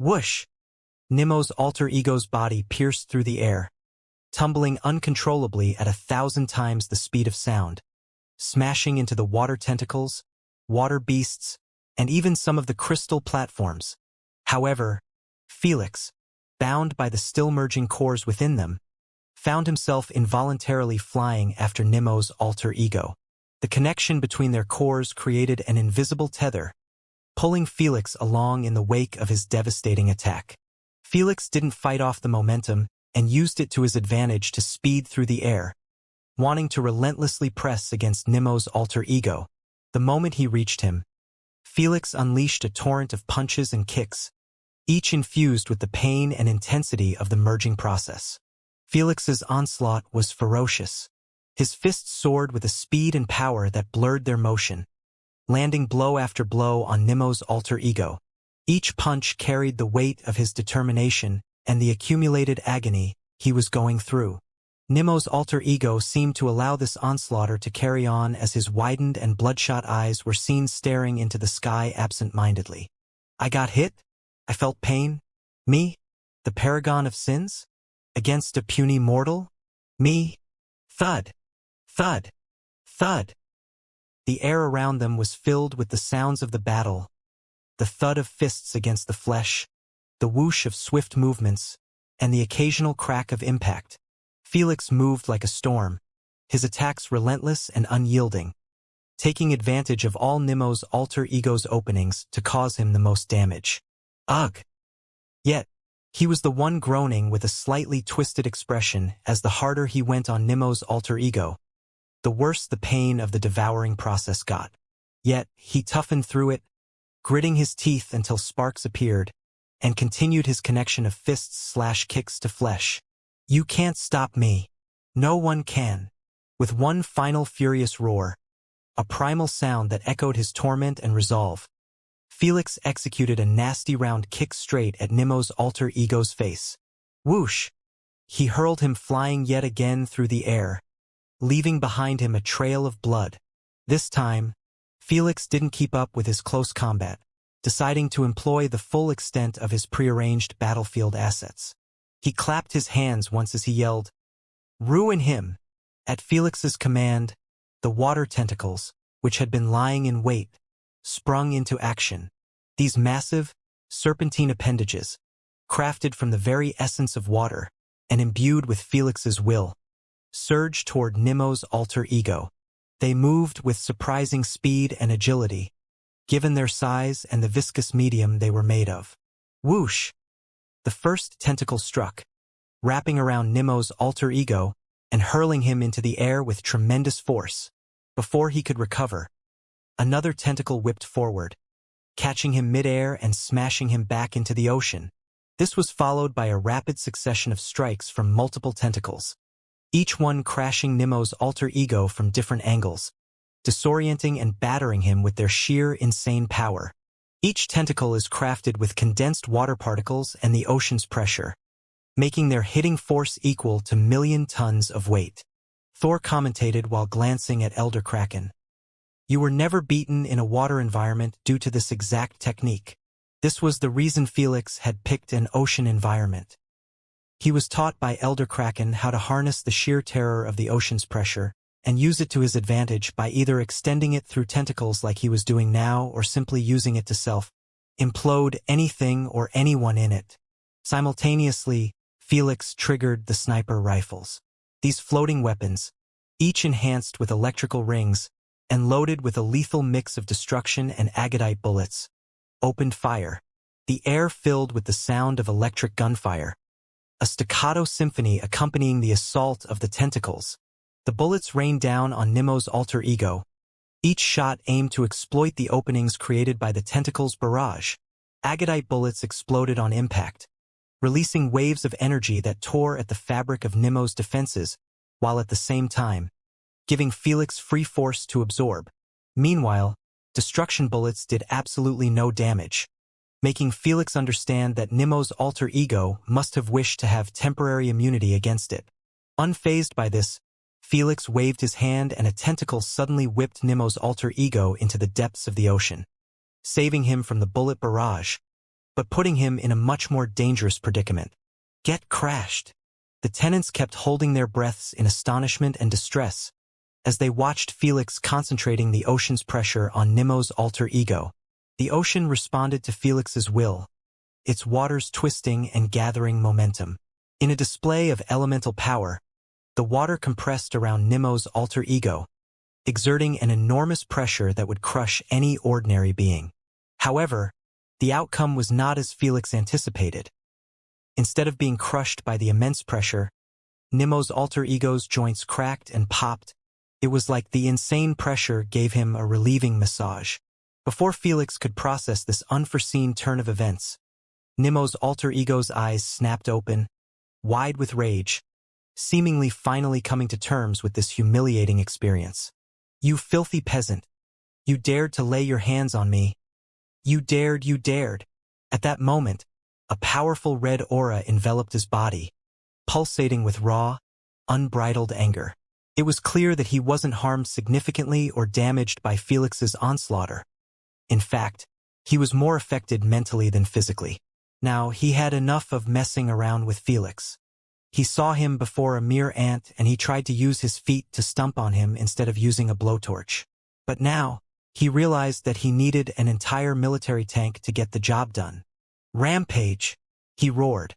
Whoosh! Nemo's alter ego's body pierced through the air, tumbling uncontrollably at 1,000 times the speed of sound, smashing into the water tentacles, water beasts, and even some of the crystal platforms. However, Felix, bound by the still-merging cores within them, found himself involuntarily flying after Nemo's alter ego. The connection between their cores created an invisible tether, pulling Felix along in the wake of his devastating attack. Felix didn't fight off the momentum and used it to his advantage to speed through the air, wanting to relentlessly press against Nemo's alter ego. The moment he reached him, Felix unleashed a torrent of punches and kicks, each infused with the pain and intensity of the merging process. Felix's onslaught was ferocious. His fists soared with a speed and power that blurred their motion, landing blow after blow on Nemo's alter ego. Each punch carried the weight of his determination and the accumulated agony he was going through. Nemo's alter ego seemed to allow this onslaught to carry on as his widened and bloodshot eyes were seen staring into the sky absent-mindedly. I got hit? I felt pain? Me? The paragon of sins? Against a puny mortal? Me? Thud! Thud! Thud! The air around them was filled with the sounds of the battle, the thud of fists against the flesh, the whoosh of swift movements, and the occasional crack of impact. Felix moved like a storm, his attacks relentless and unyielding, taking advantage of all Nemo's alter ego's openings to cause him the most damage. Ugh! Yet, he was the one groaning with a slightly twisted expression as the harder he went on Nemo's alter ego, the worse the pain of the devouring process got. Yet, he toughened through it, gritting his teeth until sparks appeared, and continued his connection of fists/kicks to flesh. You can't stop me. No one can. With one final furious roar, a primal sound that echoed his torment and resolve, Felix executed a nasty round kick straight at Nemo's alter ego's face. Whoosh! He hurled him flying yet again through the air, leaving behind him a trail of blood. This time, Felix didn't keep up with his close combat, deciding to employ the full extent of his prearranged battlefield assets. He clapped his hands once as he yelled, "Ruin him!" At Felix's command, the water tentacles, which had been lying in wait, sprung into action. These massive, serpentine appendages, crafted from the very essence of water and imbued with Felix's will, surged toward Nemo's alter ego. They moved with surprising speed and agility, given their size and the viscous medium they were made of. Whoosh! The first tentacle struck, wrapping around Nemo's alter ego and hurling him into the air with tremendous force. Before he could recover, another tentacle whipped forward, catching him midair and smashing him back into the ocean. This was followed by a rapid succession of strikes from multiple tentacles, each one crashing Nemo's alter ego from different angles, disorienting and battering him with their sheer insane power. Each tentacle is crafted with condensed water particles and the ocean's pressure, making their hitting force equal to million tons of weight. Thor commentated while glancing at Elder Kraken. You were never beaten in a water environment due to this exact technique. This was the reason Felix had picked an ocean environment. He was taught by Elder Kraken how to harness the sheer terror of the ocean's pressure and use it to his advantage by either extending it through tentacles like he was doing now or simply using it to self-implode anything or anyone in it. Simultaneously, Felix triggered the sniper rifles. These floating weapons, each enhanced with electrical rings and loaded with a lethal mix of destruction and agadite bullets, opened fire. The air filled with the sound of electric gunfire, a staccato symphony accompanying the assault of the tentacles. The bullets rained down on Nemo's alter ego, each shot aimed to exploit the openings created by the tentacles' barrage. Agadite bullets exploded on impact, releasing waves of energy that tore at the fabric of Nemo's defenses, while at the same time, giving Felix free force to absorb. Meanwhile, destruction bullets did absolutely no damage, making Felix understand that Nemo's alter ego must have wished to have temporary immunity against it. Unfazed by this, Felix waved his hand and a tentacle suddenly whipped Nemo's alter ego into the depths of the ocean, saving him from the bullet barrage. but putting him in a much more dangerous predicament. Get crashed. The tenants kept holding their breaths in astonishment and distress as they watched Felix concentrating the ocean's pressure on Nemo's alter ego. The ocean responded to Felix's will, its waters twisting and gathering momentum. In a display of elemental power, the water compressed around Nemo's alter ego, exerting an enormous pressure that would crush any ordinary being. However, the outcome was not as Felix anticipated. Instead of being crushed by the immense pressure, Nemo's alter ego's joints cracked and popped. It was like the insane pressure gave him a relieving massage. Before Felix could process this unforeseen turn of events, Nemo's alter ego's eyes snapped open, wide with rage, seemingly finally coming to terms with this humiliating experience. You filthy peasant! You dared to lay your hands on me. You dared, you dared! At that moment, a powerful red aura enveloped his body, pulsating with raw, unbridled anger. It was clear that he wasn't harmed significantly or damaged by Felix's onslaught. In fact, he was more affected mentally than physically. Now, he had enough of messing around with Felix. He saw him before a mere ant and he tried to use his feet to stomp on him instead of using a blowtorch. But now, he realized that he needed an entire military tank to get the job done. Rampage! He roared,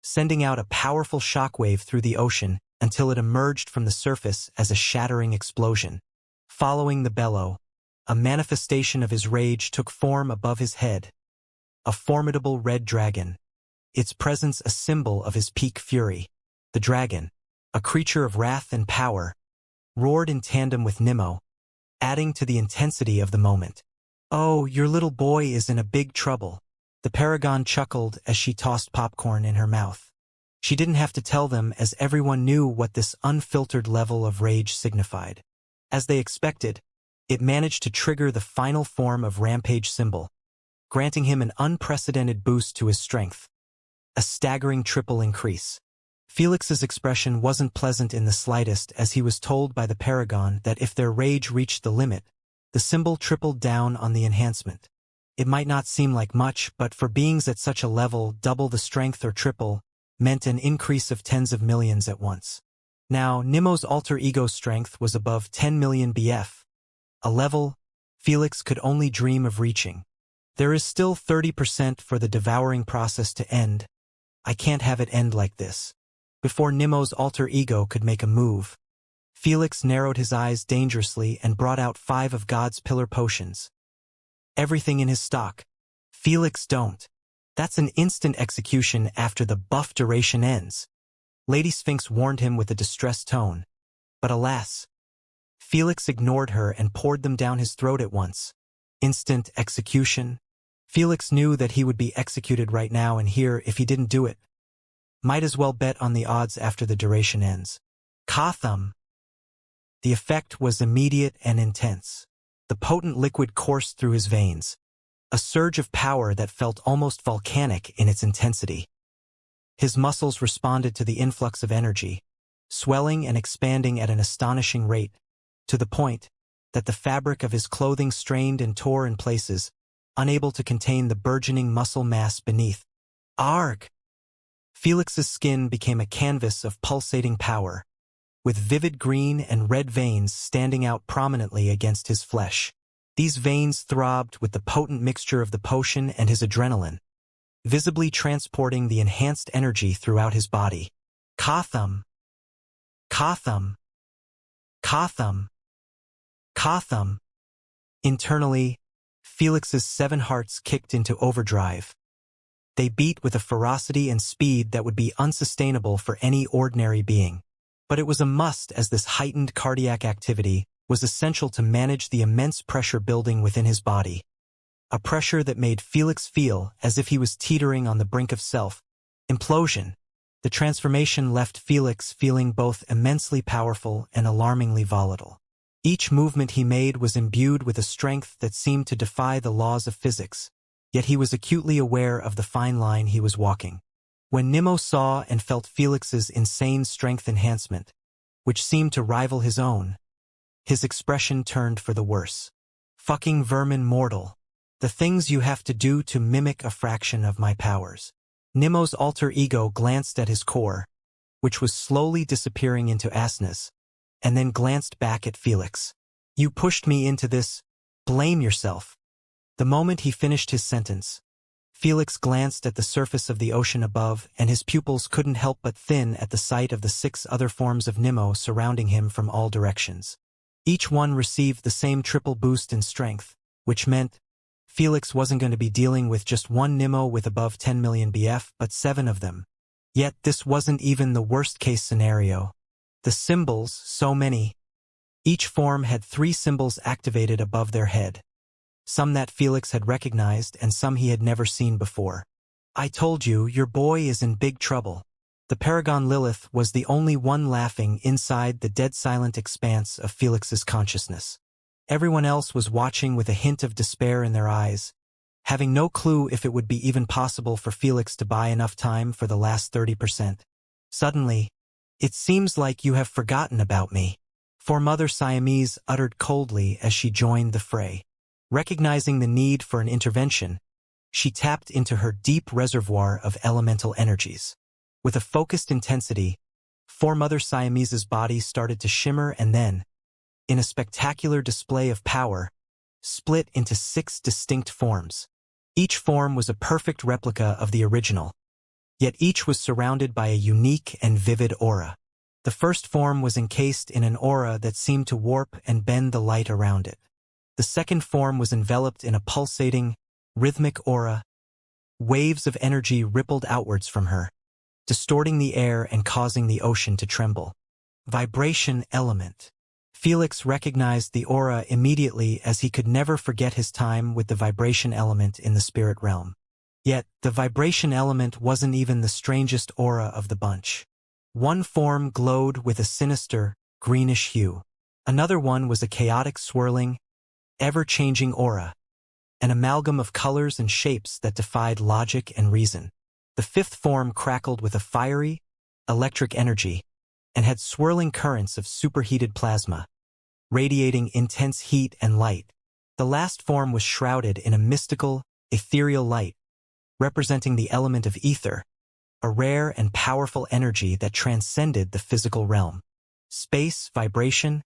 sending out a powerful shockwave through the ocean until it emerged from the surface as a shattering explosion. Following the bellow, a manifestation of his rage took form above his head. A formidable red dragon, its presence a symbol of his peak fury. The dragon, a creature of wrath and power, roared in tandem with Nemo, adding to the intensity of the moment. Oh, your little boy is in a big trouble. The paragon chuckled as she tossed popcorn in her mouth. She didn't have to tell them, as everyone knew what this unfiltered level of rage signified. As they expected, it managed to trigger the final form of Rampage symbol, granting him an unprecedented boost to his strength. A staggering triple increase. Felix's expression wasn't pleasant in the slightest as he was told by the paragon that if their rage reached the limit, the symbol tripled down on the enhancement. It might not seem like much, but for beings at such a level, double the strength or triple meant an increase of tens of millions at once. Now, Nemo's alter ego strength was above 10 million BF, a level Felix could only dream of reaching. There is still 30% for the devouring process to end. I can't have it end like this. Before Nemo's alter ego could make a move, Felix narrowed his eyes dangerously and brought out 5 of God's pillar potions. Everything in his stock. Felix, don't. That's an instant execution after the buff duration ends. Lady Sphinx warned him with a distressed tone. But alas, Felix ignored her and poured them down his throat at once. Instant execution. Felix knew that he would be executed right now and here if he didn't do it. Might as well bet on the odds after the duration ends. Katham. The effect was immediate and intense. The potent liquid coursed through his veins, a surge of power that felt almost volcanic in its intensity. His muscles responded to the influx of energy, swelling and expanding at an astonishing rate, to the point that the fabric of his clothing strained and tore in places, unable to contain the burgeoning muscle mass beneath. Arg! Felix's skin became a canvas of pulsating power, with vivid green and red veins standing out prominently against his flesh. These veins throbbed with the potent mixture of the potion and his adrenaline, visibly transporting the enhanced energy throughout his body. Katham! Katham! Katham! Katham! Internally, Felix's 7 hearts kicked into overdrive. They beat with a ferocity and speed that would be unsustainable for any ordinary being. But it was a must, as this heightened cardiac activity was essential to manage the immense pressure building within his body. A pressure that made Felix feel as if he was teetering on the brink of self-implosion. The transformation left Felix feeling both immensely powerful and alarmingly volatile. Each movement he made was imbued with a strength that seemed to defy the laws of physics, yet he was acutely aware of the fine line he was walking. When Nemo saw and felt Felix's insane strength enhancement, which seemed to rival his own, his expression turned for the worse. Fucking vermin mortal. The things you have to do to mimic a fraction of my powers. Nemo's alter ego glanced at his core, which was slowly disappearing into asness, and then glanced back at Felix. You pushed me into this. Blame yourself. The moment he finished his sentence, Felix glanced at the surface of the ocean above, and his pupils couldn't help but thin at the sight of the 6 other forms of Nemo surrounding him from all directions. Each one received the same triple boost in strength, which meant Felix wasn't going to be dealing with just one Nemo with above 10 million BF, but 7 of them. Yet this wasn't even the worst-case scenario. The symbols, so many. Each form had 3 symbols activated above their head. Some that Felix had recognized and some he had never seen before. I told you, your boy is in big trouble. The Paragon Lilith was the only one laughing inside the dead silent expanse of Felix's consciousness. Everyone else was watching with a hint of despair in their eyes, having no clue if it would be even possible for Felix to buy enough time for the last 30%. Suddenly, it seems like you have forgotten about me, for Mother Siamese uttered coldly as she joined the fray. Recognizing the need for an intervention, she tapped into her deep reservoir of elemental energies. With a focused intensity, Mother Siamese's body started to shimmer and then, in a spectacular display of power, split into 6 distinct forms. Each form was a perfect replica of the original, yet each was surrounded by a unique and vivid aura. The first form was encased in an aura that seemed to warp and bend the light around it. The second form was enveloped in a pulsating, rhythmic aura. Waves of energy rippled outwards from her, distorting the air and causing the ocean to tremble. Vibration element. Felix recognized the aura immediately, as he could never forget his time with the vibration element in the spirit realm. Yet, the vibration element wasn't even the strangest aura of the bunch. One form glowed with a sinister, greenish hue. Another one was a chaotic, swirling, ever-changing aura, an amalgam of colors and shapes that defied logic and reason. The fifth form crackled with a fiery, electric energy, and had swirling currents of superheated plasma, radiating intense heat and light. The last form was shrouded in a mystical, ethereal light, representing the element of ether, a rare and powerful energy that transcended the physical realm. Space, vibration,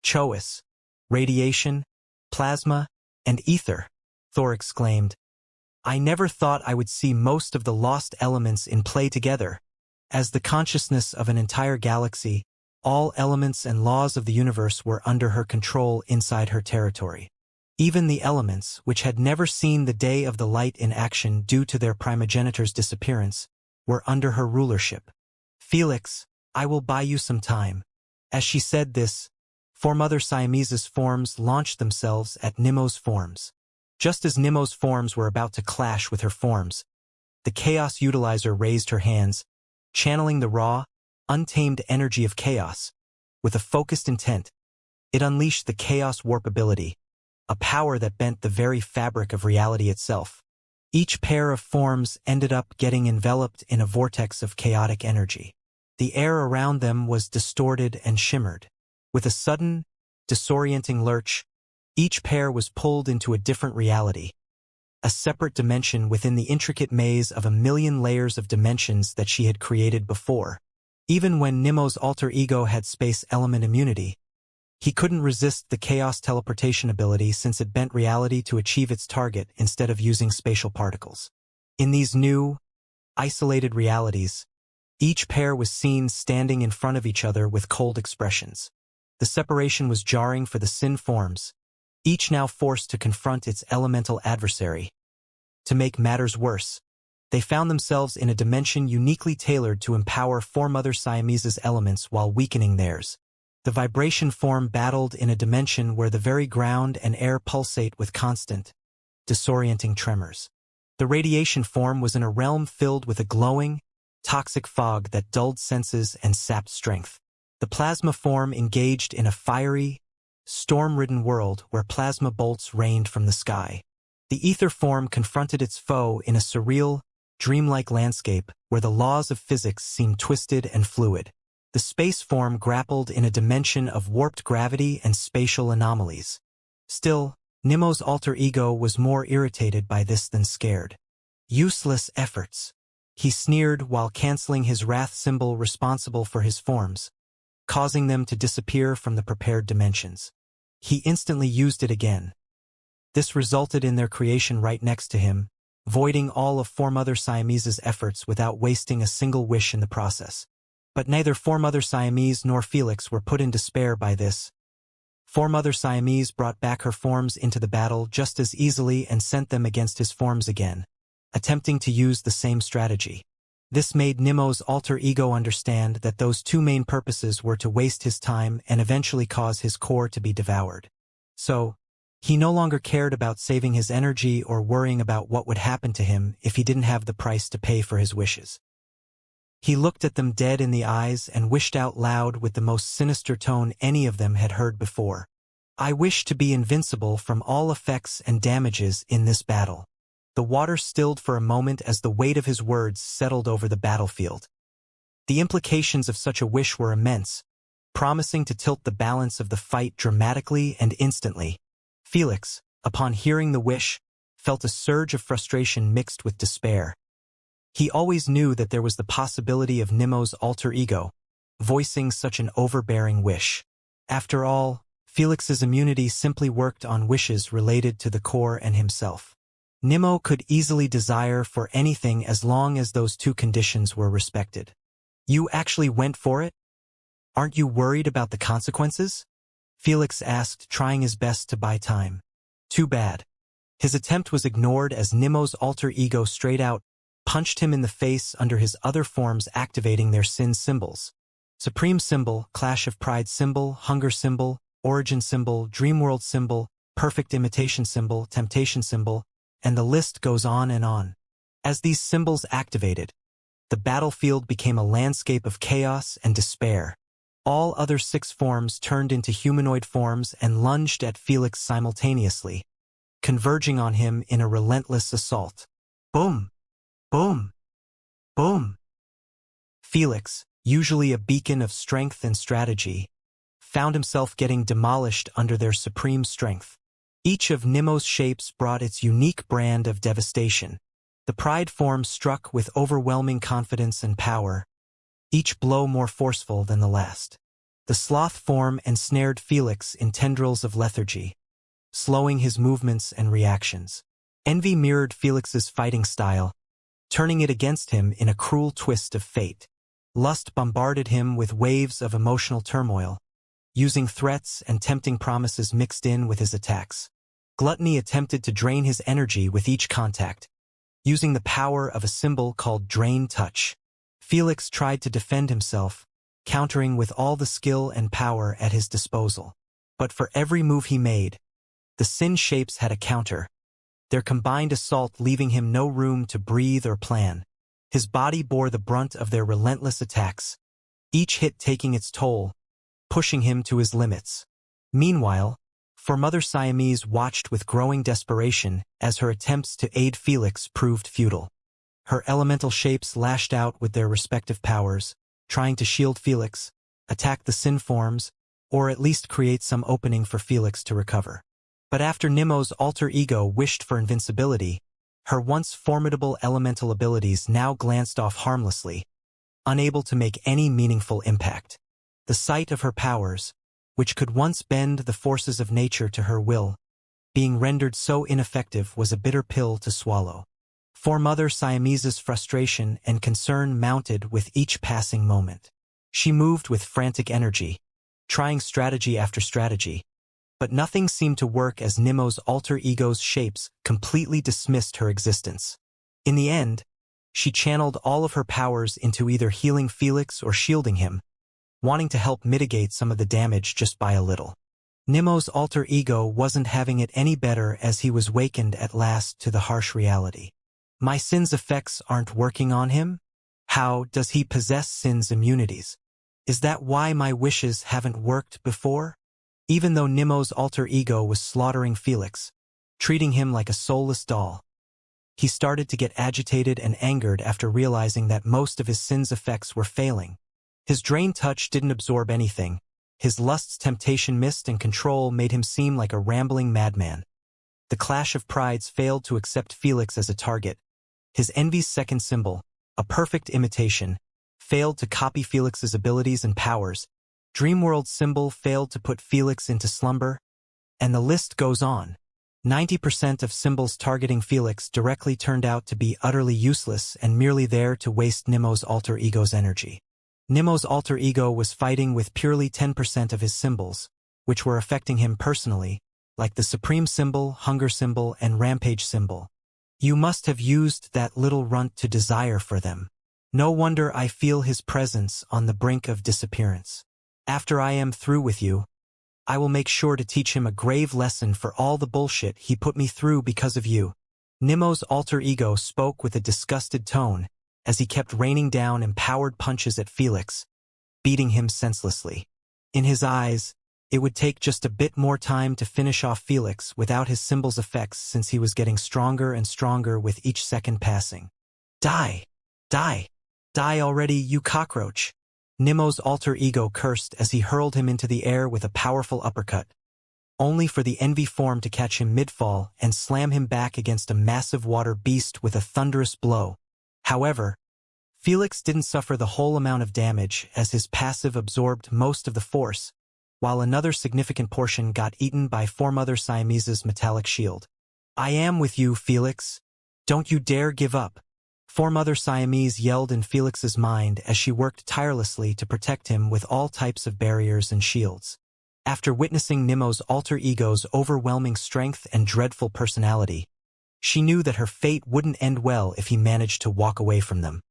choice, radiation, plasma, and ether, Thor exclaimed. I never thought I would see most of the lost elements in play together. As the consciousness of an entire galaxy, all elements and laws of the universe were under her control inside her territory. Even the elements, which had never seen the day of the light in action due to their primogenitor's disappearance, were under her rulership. Felix, I will buy you some time. As she said this, Mother Siamese's forms launched themselves at Nemo's forms. Just as Nemo's forms were about to clash with her forms, the Chaos Utilizer raised her hands, channeling the raw, untamed energy of chaos. With a focused intent, it unleashed the Chaos Warp ability, a power that bent the very fabric of reality itself. Each pair of forms ended up getting enveloped in a vortex of chaotic energy. The air around them was distorted and shimmered. With a sudden, disorienting lurch, each pair was pulled into a different reality, a separate dimension within the intricate maze of 1,000,000 layers of dimensions that she had created before. Even when Nemo's alter ego had space element immunity, he couldn't resist the chaos teleportation ability, since it bent reality to achieve its target instead of using spatial particles. In these new, isolated realities, each pair was seen standing in front of each other with cold expressions. The separation was jarring for the Sin forms, each now forced to confront its elemental adversary. To make matters worse, they found themselves in a dimension uniquely tailored to empower Mother Siamese's elements while weakening theirs. The vibration form battled in a dimension where the very ground and air pulsate with constant, disorienting tremors. The radiation form was in a realm filled with a glowing, toxic fog that dulled senses and sapped strength. The plasma form engaged in a fiery, storm-ridden world where plasma bolts rained from the sky. The ether form confronted its foe in a surreal, dreamlike landscape where the laws of physics seemed twisted and fluid. The space form grappled in a dimension of warped gravity and spatial anomalies. Still, Nemo's alter ego was more irritated by this than scared. Useless efforts. He sneered while canceling his wrath symbol responsible for his forms, causing them to disappear from the prepared dimensions. He instantly used it again. This resulted in their creation right next to him, voiding all of Formother Siamese's efforts without wasting a single wish in the process. But neither Formother Siamese nor Felix were put in despair by this. Formother Siamese brought back her forms into the battle just as easily and sent them against his forms again, attempting to use the same strategy. This made Nemo's alter ego understand that those two main purposes were to waste his time and eventually cause his core to be devoured. So, he no longer cared about saving his energy or worrying about what would happen to him if he didn't have the price to pay for his wishes. He looked at them dead in the eyes and wished out loud with the most sinister tone any of them had heard before. I wish to be invincible from all effects and damages in this battle. The water stilled for a moment as the weight of his words settled over the battlefield. The implications of such a wish were immense, promising to tilt the balance of the fight dramatically and instantly. Felix, upon hearing the wish, felt a surge of frustration mixed with despair. He always knew that there was the possibility of Nemo's alter ego voicing such an overbearing wish. After all, Felix's immunity simply worked on wishes related to the core and himself. Nemo could easily desire for anything as long as those two conditions were respected. You actually went for it? Aren't you worried about the consequences? Felix asked, trying his best to buy time. Too bad. His attempt was ignored as Nemo's alter ego straight out punched him in the face under his other forms, activating their sin symbols. Supreme symbol, Clash of Pride symbol, Hunger symbol, Origin symbol, Dreamworld symbol, Perfect Imitation symbol, Temptation symbol, and the list goes on and on. As these symbols activated, the battlefield became a landscape of chaos and despair. All other 6 forms turned into humanoid forms and lunged at Felix simultaneously, converging on him in a relentless assault. Boom! Boom! Boom! Felix, usually a beacon of strength and strategy, found himself getting demolished under their supreme strength. Each of Nemo's shapes brought its unique brand of devastation. The Pride form struck with overwhelming confidence and power, each blow more forceful than the last. The Sloth form ensnared Felix in tendrils of lethargy, slowing his movements and reactions. Envy mirrored Felix's fighting style, turning it against him in a cruel twist of fate. Lust bombarded him with waves of emotional turmoil, using threats and tempting promises mixed in with his attacks. Gluttony attempted to drain his energy with each contact, using the power of a symbol called Drain Touch. Felix tried to defend himself, countering with all the skill and power at his disposal. But for every move he made, the sin shapes had a counter, their combined assault leaving him no room to breathe or plan. His body bore the brunt of their relentless attacks, each hit taking its toll, pushing him to his limits. Meanwhile, Formother Siamese watched with growing desperation as her attempts to aid Felix proved futile. Her elemental shapes lashed out with their respective powers, trying to shield Felix, attack the sin forms, or at least create some opening for Felix to recover. But after Nemo's alter ego wished for invincibility, her once formidable elemental abilities now glanced off harmlessly, unable to make any meaningful impact. The sight of her powers, which could once bend the forces of nature to her will, being rendered so ineffective was a bitter pill to swallow. Formother Siamese's frustration and concern mounted with each passing moment. She moved with frantic energy, trying strategy after strategy, but nothing seemed to work as Nemo's alter ego's shapes completely dismissed her existence. In the end, she channeled all of her powers into either healing Felix or shielding him, wanting to help mitigate some of the damage just by a little. Nemo's alter ego wasn't having it any better as he was wakened at last to the harsh reality. My sin's effects aren't working on him? How does he possess sin's immunities? Is that why my wishes haven't worked before? Even though Nemo's alter ego was slaughtering Felix, treating him like a soulless doll, he started to get agitated and angered after realizing that most of his sin's effects were failing. His Drain Touch didn't absorb anything. His lust's temptation missed and control made him seem like a rambling madman. The clash of prides failed to accept Felix as a target. His envy's second symbol, a perfect imitation, failed to copy Felix's abilities and powers. Dreamworld's symbol failed to put Felix into slumber, and the list goes on. 90% of symbols targeting Felix directly turned out to be utterly useless and merely there to waste Nemo's alter ego's energy. Nemo's alter ego was fighting with purely 10% of his symbols, which were affecting him personally, like the Supreme symbol, Hunger symbol, and Rampage symbol. You must have used that little runt to desire for them. No wonder I feel his presence on the brink of disappearance. After I am through with you, I will make sure to teach him a grave lesson for all the bullshit he put me through because of you. Nemo's alter ego spoke with a disgusted tone as he kept raining down empowered punches at Felix, beating him senselessly. In his eyes, it would take just a bit more time to finish off Felix without his symbol's effects since he was getting stronger and stronger with each second passing. Die! Die! Die already, you cockroach! Nemo's alter ego cursed as he hurled him into the air with a powerful uppercut, only for the envy form to catch him mid-fall and slam him back against a massive water beast with a thunderous blow. However, Felix didn't suffer the whole amount of damage as his passive absorbed most of the force, while another significant portion got eaten by Formother Siamese's metallic shield. I am with you, Felix. Don't you dare give up. Formother Siamese yelled in Felix's mind as she worked tirelessly to protect him with all types of barriers and shields. After witnessing Nemo's alter ego's overwhelming strength and dreadful personality, she knew that her fate wouldn't end well if he managed to walk away from them.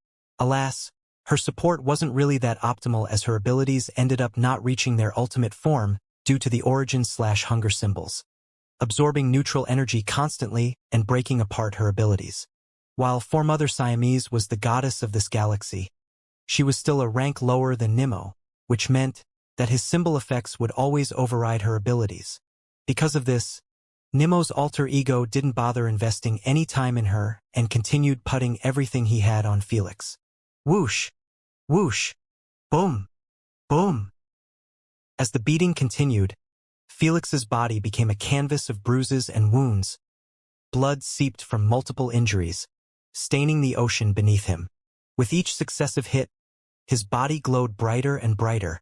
Alas, her support wasn't really that optimal as her abilities ended up not reaching their ultimate form due to the origin/hunger symbols, absorbing neutral energy constantly and breaking apart her abilities. While Formother Siamese was the goddess of this galaxy, she was still a rank lower than Nemo, which meant that his symbol effects would always override her abilities. Because of this, Nemo's alter ego didn't bother investing any time in her and continued putting everything he had on Felix. Whoosh! Whoosh! Boom! Boom! As the beating continued, Felix's body became a canvas of bruises and wounds. Blood seeped from multiple injuries, staining the ocean beneath him. With each successive hit, his body glowed brighter and brighter,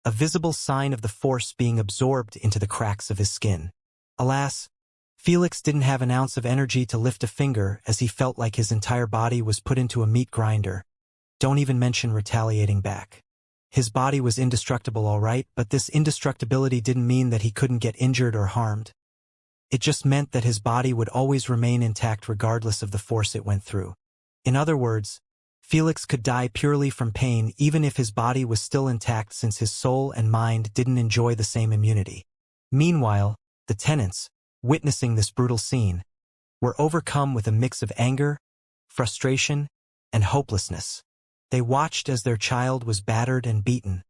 a visible sign of the force being absorbed into the cracks of his skin. Alas, Felix didn't have an ounce of energy to lift a finger as he felt like his entire body was put into a meat grinder. Don't even mention retaliating back. His body was indestructible, all right, but this indestructibility didn't mean that he couldn't get injured or harmed. It just meant that his body would always remain intact regardless of the force it went through. In other words, Felix could die purely from pain even if his body was still intact since his soul and mind didn't enjoy the same immunity. Meanwhile, the tenants, witnessing this brutal scene, were overcome with a mix of anger, frustration, and hopelessness. They watched as their child was battered and beaten,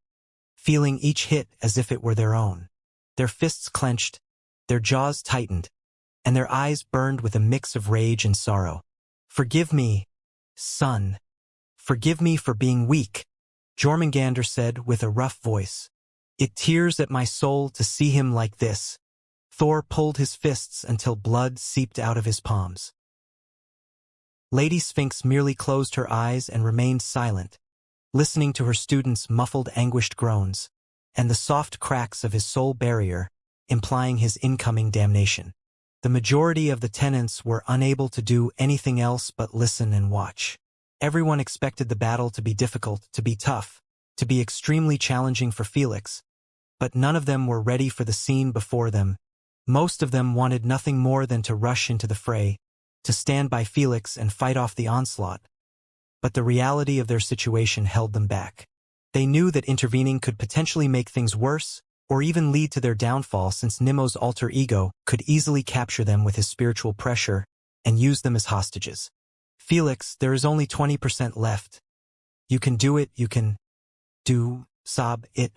feeling each hit as if it were their own. Their fists clenched, their jaws tightened, and their eyes burned with a mix of rage and sorrow. Forgive me, son. Forgive me for being weak, Jormungandr said with a rough voice. It tears at my soul to see him like this. Thor pulled his fists until blood seeped out of his palms. Lady Sphinx merely closed her eyes and remained silent, listening to her student's muffled, anguished groans, and the soft cracks of his soul barrier, implying his incoming damnation. The majority of the tenants were unable to do anything else but listen and watch. Everyone expected the battle to be difficult, to be tough, to be extremely challenging for Felix, but none of them were ready for the scene before them. Most of them wanted nothing more than to rush into the fray, to stand by Felix and fight off the onslaught. But the reality of their situation held them back. They knew that intervening could potentially make things worse, or even lead to their downfall since Nemo's alter ego could easily capture them with his spiritual pressure and use them as hostages. Felix, there is only 20% left. You can do it, you can sob it.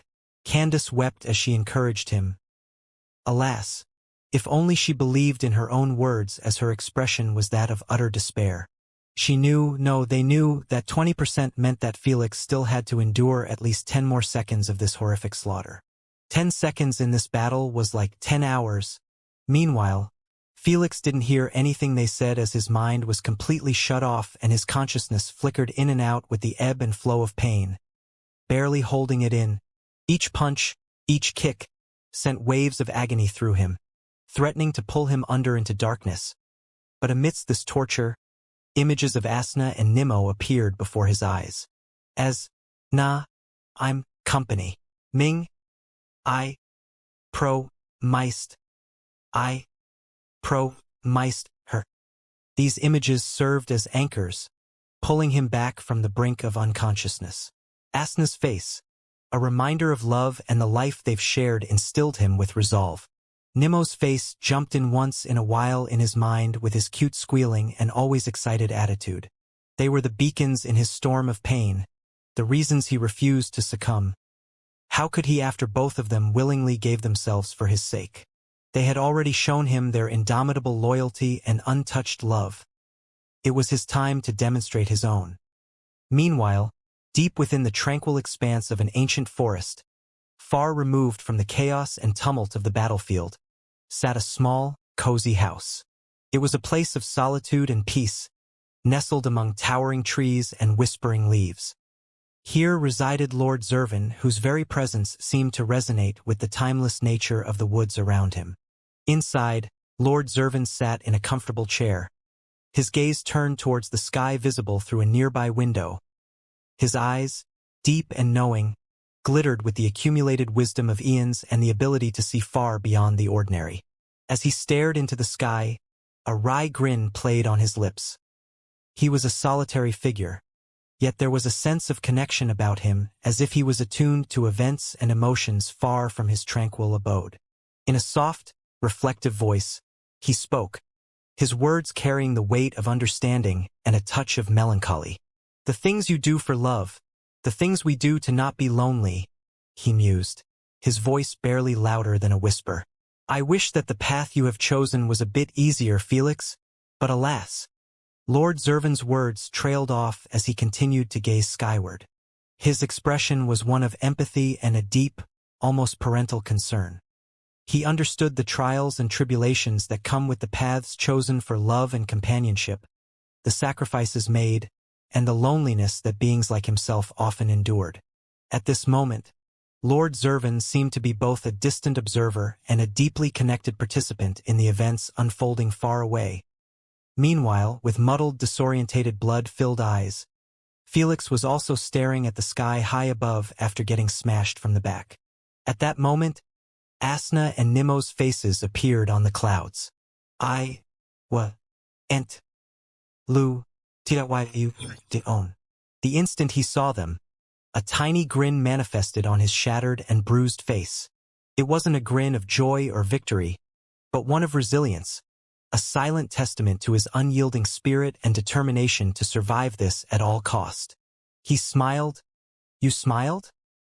Candace wept as she encouraged him. Alas, if only she believed in her own words as her expression was that of utter despair. She knew, no, they knew that 20% meant that Felix still had to endure at least 10 more seconds of this horrific slaughter. 10 seconds in this battle was like 10 hours. Meanwhile, Felix didn't hear anything they said as his mind was completely shut off and his consciousness flickered in and out with the ebb and flow of pain. Barely holding it in, each punch, each kick, sent waves of agony through him, threatening to pull him under into darkness. But amidst this torture, images of Asna and Nimmo appeared before his eyes. As, "Nah, I'm company. Ming, I, meist, I, meist, her." These images served as anchors, pulling him back from the brink of unconsciousness. Asna's face, a reminder of love and the life they've shared, instilled him with resolve. Nimmo's face jumped in once in a while in his mind with his cute squealing and always excited attitude. They were the beacons in his storm of pain, the reasons he refused to succumb. How could he after both of them willingly gave themselves for his sake? They had already shown him their indomitable loyalty and untouched love. It was his time to demonstrate his own. Meanwhile, deep within the tranquil expanse of an ancient forest, far removed from the chaos and tumult of the battlefield, sat a small, cozy house. It was a place of solitude and peace, nestled among towering trees and whispering leaves. Here resided Lord Zervin, whose very presence seemed to resonate with the timeless nature of the woods around him. Inside, Lord Zervin sat in a comfortable chair, his gaze turned towards the sky visible through a nearby window. His eyes, deep and knowing, glittered with the accumulated wisdom of eons and the ability to see far beyond the ordinary. As he stared into the sky, a wry grin played on his lips. He was a solitary figure, yet there was a sense of connection about him, as if he was attuned to events and emotions far from his tranquil abode. In a soft, reflective voice, he spoke, his words carrying the weight of understanding and a touch of melancholy. "The things you do for love, the things we do to not be lonely," he mused, his voice barely louder than a whisper. "I wish that the path you have chosen was a bit easier, Felix, but alas." Lord Zervin's words trailed off as he continued to gaze skyward. His expression was one of empathy and a deep, almost parental concern. He understood the trials and tribulations that come with the paths chosen for love and companionship, the sacrifices made, and the loneliness that beings like himself often endured. At this moment, Lord Zervin seemed to be both a distant observer and a deeply connected participant in the events unfolding far away. Meanwhile, with muddled, disorientated, blood-filled eyes, Felix was also staring at the sky high above after getting smashed from the back. At that moment, Asna and Nimmo's faces appeared on the clouds. "I ent lu you own." The instant he saw them, a tiny grin manifested on his shattered and bruised face. It wasn't a grin of joy or victory, but one of resilience, a silent testament to his unyielding spirit and determination to survive this at all cost. He smiled. "You smiled?"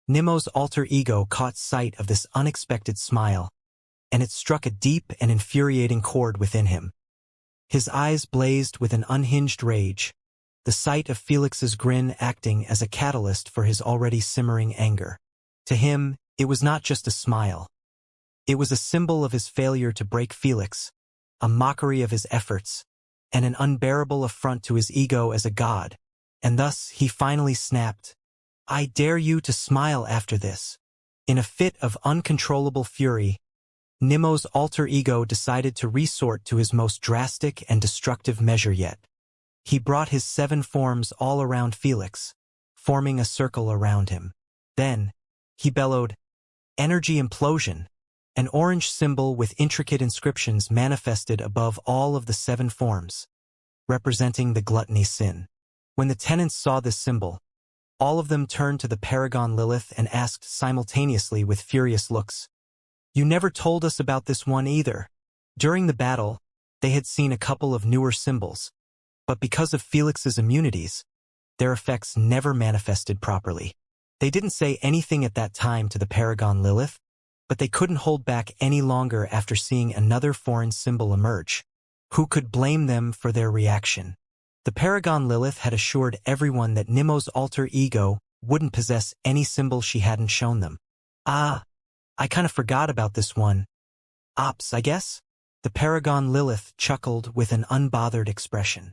Nimmo's alter ego caught sight of this unexpected smile, and it struck a deep and infuriating chord within him. His eyes blazed with an unhinged rage, the sight of Felix's grin acting as a catalyst for his already simmering anger. To him, it was not just a smile. It was a symbol of his failure to break Felix, a mockery of his efforts, and an unbearable affront to his ego as a god. And thus he finally snapped, "I dare you to smile after this." In a fit of uncontrollable fury, Nimmo's alter ego decided to resort to his most drastic and destructive measure yet. He brought his 7 forms all around Felix, forming a circle around him. Then, he bellowed, "Energy implosion!" An orange symbol with intricate inscriptions manifested above all of the 7 forms, representing the gluttony sin. When the tenants saw this symbol, all of them turned to the Paragon Lilith and asked simultaneously with furious looks, "You never told us about this one either." During the battle, they had seen a couple of newer symbols, but because of Felix's immunities, their effects never manifested properly. They didn't say anything at that time to the Paragon Lilith, but they couldn't hold back any longer after seeing another foreign symbol emerge. Who could blame them for their reaction? The Paragon Lilith had assured everyone that Nimmo's alter ego wouldn't possess any symbol she hadn't shown them. "Ah, I kind of forgot about this one. Ops, I guess?" The paragon Lilith chuckled with an unbothered expression.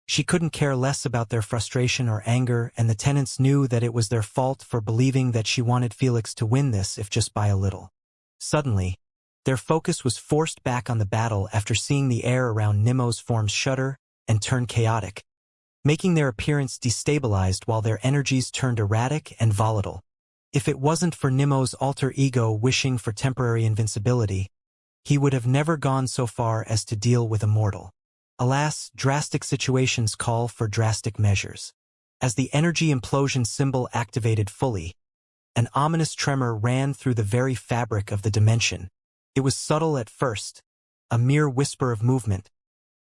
She couldn't care less about their frustration or anger, and the tenants knew that it was their fault for believing that she wanted Felix to win this if just by a little. Suddenly, their focus was forced back on the battle after seeing the air around Nemo's forms shudder and turn chaotic, making their appearance destabilized while their energies turned erratic and volatile. If it wasn't for Nemo's alter ego wishing for temporary invincibility, he would have never gone so far as to deal with a mortal. Alas, drastic situations call for drastic measures. As the energy implosion symbol activated fully, an ominous tremor ran through the very fabric of the dimension. It was subtle at first, a mere whisper of movement,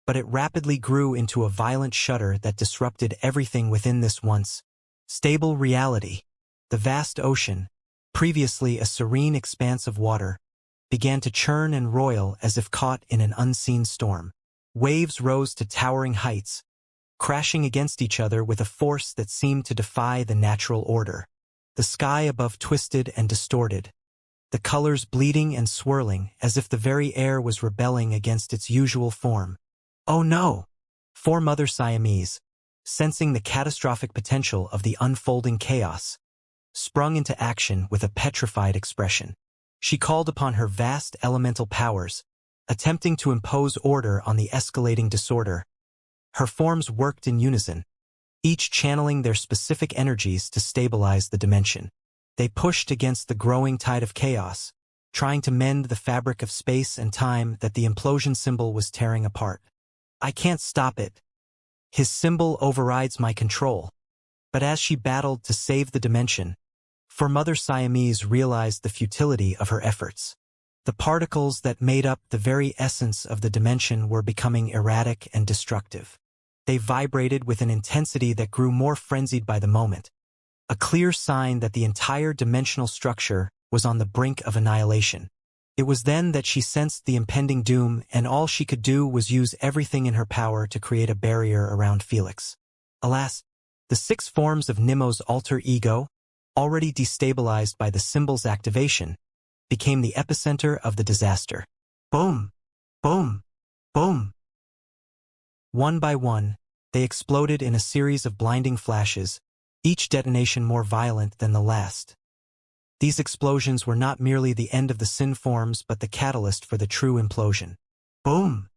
but it rapidly grew into a violent shudder that disrupted everything within this once stable reality. The vast ocean, previously a serene expanse of water, began to churn and roil as if caught in an unseen storm. Waves rose to towering heights, crashing against each other with a force that seemed to defy the natural order. The sky above twisted and distorted, the colors bleeding and swirling as if the very air was rebelling against its usual form. Oh no! Four Mother Siamese, sensing the catastrophic potential of the unfolding chaos, sprung into action with a petrified expression. She called upon her vast elemental powers, attempting to impose order on the escalating disorder. Her forms worked in unison, each channeling their specific energies to stabilize the dimension. They pushed against the growing tide of chaos, trying to mend the fabric of space and time that the implosion symbol was tearing apart. I can't stop it. His symbol overrides my control. But as she battled to save the dimension, For Mother Siamese realized the futility of her efforts. The particles that made up the very essence of the dimension were becoming erratic and destructive. They vibrated with an intensity that grew more frenzied by the moment, a clear sign that the entire dimensional structure was on the brink of annihilation. It was then that she sensed the impending doom, and all she could do was use everything in her power to create a barrier around Felix. Alas, the 6 forms of Nemo's alter ego, already destabilized by the symbol's activation, became the epicenter of the disaster. Boom! Boom! Boom! One by one, they exploded in a series of blinding flashes, each detonation more violent than the last. These explosions were not merely the end of the sin forms but the catalyst for the true implosion. Boom!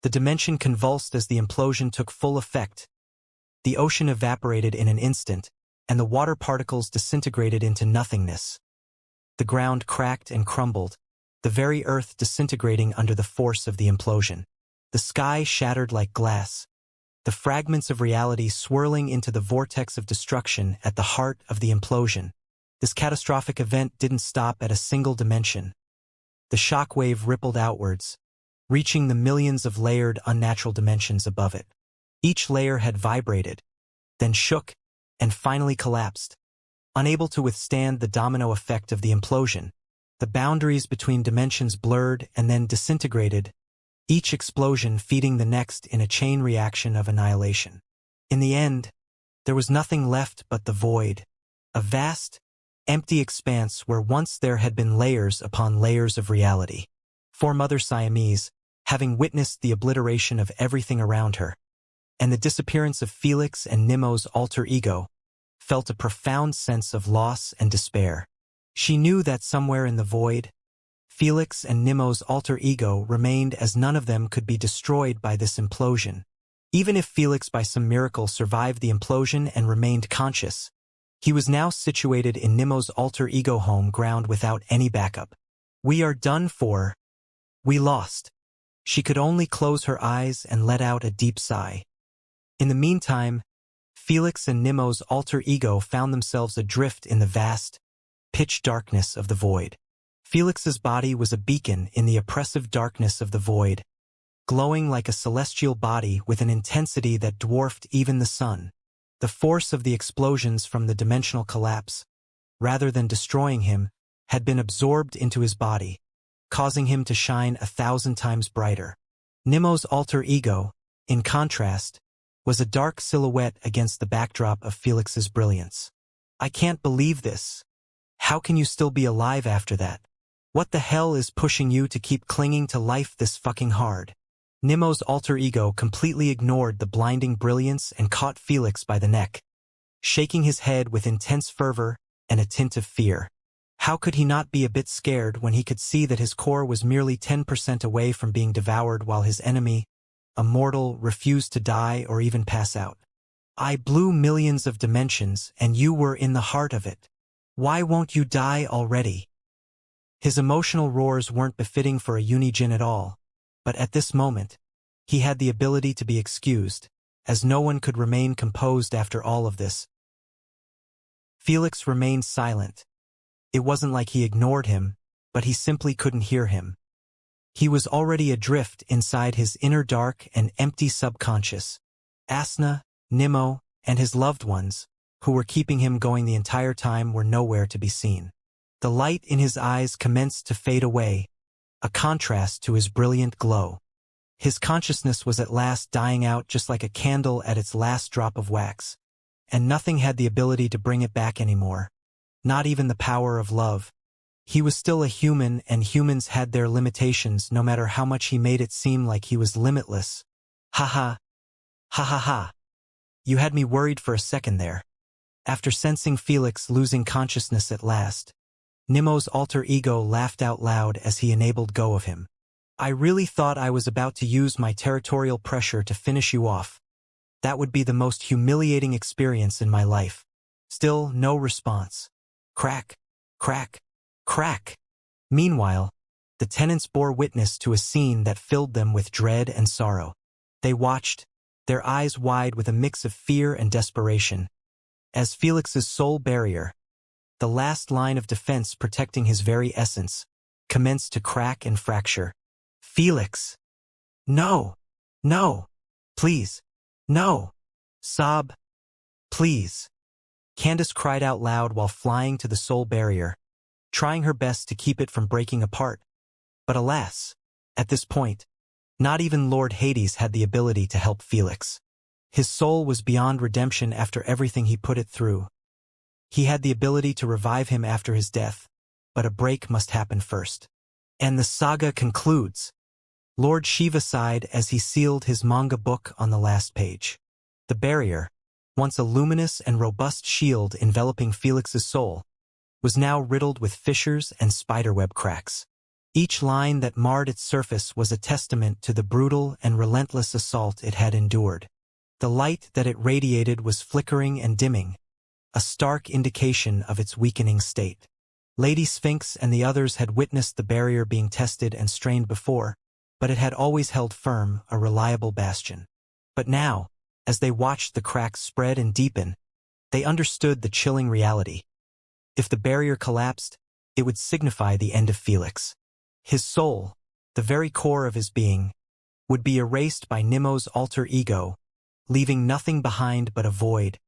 The dimension convulsed as the implosion took full effect. The ocean evaporated in an instant, and the water particles disintegrated into nothingness. The ground cracked and crumbled, the very earth disintegrating under the force of the implosion. The sky shattered like glass, the fragments of reality swirling into the vortex of destruction at the heart of the implosion. This catastrophic event didn't stop at a single dimension. The shockwave rippled outwards, reaching the millions of layered, unnatural dimensions above it. Each layer had vibrated, then shook, and finally collapsed. Unable to withstand the domino effect of the implosion, the boundaries between dimensions blurred and then disintegrated, each explosion feeding the next in a chain reaction of annihilation. In the end, there was nothing left but the void, a vast, empty expanse where once there had been layers upon layers of reality. For Mother Siamese, having witnessed the obliteration of everything around her, and the disappearance of Felix and Nemo's alter ego, felt a profound sense of loss and despair. She knew that somewhere in the void, Felix and Nemo's alter ego remained, as none of them could be destroyed by this implosion. Even if Felix by some miracle survived the implosion and remained conscious, he was now situated in Nemo's alter ego home ground without any backup. We are done for. We lost. She could only close her eyes and let out a deep sigh. In the meantime, Felix and Nemo's alter ego found themselves adrift in the vast, pitch darkness of the void. Felix's body was a beacon in the oppressive darkness of the void, glowing like a celestial body with an intensity that dwarfed even the sun. The force of the explosions from the dimensional collapse, rather than destroying him, had been absorbed into his body, causing him to shine 1,000 times brighter. Nemo's alter ego, in contrast, was a dark silhouette against the backdrop of Felix's brilliance. I can't believe this. How can you still be alive after that? What the hell is pushing you to keep clinging to life this fucking hard? Nemo's alter ego completely ignored the blinding brilliance and caught Felix by the neck, shaking his head with intense fervor and a tint of fear. How could he not be a bit scared when he could see that his core was merely 10% away from being devoured while his enemy, a mortal, refused to die or even pass out? I blew millions of dimensions and you were in the heart of it. Why won't you die already? His emotional roars weren't befitting for a Unijin at all, but at this moment, he had the ability to be excused, as no one could remain composed after all of this. Felix remained silent. It wasn't like he ignored him, but he simply couldn't hear him. He was already adrift inside his inner dark and empty subconscious. Asna, Nemo, and his loved ones, who were keeping him going the entire time, were nowhere to be seen. The light in his eyes commenced to fade away, a contrast to his brilliant glow. His consciousness was at last dying out just like a candle at its last drop of wax, and nothing had the ability to bring it back anymore. Not even the power of love. He was still a human, and humans had their limitations no matter how much he made it seem like he was limitless. Ha ha. Ha ha ha. You had me worried for a second there. After sensing Felix losing consciousness at last, Nemo's alter ego laughed out loud as he enabled go of him. I really thought I was about to use my territorial pressure to finish you off. That would be the most humiliating experience in my life. Still, no response. Crack, crack, crack. Meanwhile, the tenants bore witness to a scene that filled them with dread and sorrow. They watched, their eyes wide with a mix of fear and desperation, as Felix's soul barrier, the last line of defense protecting his very essence, commenced to crack and fracture. Felix! No! No! Please! No! Sob! Please! Candace cried out loud while flying to the soul barrier, trying her best to keep it from breaking apart. But alas, at this point, not even Lord Hades had the ability to help Felix. His soul was beyond redemption after everything he put it through. He had the ability to revive him after his death, but a break must happen first. And the saga concludes. Lord Shiva sighed as he sealed his manga book on the last page. The barrier, once a luminous and robust shield enveloping Felix's soul, was now riddled with fissures and spiderweb cracks. Each line that marred its surface was a testament to the brutal and relentless assault it had endured. The light that it radiated was flickering and dimming, a stark indication of its weakening state. Lady Sphinx and the others had witnessed the barrier being tested and strained before, but it had always held firm, a reliable bastion. But now, as they watched the cracks spread and deepen, they understood the chilling reality. If the barrier collapsed, it would signify the end of Felix. His soul, the very core of his being, would be erased by Nemo's alter ego, leaving nothing behind but a void.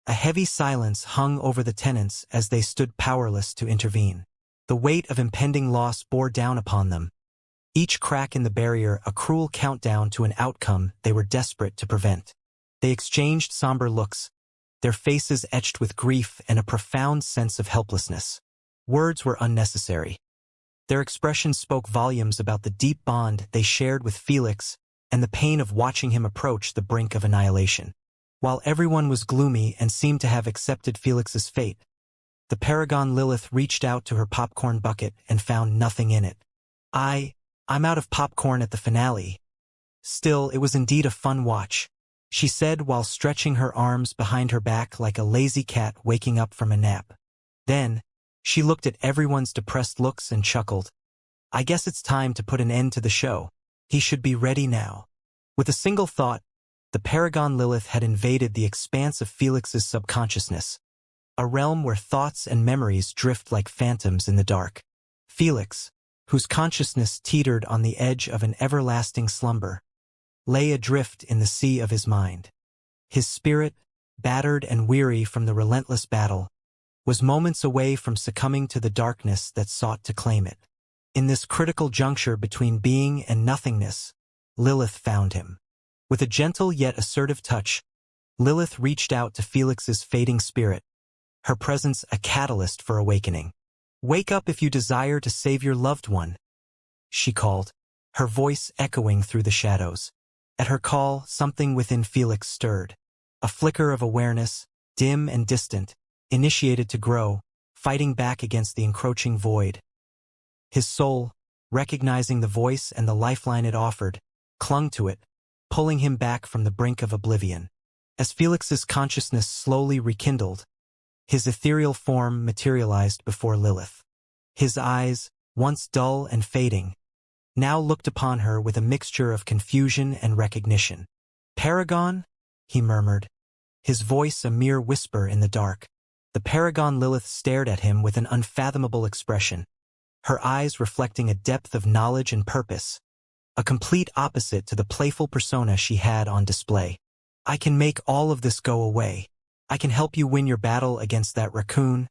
A heavy silence hung over the tenants as they stood powerless to intervene. The weight of impending loss bore down upon them, each crack in the barrier a cruel countdown to an outcome they were desperate to prevent. They exchanged somber looks, their faces etched with grief and a profound sense of helplessness. Words were unnecessary. Their expressions spoke volumes about the deep bond they shared with Felix and the pain of watching him approach the brink of annihilation. While everyone was gloomy and seemed to have accepted Felix's fate, the Paragon Lilith reached out to her popcorn bucket and found nothing in it. I'm out of popcorn at the finale. Still, it was indeed a fun watch, she said while stretching her arms behind her back like a lazy cat waking up from a nap. Then, she looked at everyone's depressed looks and chuckled. I guess it's time to put an end to the show. He should be ready now. With a single thought, the Paragon Lilith had invaded the expanse of Felix's subconsciousness, a realm where thoughts and memories drift like phantoms in the dark. Felix, whose consciousness teetered on the edge of an everlasting slumber, lay adrift in the sea of his mind. His spirit, battered and weary from the relentless battle, was moments away from succumbing to the darkness that sought to claim it. In this critical juncture between being and nothingness, Lilith found him. With a gentle yet assertive touch, Lilith reached out to Felix's fading spirit, her presence a catalyst for awakening. Wake up if you desire to save your loved one, she called, her voice echoing through the shadows. At her call, something within Felix stirred. A flicker of awareness, dim and distant, initiated to grow, fighting back against the encroaching void. His soul, recognizing the voice and the lifeline it offered, clung to it, pulling him back from the brink of oblivion. As Felix's consciousness slowly rekindled, his ethereal form materialized before Lilith. His eyes, once dull and fading, now looked upon her with a mixture of confusion and recognition. "Paragon?" he murmured, his voice a mere whisper in the dark. The Paragon Lilith stared at him with an unfathomable expression, her eyes reflecting a depth of knowledge and purpose, a complete opposite to the playful persona she had on display. "I can make all of this go away. I can help you win your battle against that raccoon.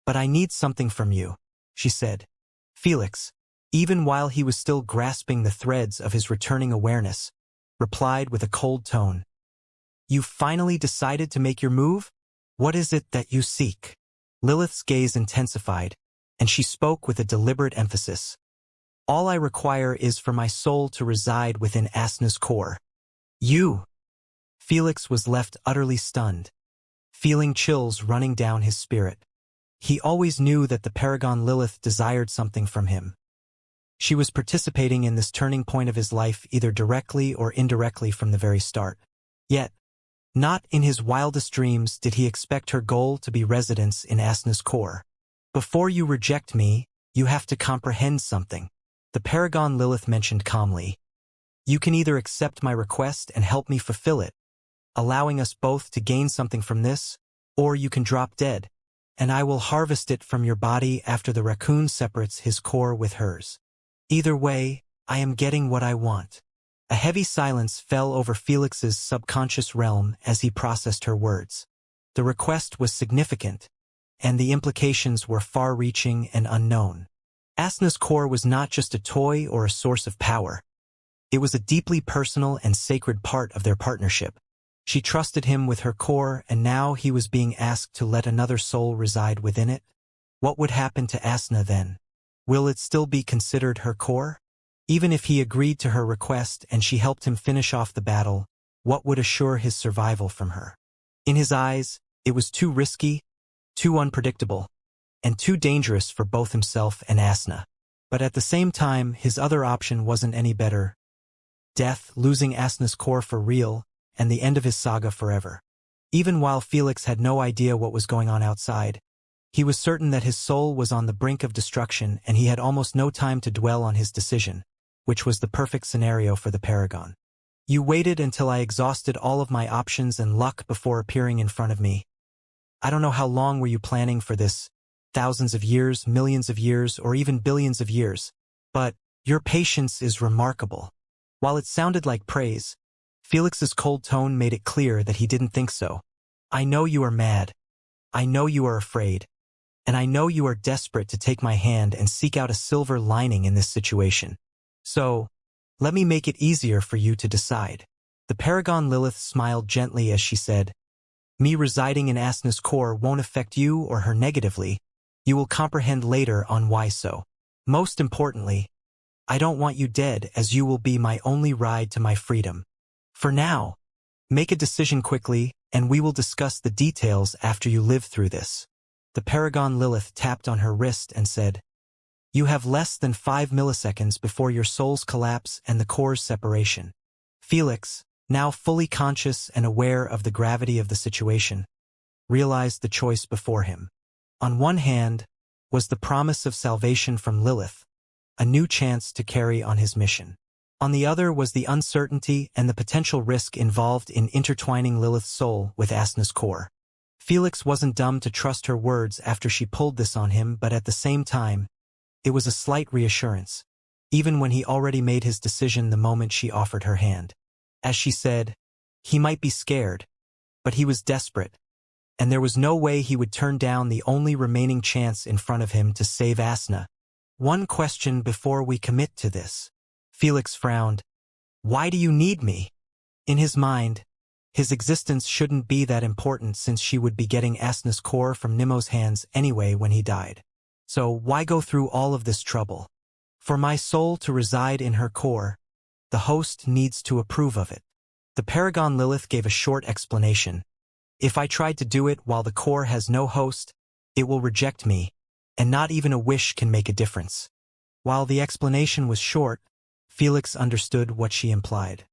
But I need something from you," she said. Felix, even while he was still grasping the threads of his returning awareness, replied with a cold tone. "You finally decided to make your move? What is it that you seek?" Lilith's gaze intensified, and she spoke with a deliberate emphasis. "All I require is for my soul to reside within Asna's core." "You?" Felix was left utterly stunned, feeling chills running down his spirit. He always knew that the Paragon Lilith desired something from him. She was participating in this turning point of his life either directly or indirectly from the very start. Yet, not in his wildest dreams did he expect her goal to be residence in Asna's core. "Before you reject me, you have to comprehend something," the Paragon Lilith mentioned calmly. "You can either accept my request and help me fulfill it, allowing us both to gain something from this, or you can drop dead, and I will harvest it from your body after the raccoon separates his core with hers. Either way, I am getting what I want." A heavy silence fell over Felix's subconscious realm as he processed her words. The request was significant, and the implications were far-reaching and unknown. Asna's core was not just a toy or a source of power. It was a deeply personal and sacred part of their partnership. She trusted him with her core, and now he was being asked to let another soul reside within it. What would happen to Asna then? Will it still be considered her core? Even if he agreed to her request and she helped him finish off the battle, what would assure his survival from her? In his eyes, it was too risky, too unpredictable, and too dangerous for both himself and Asna. But at the same time, his other option wasn't any better. Death, losing Asna's core for real, and the end of his saga forever. Even while Felix had no idea what was going on outside, he was certain that his soul was on the brink of destruction, and he had almost no time to dwell on his decision, which was the perfect scenario for the Paragon. "You waited until I exhausted all of my options and luck before appearing in front of me. I don't know how long were you planning for this, thousands of years, millions of years, or even billions of years, but your patience is remarkable." While it sounded like praise, Felix's cold tone made it clear that he didn't think so. "I know you are mad. I know you are afraid. And I know you are desperate to take my hand and seek out a silver lining in this situation. So, let me make it easier for you to decide." The Paragon Lilith smiled gently as she said, "Me residing in Asna's core won't affect you or her negatively. You will comprehend later on why so. Most importantly, I don't want you dead, as you will be my only ride to my freedom. For now, make a decision quickly, and we will discuss the details after you live through this." The Paragon Lilith tapped on her wrist and said, "You have less than 5 milliseconds before your soul's collapse and the core's separation." Felix, now fully conscious and aware of the gravity of the situation, realized the choice before him. On one hand was the promise of salvation from Lilith, a new chance to carry on his mission. On the other was the uncertainty and the potential risk involved in intertwining Lilith's soul with Asna's core. Felix wasn't dumb to trust her words after she pulled this on him, but at the same time, it was a slight reassurance, even when he already made his decision the moment she offered her hand. As she said, he might be scared, but he was desperate, and there was no way he would turn down the only remaining chance in front of him to save Asna. "One question before we commit to this." Felix frowned. "Why do you need me?" In his mind, his existence shouldn't be that important since she would be getting Asna's core from Nemo's hands anyway when he died. So why go through all of this trouble? For my soul to reside in her core, the host needs to approve of it. The Paragon Lilith gave a short explanation. If I tried to do it while the core has no host, it will reject me, and not even a wish can make a difference. While the explanation was short, Felix understood what she implied.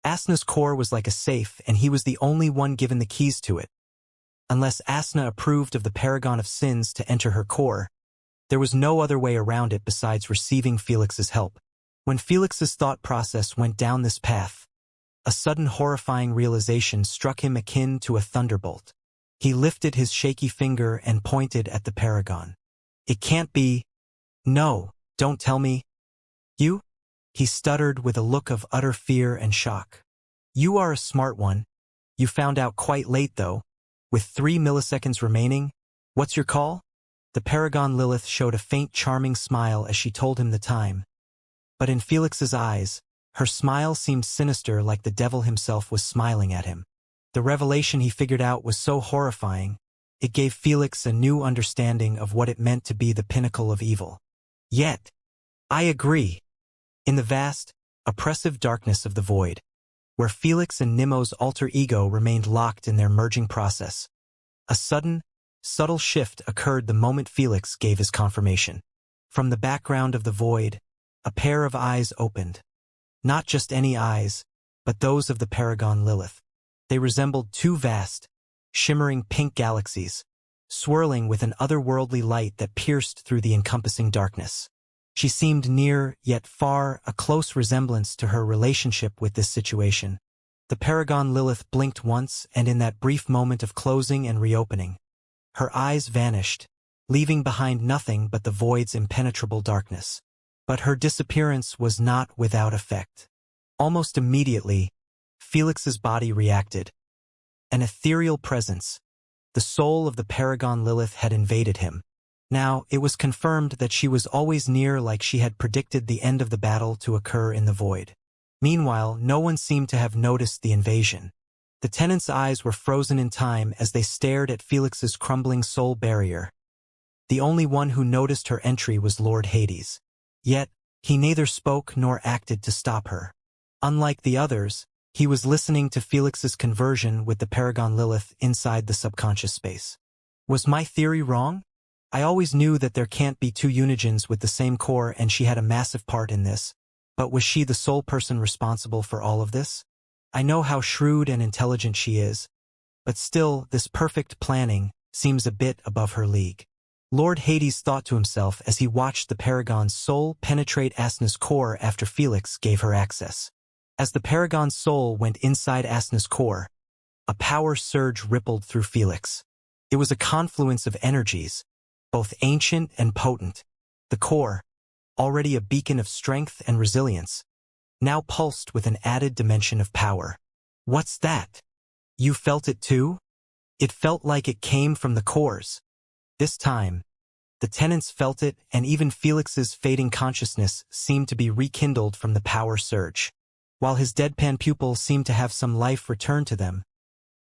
Asna's core was like a safe, and he was the only one given the keys to it. Unless Asna approved of the Paragon of Sins to enter her core, there was no other way around it besides receiving Felix's help. When Felix's thought process went down this path, a sudden horrifying realization struck him akin to a thunderbolt. He lifted his shaky finger and pointed at the Paragon. It can't be. No, don't tell me. You? He stuttered with a look of utter fear and shock. You are a smart one. You found out quite late, though. With 3 milliseconds remaining, what's your call? The Paragon Lilith showed a faint charming smile as she told him the time. But in Felix's eyes, her smile seemed sinister, like the devil himself was smiling at him. The revelation he figured out was so horrifying, it gave Felix a new understanding of what it meant to be the pinnacle of evil. Yet, I agree. In the vast, oppressive darkness of the void, where Felix and Nemo's alter ego remained locked in their merging process, a sudden, subtle shift occurred the moment Felix gave his confirmation. From the background of the void, a pair of eyes opened. Not just any eyes, but those of the Paragon Lilith. They resembled 2 vast, shimmering pink galaxies, swirling with an otherworldly light that pierced through the encompassing darkness. She seemed near, yet far, a close resemblance to her relationship with this situation. The Paragon Lilith blinked once, and in that brief moment of closing and reopening, her eyes vanished, leaving behind nothing but the void's impenetrable darkness. But her disappearance was not without effect. Almost immediately, Felix's body reacted. An ethereal presence, the soul of the Paragon Lilith, had invaded him. Now, it was confirmed that she was always near, like she had predicted the end of the battle to occur in the void. Meanwhile, no one seemed to have noticed the invasion. The tenants' eyes were frozen in time as they stared at Felix's crumbling soul barrier. The only one who noticed her entry was Lord Hades. Yet, he neither spoke nor acted to stop her. Unlike the others, he was listening to Felix's conversion with the Paragon Lilith inside the subconscious space. Was my theory wrong? I always knew that there can't be 2 Unigens with the same core, and she had a massive part in this. But was she the sole person responsible for all of this? I know how shrewd and intelligent she is, but still, this perfect planning seems a bit above her league. Lord Hades thought to himself as he watched the Paragon's soul penetrate Asna's core after Felix gave her access. As the Paragon's soul went inside Asna's core, a power surge rippled through Felix. It was a confluence of energies, both ancient and potent. The core, already a beacon of strength and resilience, now pulsed with an added dimension of power. What's that? You felt it too? It felt like it came from the cores. This time, the tenants felt it, and even Felix's fading consciousness seemed to be rekindled from the power surge. While his deadpan pupils seemed to have some life return to them,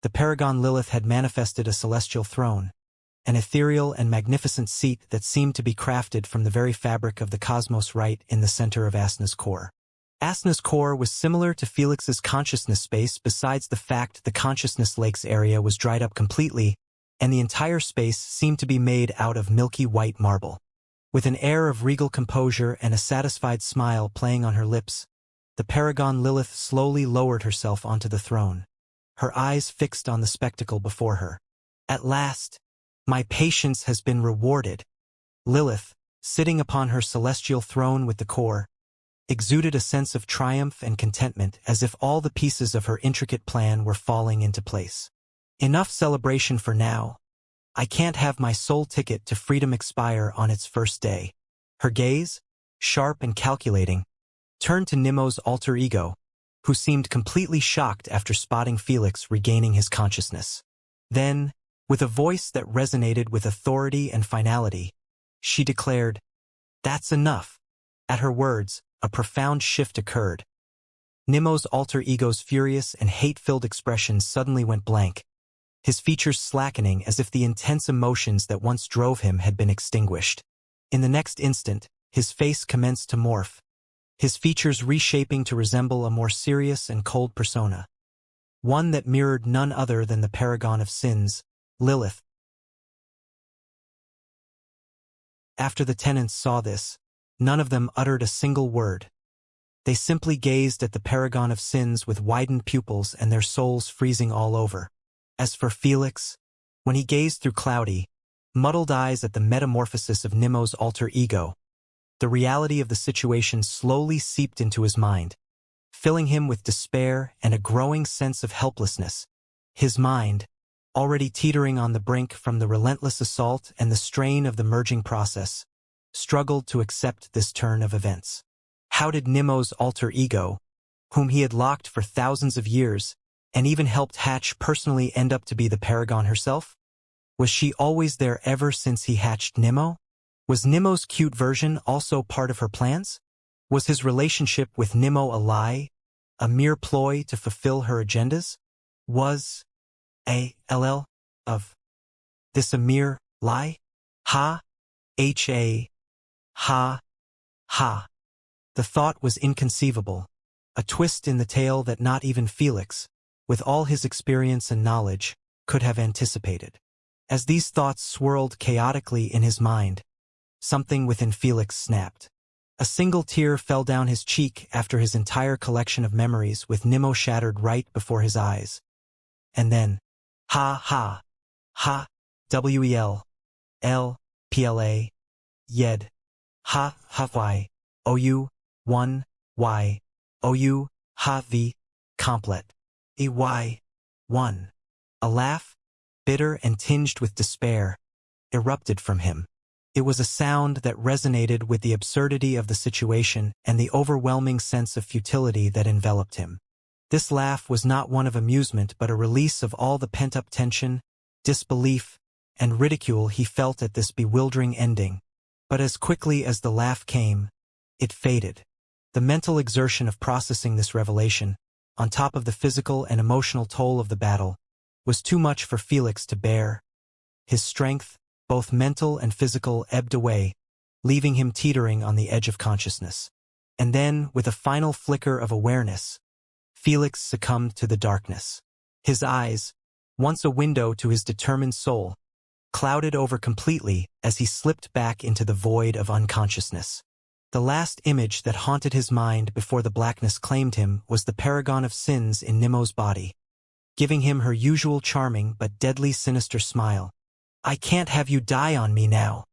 the Paragon Lilith had manifested a celestial throne, an ethereal and magnificent seat that seemed to be crafted from the very fabric of the cosmos right in the center of Asna's core. Asna's core was similar to Felix's consciousness space, besides the fact the consciousness lake's area was dried up completely, and the entire space seemed to be made out of milky white marble. With an air of regal composure and a satisfied smile playing on her lips, the Paragon Lilith slowly lowered herself onto the throne, her eyes fixed on the spectacle before her. At last, my patience has been rewarded. Lilith, sitting upon her celestial throne with the core, exuded a sense of triumph and contentment, as if all the pieces of her intricate plan were falling into place. Enough celebration for now. I can't have my soul ticket to freedom expire on its first day. Her gaze, sharp and calculating, turned to Nemo's alter ego, who seemed completely shocked after spotting Felix regaining his consciousness. Then, with a voice that resonated with authority and finality, she declared, "That's enough." At her words, a profound shift occurred. Nemo's alter ego's furious and hate-filled expression suddenly went blank, his features slackening as if the intense emotions that once drove him had been extinguished. In the next instant, his face commenced to morph, his features reshaping to resemble a more serious and cold persona. One that mirrored none other than the paragon of sins, Lilith. After the tenants saw this, none of them uttered a single word. They simply gazed at the paragon of sins with widened pupils and their souls freezing all over. As for Felix, when he gazed through cloudy, muddled eyes at the metamorphosis of Nemo's alter ego, the reality of the situation slowly seeped into his mind, filling him with despair and a growing sense of helplessness. His mind, already teetering on the brink from the relentless assault and the strain of the merging process, struggled to accept this turn of events. How did Nemo's alter ego, whom he had locked for thousands of years and even helped hatch personally, end up to be the paragon herself? Was she always there ever since he hatched Nemo? Was Nemo's cute version also part of her plans? Was his relationship with Nemo a lie, a mere ploy to fulfill her agendas? Was of this a mere lie? Ha! Ha! Ha! The thought was inconceivable, a twist in the tale that not even Felix, with all his experience and knowledge, could have anticipated. As these thoughts swirled chaotically in his mind, something within Felix snapped. A single tear fell down his cheek after his entire collection of memories with Nemo shattered right before his eyes. And then, ha, yed, complet, one. A laugh, bitter and tinged with despair, erupted from him. It was a sound that resonated with the absurdity of the situation and the overwhelming sense of futility that enveloped him. This laugh was not one of amusement but a release of all the pent-up tension, disbelief, and ridicule he felt at this bewildering ending. But as quickly as the laugh came, it faded. The mental exertion of processing this revelation, on top of the physical and emotional toll of the battle, was too much for Felix to bear. His strength, both mental and physical, ebbed away, leaving him teetering on the edge of consciousness. And then, with a final flicker of awareness, Felix succumbed to the darkness. His eyes, once a window to his determined soul, clouded over completely as he slipped back into the void of unconsciousness. The last image that haunted his mind before the blackness claimed him was the paragon of sins in Nemo's body, giving him her usual charming but deadly sinister smile. "I can't have you die on me now."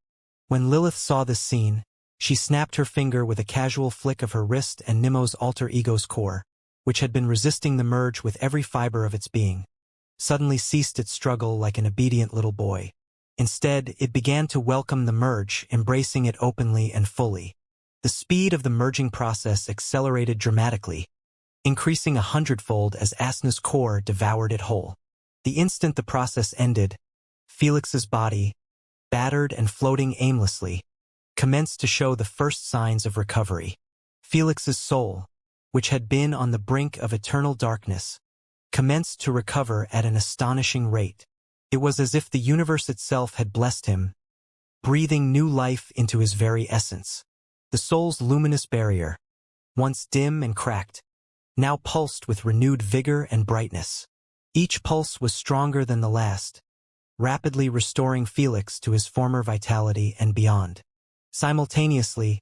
When Lilith saw this scene, she snapped her finger with a casual flick of her wrist, and Nemo's alter ego's core, which had been resisting the merge with every fiber of its being, suddenly ceased its struggle like an obedient little boy. Instead, it began to welcome the merge, embracing it openly and fully. The speed of the merging process accelerated dramatically, increasing 100-fold as Asna's core devoured it whole. The instant the process ended, Felix's body, battered and floating aimlessly, commenced to show the first signs of recovery. Felix's soul, which had been on the brink of eternal darkness, commenced to recover at an astonishing rate. It was as if the universe itself had blessed him, breathing new life into his very essence. The soul's luminous barrier, once dim and cracked, now pulsed with renewed vigor and brightness. Each pulse was stronger than the last, rapidly restoring Felix to his former vitality and beyond. Simultaneously,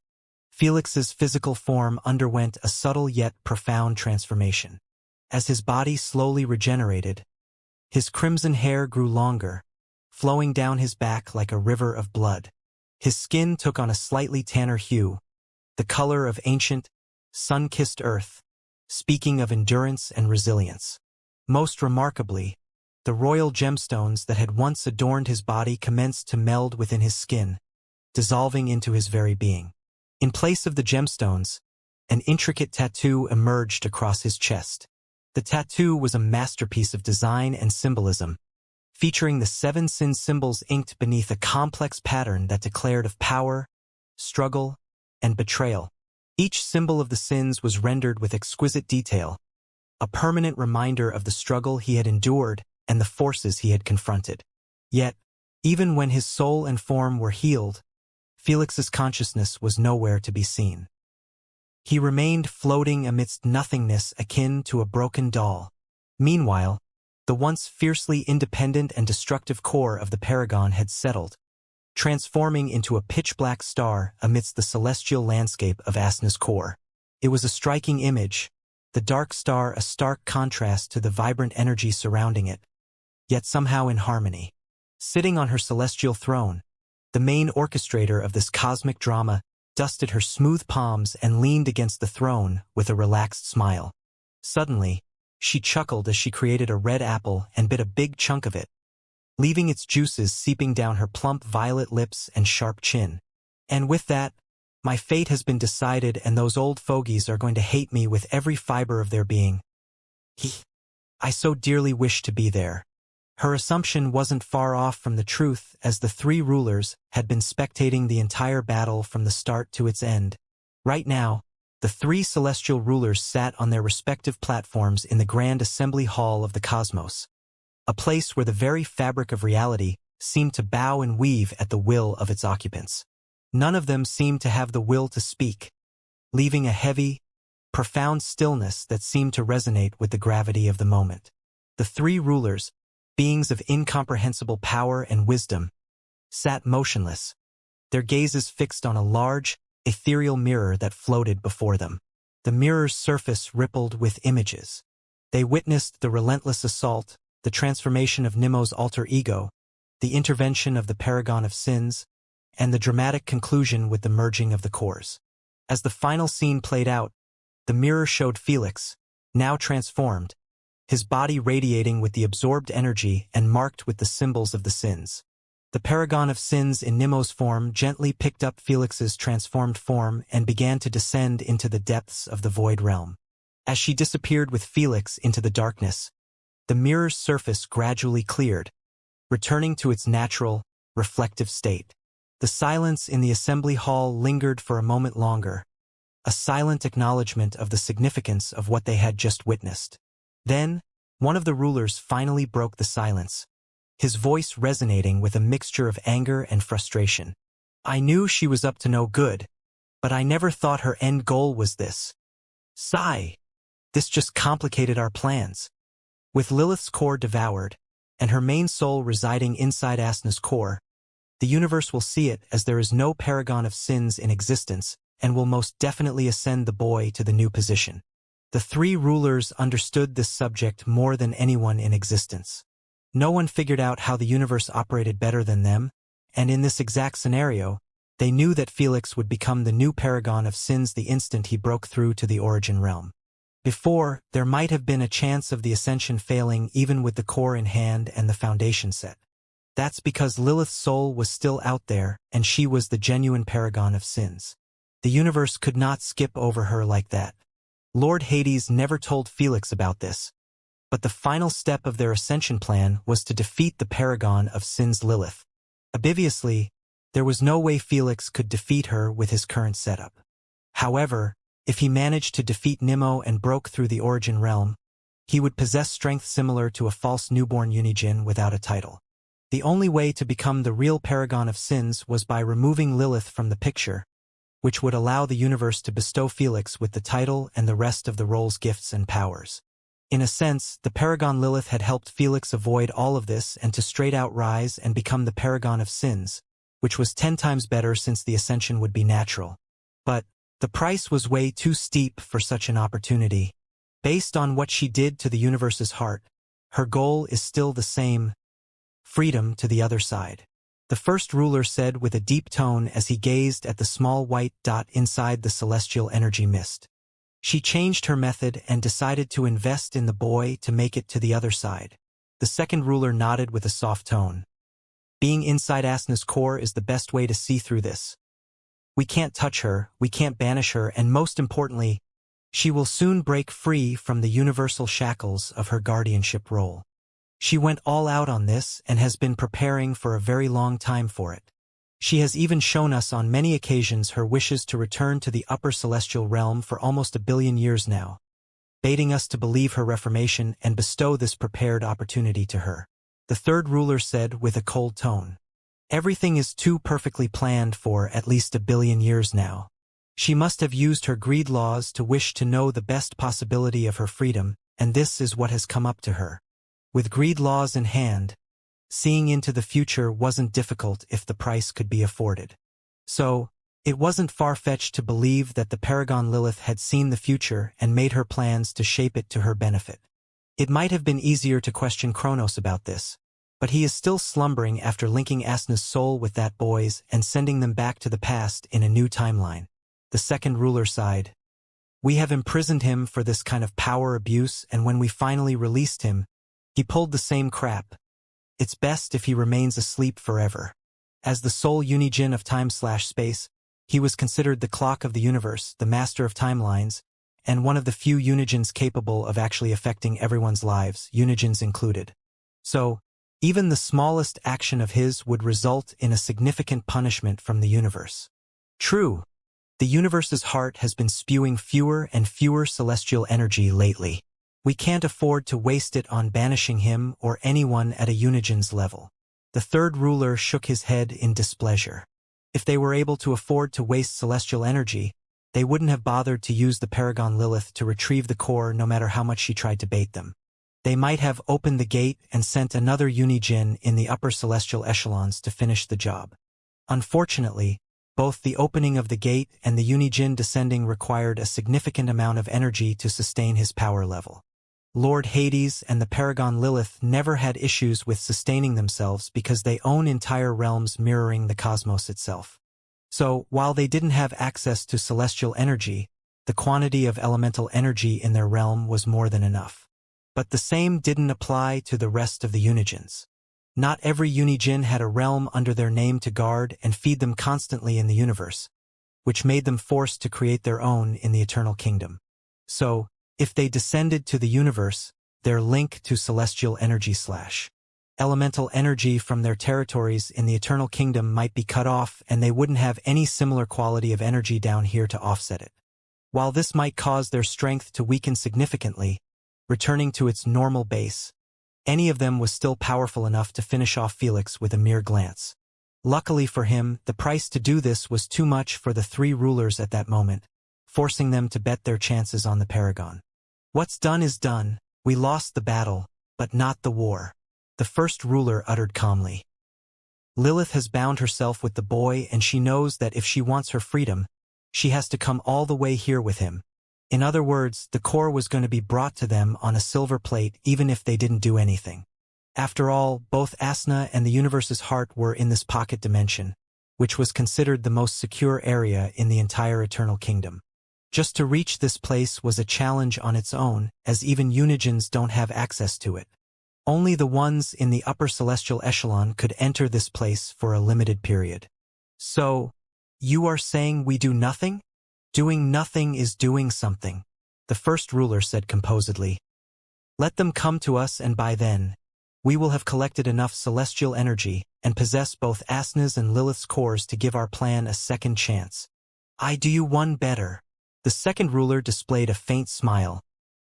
Felix's physical form underwent a subtle yet profound transformation. As his body slowly regenerated, his crimson hair grew longer, flowing down his back like a river of blood. His skin took on a slightly tanner hue, the color of ancient, sun-kissed earth, speaking of endurance and resilience. Most remarkably, the royal gemstones that had once adorned his body commenced to meld within his skin, dissolving into his very being. In place of the gemstones, an intricate tattoo emerged across his chest. The tattoo was a masterpiece of design and symbolism, featuring the 7 sin symbols inked beneath a complex pattern that declared of power, struggle, and betrayal. Each symbol of the sins was rendered with exquisite detail, a permanent reminder of the struggle he had endured and the forces he had confronted. Yet, even when his soul and form were healed, Felix's consciousness was nowhere to be seen. He remained floating amidst nothingness akin to a broken doll. Meanwhile, the once fiercely independent and destructive core of the Paragon had settled, transforming into a pitch-black star amidst the celestial landscape of Asna's core. It was a striking image, the dark star a stark contrast to the vibrant energy surrounding it, yet somehow in harmony. Sitting on her celestial throne, the main orchestrator of this cosmic drama dusted her smooth palms and leaned against the throne with a relaxed smile. Suddenly, she chuckled as she created a red apple and bit a big chunk of it, leaving its juices seeping down her plump violet lips and sharp chin. And with that, my fate has been decided, and those old fogies are going to hate me with every fiber of their being. I so dearly wish to be there. Her assumption wasn't far off from the truth, as the three rulers had been spectating the entire battle from the start to its end. Right now, the three celestial rulers sat on their respective platforms in the grand assembly hall of the cosmos, a place where the very fabric of reality seemed to bow and weave at the will of its occupants. None of them seemed to have the will to speak, leaving a heavy, profound stillness that seemed to resonate with the gravity of the moment. The three rulers, beings of incomprehensible power and wisdom, sat motionless, their gazes fixed on a large, ethereal mirror that floated before them. The mirror's surface rippled with images. They witnessed the relentless assault, the transformation of Nemo's alter ego, the intervention of the Paragon of Sins, and the dramatic conclusion with the merging of the cores. As the final scene played out, the mirror showed Felix, now transformed, his body radiating with the absorbed energy and marked with the symbols of the sins. The Paragon of Sins in Nemo's form gently picked up Felix's transformed form and began to descend into the depths of the void realm. As she disappeared with Felix into the darkness, the mirror's surface gradually cleared, returning to its natural, reflective state. The silence in the assembly hall lingered for a moment longer, a silent acknowledgement of the significance of what they had just witnessed. Then, one of the rulers finally broke the silence, his voice resonating with a mixture of anger and frustration. I knew she was up to no good, but I never thought her end goal was this. Sigh. This just complicated our plans. With Lilith's core devoured, and her main soul residing inside Asna's core, the universe will see it as there is no Paragon of Sins in existence, and will most definitely ascend the boy to the new position. The three rulers understood this subject more than anyone in existence. No one figured out how the universe operated better than them, and in this exact scenario, they knew that Felix would become the new Paragon of Sins the instant he broke through to the origin realm. Before, there might have been a chance of the ascension failing even with the core in hand and the foundation set. That's because Lilith's soul was still out there, and she was the genuine Paragon of Sins. The universe could not skip over her like that. Lord Hades never told Felix about this, but the final step of their ascension plan was to defeat the Paragon of Sins Lilith. Obviously, there was no way Felix could defeat her with his current setup. However, if he managed to defeat Nemo and broke through the origin realm, he would possess strength similar to a false newborn Unijin without a title. The only way to become the real Paragon of Sins was by removing Lilith from the picture, which would allow the universe to bestow Felix with the title and the rest of the role's gifts and powers. In a sense, the Paragon Lilith had helped Felix avoid all of this and to straight out rise and become the Paragon of Sins, which was 10 times better since the ascension would be natural. But the price was way too steep for such an opportunity. Based on what she did to the universe's heart, her goal is still the same: freedom to the other side. The first ruler said with a deep tone as he gazed at the small white dot inside the celestial energy mist. She changed her method and decided to invest in the boy to make it to the other side. The second ruler nodded with a soft tone. Being inside Asna's core is the best way to see through this. We can't touch her, we can't banish her, and most importantly, she will soon break free from the universal shackles of her guardianship role. She went all out on this and has been preparing for a very long time for it. She has even shown us on many occasions her wishes to return to the upper celestial realm for almost 1 billion years now, baiting us to believe her reformation and bestow this prepared opportunity to her. The third ruler said with a cold tone. Everything is too perfectly planned for at least 1 billion years now. She must have used her greed laws to wish to know the best possibility of her freedom, and this is what has come up to her. With greed laws in hand, seeing into the future wasn't difficult if the price could be afforded. So, it wasn't far-fetched to believe that the Paragon Lilith had seen the future and made her plans to shape it to her benefit. It might have been easier to question Kronos about this, but he is still slumbering after linking Asna's soul with that boy's and sending them back to the past in a new timeline. The second ruler sighed. We have imprisoned him for this kind of power abuse, and when we finally released him, he pulled the same crap. It's best if he remains asleep forever. As the sole unijin of time/space, he was considered the clock of the universe, the master of timelines, and one of the few unijins capable of actually affecting everyone's lives, unijins included. So, even the smallest action of his would result in a significant punishment from the universe. True, the universe's heart has been spewing fewer and fewer celestial energy lately. We can't afford to waste it on banishing him or anyone at a unijin's level. The third ruler shook his head in displeasure. If they were able to afford to waste celestial energy, they wouldn't have bothered to use the Paragon Lilith to retrieve the core no matter how much she tried to bait them. They might have opened the gate and sent another unijin in the upper celestial echelons to finish the job. Unfortunately, both the opening of the gate and the unijin descending required a significant amount of energy to sustain his power level. Lord Hades and the Paragon Lilith never had issues with sustaining themselves because they own entire realms mirroring the cosmos itself. So, while they didn't have access to celestial energy, the quantity of elemental energy in their realm was more than enough. But the same didn't apply to the rest of the unijins. Not every unijin had a realm under their name to guard and feed them constantly in the universe, which made them forced to create their own in the Eternal Kingdom. So, if they descended to the universe, their link to celestial energy/elemental energy from their territories in the Eternal Kingdom might be cut off, and they wouldn't have any similar quality of energy down here to offset it. While this might cause their strength to weaken significantly, returning to its normal base, any of them was still powerful enough to finish off Felix with a mere glance. Luckily for him, the price to do this was too much for the three rulers at that moment, forcing them to bet their chances on the Paragon. What's done is done. We lost the battle, but not the war, the first ruler uttered calmly. Lilith has bound herself with the boy, and she knows that if she wants her freedom, she has to come all the way here with him. In other words, the core was going to be brought to them on a silver plate even if they didn't do anything. After all, both Asna and the universe's heart were in this pocket dimension, which was considered the most secure area in the entire Eternal Kingdom. Just to reach this place was a challenge on its own, as even unijins don't have access to it. Only the ones in the upper celestial echelon could enter this place for a limited period. So, you are saying we do nothing? Doing nothing is doing something, the first ruler said composedly. Let them come to us, and by then, we will have collected enough celestial energy and possess both Asna's and Lilith's cores to give our plan a second chance. I do you one better. The second ruler displayed a faint smile.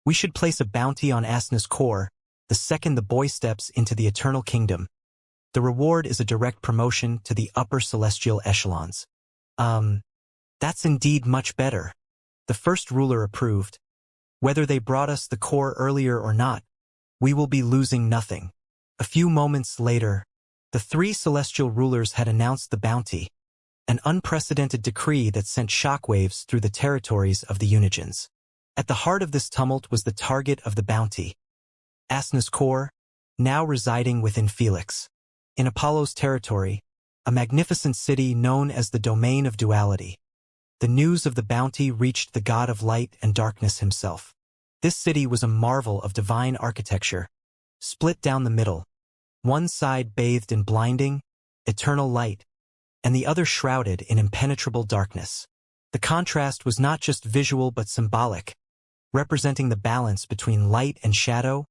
We should place a bounty on Asna's core the second the boy steps into the Eternal Kingdom. The reward is a direct promotion to the upper celestial echelons. That's indeed much better. The first ruler approved. Whether they brought us the core earlier or not, we will be losing nothing. A few moments later, the three celestial rulers had announced the bounty, an unprecedented decree that sent shockwaves through the territories of the unijins. At the heart of this tumult was the target of the bounty, Asna's core, now residing within Felix. In Apollo's territory, a magnificent city known as the Domain of Duality. The news of the bounty reached the god of light and darkness himself. This city was a marvel of divine architecture, split down the middle, one side bathed in blinding, eternal light, and the other shrouded in impenetrable darkness. The contrast was not just visual but symbolic, representing the balance between light and shadow,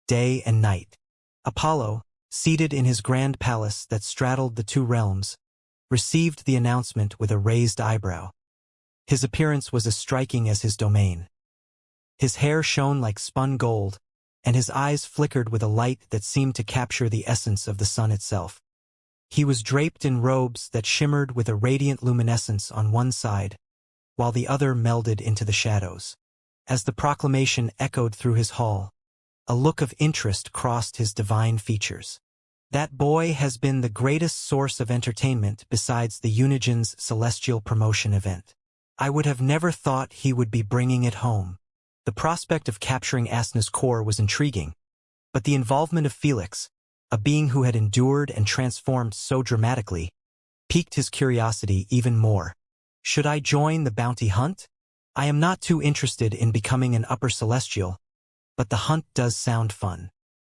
day and night. Apollo, seated in his grand palace that straddled the two realms, received the announcement with a raised eyebrow. His appearance was as striking as his domain. His hair shone like spun gold, and his eyes flickered with a light that seemed to capture the essence of the sun itself. He was draped in robes that shimmered with a radiant luminescence on one side, while the other melded into the shadows. As the proclamation echoed through his hall, a look of interest crossed his divine features. That boy has been the greatest source of entertainment besides the Unigen's celestial promotion event. I would have never thought he would be bringing it home. The prospect of capturing Asna's core was intriguing, but the involvement of Felix, a being who had endured and transformed so dramatically, piqued his curiosity even more. Should I join the bounty hunt? I am not too interested in becoming an upper celestial, but the hunt does sound fun.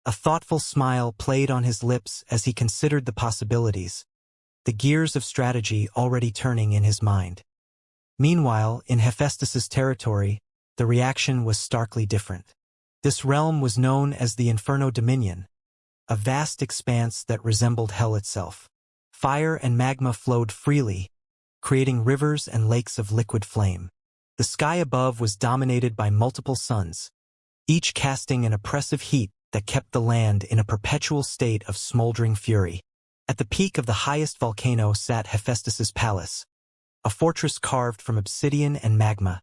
A thoughtful smile played on his lips as he considered the possibilities, the gears of strategy already turning in his mind. Meanwhile, in Hephaestus's territory, the reaction was starkly different. This realm was known as the Inferno Dominion, a vast expanse that resembled hell itself. Fire and magma flowed freely, creating rivers and lakes of liquid flame. The sky above was dominated by multiple suns, each casting an oppressive heat that kept the land in a perpetual state of smoldering fury. At the peak of the highest volcano sat Hephaestus's palace, a fortress carved from obsidian and magma,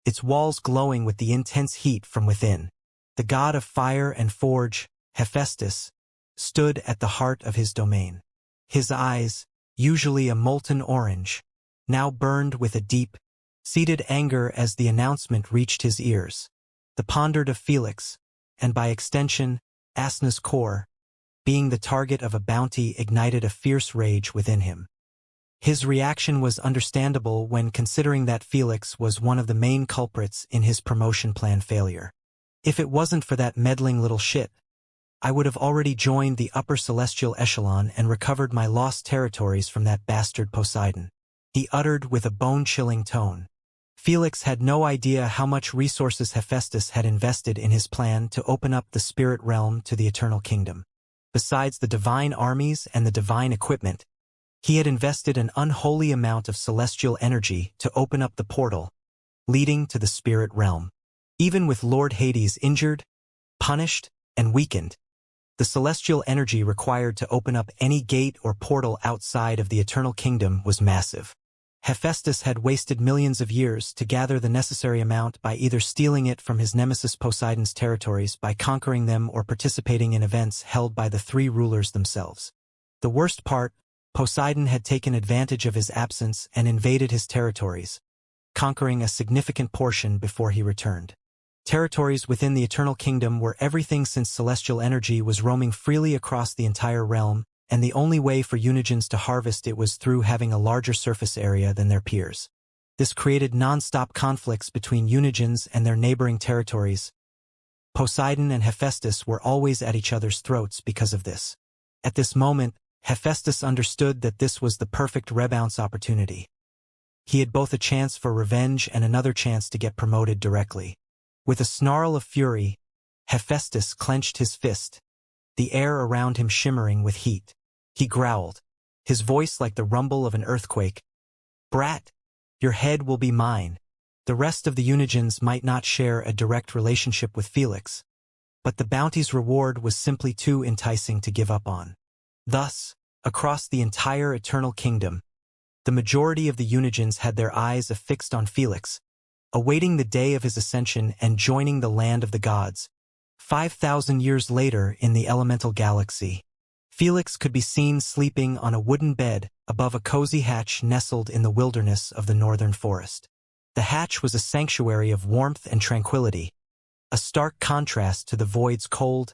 its walls glowing with the intense heat from within. The god of fire and forge, Hephaestus, stood at the heart of his domain. His eyes, usually a molten orange, now burned with a deep, seated anger as the announcement reached his ears. The pondered of Felix, and by extension, Asna's core, being the target of a bounty ignited a fierce rage within him. His reaction was understandable when considering that Felix was one of the main culprits in his promotion plan failure. If it wasn't for that meddling little shit, I would have already joined the upper celestial echelon and recovered my lost territories from that bastard Poseidon, he uttered with a bone-chilling tone. Felix had no idea how much resources Hephaestus had invested in his plan to open up the spirit realm to the eternal kingdom. Besides the divine armies and the divine equipment, he had invested an unholy amount of celestial energy to open up the portal, leading to the spirit realm. Even with Lord Hades injured, punished, and weakened, the celestial energy required to open up any gate or portal outside of the eternal kingdom was massive. Hephaestus had wasted millions of years to gather the necessary amount by either stealing it from his nemesis Poseidon's territories by conquering them or participating in events held by the three rulers themselves. The worst part, Poseidon had taken advantage of his absence and invaded his territories, conquering a significant portion before he returned. Territories within the Eternal Kingdom were everything since celestial energy was roaming freely across the entire realm, and the only way for Unigens to harvest it was through having a larger surface area than their peers. This created non-stop conflicts between Unigens and their neighboring territories. Poseidon and Hephaestus were always at each other's throats because of this. At this moment, Hephaestus understood that this was the perfect rebounce opportunity. He had both a chance for revenge and another chance to get promoted directly. With a snarl of fury, Hephaestus clenched his fist, the air around him shimmering with heat. He growled, his voice like the rumble of an earthquake. "Brat, your head will be mine." The rest of the Unigens might not share a direct relationship with Felix, but the bounty's reward was simply too enticing to give up on. Thus, across the entire Eternal Kingdom, the majority of the Unigens had their eyes affixed on Felix, awaiting the day of his ascension and joining the land of the gods. 5,000 years later in the elemental galaxy, Felix could be seen sleeping on a wooden bed above a cozy hatch nestled in the wilderness of the northern forest. The hatch was a sanctuary of warmth and tranquility, a stark contrast to the void's cold,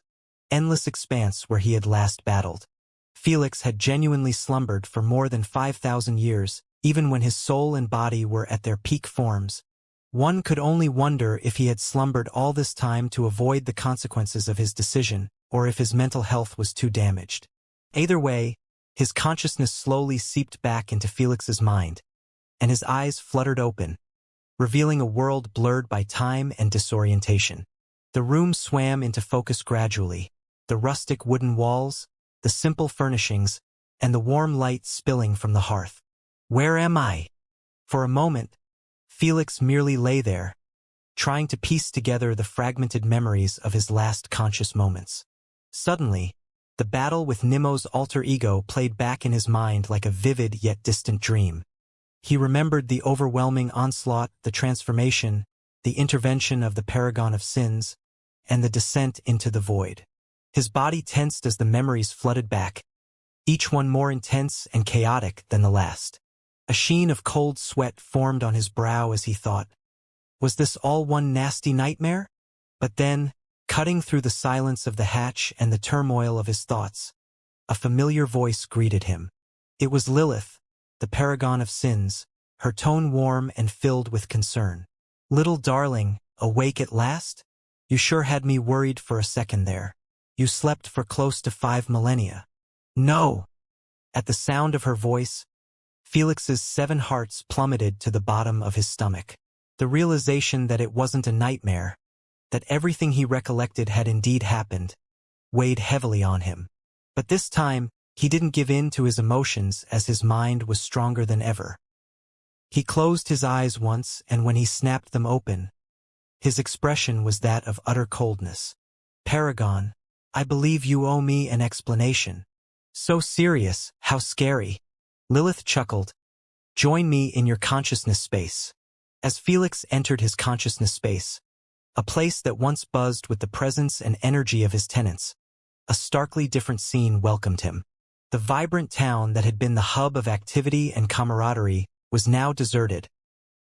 endless expanse where he had last battled. Felix had genuinely slumbered for more than 5,000 years, even when his soul and body were at their peak forms. One could only wonder if he had slumbered all this time to avoid the consequences of his decision, or if his mental health was too damaged. Either way, his consciousness slowly seeped back into Felix's mind, and his eyes fluttered open, revealing a world blurred by time and disorientation. The room swam into focus gradually, the rustic wooden walls, the simple furnishings, and the warm light spilling from the hearth. Where am I? For a moment, Felix merely lay there, trying to piece together the fragmented memories of his last conscious moments. Suddenly, The battle with Nemo's alter ego played back in his mind like a vivid yet distant dream. He remembered the overwhelming onslaught, the transformation, the intervention of the paragon of sins, and the descent into the void. His body tensed as the memories flooded back, each one more intense and chaotic than the last. A sheen of cold sweat formed on his brow as he thought, was this all one nasty nightmare? But then, cutting through the silence of the hatch and the turmoil of his thoughts, a familiar voice greeted him. It was Lilith, the paragon of sins, her tone warm and filled with concern. "Little darling, awake at last? You sure had me worried for a second there. You slept for close to 5 millennia. No!" At the sound of her voice, Felix's 7 hearts plummeted to the bottom of his stomach. The realization that it wasn't a nightmare, that everything he recollected had indeed happened, weighed heavily on him. But this time, he didn't give in to his emotions as his mind was stronger than ever. He closed his eyes once, and when he snapped them open, his expression was that of utter coldness. "Paragon, I believe you owe me an explanation." "So serious, how scary." Lilith chuckled. "Join me in your consciousness space." As Felix entered his consciousness space, a place that once buzzed with the presence and energy of his tenants, a starkly different scene welcomed him. The vibrant town that had been the hub of activity and camaraderie was now deserted,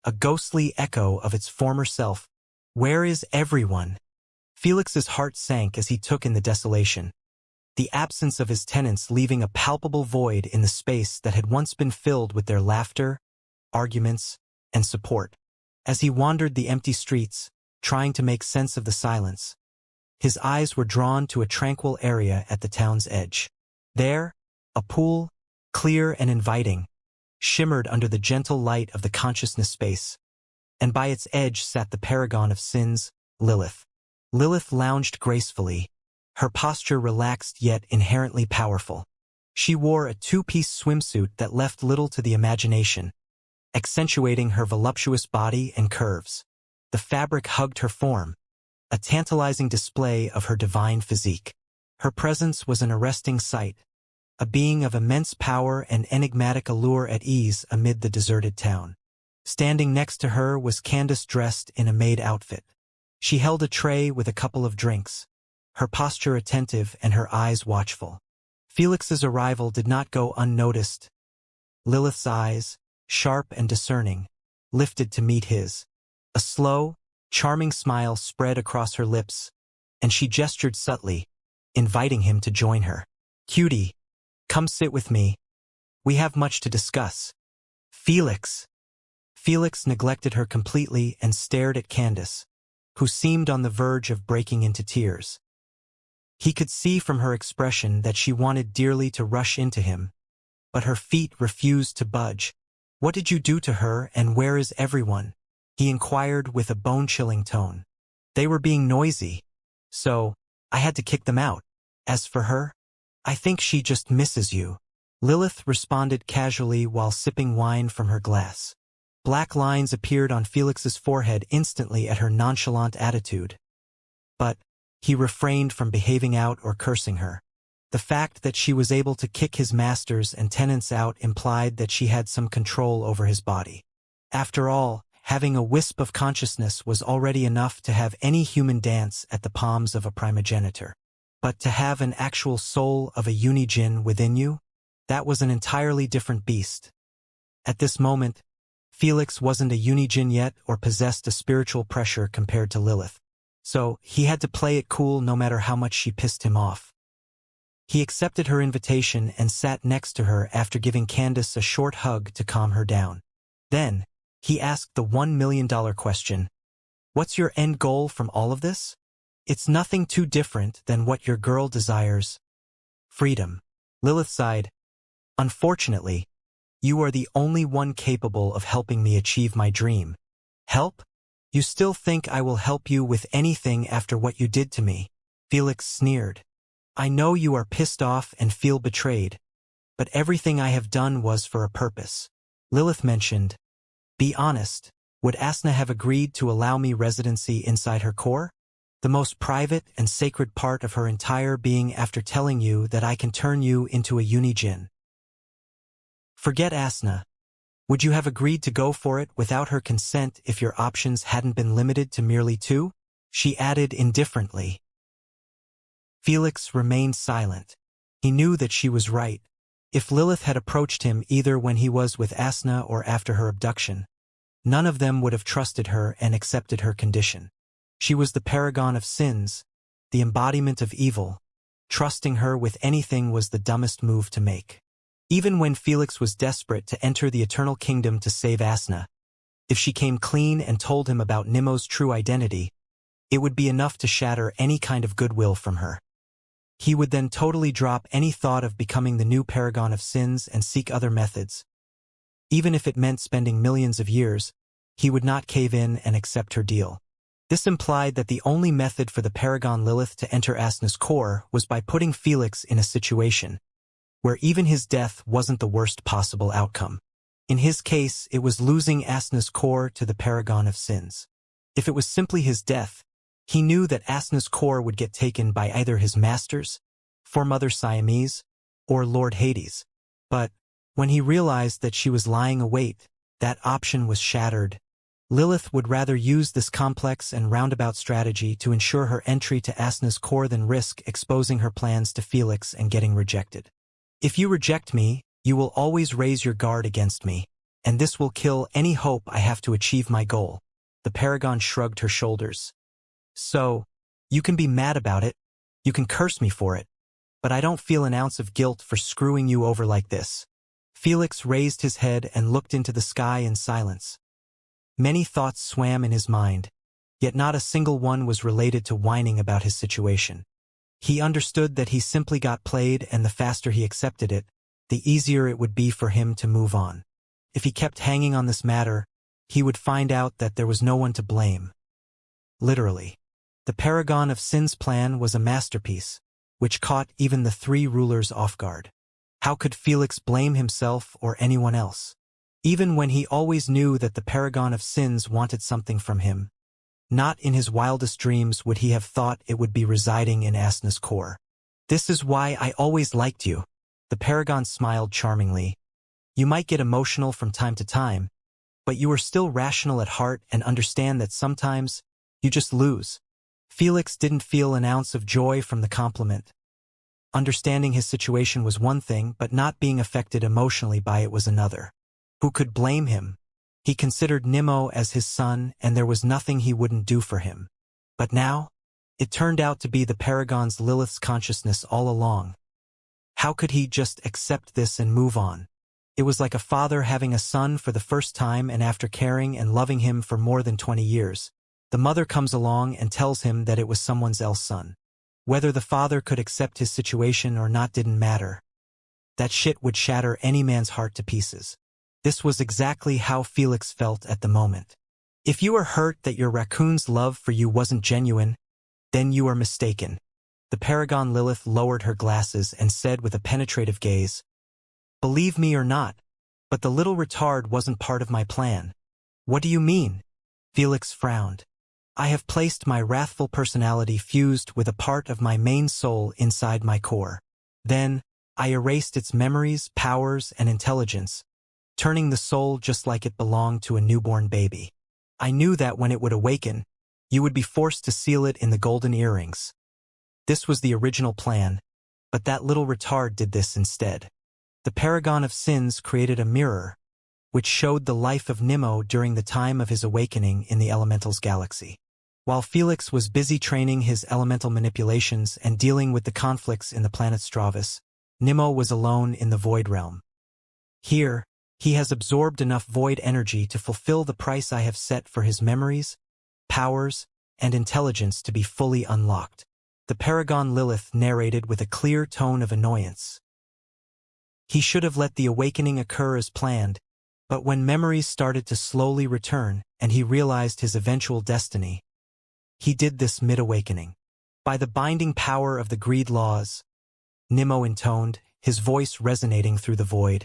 a ghostly echo of its former self. Where is everyone? Felix's heart sank as he took in the desolation, the absence of his tenants leaving a palpable void in the space that had once been filled with their laughter, arguments, and support. As he wandered the empty streets, trying to make sense of the silence, his eyes were drawn to a tranquil area at the town's edge. There, a pool, clear and inviting, shimmered under the gentle light of the consciousness space, and by its edge sat the paragon of sins, Lilith. Lilith lounged gracefully, her posture relaxed yet inherently powerful. She wore a 2-piece swimsuit that left little to the imagination, accentuating her voluptuous body and curves. The fabric hugged her form, a tantalizing display of her divine physique. Her presence was an arresting sight, a being of immense power and enigmatic allure at ease amid the deserted town. Standing next to her was Candace dressed in a maid outfit. She held a tray with a couple of drinks, her posture attentive and her eyes watchful. Felix's arrival did not go unnoticed. Lilith's eyes, sharp and discerning, lifted to meet his. A slow, charming smile spread across her lips, and she gestured subtly, inviting him to join her. "Cutie, come sit with me. We have much to discuss." "Felix." Felix neglected her completely and stared at Candace, who seemed on the verge of breaking into tears. He could see from her expression that she wanted dearly to rush into him, but her feet refused to budge. "What did you do to her, and where is everyone?" he inquired with a bone-chilling tone. "They were being noisy, so I had to kick them out. As for her, I think she just misses you." Lilith responded casually while sipping wine from her glass. Black lines appeared on Felix's forehead instantly at her nonchalant attitude. But he refrained from behaving out or cursing her. The fact that she was able to kick his masters and tenants out implied that she had some control over his body. After all, having a wisp of consciousness was already enough to have any human dance at the palms of a primogenitor. But to have an actual soul of a unijin within you, that was an entirely different beast. At this moment, Felix wasn't a unijin yet or possessed a spiritual pressure compared to Lilith. So he had to play it cool no matter how much she pissed him off. He accepted her invitation and sat next to her after giving Candace a short hug to calm her down. Then, he asked the $1 million question. "What's your end goal from all of this?" "It's nothing too different than what your girl desires. Freedom." Lilith sighed. "Unfortunately, you are the only one capable of helping me achieve my dream." "Help? You still think I will help you with anything after what you did to me?" Felix sneered. "I know you are pissed off and feel betrayed, but everything I have done was for a purpose." Lilith mentioned, "Be honest, would Asna have agreed to allow me residency inside her core?" the most private and sacred part of her entire being after telling you that I can turn you into a uni-jinn. Forget Asna. Would you have agreed to go for it without her consent if your options hadn't been limited to merely two? She added indifferently. Felix remained silent. He knew that she was right. If Lilith had approached him either when he was with Asna or after her abduction, none of them would have trusted her and accepted her condition. She was the paragon of sins, the embodiment of evil. Trusting her with anything was the dumbest move to make. Even when Felix was desperate to enter the eternal kingdom to save Asna, if she came clean and told him about Nimmo's true identity, it would be enough to shatter any kind of goodwill from her. He would then totally drop any thought of becoming the new paragon of sins and seek other methods. Even if it meant spending millions of years, he would not cave in and accept her deal. This implied that the only method for the paragon Lilith to enter Asna's core was by putting Felix in a situation where even his death wasn't the worst possible outcome. In his case, it was losing Asna's core to the paragon of sins. If it was simply his death, he knew that Asna's core would get taken by either his masters, Foremother Siamese, or Lord Hades. But when he realized that she was lying await, that option was shattered. Lilith would rather use this complex and roundabout strategy to ensure her entry to Asna's core than risk exposing her plans to Felix and getting rejected. If you reject me, you will always raise your guard against me, and this will kill any hope I have to achieve my goal. The paragon shrugged her shoulders. So, you can be mad about it, you can curse me for it, but I don't feel an ounce of guilt for screwing you over like this. Felix raised his head and looked into the sky in silence. Many thoughts swam in his mind, yet not a single one was related to whining about his situation. He understood that he simply got played, and the faster he accepted it, the easier it would be for him to move on. If he kept hanging on this matter, he would find out that there was no one to blame. Literally. The Paragon of Sin's plan was a masterpiece, which caught even the three rulers off guard. How could Felix blame himself or anyone else? Even when he always knew that the Paragon of Sins wanted something from him, not in his wildest dreams would he have thought it would be residing in Asna's core. This is why I always liked you. The Paragon smiled charmingly. You might get emotional from time to time, but you are still rational at heart and understand that sometimes you just lose. Felix didn't feel an ounce of joy from the compliment. Understanding his situation was one thing, but not being affected emotionally by it was another. Who could blame him? He considered Nimmo as his son, and there was nothing he wouldn't do for him. But now, it turned out to be the Paragon's Lilith's consciousness all along. How could he just accept this and move on? It was like a father having a son for the first time, and after caring and loving him for more than 20 years, the mother comes along and tells him that it was someone else's son. Whether the father could accept his situation or not didn't matter. That shit would shatter any man's heart to pieces. This was exactly how Felix felt at the moment. If you are hurt that your raccoon's love for you wasn't genuine, then you are mistaken. The Paragon Lilith lowered her glasses and said with a penetrative gaze, "Believe me or not, but the little retard wasn't part of my plan." "What do you mean?" Felix frowned. "I have placed my wrathful personality fused with a part of my main soul inside my core. Then, I erased its memories, powers, and intelligence, turning the soul just like it belonged to a newborn baby. I knew that when it would awaken, you would be forced to seal it in the golden earrings. This was the original plan, but that little retard did this instead." The Paragon of Sins created a mirror, which showed the life of Nimmo during the time of his awakening in the Elementals galaxy. While Felix was busy training his elemental manipulations and dealing with the conflicts in the planet Stravis, Nimmo was alone in the Void Realm. Here, he has absorbed enough void energy to fulfill the price I have set for his memories, powers, and intelligence to be fully unlocked. The Paragon Lilith narrated with a clear tone of annoyance. He should have let the awakening occur as planned, but when memories started to slowly return and he realized his eventual destiny, he did this mid-awakening. By the binding power of the greed laws, Nimmo intoned, his voice resonating through the void.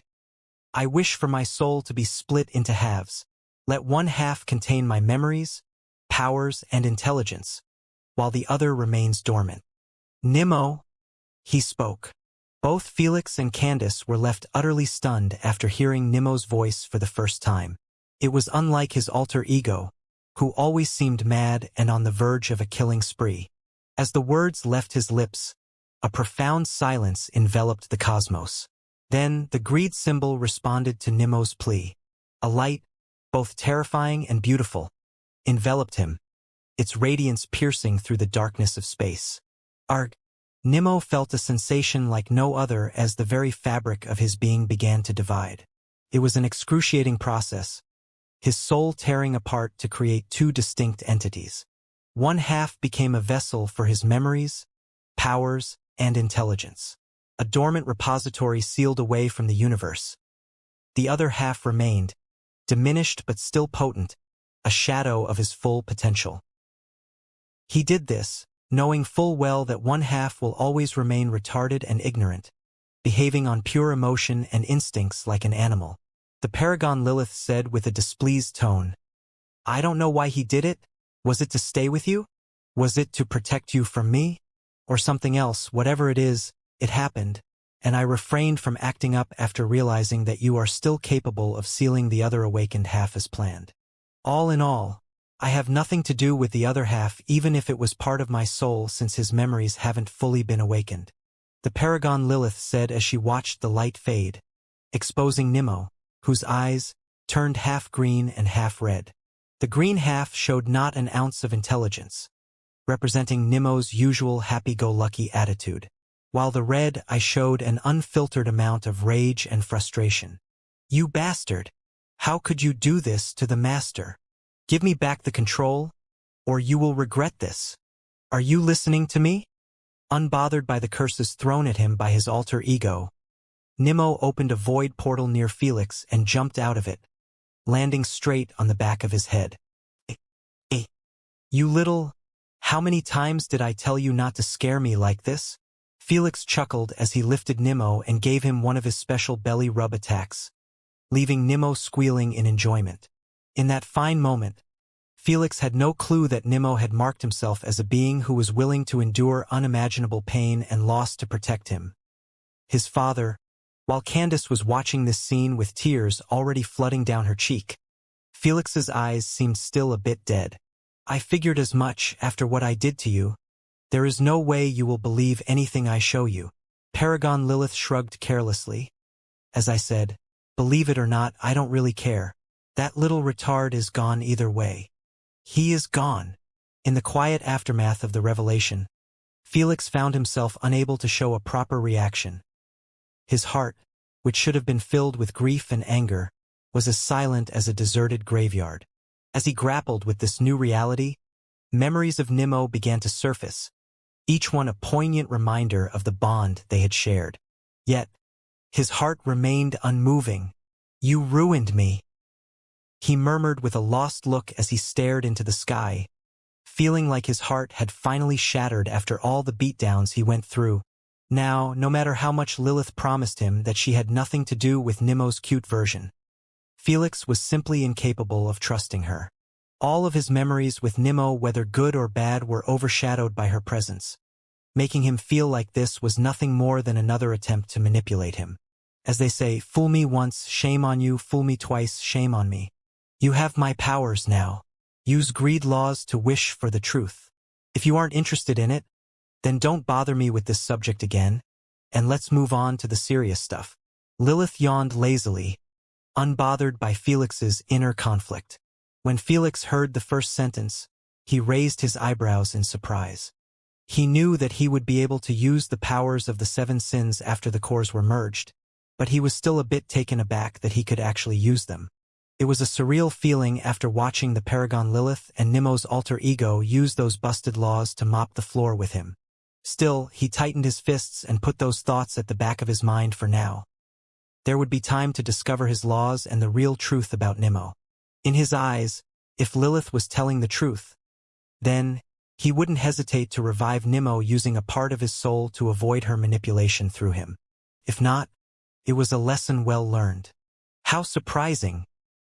I wish for my soul to be split into halves. Let one half contain my memories, powers, and intelligence, while the other remains dormant. Nemo, he spoke. Both Felix and Candace were left utterly stunned after hearing Nemo's voice for the first time. It was unlike his alter ego, who always seemed mad and on the verge of a killing spree. As the words left his lips, a profound silence enveloped the cosmos. Then the greed symbol responded to Nemo's plea. A light, both terrifying and beautiful, enveloped him, its radiance piercing through the darkness of space. Arg! Nemo felt a sensation like no other as the very fabric of his being began to divide. It was an excruciating process, his soul tearing apart to create two distinct entities. One half became a vessel for his memories, powers, and intelligence, a dormant repository sealed away from the universe. The other half remained, diminished but still potent, a shadow of his full potential. He did this, knowing full well that one half will always remain retarded and ignorant, behaving on pure emotion and instincts like an animal. The Paragon Lilith said with a displeased tone, "I don't know why he did it. Was it to stay with you? Was it to protect you from me? Or something else? Whatever it is, it happened, and I refrained from acting up after realizing that you are still capable of sealing the other awakened half as planned. All in all, I have nothing to do with the other half even if it was part of my soul since his memories haven't fully been awakened," the Paragon Lilith said as she watched the light fade, exposing Nemo, whose eyes turned half green and half red. The green half showed not an ounce of intelligence, representing Nemo's usual happy-go-lucky attitude, while the red eye showed an unfiltered amount of rage and frustration. "You bastard! How could you do this to the master? Give me back the control, or you will regret this. Are you listening to me?" Unbothered by the curses thrown at him by his alter ego, Nemo opened a void portal near Felix and jumped out of it, landing straight on the back of his head. "Eh, you little... How many times did I tell you not to scare me like this?" Felix chuckled as he lifted Nemo and gave him one of his special belly rub attacks, leaving Nemo squealing in enjoyment. In that fine moment, Felix had no clue that Nemo had marked himself as a being who was willing to endure unimaginable pain and loss to protect him. His father, while Candace was watching this scene with tears already flooding down her cheek, Felix's eyes seemed still a bit dead. "I figured as much after what I did to you. There is no way you will believe anything I show you." Paragon Lilith shrugged carelessly. "As I said, believe it or not, I don't really care. That little retard is gone either way. He is gone." In the quiet aftermath of the revelation, Felix found himself unable to show a proper reaction. His heart, which should have been filled with grief and anger, was as silent as a deserted graveyard. As he grappled with this new reality, memories of Nemo began to surface, each one a poignant reminder of the bond they had shared. Yet, his heart remained unmoving. "You ruined me," he murmured with a lost look as he stared into the sky, feeling like his heart had finally shattered after all the beatdowns he went through. Now, no matter how much Lilith promised him that she had nothing to do with Nemo's cute version, Felix was simply incapable of trusting her. All of his memories with Nemo, whether good or bad, were overshadowed by her presence, making him feel like this was nothing more than another attempt to manipulate him. As they say, fool me once, shame on you, fool me twice, shame on me. You have my powers now. Use greed laws to wish for the truth. If you aren't interested in it, then don't bother me with this subject again, and let's move on to the serious stuff. Lilith yawned lazily, unbothered by Felix's inner conflict. When Felix heard the first sentence, he raised his eyebrows in surprise. He knew that he would be able to use the powers of the 7 sins after the cores were merged, but he was still a bit taken aback that he could actually use them. It was a surreal feeling after watching the Paragon Lilith and Nemo's alter ego use those busted laws to mop the floor with him. Still, he tightened his fists and put those thoughts at the back of his mind for now. There would be time to discover his laws and the real truth about Nemo. In his eyes, if Lilith was telling the truth, then he wouldn't hesitate to revive Nemo using a part of his soul to avoid her manipulation through him. If not, it was a lesson well learned. "How surprising!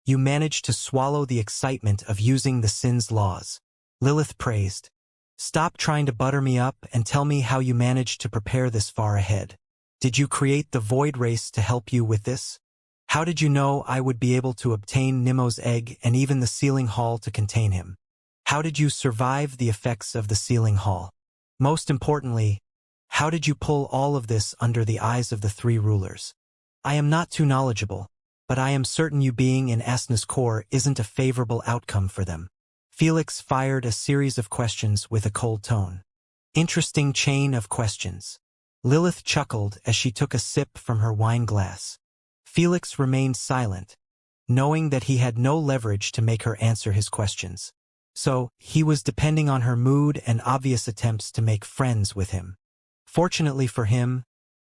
You managed to swallow the excitement of using the sin's laws," Lilith praised. Stop trying to butter me up and tell me how you managed to prepare this far ahead. Did you create the void race to help you with this? How did you know I would be able to obtain Nemo's egg and even the sealing hall to contain him? How did you survive the effects of the sealing hall? Most importantly, how did you pull all of this under the eyes of the three rulers? I am not too knowledgeable, but I am certain you being in Asna's core isn't a favorable outcome for them. Felix fired a series of questions with a cold tone. Interesting chain of questions. Lilith chuckled as she took a sip from her wine glass. Felix remained silent, knowing that he had no leverage to make her answer his questions. So, he was depending on her mood and obvious attempts to make friends with him. Fortunately for him,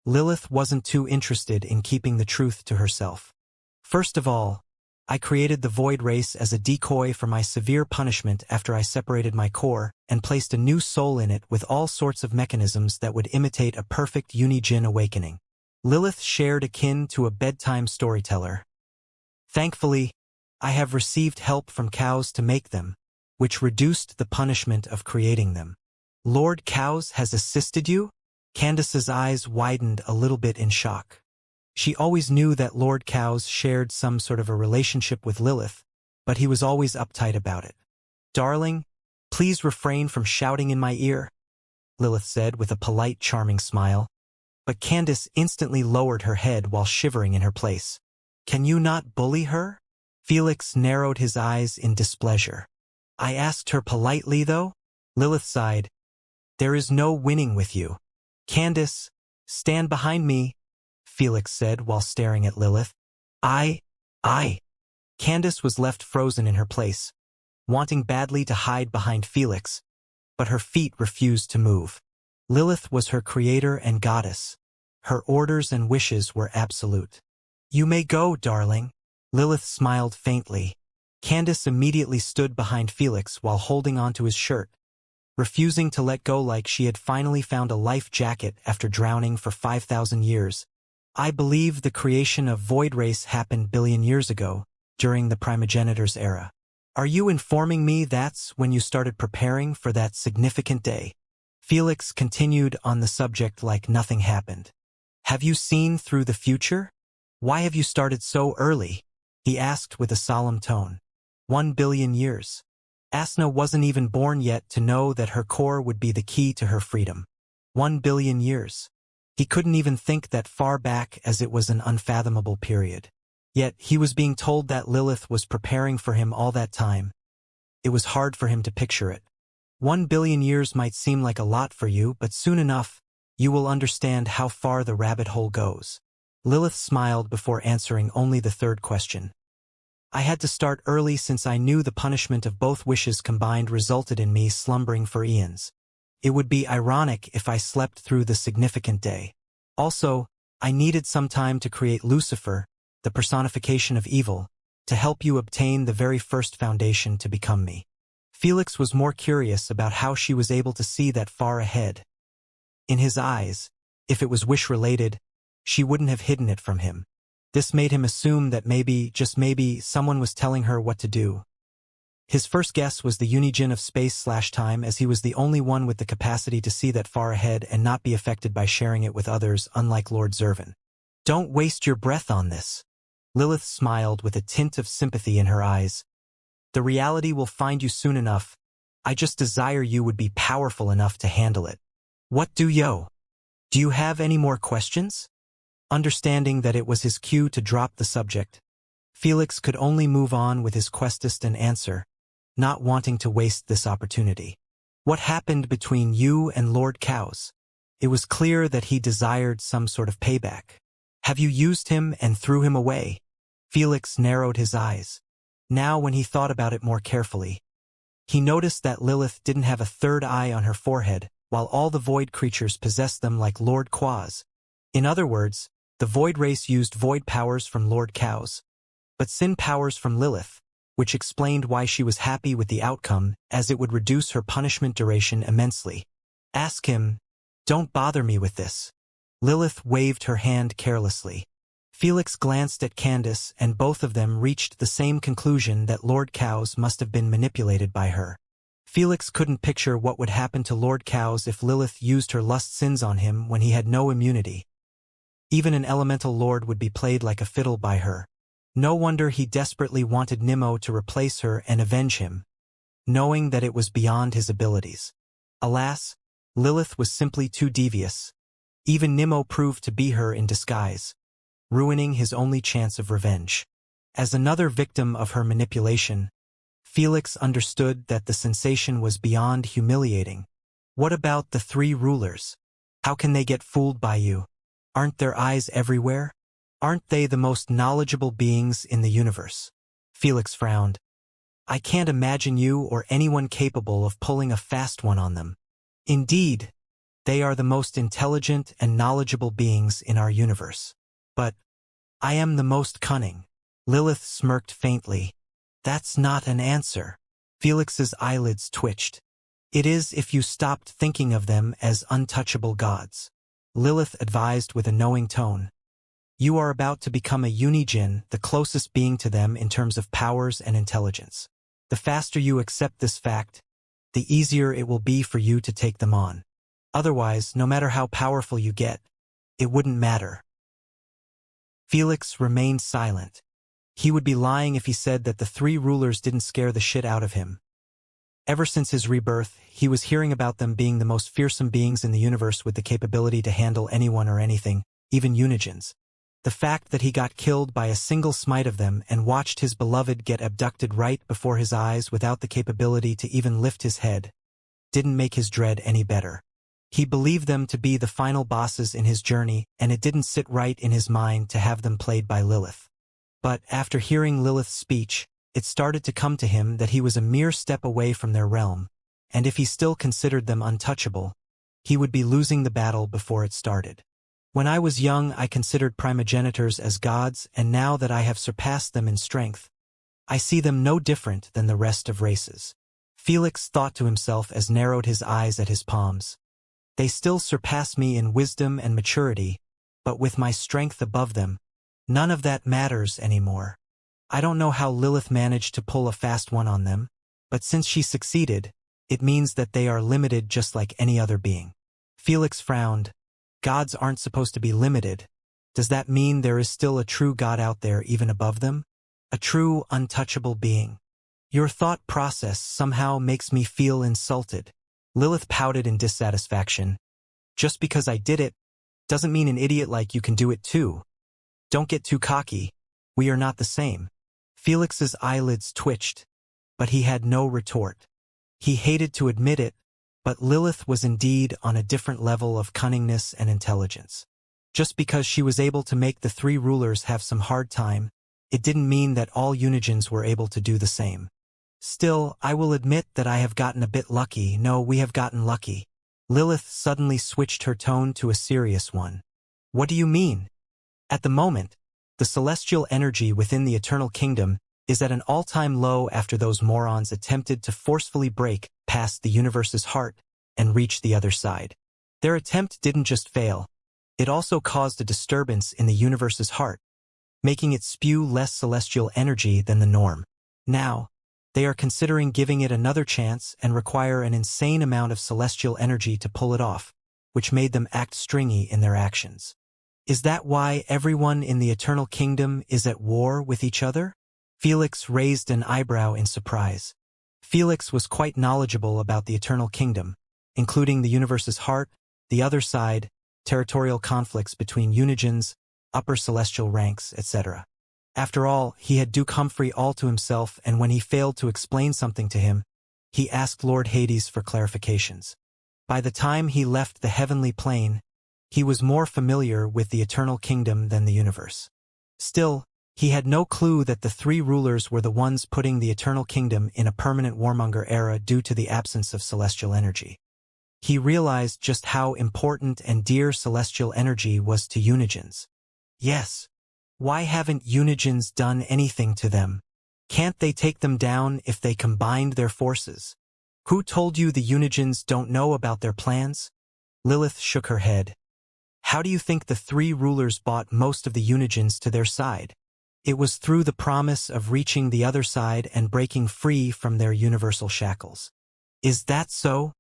Lilith wasn't too interested in keeping the truth to herself. First of all, I created the void race as a decoy for my severe punishment after I separated my core and placed a new soul in it with all sorts of mechanisms that would imitate a perfect uni-jinn awakening. Lilith shared akin to a bedtime storyteller. Thankfully, I have received help from cows to make them, which reduced the punishment of creating them. Lord Cows has assisted you? Candace's eyes widened a little bit in shock. She always knew that Lord Cows shared some sort of a relationship with Lilith, but he was always uptight about it. Darling, please refrain from shouting in my ear, Lilith said with a polite, charming smile. But Candace instantly lowered her head while shivering in her place. Can you not bully her? Felix narrowed his eyes in displeasure. I asked her politely, though. Lilith sighed. There is no winning with you. Candace, stand behind me, Felix said while staring at Lilith. I. Candace was left frozen in her place, wanting badly to hide behind Felix, but her feet refused to move. Lilith was her creator and goddess. Her orders and wishes were absolute. You may go, darling. Lilith smiled faintly. Candace immediately stood behind Felix while holding onto his shirt, refusing to let go like she had finally found a life jacket after drowning for 5,000 years. I believe the creation of Void Race happened billion years ago, during the Primogenitors era. Are you informing me that's when you started preparing for that significant day? Felix continued on the subject like nothing happened. Have you seen through the future? Why have you started so early? He asked with a solemn tone. 1 billion years. Asna wasn't even born yet to know that her core would be the key to her freedom. 1 billion years. He couldn't even think that far back as it was an unfathomable period. Yet he was being told that Lilith was preparing for him all that time. It was hard for him to picture it. 1 billion years might seem like a lot for you, but soon enough, you will understand how far the rabbit hole goes. Lilith smiled before answering only the third question. I had to start early since I knew the punishment of both wishes combined resulted in me slumbering for eons. It would be ironic if I slept through the significant day. Also, I needed some time to create Lucifer, the personification of evil, to help you obtain the very first foundation to become me. Felix was more curious about how she was able to see that far ahead. In his eyes, if it was wish-related, she wouldn't have hidden it from him. This made him assume that maybe, just maybe, someone was telling her what to do. His first guess was the Unijin of space/time, as he was the only one with the capacity to see that far ahead and not be affected by sharing it with others, unlike Lord Zervan. Don't waste your breath on this. Lilith smiled with a tint of sympathy in her eyes. The reality will find you soon enough. I just desire you would be powerful enough to handle it. What do you? Do you have any more questions? Understanding that it was his cue to drop the subject, Felix could only move on with his questist and answer, not wanting to waste this opportunity. What happened between you and Lord Cows? It was clear that he desired some sort of payback. Have you used him and threw him away? Felix narrowed his eyes. Now when he thought about it more carefully, he noticed that Lilith didn't have a third eye on her forehead, while all the void creatures possessed them like Lord Quaz. In other words, the void race used void powers from Lord Cows, but sin powers from Lilith, which explained why she was happy with the outcome, as it would reduce her punishment duration immensely. Ask him, don't bother me with this. Lilith waved her hand carelessly. Felix glanced at Candace and both of them reached the same conclusion that Lord Cows must have been manipulated by her. Felix couldn't picture what would happen to Lord Cows if Lilith used her lust sins on him when he had no immunity. Even an elemental lord would be played like a fiddle by her. No wonder he desperately wanted Nimmo to replace her and avenge him, knowing that it was beyond his abilities. Alas, Lilith was simply too devious. Even Nimmo proved to be her in disguise, ruining his only chance of revenge. As another victim of her manipulation, Felix understood that the sensation was beyond humiliating. What about the three rulers? How can they get fooled by you? Aren't their eyes everywhere? Aren't they the most knowledgeable beings in the universe? Felix frowned. I can't imagine you or anyone capable of pulling a fast one on them. Indeed, they are the most intelligent and knowledgeable beings in our universe. But I am the most cunning. Lilith smirked faintly. That's not an answer. Felix's eyelids twitched. It is if you stopped thinking of them as untouchable gods. Lilith advised with a knowing tone. You are about to become a unijin, the closest being to them in terms of powers and intelligence. The faster you accept this fact, the easier it will be for you to take them on. Otherwise, no matter how powerful you get, it wouldn't matter. Felix remained silent. He would be lying if he said that the three rulers didn't scare the shit out of him. Ever since his rebirth, he was hearing about them being the most fearsome beings in the universe with the capability to handle anyone or anything, even unijins. The fact that he got killed by a single smite of them and watched his beloved get abducted right before his eyes without the capability to even lift his head didn't make his dread any better. He believed them to be the final bosses in his journey, and it didn't sit right in his mind to have them played by Lilith. But after hearing Lilith's speech, it started to come to him that he was a mere step away from their realm, and if he still considered them untouchable, he would be losing the battle before it started. When I was young, I considered primogenitors as gods, and now that I have surpassed them in strength, I see them no different than the rest of races. Felix thought to himself as narrowed his eyes at his palms. They still surpass me in wisdom and maturity, but with my strength above them, none of that matters anymore. I don't know how Lilith managed to pull a fast one on them, but since she succeeded, it means that they are limited just like any other being. Felix frowned. Gods aren't supposed to be limited. Does that mean there is still a true God out there even above them? A true, untouchable being? Your thought process somehow makes me feel insulted. Lilith pouted in dissatisfaction. Just because I did it, doesn't mean an idiot like you can do it too. Don't get too cocky. We are not the same. Felix's eyelids twitched, but he had no retort. He hated to admit it, but Lilith was indeed on a different level of cunningness and intelligence. Just because she was able to make the three rulers have some hard time, it didn't mean that all unijins were able to do the same. Still, I will admit that I have gotten a bit lucky. No, we have gotten lucky. Lilith suddenly switched her tone to a serious one. What do you mean? At the moment, the celestial energy within the Eternal Kingdom is at an all-time low after those morons attempted to forcefully break past the universe's heart and reach the other side. Their attempt didn't just fail, it also caused a disturbance in the universe's heart, making it spew less celestial energy than the norm. Now, they are considering giving it another chance and require an insane amount of celestial energy to pull it off, which made them act stringy in their actions. Is that why everyone in the Eternal Kingdom is at war with each other? Felix raised an eyebrow in surprise. Felix was quite knowledgeable about the Eternal Kingdom, including the universe's heart, the other side, territorial conflicts between unijins, upper celestial ranks, etc. After all, he had Duke Humphrey all to himself, and when he failed to explain something to him, he asked Lord Hades for clarifications. By the time he left the heavenly plane, he was more familiar with the Eternal Kingdom than the universe. Still, he had no clue that the three rulers were the ones putting the Eternal Kingdom in a permanent warmonger era due to the absence of celestial energy. He realized just how important and dear celestial energy was to unijins. Yes. Why haven't unijins done anything to them? Can't they take them down if they combined their forces? Who told you the unijins don't know about their plans? Lilith shook her head. How do you think the three rulers bought most of the unijins to their side? It was through the promise of reaching the other side and breaking free from their universal shackles. Is that so?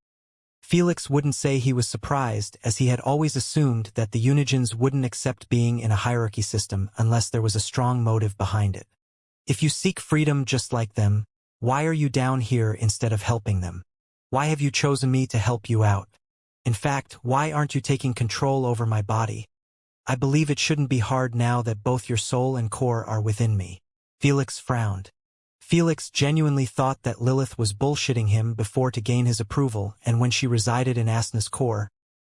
Felix wouldn't say he was surprised, as he had always assumed that the Unigens wouldn't accept being in a hierarchy system unless there was a strong motive behind it. If you seek freedom just like them, why are you down here instead of helping them? Why have you chosen me to help you out? In fact, why aren't you taking control over my body? I believe it shouldn't be hard now that both your soul and core are within me. Felix frowned. Felix genuinely thought that Lilith was bullshitting him before to gain his approval, and when she resided in Asna's core,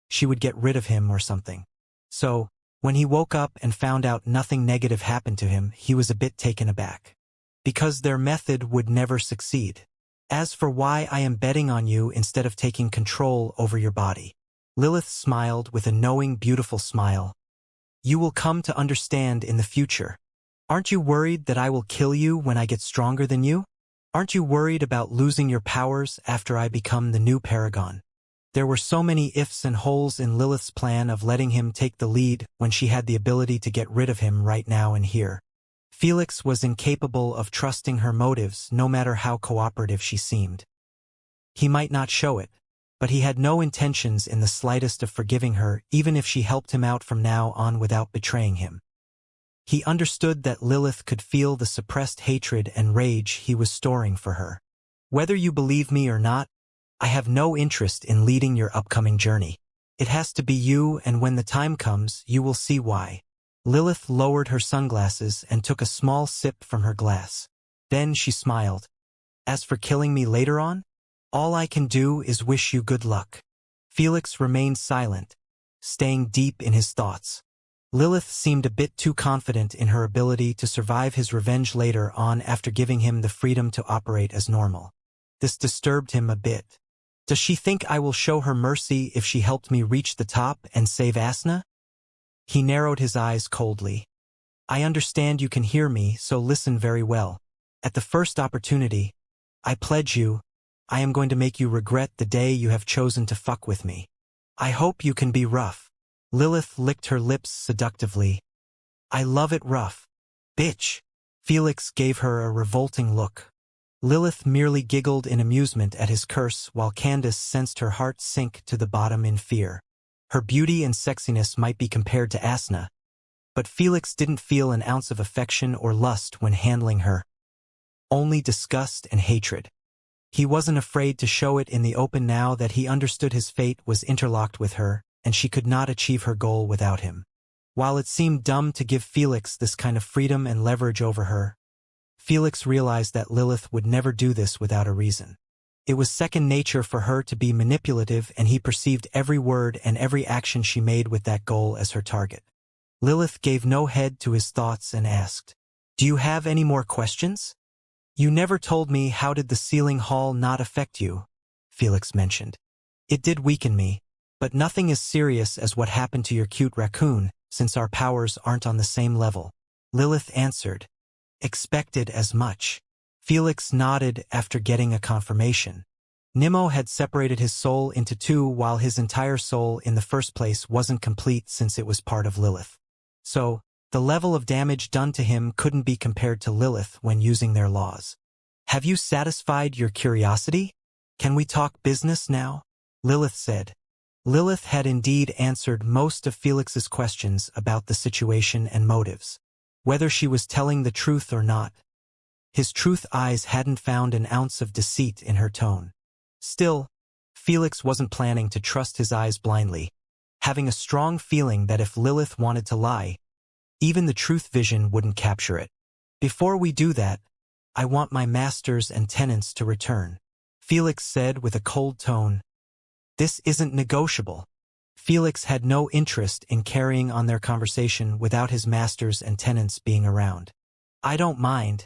she would get rid of him or something. So, when he woke up and found out nothing negative happened to him, he was a bit taken aback. Because their method would never succeed. As for why I am betting on you instead of taking control over your body. Lilith smiled with a knowing, beautiful smile. You will come to understand in the future. Aren't you worried that I will kill you when I get stronger than you? Aren't you worried about losing your powers after I become the new paragon? There were so many ifs and holes in Lilith's plan of letting him take the lead when she had the ability to get rid of him right now and here. Felix was incapable of trusting her motives, no matter how cooperative she seemed. He might not show it, but he had no intentions in the slightest of forgiving her, even if she helped him out from now on without betraying him. He understood that Lilith could feel the suppressed hatred and rage he was storing for her. Whether you believe me or not, I have no interest in leading your upcoming journey. It has to be you, and when the time comes, you will see why. Lilith lowered her sunglasses and took a small sip from her glass. Then she smiled. As for killing me later on, all I can do is wish you good luck. Felix remained silent, staying deep in his thoughts. Lilith seemed a bit too confident in her ability to survive his revenge later on after giving him the freedom to operate as normal. This disturbed him a bit. Does she think I will show her mercy if she helped me reach the top and save Asna? He narrowed his eyes coldly. I understand you can hear me, so listen very well. At the first opportunity, I pledge you, I am going to make you regret the day you have chosen to fuck with me. I hope you can be rough. Lilith licked her lips seductively. I love it rough. Bitch. Felix gave her a revolting look. Lilith merely giggled in amusement at his curse, while Candace sensed her heart sink to the bottom in fear. Her beauty and sexiness might be compared to Asna, but Felix didn't feel an ounce of affection or lust when handling her. Only disgust and hatred. He wasn't afraid to show it in the open now that he understood his fate was interlocked with her, and she could not achieve her goal without him. While it seemed dumb to give Felix this kind of freedom and leverage over her, Felix realized that Lilith would never do this without a reason. It was second nature for her to be manipulative, and he perceived every word and every action she made with that goal as her target. Lilith gave no head to his thoughts and asked, Do you have any more questions? You never told me how did the ceiling hall not affect you, Felix mentioned. It did weaken me, but nothing as serious as what happened to your cute raccoon, since our powers aren't on the same level. Lilith answered. Expected as much. Felix nodded after getting a confirmation. Nimmo had separated his soul into two, while his entire soul in the first place wasn't complete since it was part of Lilith. So, the level of damage done to him couldn't be compared to Lilith when using their laws. Have you satisfied your curiosity? Can we talk business now? Lilith said. Lilith had indeed answered most of Felix's questions about the situation and motives. Whether she was telling the truth or not. His truth eyes hadn't found an ounce of deceit in her tone. Still, Felix wasn't planning to trust his eyes blindly, having a strong feeling that if Lilith wanted to lie, even the truth vision wouldn't capture it. Before we do that, I want my masters and tenants to return, Felix said with a cold tone. This isn't negotiable. Felix had no interest in carrying on their conversation without his masters and tenants being around. I don't mind,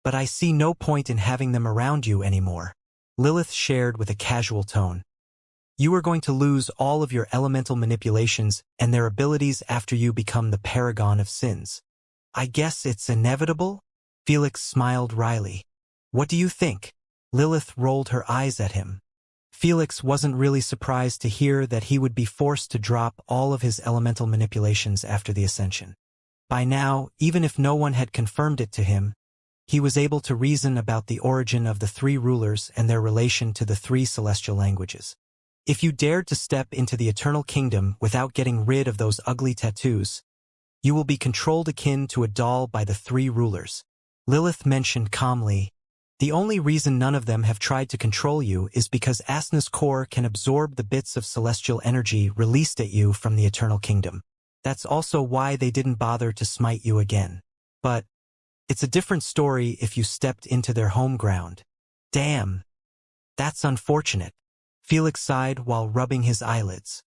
but I see no point in having them around you anymore, Lilith shared with a casual tone. You are going to lose all of your elemental manipulations and their abilities after you become the paragon of sins. I guess it's inevitable? Felix smiled wryly. What do you think? Lilith rolled her eyes at him. Felix wasn't really surprised to hear that he would be forced to drop all of his elemental manipulations after the ascension. By now, even if no one had confirmed it to him, he was able to reason about the origin of the three rulers and their relation to the three celestial languages. If you dared to step into the eternal kingdom without getting rid of those ugly tattoos, you will be controlled akin to a doll by the three rulers. Lilith mentioned calmly, the only reason none of them have tried to control you is because Asna's core can absorb the bits of celestial energy released at you from the eternal kingdom. That's also why they didn't bother to smite you again. But it's a different story if you stepped into their home ground. Damn. That's unfortunate. Felix sighed while rubbing his eyelids.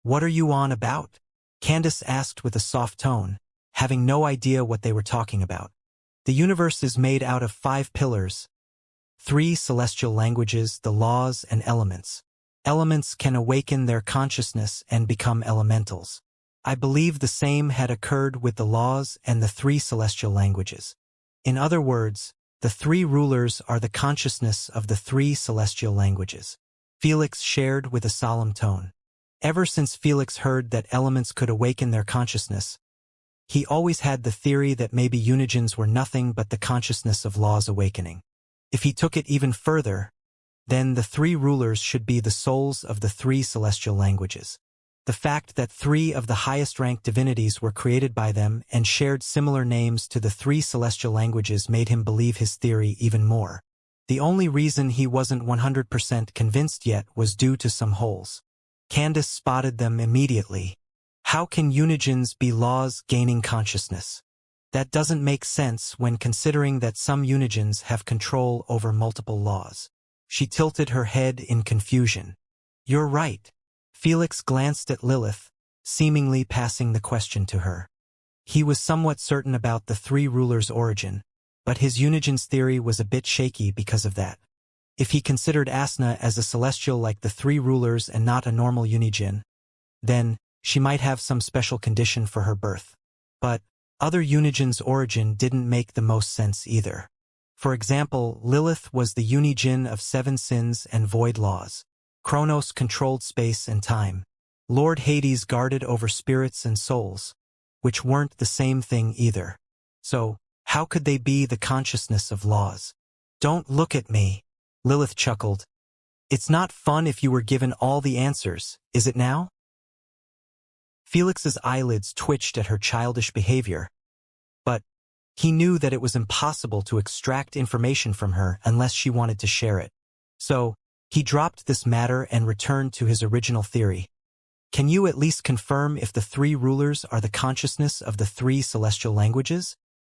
What are you on about? Candace asked with a soft tone, having no idea what they were talking about. The universe is made out of 5 pillars. 3 celestial languages, the laws, and elements. Elements can awaken their consciousness and become elementals. I believe the same had occurred with the laws and the 3 celestial languages. In other words, the 3 rulers are the consciousness of the 3 celestial languages. Felix shared with a solemn tone. Ever since Felix heard that elements could awaken their consciousness, he always had the theory that maybe unigens were nothing but the consciousness of laws awakening. If he took it even further, then the 3 rulers should be the souls of the 3 celestial languages. The fact that 3 of the highest-ranked divinities were created by them and shared similar names to the 3 celestial languages made him believe his theory even more. The only reason he wasn't 100% convinced yet was due to some holes. Candace spotted them immediately. How can unigens be laws gaining consciousness? That doesn't make sense when considering that some unigens have control over multiple laws. She tilted her head in confusion. You're right. Felix glanced at Lilith, seemingly passing the question to her. He was somewhat certain about the 3 rulers' origin, but his unigens theory was a bit shaky because of that. If he considered Asna as a celestial like the 3 rulers and not a normal unigen, then she might have some special condition for her birth. But other unigens' origin didn't make the most sense either. For example, Lilith was the unigen of 7 sins and void laws. Kronos controlled space and time. Lord Hades guarded over spirits and souls, which weren't the same thing either. So, how could they be the consciousness of laws? Don't look at me, Lilith chuckled. It's not fun if you were given all the answers, is it now? Felix's eyelids twitched at her childish behavior, but he knew that it was impossible to extract information from her unless she wanted to share it. So, he dropped this matter and returned to his original theory. Can you at least confirm if the 3 rulers are the consciousness of the 3 celestial languages?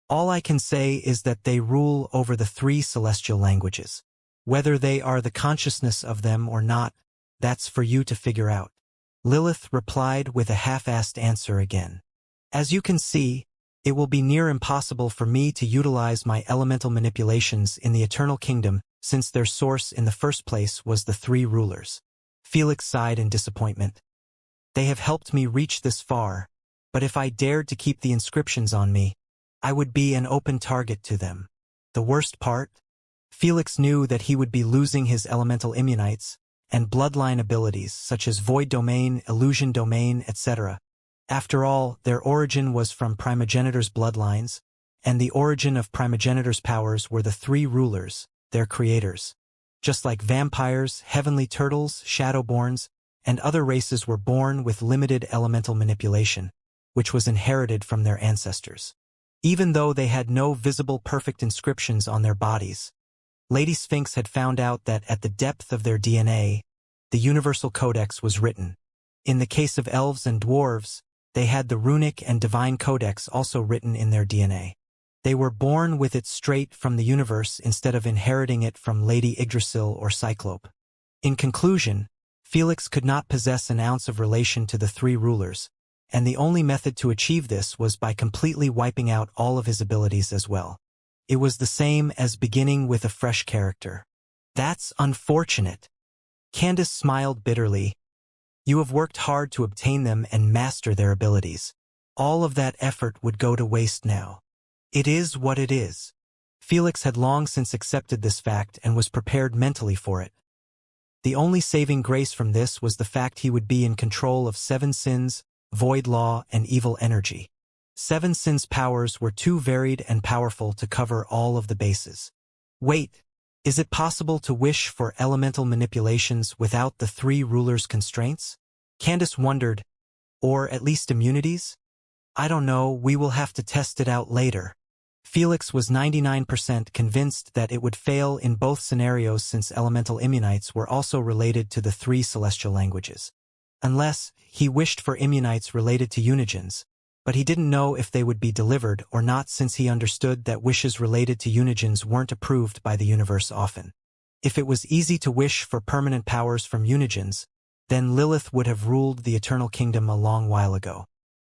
All I can say is that they rule over the 3 celestial languages. Whether they are the consciousness of them or not, that's for you to figure out. Lilith replied with a half-assed answer again. As you can see, it will be near impossible for me to utilize my elemental manipulations in the Eternal Kingdom since their source in the first place was the 3 rulers. Felix sighed in disappointment. They have helped me reach this far, but if I dared to keep the inscriptions on me, I would be an open target to them. The worst part? Felix knew that he would be losing his elemental immunites and bloodline abilities such as void domain, illusion domain, etc. After all, their origin was from primogenitor's bloodlines, and the origin of primogenitor's powers were the 3 rulers, their creators. Just like vampires, heavenly turtles, shadowborns, and other races were born with limited elemental manipulation, which was inherited from their ancestors. Even though they had no visible perfect inscriptions on their bodies, Lady Sphinx had found out that at the depth of their DNA, the Universal Codex was written. In the case of elves and dwarves, they had the runic and divine codex also written in their DNA. They were born with it straight from the universe instead of inheriting it from Lady Yggdrasil or Cyclope. In conclusion, Felix could not possess an ounce of relation to the 3 rulers, and the only method to achieve this was by completely wiping out all of his abilities as well. It was the same as beginning with a fresh character. That's unfortunate. Candace smiled bitterly. You have worked hard to obtain them and master their abilities. All of that effort would go to waste now. It is what it is. Felix had long since accepted this fact and was prepared mentally for it. The only saving grace from this was the fact he would be in control of 7 sins, void law, and evil energy. Seven Sin's powers were too varied and powerful to cover all of the bases. Wait, is it possible to wish for elemental manipulations without the three rulers' constraints? Candace wondered, or at least immunities? I don't know, we will have to test it out later. Felix was 99% convinced that it would fail in both scenarios since elemental immunites were also related to the three celestial languages. Unless, he wished for immunites related to unigens, but he didn't know if they would be delivered or not since he understood that wishes related to unigens weren't approved by the universe often. If it was easy to wish for permanent powers from unigens, then Lilith would have ruled the Eternal Kingdom a long while ago.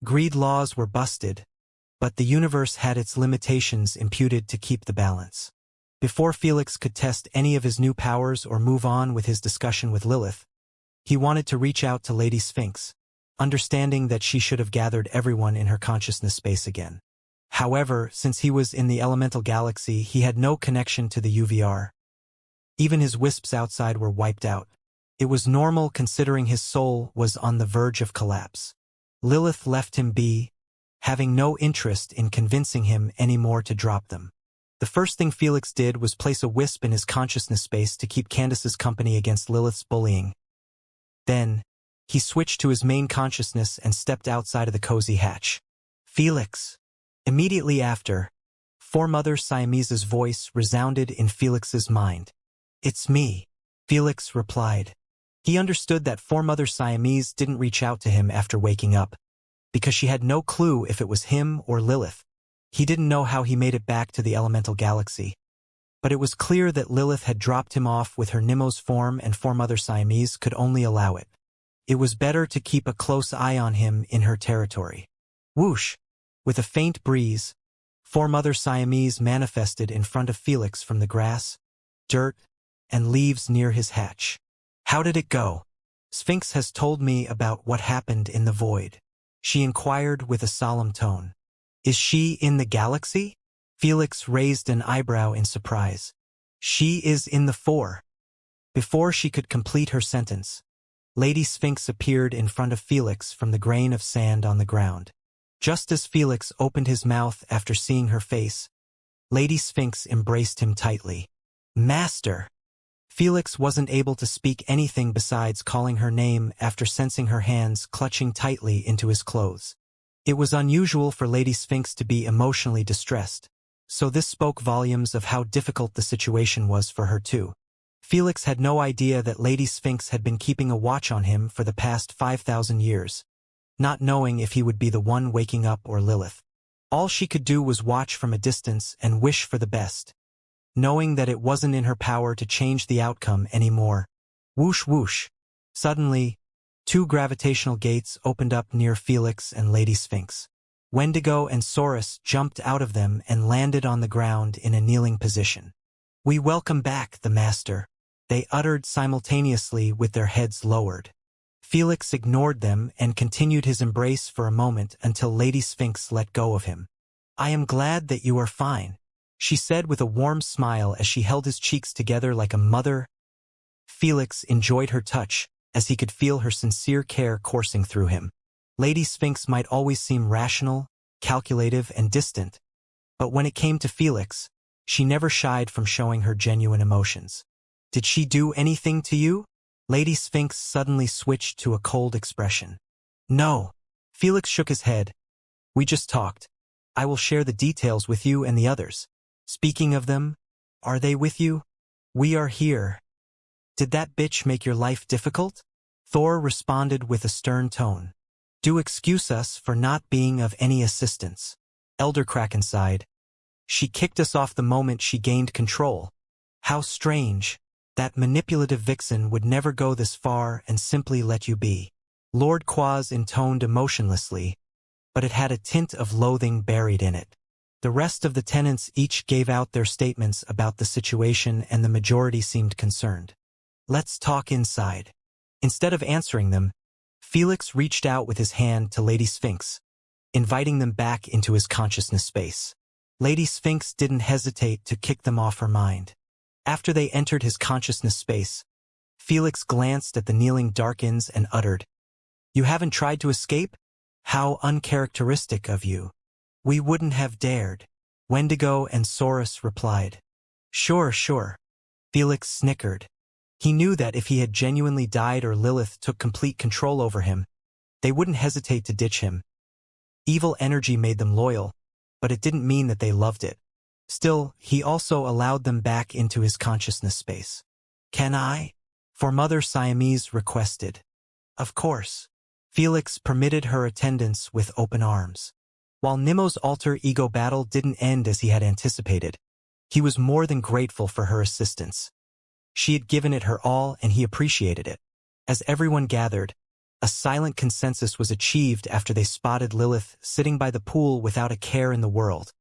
Greed laws were busted, but the universe had its limitations imputed to keep the balance. Before Felix could test any of his new powers or move on with his discussion with Lilith, he wanted to reach out to Lady Sphinx, understanding that she should have gathered everyone in her consciousness space again. However, since he was in the elemental galaxy, he had no connection to the UVR. Even his wisps outside were wiped out. It was normal considering his soul was on the verge of collapse. Lilith left him be, having no interest in convincing him anymore to drop them. The first thing Felix did was place a wisp in his consciousness space to keep Candace's company against Lilith's bullying. Then, he switched to his main consciousness and stepped outside of the cozy hatch. Felix. Immediately after, Foremother Siamese's voice resounded in Felix's mind. It's me, Felix replied. He understood that Foremother Siamese didn't reach out to him after waking up, because she had no clue if it was him or Lilith. He didn't know how he made it back to the elemental galaxy. But it was clear that Lilith had dropped him off with her Nemo's form and Foremother Siamese could only allow it. It was better to keep a close eye on him in her territory. Whoosh! With a faint breeze, Foremother Siamese manifested in front of Felix from the grass, dirt, and leaves near his hatch. How did it go? Sphinx has told me about what happened in the void. She inquired with a solemn tone. Is she in the galaxy? Felix raised an eyebrow in surprise. She is in the four. Before she could complete her sentence, Lady Sphinx appeared in front of Felix from the grain of sand on the ground. Just as Felix opened his mouth after seeing her face, Lady Sphinx embraced him tightly. Master! Felix wasn't able to speak anything besides calling her name after sensing her hands clutching tightly into his clothes. It was unusual for Lady Sphinx to be emotionally distressed, so this spoke volumes of how difficult the situation was for her too. Felix had no idea that Lady Sphinx had been keeping a watch on him for the past 5,000 years, not knowing if he would be the one waking up or Lilith. All she could do was watch from a distance and wish for the best, knowing that it wasn't in her power to change the outcome anymore. Whoosh whoosh. Suddenly, two gravitational gates opened up near Felix and Lady Sphinx. Wendigo and Saurus jumped out of them and landed on the ground in a kneeling position. We welcome back the Master, they uttered simultaneously with their heads lowered. Felix ignored them and continued his embrace for a moment until Lady Sphinx let go of him. I am glad that you are fine, she said with a warm smile as she held his cheeks together like a mother. Felix enjoyed her touch, as he could feel her sincere care coursing through him. Lady Sphinx might always seem rational, calculative, and distant, but when it came to Felix, she never shied from showing her genuine emotions. Did she do anything to you? Lady Sphinx suddenly switched to a cold expression. No. Felix shook his head. We just talked. I will share the details with you and the others. Speaking of them, are they with you? We are here. Did that bitch make your life difficult? Thor responded with a stern tone. Do excuse us for not being of any assistance. Elder Kraken sighed. She kicked us off the moment she gained control. How strange. That manipulative vixen would never go this far and simply let you be. Lord Quaz intoned emotionlessly, but it had a tint of loathing buried in it. The rest of the tenants each gave out their statements about the situation and the majority seemed concerned. Let's talk inside. Instead of answering them, Felix reached out with his hand to Lady Sphinx, inviting them back into his consciousness space. Lady Sphinx didn't hesitate to kick them off her mind. After they entered his consciousness space, Felix glanced at the kneeling Darkins and uttered, You haven't tried to escape? How uncharacteristic of you. We wouldn't have dared. Wendigo and Saurus replied. Sure, sure. Felix snickered. He knew that if he had genuinely died or Lilith took complete control over him, they wouldn't hesitate to ditch him. Evil energy made them loyal, but it didn't mean that they loved it. Still, he also allowed them back into his consciousness space. Can I? For Mother Siamese requested. Of course. Felix permitted her attendance with open arms. While Nemo's alter ego battle didn't end as he had anticipated, he was more than grateful for her assistance. She had given it her all and he appreciated it. As everyone gathered, a silent consensus was achieved after they spotted Lilith sitting by the pool without a care in the world.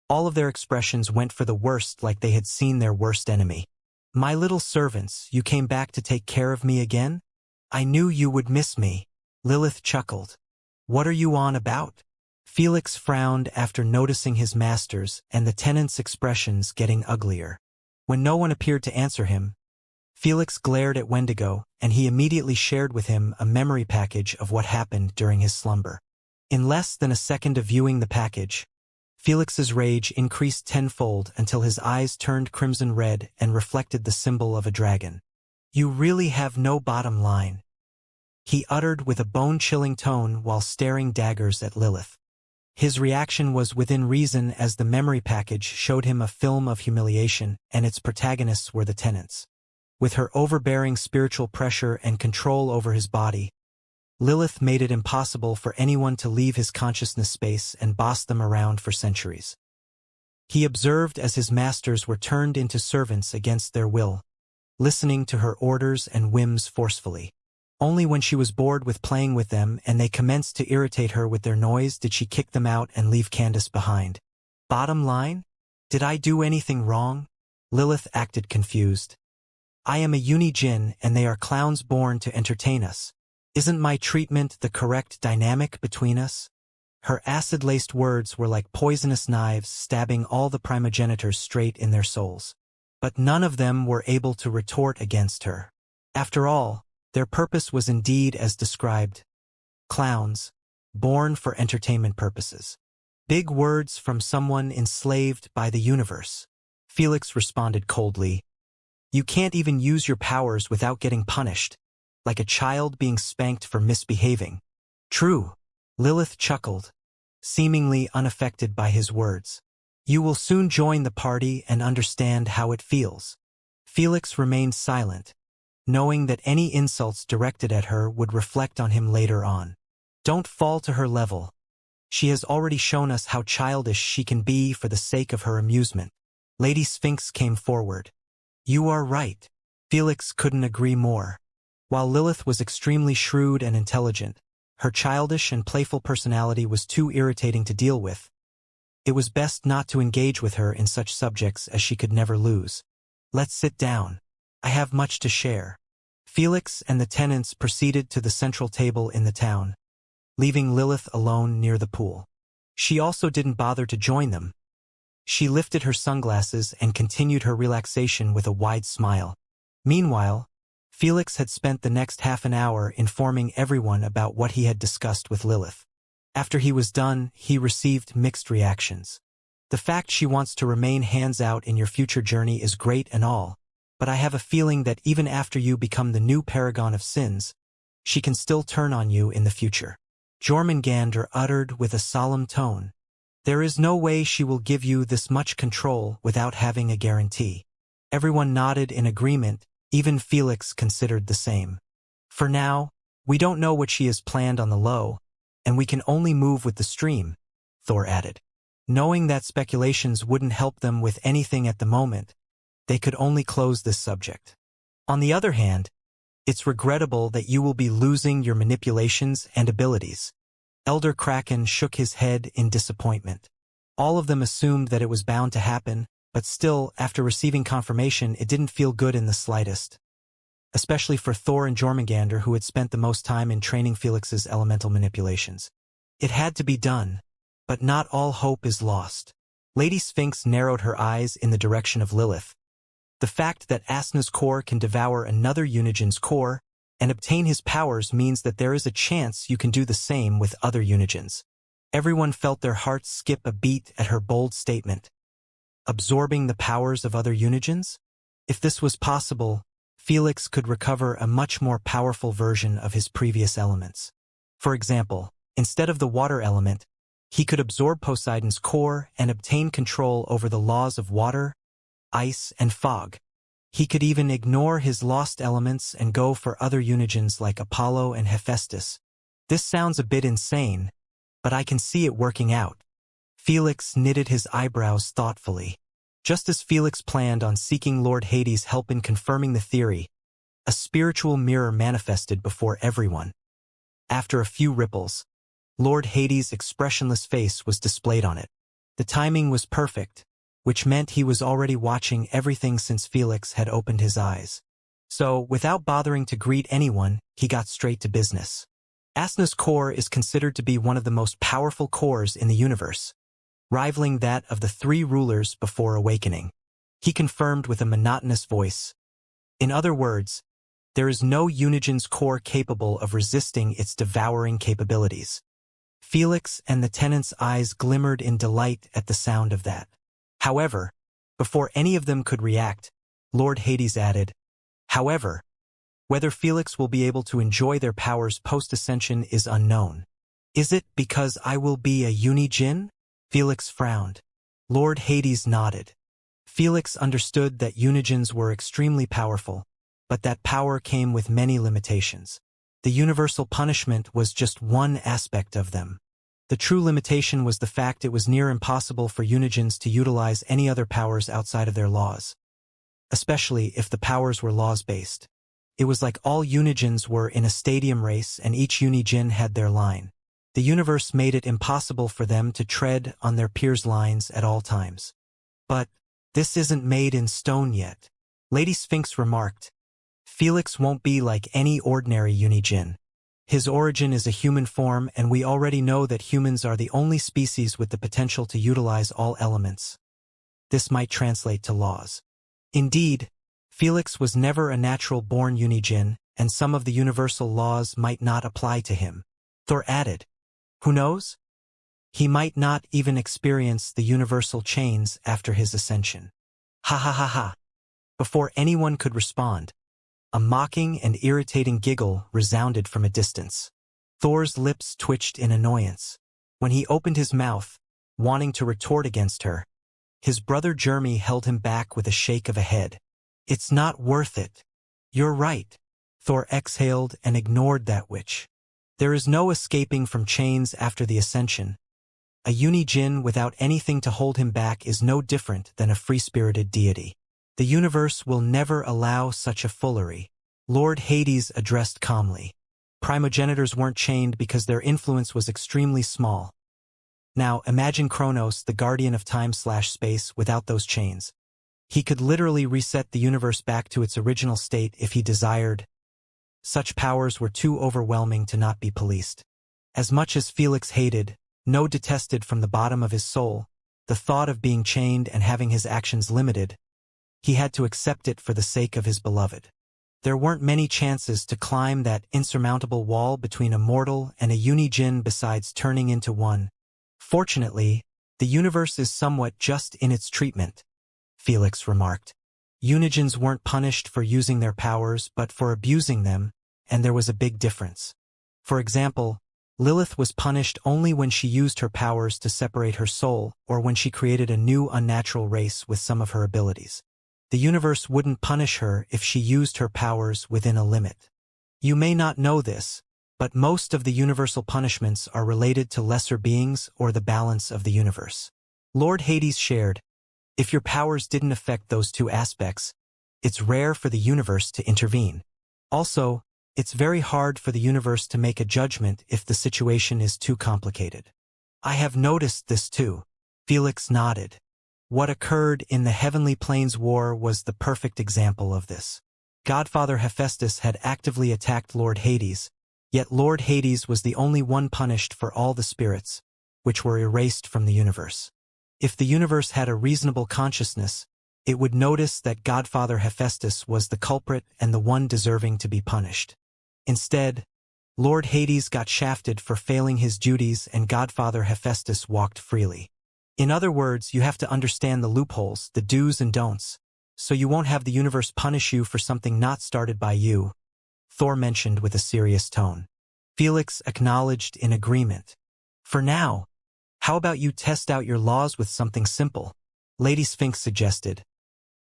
All of their expressions went for the worst, like they had seen their worst enemy. My little servants, you came back to take care of me again? I knew you would miss me. Lilith chuckled. What are you on about? Felix frowned after noticing his masters and the tenants' expressions getting uglier. When no one appeared to answer him, Felix glared at Wendigo, and he immediately shared with him a memory package of what happened during his slumber. In less than a second of viewing the package, Felix's rage increased tenfold until his eyes turned crimson red and reflected the symbol of a dragon. You really have no bottom line, he uttered with a bone-chilling tone while staring daggers at Lilith. His reaction was within reason as the memory package showed him a film of humiliation, and its protagonists were the tenants. With her overbearing spiritual pressure and control over his body, Lilith made it impossible for anyone to leave his consciousness space and boss them around for centuries. He observed as his masters were turned into servants against their will, listening to her orders and whims forcefully. Only when she was bored with playing with them and they commenced to irritate her with their noise did she kick them out and leave Candace behind. Bottom line? Did I do anything wrong? Lilith acted confused. I am a uni-jinn and they are clowns born to entertain us. Isn't my treatment the correct dynamic between us? Her acid-laced words were like poisonous knives stabbing all the primogenitors straight in their souls. But none of them were able to retort against her. After all, their purpose was indeed as described. Clowns, born for entertainment purposes. Big words from someone enslaved by the universe. Felix responded coldly. You can't even use your powers without getting punished, like a child being spanked for misbehaving. True. Lilith chuckled, seemingly unaffected by his words. You will soon join the party and understand how it feels. Felix remained silent, knowing that any insults directed at her would reflect on him later on. Don't fall to her level. She has already shown us how childish she can be for the sake of her amusement. Lady Sphinx came forward. You are right. Felix couldn't agree more. While Lilith was extremely shrewd and intelligent, her childish and playful personality was too irritating to deal with. It was best not to engage with her in such subjects as she could never lose. Let's sit down. I have much to share. Felix and the tenants proceeded to the central table in the town, leaving Lilith alone near the pool. She also didn't bother to join them. She lifted her sunglasses and continued her relaxation with a wide smile. Meanwhile, Felix had spent the next half an hour informing everyone about what he had discussed with Lilith. After he was done, he received mixed reactions. The fact she wants to remain hands out in your future journey is great and all, but I have a feeling that even after you become the new paragon of sins, she can still turn on you in the future. Jormungandr uttered with a solemn tone. There is no way she will give you this much control without having a guarantee. Everyone nodded in agreement, even Felix considered the same. For now, we don't know what she has planned on the low, and we can only move with the stream, Thor added. Knowing that speculations wouldn't help them with anything at the moment, they could only close this subject. On the other hand, it's regrettable that you will be losing your manipulations and abilities. Elder Kraken shook his head in disappointment. All of them assumed that it was bound to happen, but still, after receiving confirmation, it didn't feel good in the slightest. Especially for Thor and Jormungandr, who had spent the most time in training Felix's elemental manipulations. It had to be done, but not all hope is lost. Lady Sphinx narrowed her eyes in the direction of Lilith. The fact that Asna's core can devour another Unigen's core and obtain his powers means that there is a chance you can do the same with other Unigens. Everyone felt their hearts skip a beat at her bold statement. Absorbing the powers of other Unigens? If this was possible, Felix could recover a much more powerful version of his previous elements. For example, instead of the water element, he could absorb Poseidon's core and obtain control over the laws of water, ice, and fog. He could even ignore his lost elements and go for other Unigens like Apollo and Hephaestus. This sounds a bit insane, but I can see it working out. Felix knitted his eyebrows thoughtfully. Just as Felix planned on seeking Lord Hades' help in confirming the theory, a spiritual mirror manifested before everyone. After a few ripples, Lord Hades' expressionless face was displayed on it. The timing was perfect, which meant he was already watching everything since Felix had opened his eyes. So, without bothering to greet anyone, he got straight to business. Asna's core is considered to be one of the most powerful cores in the universe, rivaling that of the three rulers before awakening. He confirmed with a monotonous voice. In other words, there is no Unigen's core capable of resisting its devouring capabilities. Felix and the tenant's eyes glimmered in delight at the sound of that. However, before any of them could react, Lord Hades added, "However, whether Felix will be able to enjoy their powers post-ascension is unknown. Is it because I will be a Unijin?" Felix frowned. Lord Hades nodded. Felix understood that Unigens were extremely powerful, but that power came with many limitations. The universal punishment was just one aspect of them. The true limitation was the fact it was near impossible for Unigens to utilize any other powers outside of their laws, especially if the powers were laws-based. It was like all Unigens were in a stadium race and each Unijin had their line. The universe made it impossible for them to tread on their peers' lines at all times. But this isn't made in stone yet, Lady Sphinx remarked. Felix won't be like any ordinary Unijin. His origin is a human form, and we already know that humans are the only species with the potential to utilize all elements. This might translate to laws. Indeed, Felix was never a natural-born Unijin, and some of the universal laws might not apply to him. Thor added, "Who knows? He might not even experience the universal chains after his ascension." Ha ha ha ha. Before anyone could respond, a mocking and irritating giggle resounded from a distance. Thor's lips twitched in annoyance. When he opened his mouth, wanting to retort against her, his brother Jeremy held him back with a shake of a head. "It's not worth it." "You're right." Thor exhaled and ignored that witch. There is no escaping from chains after the ascension. A Unijin without anything to hold him back is no different than a free-spirited deity. The universe will never allow such a foolery. Lord Hades addressed calmly. Primogenitors weren't chained because their influence was extremely small. Now imagine Kronos, the guardian of time/space, without those chains. He could literally reset the universe back to its original state if he desired. Such powers were too overwhelming to not be policed. As much as Felix hated, no detested from the bottom of his soul, the thought of being chained and having his actions limited, he had to accept it for the sake of his beloved. There weren't many chances to climb that insurmountable wall between a mortal and a Unijin besides turning into one. Fortunately, the universe is somewhat just in its treatment, Felix remarked. Unijins weren't punished for using their powers but for abusing them, and there was a big difference. For example, Lilith was punished only when she used her powers to separate her soul or when she created a new unnatural race with some of her abilities. The universe wouldn't punish her if she used her powers within a limit. You may not know this, but most of the universal punishments are related to lesser beings or the balance of the universe. Lord Hades shared, if your powers didn't affect those two aspects, it's rare for the universe to intervene. Also, it's very hard for the universe to make a judgment if the situation is too complicated. I have noticed this too. Felix nodded. What occurred in the Heavenly Plains War was the perfect example of this. Godfather Hephaestus had actively attacked Lord Hades, yet Lord Hades was the only one punished for all the spirits, which were erased from the universe. If the universe had a reasonable consciousness, it would notice that Godfather Hephaestus was the culprit and the one deserving to be punished. Instead, Lord Hades got shafted for failing his duties and Godfather Hephaestus walked freely. In other words, you have to understand the loopholes, the do's and don'ts, so you won't have the universe punish you for something not started by you, Thor mentioned with a serious tone. Felix acknowledged in agreement. For now, how about you test out your laws with something simple? Lady Sphinx suggested.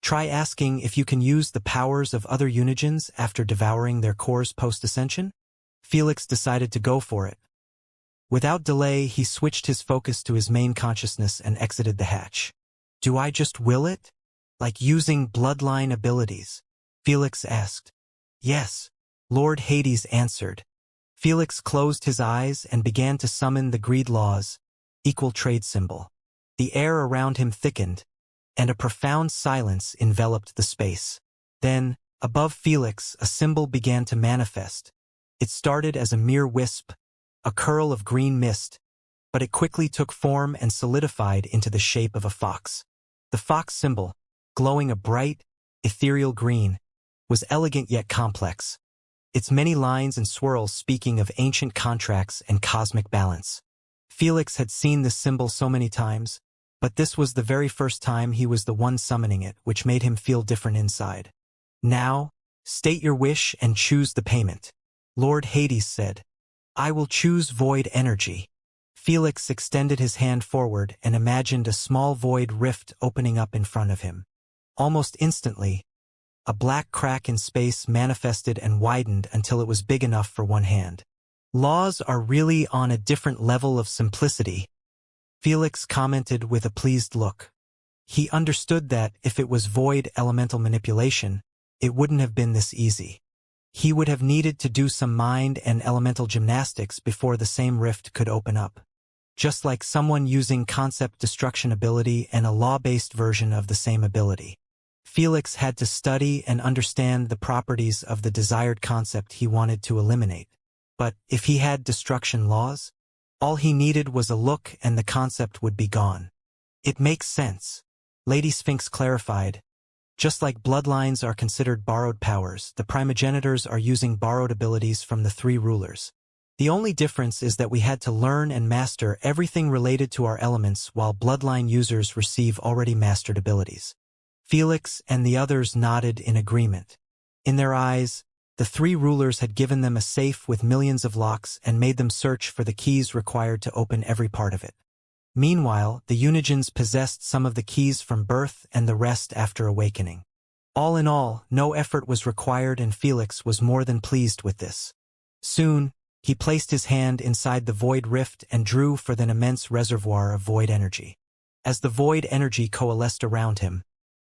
Try asking if you can use the powers of other Unigens after devouring their cores post-ascension? Felix decided to go for it. Without delay, he switched his focus to his main consciousness and exited the hatch. Do I just will it? Like using bloodline abilities? Felix asked. Yes, Lord Hades answered. Felix closed his eyes and began to summon the greed laws, equal trade symbol. The air around him thickened, and a profound silence enveloped the space. Then, above Felix, a symbol began to manifest. It started as a mere wisp, a curl of green mist, but it quickly took form and solidified into the shape of a fox. The fox symbol, glowing a bright, ethereal green, was elegant yet complex, its many lines and swirls speaking of ancient contracts and cosmic balance. Felix had seen this symbol so many times, but this was the very first time he was the one summoning it, which made him feel different inside. Now, state your wish and choose the payment. Lord Hades said. I will choose void energy. Felix extended his hand forward and imagined a small void rift opening up in front of him. Almost instantly, a black crack in space manifested and widened until it was big enough for one hand. Laws are really on a different level of simplicity, Felix commented with a pleased look. He understood that if it was void elemental manipulation, it wouldn't have been this easy. He would have needed to do some mind and elemental gymnastics before the same rift could open up. Just like someone using concept destruction ability and a law-based version of the same ability. Felix had to study and understand the properties of the desired concept he wanted to eliminate. But if he had destruction laws, all he needed was a look and the concept would be gone. It makes sense, Lady Sphinx clarified. Just like bloodlines are considered borrowed powers, the primogenitors are using borrowed abilities from the three rulers. The only difference is that we had to learn and master everything related to our elements while bloodline users receive already mastered abilities. Felix and the others nodded in agreement. In their eyes, the three rulers had given them a safe with millions of locks and made them search for the keys required to open every part of it. Meanwhile, the Unigens possessed some of the keys from birth and the rest after awakening. All in all, no effort was required and Felix was more than pleased with this. Soon, he placed his hand inside the void rift and drew for the immense reservoir of void energy. As the void energy coalesced around him,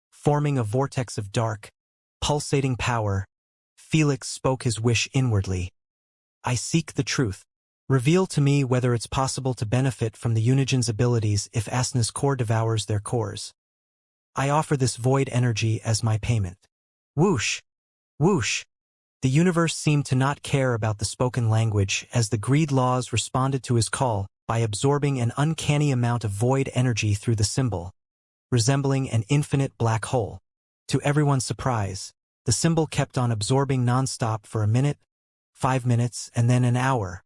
forming a vortex of dark, pulsating power, Felix spoke his wish inwardly. I seek the truth. Reveal to me whether it's possible to benefit from the Unigens' abilities if Asna's core devours their cores. I offer this void energy as my payment. Whoosh! Whoosh! The universe seemed to not care about the spoken language as the greed laws responded to his call by absorbing an uncanny amount of void energy through the symbol, resembling an infinite black hole. To everyone's surprise, the symbol kept on absorbing non-stop for a minute, 5 minutes, and then an hour.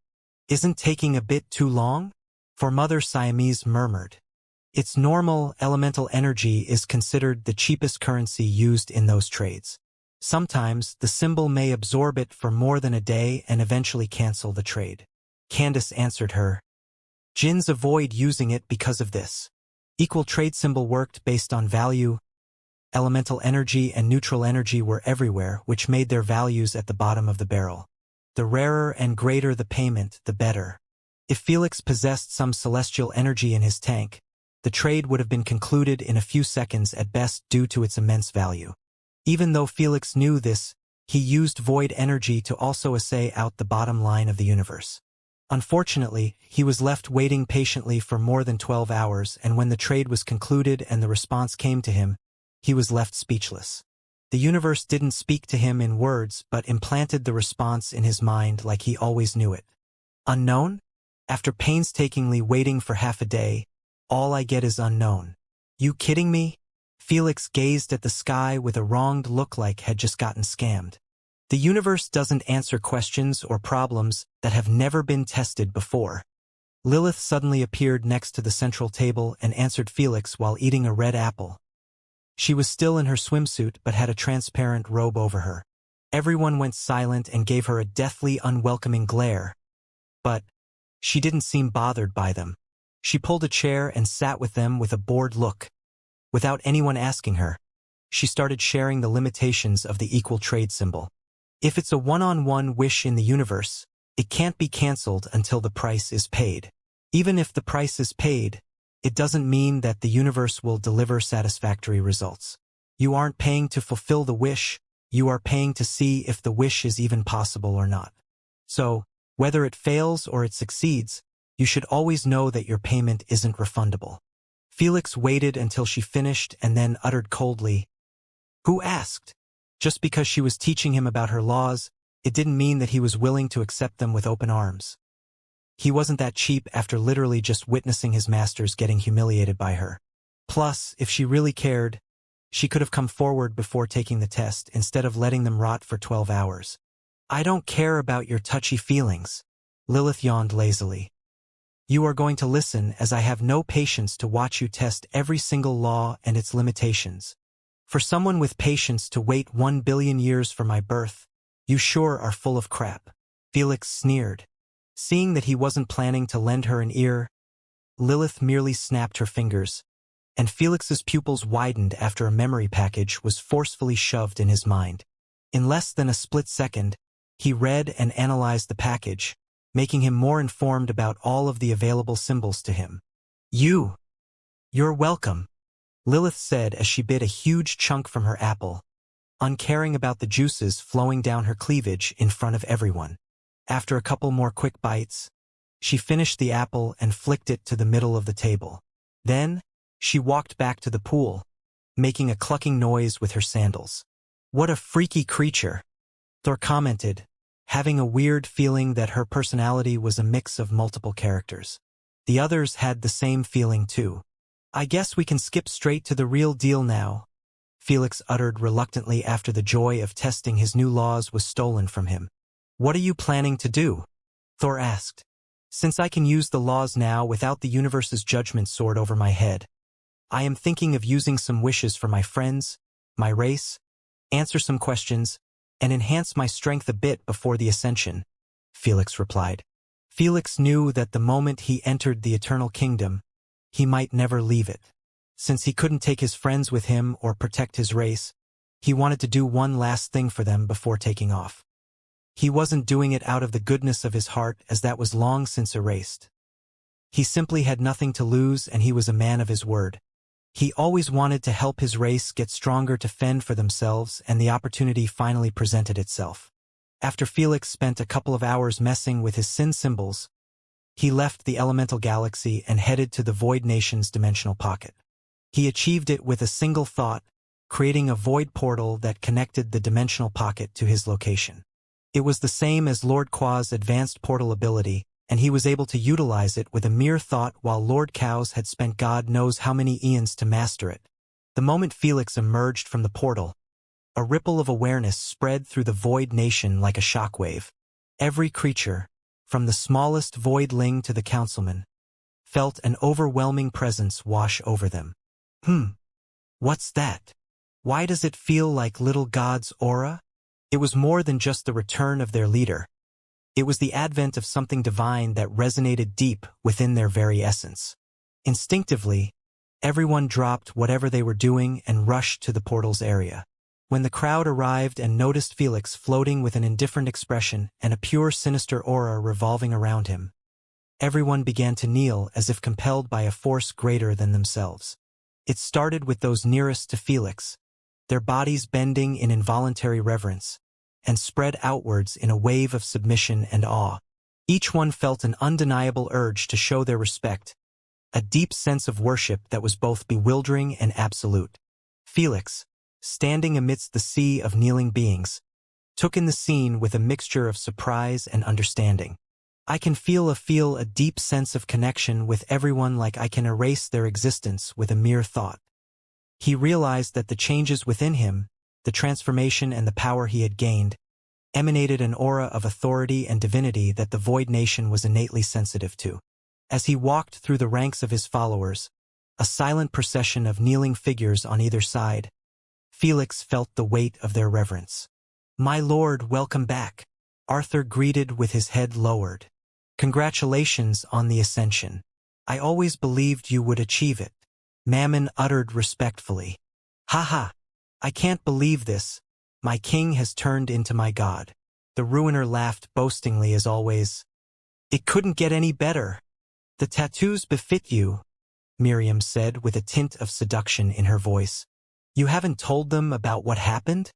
Isn't taking a bit too long? For Mother Siamese murmured. Its normal, elemental energy is considered the cheapest currency used in those trades. Sometimes, the symbol may absorb it for more than a day and eventually cancel the trade. Candace answered her. Jinns avoid using it because of this. Equal trade symbol worked based on value. Elemental energy and neutral energy were everywhere, which made their values at the bottom of the barrel. The rarer and greater the payment, the better. If Felix possessed some celestial energy in his tank, the trade would have been concluded in a few seconds at best due to its immense value. Even though Felix knew this, he used void energy to also assay out the bottom line of the universe. Unfortunately, he was left waiting patiently for more than 12 hours, and when the trade was concluded and the response came to him, he was left speechless. The universe didn't speak to him in words but implanted the response in his mind like he always knew it. Unknown? After painstakingly waiting for half a day, all I get is unknown. You kidding me? Felix gazed at the sky with a wronged look like had just gotten scammed. The universe doesn't answer questions or problems that have never been tested before. Lilith suddenly appeared next to the central table and answered Felix while eating a red apple. She was still in her swimsuit but had a transparent robe over her. Everyone went silent and gave her a deathly unwelcoming glare. But she didn't seem bothered by them. She pulled a chair and sat with them with a bored look. Without anyone asking her, she started sharing the limitations of the equal trade symbol. If it's a one-on-one wish in the universe, it can't be cancelled until the price is paid. Even if the price is paid, it doesn't mean that the universe will deliver satisfactory results. You aren't paying to fulfill the wish, you are paying to see if the wish is even possible or not. So, whether it fails or it succeeds, you should always know that your payment isn't refundable. Felix waited until she finished and then uttered coldly, "Who asked?" Just because she was teaching him about her laws, it didn't mean that he was willing to accept them with open arms. He wasn't that cheap after literally just witnessing his masters getting humiliated by her. Plus, if she really cared, she could have come forward before taking the test instead of letting them rot for 12 hours. "I don't care about your touchy feelings," Lilith yawned lazily. "You are going to listen as I have no patience to watch you test every single law and its limitations. For someone with patience to wait 1 billion years for my birth, you sure are full of crap." Felix sneered. Seeing that he wasn't planning to lend her an ear, Lilith merely snapped her fingers, and Felix's pupils widened after a memory package was forcefully shoved in his mind. In less than a split second, he read and analyzed the package, making him more informed about all of the available symbols to him. You're welcome," Lilith said as she bit a huge chunk from her apple, uncaring about the juices flowing down her cleavage in front of everyone. After a couple more quick bites, she finished the apple and flicked it to the middle of the table. Then, she walked back to the pool, making a clucking noise with her sandals. "What a freaky creature," Thor commented, having a weird feeling that her personality was a mix of multiple characters. The others had the same feeling too. "I guess we can skip straight to the real deal now," Felix uttered reluctantly after the joy of testing his new laws was stolen from him. "What are you planning to do?" Thor asked. "Since I can use the laws now without the universe's judgment sword over my head, I am thinking of using some wishes for my friends, my race, answer some questions, and enhance my strength a bit before the ascension," Felix replied. Felix knew that the moment he entered the Eternal Kingdom, he might never leave it. Since he couldn't take his friends with him or protect his race, he wanted to do one last thing for them before taking off. He wasn't doing it out of the goodness of his heart, as that was long since erased. He simply had nothing to lose, and he was a man of his word. He always wanted to help his race get stronger to fend for themselves, and the opportunity finally presented itself. After Felix spent a couple of hours messing with his sin symbols, he left the elemental galaxy and headed to the Void Nation's dimensional pocket. He achieved it with a single thought, creating a void portal that connected the dimensional pocket to his location. It was the same as Lord Qua's advanced portal ability, and he was able to utilize it with a mere thought while Lord Cow's had spent God knows how many eons to master it. The moment Felix emerged from the portal, a ripple of awareness spread through the Void Nation like a shockwave. Every creature, from the smallest voidling to the councilman, felt an overwhelming presence wash over them. What's that? Why does it feel like little God's aura? It was more than just the return of their leader. It was the advent of something divine that resonated deep within their very essence. Instinctively, everyone dropped whatever they were doing and rushed to the portal's area. When the crowd arrived and noticed Felix floating with an indifferent expression and a pure sinister aura revolving around him, everyone began to kneel as if compelled by a force greater than themselves. It started with those nearest to Felix, their bodies bending in involuntary reverence, and spread outwards in a wave of submission and awe. Each one felt an undeniable urge to show their respect, a deep sense of worship that was both bewildering and absolute. Felix, standing amidst the sea of kneeling beings, took in the scene with a mixture of surprise and understanding. "I can feel a deep sense of connection with everyone, like I can erase their existence with a mere thought." He realized that the changes within him, the transformation and the power he had gained, emanated an aura of authority and divinity that the Void Nation was innately sensitive to. As he walked through the ranks of his followers, a silent procession of kneeling figures on either side, Felix felt the weight of their reverence. "My lord, welcome back," Arthur greeted with his head lowered. "Congratulations on the ascension. I always believed you would achieve it," Mammon uttered respectfully. "Ha! I can't believe this. My king has turned into my god." The ruiner laughed boastingly as always. "It couldn't get any better." "The tattoos befit you," Miriam said with a tint of seduction in her voice. "You haven't told them about what happened?"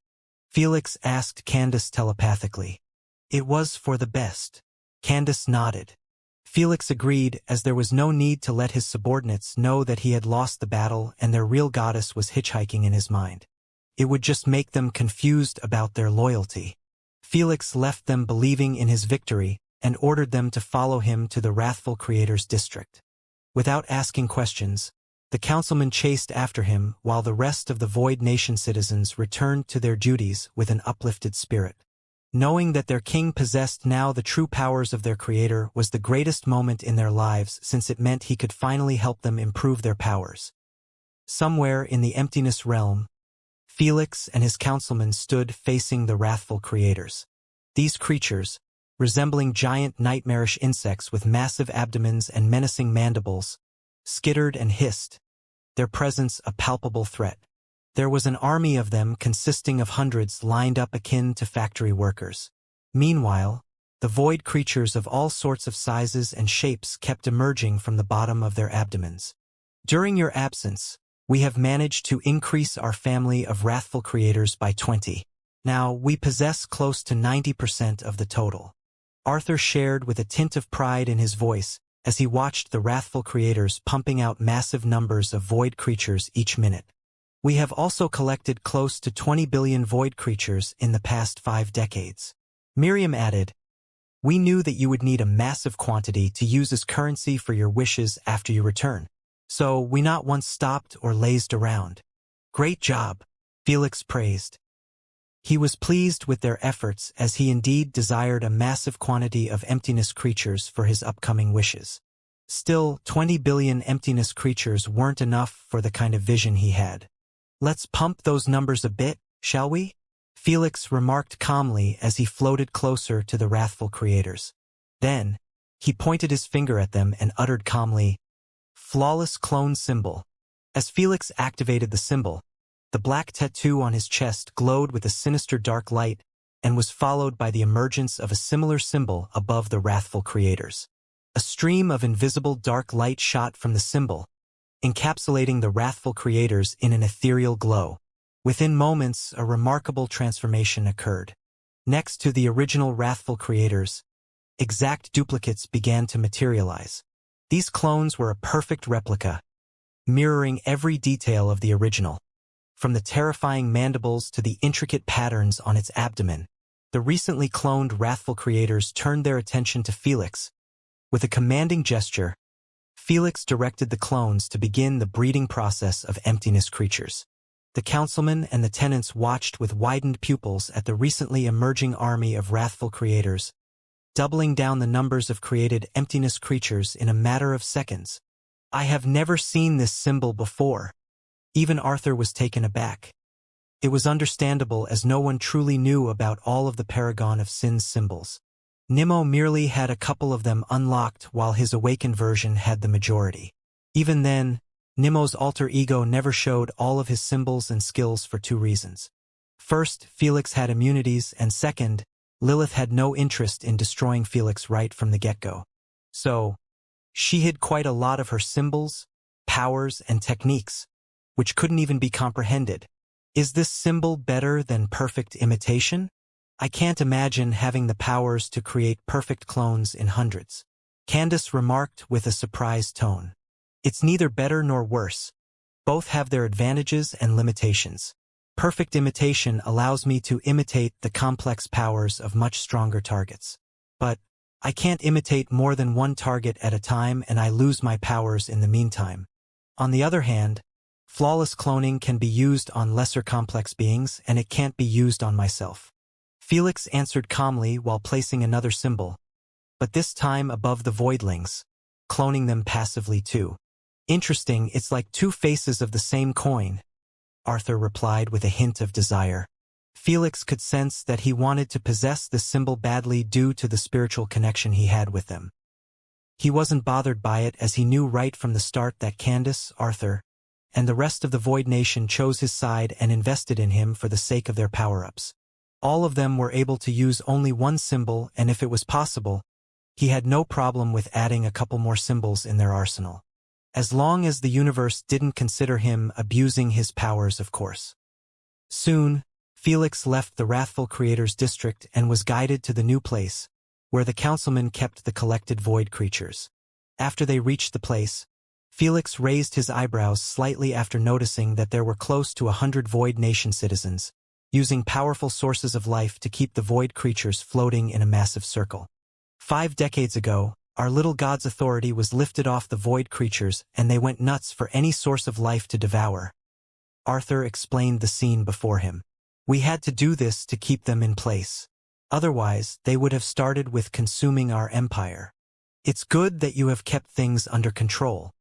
Felix asked Candace telepathically. "It was for the best." Candace nodded. Felix agreed, as there was no need to let his subordinates know that he had lost the battle and their real goddess was hitchhiking in his mind. It would just make them confused about their loyalty. Felix left them believing in his victory and ordered them to follow him to the wrathful creator's district. Without asking questions, the councilman chased after him while the rest of the Void Nation citizens returned to their duties with an uplifted spirit. Knowing that their king possessed now the true powers of their creator was the greatest moment in their lives, since it meant he could finally help them improve their powers. Somewhere in the emptiness realm, Felix and his councilmen stood facing the wrathful creators. These creatures, resembling giant nightmarish insects with massive abdomens and menacing mandibles, skittered and hissed, their presence a palpable threat. There was an army of them consisting of hundreds lined up akin to factory workers. Meanwhile, the void creatures of all sorts of sizes and shapes kept emerging from the bottom of their abdomens. "During your absence, we have managed to increase our family of wrathful creators by 20. Now, we possess close to 90% of the total," Arthur shared with a tint of pride in his voice as he watched the wrathful creators pumping out massive numbers of void creatures each minute. "We have also collected close to 20 billion void creatures in the past 5 decades. Miriam added, "We knew that you would need a massive quantity to use as currency for your wishes after you return, so we not once stopped or lazed around." "Great job," Felix praised. He was pleased with their efforts, as he indeed desired a massive quantity of emptiness creatures for his upcoming wishes. Still, 20 billion emptiness creatures weren't enough for the kind of vision he had. "Let's pump those numbers a bit, shall we?" Felix remarked calmly as he floated closer to the wrathful creators. Then, he pointed his finger at them and uttered calmly, "Flawless clone symbol." As Felix activated the symbol, the black tattoo on his chest glowed with a sinister dark light and was followed by the emergence of a similar symbol above the wrathful creators. A stream of invisible dark light shot from the symbol, encapsulating the wrathful creators in an ethereal glow. Within moments, a remarkable transformation occurred. Next to the original wrathful creators, exact duplicates began to materialize. These clones were a perfect replica, mirroring every detail of the original. From the terrifying mandibles to the intricate patterns on its abdomen, the recently cloned wrathful creators turned their attention to Felix. With a commanding gesture, Felix directed the clones to begin the breeding process of emptiness creatures. The councilmen and the tenants watched with widened pupils at the recently emerging army of wrathful creators, doubling down the numbers of created emptiness creatures in a matter of seconds. "I have never seen this symbol before." Even Arthur was taken aback. It was understandable, as no one truly knew about all of the Paragon of Sin's symbols. Nimmo merely had a couple of them unlocked, while his awakened version had the majority. Even then, Nimmo's alter ego never showed all of his symbols and skills for 2 reasons. First, Felix had immunities, and second, Lilith had no interest in destroying Felix right from the get-go. So, she hid quite a lot of her symbols, powers, and techniques, which couldn't even be comprehended. Is this symbol better than perfect imitation? I can't imagine having the powers to create perfect clones in hundreds. Candace remarked with a surprised tone. It's neither better nor worse. Both have their advantages and limitations. Perfect imitation allows me to imitate the complex powers of much stronger targets. But I can't imitate more than one target at a time, and I lose my powers in the meantime. On the other hand, flawless cloning can be used on lesser complex beings, and it can't be used on myself. Felix answered calmly while placing another symbol, but this time above the voidlings, cloning them passively too. Interesting, it's like two faces of the same coin, Arthur replied with a hint of desire. Felix could sense that he wanted to possess the symbol badly due to the spiritual connection he had with them. He wasn't bothered by it as he knew right from the start that Candace, Arthur, and the rest of the Void Nation chose his side and invested in him for the sake of their power-ups. All of them were able to use only one symbol, and if it was possible, he had no problem with adding a couple more symbols in their arsenal. As long as the universe didn't consider him abusing his powers, of course. Soon, Felix left the wrathful creator's district and was guided to the new place, where the councilman kept the collected void creatures. After they reached the place, Felix raised his eyebrows slightly after noticing that there were close to 100 Void Nation citizens, using powerful sources of life to keep the void creatures floating in a massive circle. 5 decades ago, our little god's authority was lifted off the void creatures and they went nuts for any source of life to devour. Arthur explained the scene before him. We had to do this to keep them in place. Otherwise, they would have started with consuming our empire. It's good that you have kept things under control.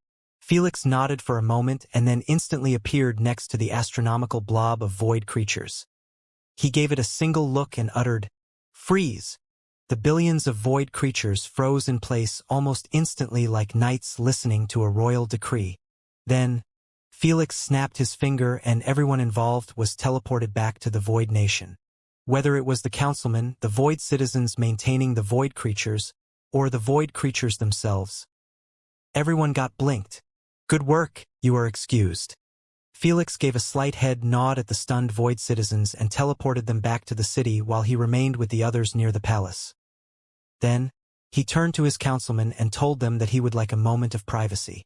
Felix nodded for a moment and then instantly appeared next to the astronomical blob of void creatures. He gave it a single look and uttered, "Freeze!" The billions of void creatures froze in place almost instantly like knights listening to a royal decree. Then, Felix snapped his finger and everyone involved was teleported back to the Void Nation. Whether it was the councilman, the void citizens maintaining the void creatures, or the void creatures themselves. Everyone got blinked. Good work, you are excused. Felix gave a slight head nod at the stunned void citizens and teleported them back to the city while he remained with the others near the palace. Then, he turned to his councilman and told them that he would like a moment of privacy.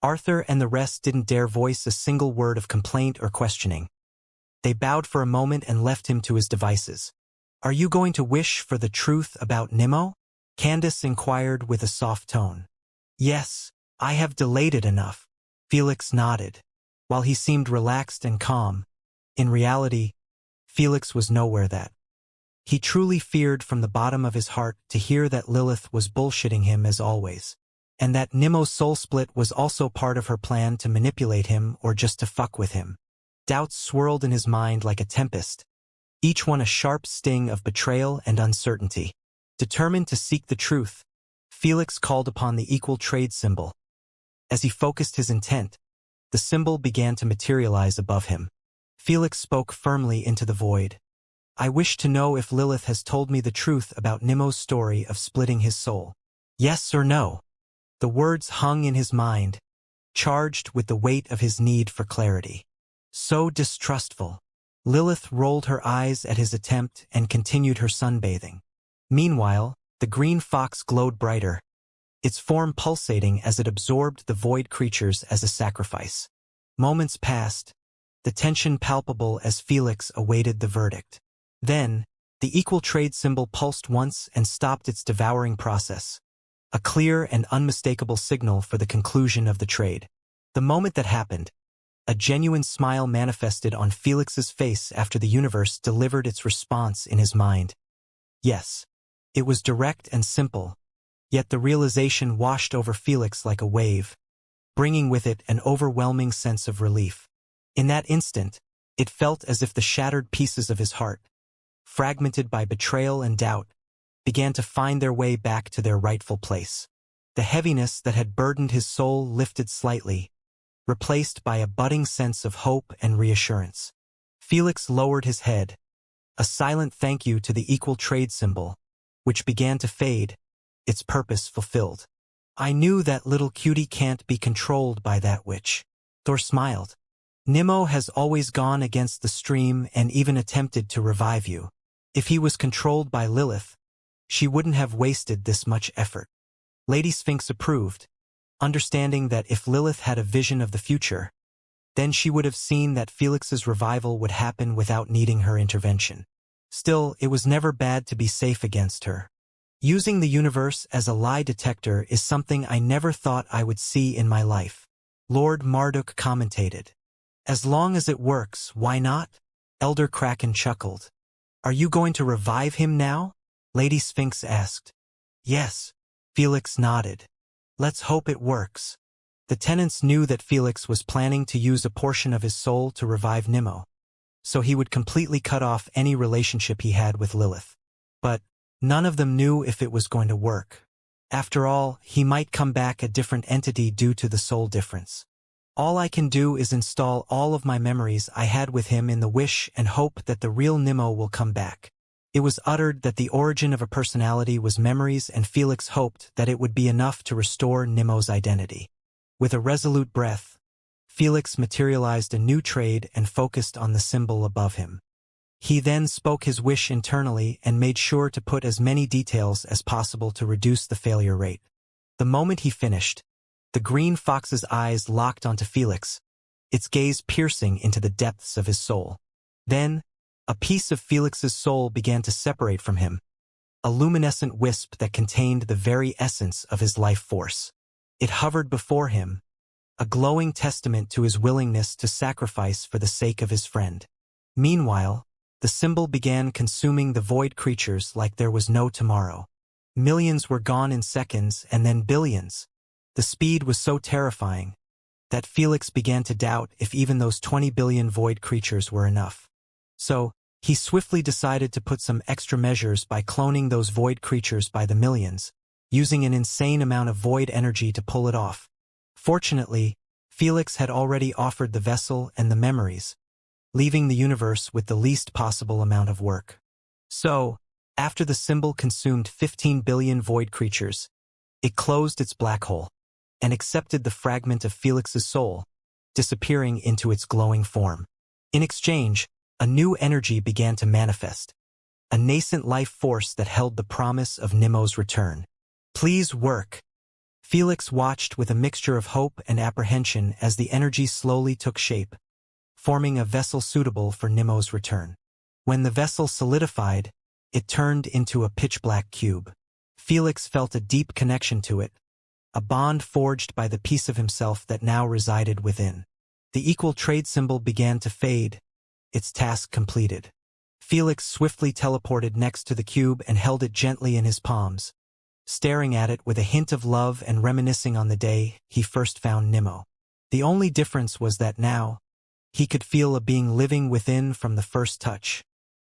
Arthur and the rest didn't dare voice a single word of complaint or questioning. They bowed for a moment and left him to his devices. Are you going to wish for the truth about Nemo? Candace inquired with a soft tone. Yes, I have delayed it enough. Felix nodded. While he seemed relaxed and calm, in reality, Felix was nowhere that. He truly feared from the bottom of his heart to hear that Lilith was bullshitting him as always, and that Nemo's soul split was also part of her plan to manipulate him or just to fuck with him. Doubts swirled in his mind like a tempest, each one a sharp sting of betrayal and uncertainty. Determined to seek the truth, Felix called upon the equal trade symbol. As he focused his intent, the symbol began to materialize above him. Felix spoke firmly into the void. I wish to know if Lilith has told me the truth about Nemo's story of splitting his soul. Yes or no? The words hung in his mind, charged with the weight of his need for clarity. So distrustful. Lilith rolled her eyes at his attempt and continued her sunbathing. Meanwhile, the green fox glowed brighter, its form pulsating as it absorbed the void creatures as a sacrifice. Moments passed, the tension palpable as Felix awaited the verdict. Then, the equal trade symbol pulsed once and stopped its devouring process, a clear and unmistakable signal for the conclusion of the trade. The moment that happened, a genuine smile manifested on Felix's face after the universe delivered its response in his mind. Yes, it was direct and simple, yet the realization washed over Felix like a wave, bringing with it an overwhelming sense of relief. In that instant, it felt as if the shattered pieces of his heart, fragmented by betrayal and doubt, began to find their way back to their rightful place. The heaviness that had burdened his soul lifted slightly, replaced by a budding sense of hope and reassurance. Felix lowered his head, a silent thank you to the equal trade symbol, which began to fade, its purpose fulfilled. I knew that little cutie can't be controlled by that witch. Thor smiled. Nemo has always gone against the stream and even attempted to revive you. If he was controlled by Lilith, she wouldn't have wasted this much effort. Lady Sphinx approved, understanding that if Lilith had a vision of the future, then she would have seen that Felix's revival would happen without needing her intervention. Still, it was never bad to be safe against her. Using the universe as a lie detector is something I never thought I would see in my life. Lord Marduk commentated. As long as it works, why not? Elder Kraken chuckled. Are you going to revive him now? Lady Sphinx asked. Yes. Felix nodded. Let's hope it works. The tenants knew that Felix was planning to use a portion of his soul to revive Nimmo, so he would completely cut off any relationship he had with Lilith. But none of them knew if it was going to work. After all, he might come back a different entity due to the soul difference. All I can do is install all of my memories I had with him in the wish and hope that the real Nimmo will come back. It was uttered that the origin of a personality was memories, and Felix hoped that it would be enough to restore Nimmo's identity. With a resolute breath, Felix materialized a new trade and focused on the symbol above him. He then spoke his wish internally and made sure to put as many details as possible to reduce the failure rate. The moment he finished, the green fox's eyes locked onto Felix, its gaze piercing into the depths of his soul. Then, a piece of Felix's soul began to separate from him, a luminescent wisp that contained the very essence of his life force. It hovered before him, a glowing testament to his willingness to sacrifice for the sake of his friend. Meanwhile, the symbol began consuming the void creatures like there was no tomorrow. Millions were gone in seconds, and then billions. The speed was so terrifying that Felix began to doubt if even those 20 billion void creatures were enough. So, he swiftly decided to put some extra measures by cloning those void creatures by the millions, using an insane amount of void energy to pull it off. Fortunately, Felix had already offered the vessel and the memories, leaving the universe with the least possible amount of work. So, after the symbol consumed 15 billion void creatures, it closed its black hole and accepted the fragment of Felix's soul, disappearing into its glowing form. In exchange, a new energy began to manifest, a nascent life force that held the promise of Nimmo's return. Please work. Felix watched with a mixture of hope and apprehension as the energy slowly took shape, forming a vessel suitable for Nimmo's return. When the vessel solidified, it turned into a pitch-black cube. Felix felt a deep connection to it, a bond forged by the piece of himself that now resided within. The equal trade symbol began to fade, its task completed. Felix swiftly teleported next to the cube and held it gently in his palms, staring at it with a hint of love and reminiscing on the day he first found Nimmo. The only difference was that now, he could feel a being living within from the first touch.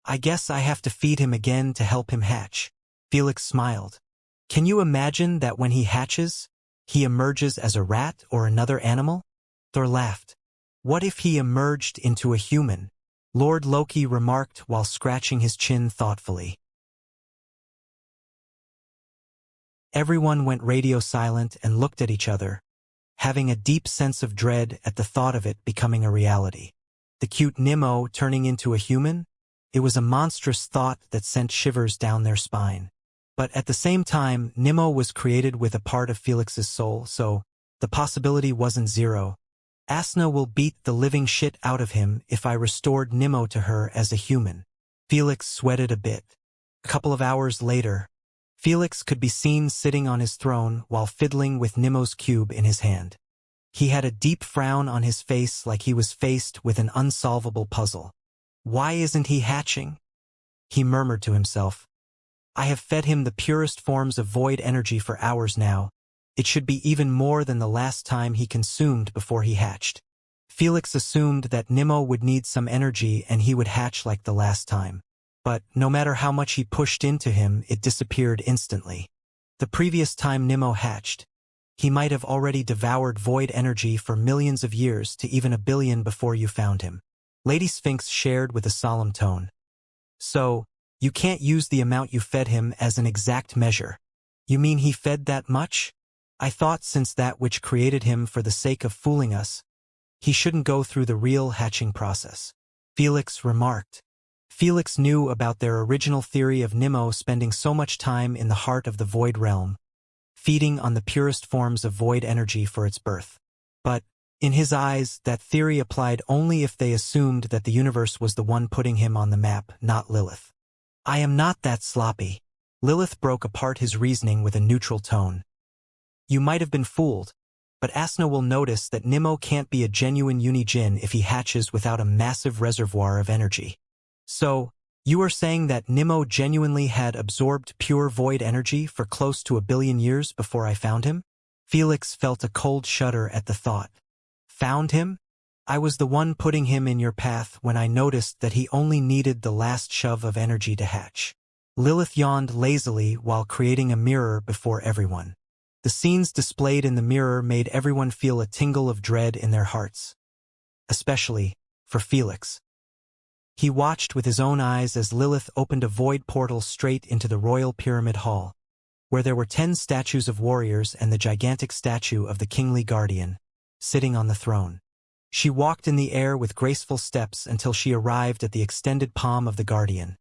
I guess I have to feed him again to help him hatch. Felix smiled. Can you imagine that when he hatches, he emerges as a rat or another animal? Thor laughed. What if he emerged into a human? Lord Loki remarked while scratching his chin thoughtfully. Everyone went radio silent and looked at each other, having a deep sense of dread at the thought of it becoming a reality. The cute Nimmo turning into a human? It was a monstrous thought that sent shivers down their spine. But at the same time, Nimmo was created with a part of Felix's soul, so the possibility wasn't zero. Asna will beat the living shit out of him if I restored Nimmo to her as a human. Felix sweated a bit. A couple of hours later, Felix could be seen sitting on his throne while fiddling with Nimmo's cube in his hand. He had a deep frown on his face like he was faced with an unsolvable puzzle. Why isn't he hatching? He murmured to himself. I have fed him the purest forms of void energy for hours now. It should be even more than the last time he consumed before he hatched. Felix assumed that Nimmo would need some energy and he would hatch like the last time. But no matter how much he pushed into him, it disappeared instantly. The previous time Nimmo hatched, he might have already devoured void energy for millions of years to even a billion before you found him. Lady Sphinx shared with a solemn tone. So, you can't use the amount you fed him as an exact measure. You mean he fed that much? I thought since that which created him for the sake of fooling us, he shouldn't go through the real hatching process. Felix remarked. Felix knew about their original theory of Nimmo spending so much time in the heart of the void realm, feeding on the purest forms of void energy for its birth. But, in his eyes, that theory applied only if they assumed that the universe was the one putting him on the map, not Lilith. I am not that sloppy. Lilith broke apart his reasoning with a neutral tone. You might have been fooled, but Asna will notice that Nimmo can't be a genuine uni-jinn if he hatches without a massive reservoir of energy. So, You are saying that Nimmo genuinely had absorbed pure void energy for close to 1 billion years before I found him? Felix felt a cold shudder at the thought. Found him? I was the one putting him in your path when I noticed that he only needed the last shove of energy to hatch. Lilith yawned lazily while creating a mirror before everyone. The scenes displayed in the mirror made everyone feel a tingle of dread in their hearts. Especially for Felix. He watched with his own eyes as Lilith opened a void portal straight into the Royal Pyramid Hall, where there were 10 statues of warriors and the gigantic statue of the kingly guardian, sitting on the throne. She walked in the air with graceful steps until she arrived at the extended palm of the guardian.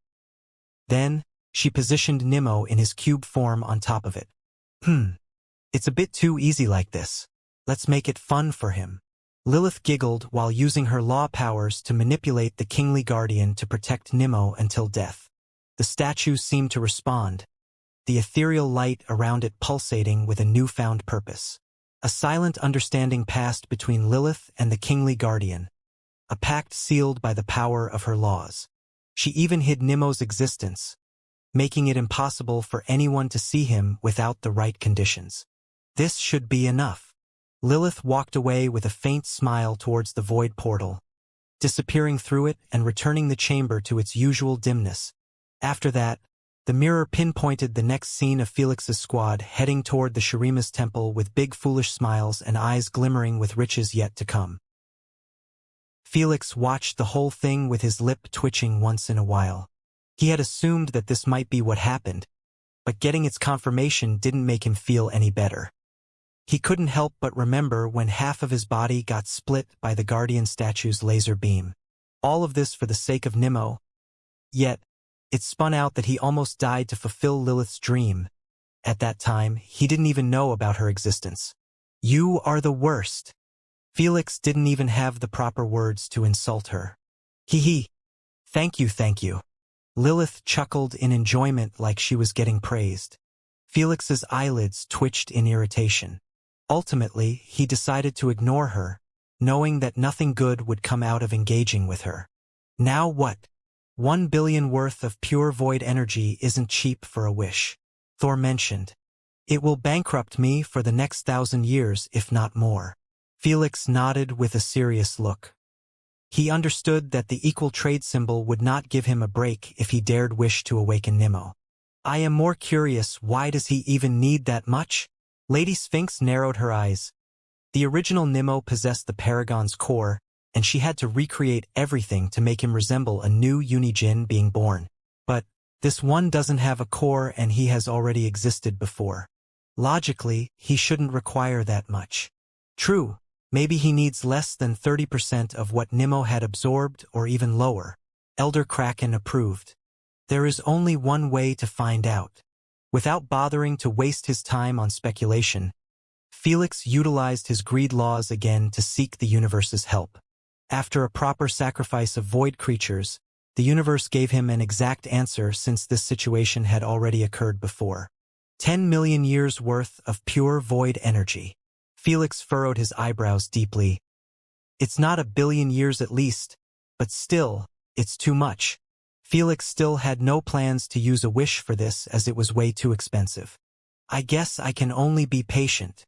Then, she positioned Nimmo in his cube form on top of it. It's a bit too easy like this. Let's make it fun for him. Lilith giggled while using her law powers to manipulate the kingly guardian to protect Nimmo until death. The statue seemed to respond, the ethereal light around it pulsating with a newfound purpose. A silent understanding passed between Lilith and the kingly guardian, a pact sealed by the power of her laws. She even hid Nimmo's existence, making it impossible for anyone to see him without the right conditions. This should be enough. Lilith walked away with a faint smile towards the void portal, disappearing through it and returning the chamber to its usual dimness. After that, the mirror pinpointed the next scene of Felix's squad heading toward the Shurima's temple with big foolish smiles and eyes glimmering with riches yet to come. Felix watched the whole thing with his lip twitching once in a while. He had assumed that this might be what happened, but getting its confirmation didn't make him feel any better. He couldn't help but remember when half of his body got split by the guardian statue's laser beam. All of this for the sake of Nimmo. Yet, it spun out that he almost died to fulfill Lilith's dream. At that time, he didn't even know about her existence. You are the worst. Felix didn't even have the proper words to insult her. Hee. Thank you. Lilith chuckled in enjoyment like she was getting praised. Felix's eyelids twitched in irritation. Ultimately, he decided to ignore her, knowing that nothing good would come out of engaging with her. Now what? 1 billion worth of pure void energy isn't cheap for a wish. Thor mentioned. It will bankrupt me for the next 1,000 years, if not more. Felix nodded with a serious look. He understood that the equal trade symbol would not give him a break if he dared wish to awaken Nimmo. I am more curious, why does he even need that much? Lady Sphinx narrowed her eyes. The original Nimmo possessed the Paragon's core, and she had to recreate everything to make him resemble a new Unijin being born. But this one doesn't have a core and he has already existed before. Logically, he shouldn't require that much. True, maybe he needs less than 30% of what Nimmo had absorbed or even lower. Elder Kraken approved. There is only one way to find out. Without bothering to waste his time on speculation, Felix utilized his greed laws again to seek the universe's help. After a proper sacrifice of void creatures, the universe gave him an exact answer since this situation had already occurred before. 10 million years worth of pure void energy. Felix furrowed his eyebrows deeply. It's not 1 billion years at least, but still, it's too much. Felix still had no plans to use a wish for this as it was way too expensive. I guess I can only be patient.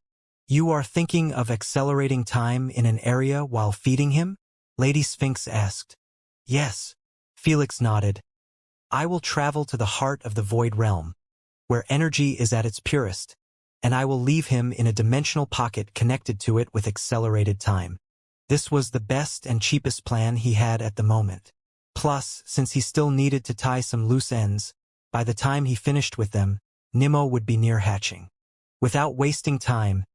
You are thinking of accelerating time in an area while feeding him? Lady Sphinx asked. Yes. Felix nodded. I will travel to the heart of the void realm, where energy is at its purest, and I will leave him in a dimensional pocket connected to it with accelerated time. This was the best and cheapest plan he had at the moment. Plus, since he still needed to tie some loose ends, by the time he finished with them, Nimmo would be near hatching. Without wasting time,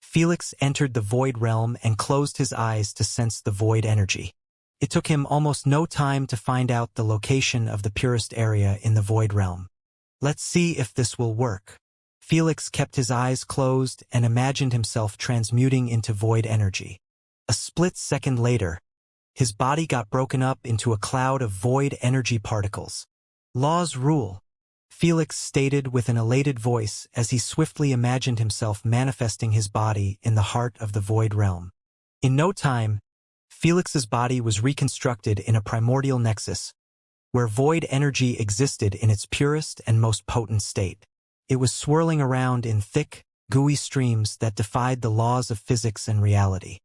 Felix entered the void realm and closed his eyes to sense the void energy. It took him almost no time to find out the location of the purest area in the void realm. Let's see if this will work. Felix kept his eyes closed and imagined himself transmuting into void energy. A split second later, his body got broken up into a cloud of void energy particles. Laws rule, Felix stated with an elated voice as he swiftly imagined himself manifesting his body in the heart of the void realm. In no time, Felix's body was reconstructed in a primordial nexus, where void energy existed in its purest and most potent state. It was swirling around in thick, gooey streams that defied the laws of physics and reality.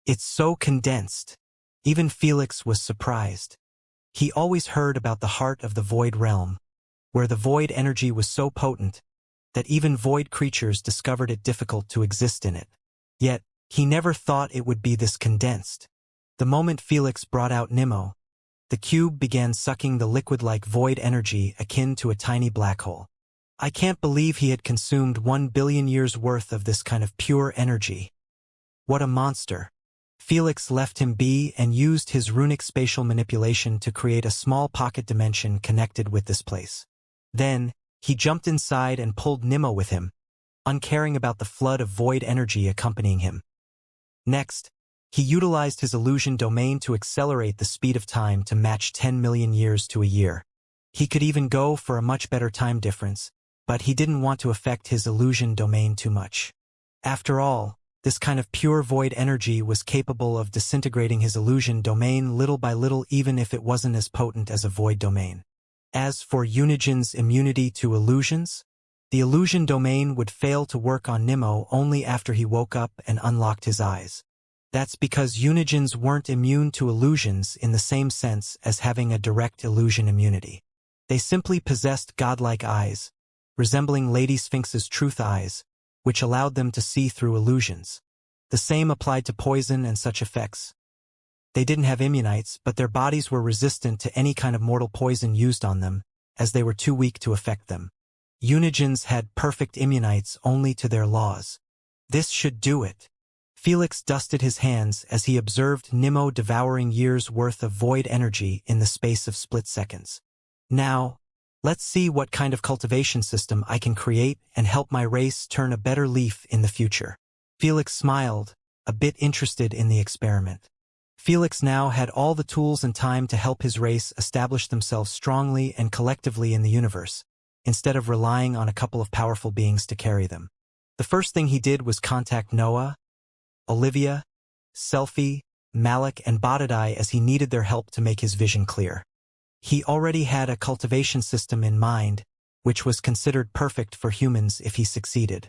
It's so condensed. Even Felix was surprised. He always heard about the heart of the void realm, where the void energy was so potent that even void creatures discovered it difficult to exist in it. Yet, he never thought it would be this condensed. The moment Felix brought out Nemo, the cube began sucking the liquid-like void energy akin to a tiny black hole. I can't believe he had consumed 1 billion years worth of this kind of pure energy. What a monster. Felix left him be and used his runic spatial manipulation to create a small pocket dimension connected with this place. Then, he jumped inside and pulled Nemo with him, uncaring about the flood of void energy accompanying him. Next, he utilized his illusion domain to accelerate the speed of time to match 10 million years to a year. He could even go for a much better time difference, but he didn't want to affect his illusion domain too much. After all, this kind of pure void energy was capable of disintegrating his illusion domain little by little even if it wasn't as potent as a void domain. As for Unigen's immunity to illusions, the illusion domain would fail to work on Nemo only after he woke up and unlocked his eyes. That's because Unigens weren't immune to illusions in the same sense as having a direct illusion immunity. They simply possessed godlike eyes, resembling Lady Sphinx's truth eyes, which allowed them to see through illusions. The same applied to poison and such effects. They didn't have immunites, but their bodies were resistant to any kind of mortal poison used on them, as they were too weak to affect them. Unigens had perfect immunites only to their laws. This should do it. Felix dusted his hands as he observed Nemo devouring years' worth of void energy in the space of split seconds. Now, let's see what kind of cultivation system I can create and help my race turn a better leaf in the future. Felix smiled, a bit interested in the experiment. Felix now had all the tools and time to help his race establish themselves strongly and collectively in the universe, instead of relying on a couple of powerful beings to carry them. The first thing he did was contact Noah, Olivia, Selfie, Malik, and Badadai as he needed their help to make his vision clear. He already had a cultivation system in mind, which was considered perfect for humans if he succeeded.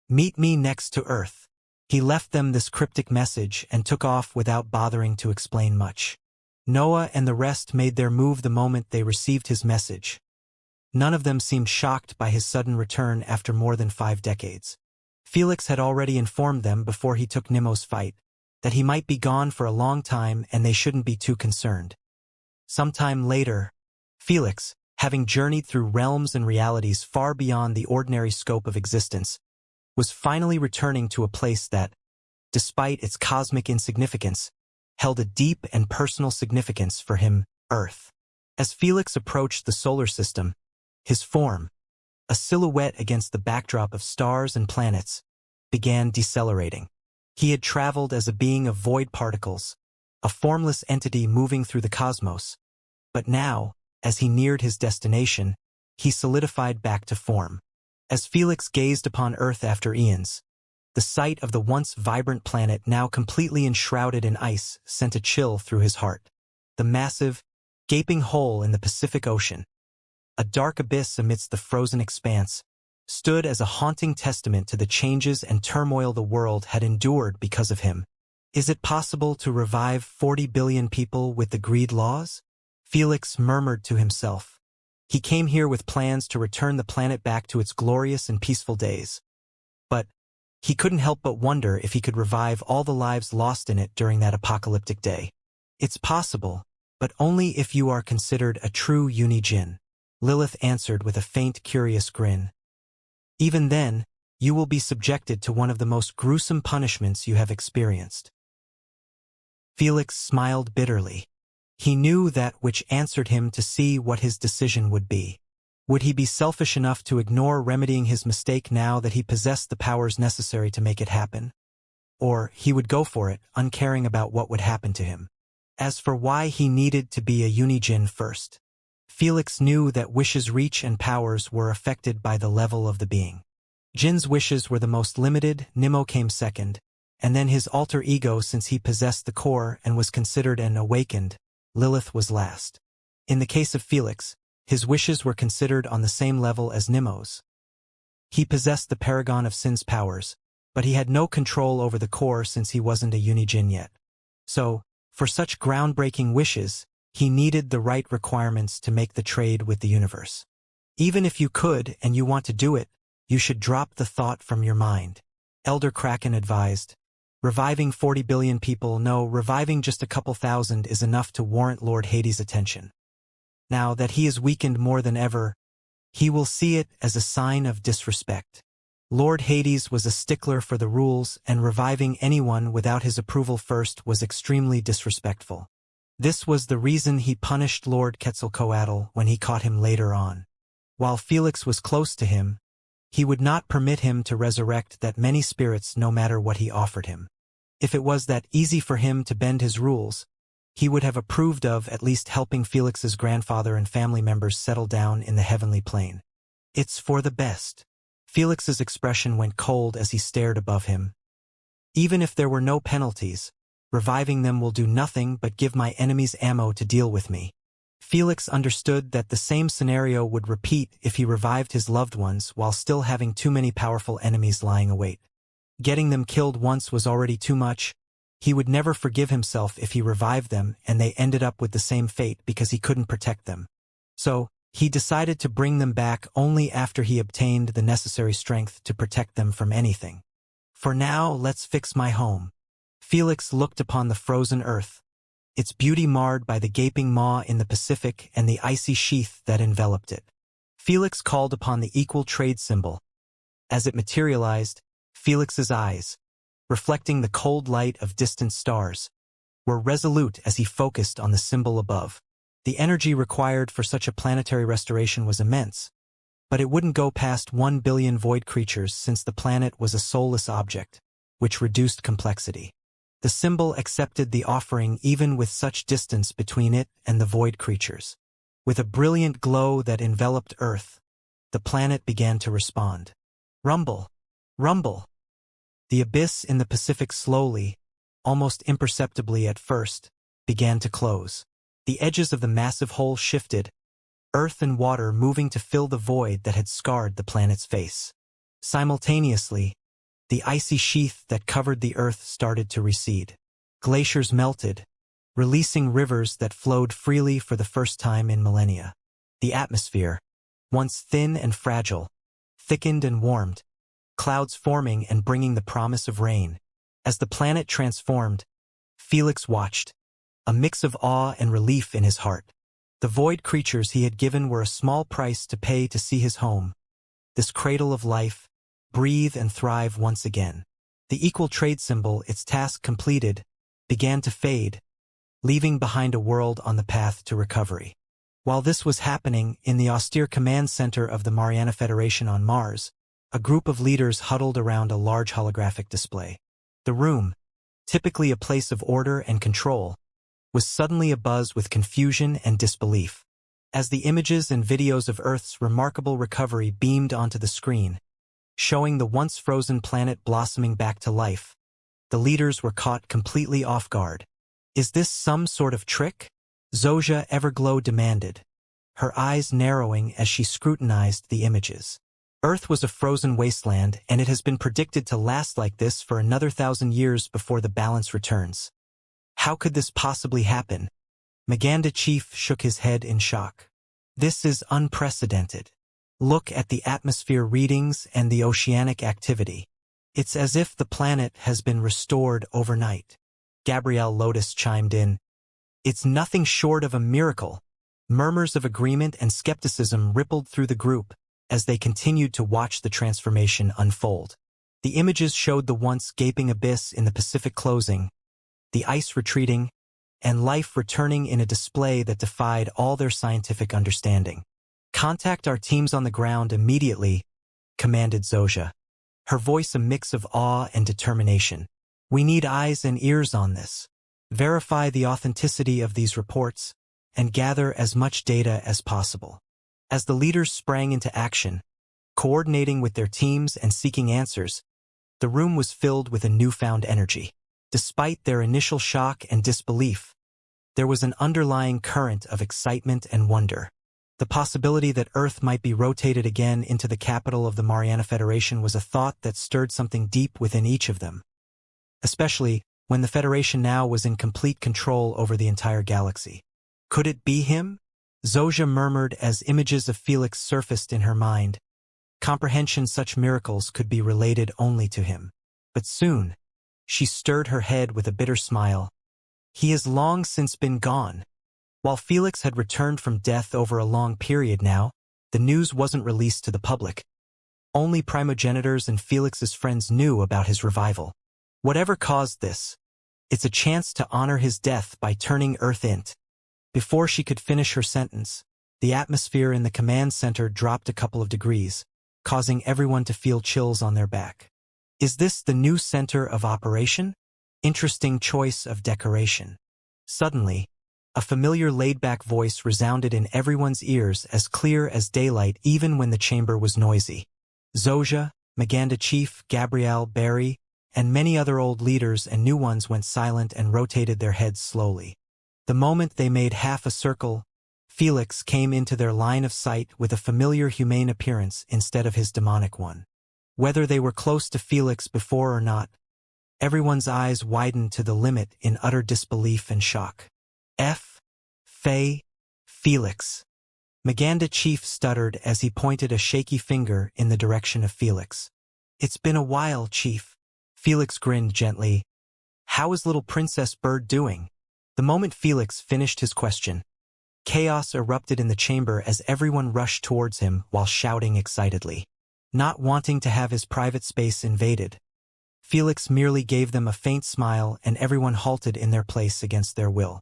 "Meet me next to Earth." He left them this cryptic message and took off without bothering to explain much. Noah and the rest made their move the moment they received his message. None of them seemed shocked by his sudden return after more than 5 decades. Felix had already informed them before he took Nemo's fight that he might be gone for a long time and they shouldn't be too concerned. Sometime later, Felix, having journeyed through realms and realities far beyond the ordinary scope of existence, was finally returning to a place that, despite its cosmic insignificance, held a deep and personal significance for him, Earth. As Felix approached the solar system, his form, a silhouette against the backdrop of stars and planets, began decelerating. He had traveled as a being of void particles, a formless entity moving through the cosmos, but now, as he neared his destination, he solidified back to form. As Felix gazed upon Earth after eons, the sight of the once vibrant planet now completely enshrouded in ice sent a chill through his heart. The massive, gaping hole in the Pacific Ocean, a dark abyss amidst the frozen expanse, stood as a haunting testament to the changes and turmoil the world had endured because of him. Is it possible to revive 40 billion people with the greed laws? Felix murmured to himself. He came here with plans to return the planet back to its glorious and peaceful days. But he couldn't help but wonder if he could revive all the lives lost in it during that apocalyptic day. It's possible, but only if you are considered a true Unijin, Lilith answered with a faint, curious grin. Even then, you will be subjected to one of the most gruesome punishments you have experienced. Felix smiled bitterly. He knew that which answered him to see what his decision would be. Would he be selfish enough to ignore remedying his mistake now that he possessed the powers necessary to make it happen? Or he would go for it, uncaring about what would happen to him. As for why he needed to be a Unijin first, Felix knew that wishes' reach and powers were affected by the level of the being. Jin's wishes were the most limited, Nemo came second, and then his alter ego since he possessed the core and was considered an awakened, Lilith was last. In the case of Felix, his wishes were considered on the same level as Nemo's. He possessed the paragon of sin's powers, but he had no control over the core since he wasn't a unijin yet. So, for such groundbreaking wishes, he needed the right requirements to make the trade with the universe. Even if you could and you want to do it, you should drop the thought from your mind. Elder Kraken advised. Reviving 40 billion people, no, reviving just a couple thousand is enough to warrant Lord Hades' attention. Now that he is weakened more than ever, he will see it as a sign of disrespect. Lord Hades was a stickler for the rules, and reviving anyone without his approval first was extremely disrespectful. This was the reason he punished Lord Quetzalcoatl when he caught him later on. While Felix was close to him, he would not permit him to resurrect that many spirits no matter what he offered him. If it was that easy for him to bend his rules, he would have approved of at least helping Felix's grandfather and family members settle down in the heavenly plane. It's for the best. Felix's expression went cold as he stared above him. Even if there were no penalties, reviving them will do nothing but give my enemies ammo to deal with me. Felix understood that the same scenario would repeat if he revived his loved ones while still having too many powerful enemies lying await. Getting them killed once was already too much. He would never forgive himself if he revived them and they ended up with the same fate because he couldn't protect them. So, he decided to bring them back only after he obtained the necessary strength to protect them from anything. For now, let's fix my home. Felix looked upon the frozen earth, its beauty marred by the gaping maw in the Pacific and the icy sheath that enveloped it. Felix called upon the equal trade symbol. As it materialized, Felix's eyes, reflecting the cold light of distant stars, were resolute as he focused on the symbol above. The energy required for such a planetary restoration was immense, but it wouldn't go past 1 billion void creatures since the planet was a soulless object, which reduced complexity. The symbol accepted the offering even with such distance between it and the void creatures. With a brilliant glow that enveloped Earth, the planet began to respond. Rumble! Rumble! The abyss in the Pacific slowly, almost imperceptibly at first, began to close. The edges of the massive hole shifted, earth and water moving to fill the void that had scarred the planet's face. Simultaneously, the icy sheath that covered the earth started to recede. Glaciers melted, releasing rivers that flowed freely for the first time in millennia. The atmosphere, once thin and fragile, thickened and warmed, clouds forming and bringing the promise of rain. As the planet transformed, Felix watched, a mix of awe and relief in his heart. The void creatures he had given were a small price to pay to see his home, this cradle of life, breathe and thrive once again. The equal trade symbol, its task completed, began to fade, leaving behind a world on the path to recovery. While this was happening, in the austere command center of the Mariana Federation on Mars, a group of leaders huddled around a large holographic display. The room, typically a place of order and control, was suddenly abuzz with confusion and disbelief. As the images and videos of Earth's remarkable recovery beamed onto the screen, showing the once frozen planet blossoming back to life, the leaders were caught completely off guard. Is this some sort of trick? Zojia Everglow demanded, her eyes narrowing as she scrutinized the images. Earth was a frozen wasteland, and it has been predicted to last like this for another 1,000 years before the balance returns. How could this possibly happen? Maganda Chief shook his head in shock. This is unprecedented. Look at the atmosphere readings and the oceanic activity. It's as if the planet has been restored overnight. Gabrielle Lotus chimed in. It's nothing short of a miracle. Murmurs of agreement and skepticism rippled through the group as they continued to watch the transformation unfold. The images showed the once gaping abyss in the Pacific closing, the ice retreating, and life returning in a display that defied all their scientific understanding. Contact our teams on the ground immediately, commanded Zojia, her voice a mix of awe and determination. We need eyes and ears on this. Verify the authenticity of these reports, and gather as much data as possible. As the leaders sprang into action, coordinating with their teams and seeking answers, the room was filled with a newfound energy. Despite their initial shock and disbelief, There was an underlying current of excitement and wonder. The possibility that Earth might be rotated again into the capital of the Mariana Federation was a thought that stirred something deep within each of them, especially when the Federation now was in complete control over the entire galaxy. Could it be him? Zojia murmured as images of Felix surfaced in her mind. Comprehension such miracles could be related only to him. But soon, she stirred her head with a bitter smile. He has long since been gone. While Felix had returned from death over a long period now, the news wasn't released to the public. Only primogenitors and Felix's friends knew about his revival. Whatever caused this, it's a chance to honor his death by turning Earth int. Before she could finish her sentence, the atmosphere in the command center dropped a couple of degrees, causing everyone to feel chills on their back. Is this the new center of operation? Interesting choice of decoration. Suddenly, a familiar laid-back voice resounded in everyone's ears as clear as daylight even when the chamber was noisy. Zojia, Maganda Chief, Gabrielle, Barry, and many other old leaders and new ones went silent and rotated their heads slowly. The moment they made half a circle, Felix came into their line of sight with a familiar humane appearance instead of his demonic one. Whether they were close to Felix before or not, everyone's eyes widened to the limit in utter disbelief and shock. Felix. Maganda Chief stuttered as he pointed a shaky finger in the direction of Felix. It's been a while, Chief. Felix grinned gently. How is little Princess Bird doing? The moment Felix finished his question, chaos erupted in the chamber as everyone rushed towards him while shouting excitedly. Not wanting to have his private space invaded, Felix merely gave them a faint smile and everyone halted in their place against their will.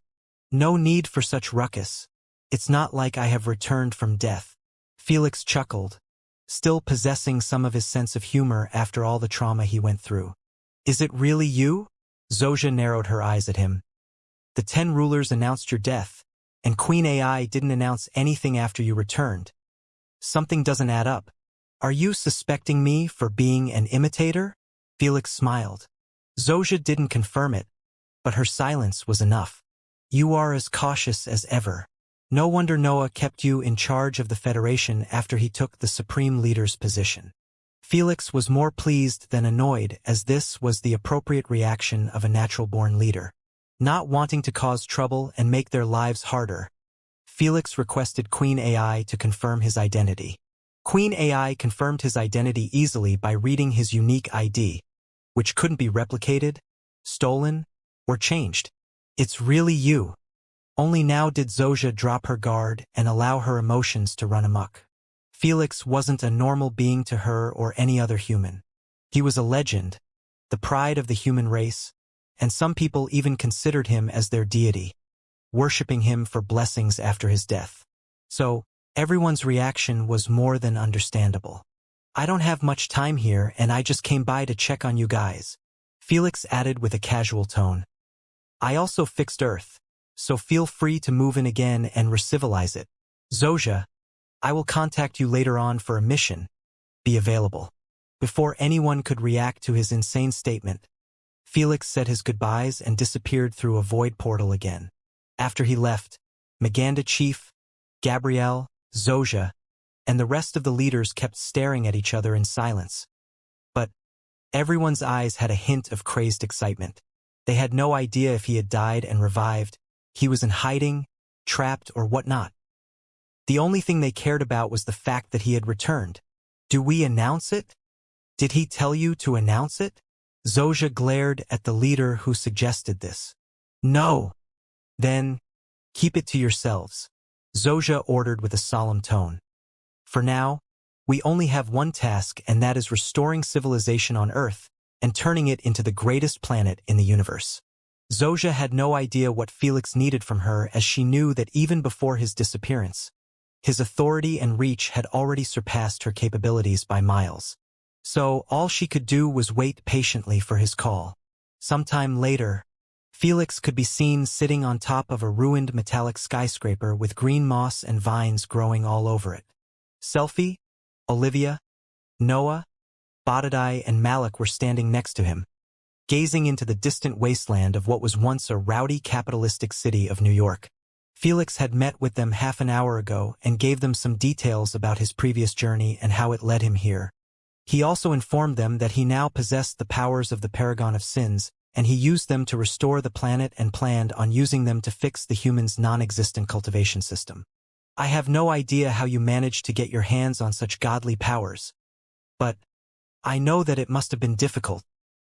No need for such ruckus. It's not like I have returned from death. Felix chuckled, still possessing some of his sense of humor after all the trauma he went through. Is it really you? Zojia narrowed her eyes at him. The 10 rulers announced your death, and Queen AI didn't announce anything after you returned. Something doesn't add up. Are you suspecting me for being an imitator? Felix smiled. Zojia didn't confirm it, but her silence was enough. You are as cautious as ever. No wonder Noah kept you in charge of the Federation after he took the Supreme Leader's position. Felix was more pleased than annoyed as this was the appropriate reaction of a natural-born leader. Not wanting to cause trouble and make their lives harder, Felix requested Queen AI to confirm his identity. Queen AI confirmed his identity easily by reading his unique ID, which couldn't be replicated, stolen, or changed. It's really you. Only now did Zojia drop her guard and allow her emotions to run amok. Felix wasn't a normal being to her or any other human. He was a legend, the pride of the human race, and some people even considered him as their deity, worshipping him for blessings after his death. So, everyone's reaction was more than understandable. I don't have much time here and I just came by to check on you guys, Felix added with a casual tone. I also fixed Earth, so feel free to move in again and recivilize it. Zojia, I will contact you later on for a mission. Be available. Before anyone could react to his insane statement, Felix said his goodbyes and disappeared through a void portal again. After he left, Maganda Chief, Gabrielle, Zojia, and the rest of the leaders kept staring at each other in silence. But everyone's eyes had a hint of crazed excitement. They had no idea if he had died and revived, he was in hiding, trapped, or whatnot. The only thing they cared about was the fact that he had returned. Do we announce it? Did he tell you to announce it? Zojia glared at the leader who suggested this. No. Then, keep it to yourselves, Zojia ordered with a solemn tone. For now, we only have one task, and that is restoring civilization on Earth and turning it into the greatest planet in the universe. Zojia had no idea what Felix needed from her, as she knew that even before his disappearance, his authority and reach had already surpassed her capabilities by miles. So all she could do was wait patiently for his call. Sometime later, Felix could be seen sitting on top of a ruined metallic skyscraper with green moss and vines growing all over it. Selfie, Olivia, Noah, Badadai, and Malik were standing next to him. gazing into the distant wasteland of what was once a rowdy capitalistic city of New York. Felix had met with them half an hour ago and gave them some details about his previous journey and how it led him here. He also informed them that he now possessed the powers of the Paragon of Sins, and he used them to restore the planet and planned on using them to fix the humans' non-existent cultivation system. I have no idea how you managed to get your hands on such godly powers. But I know that it must have been difficult,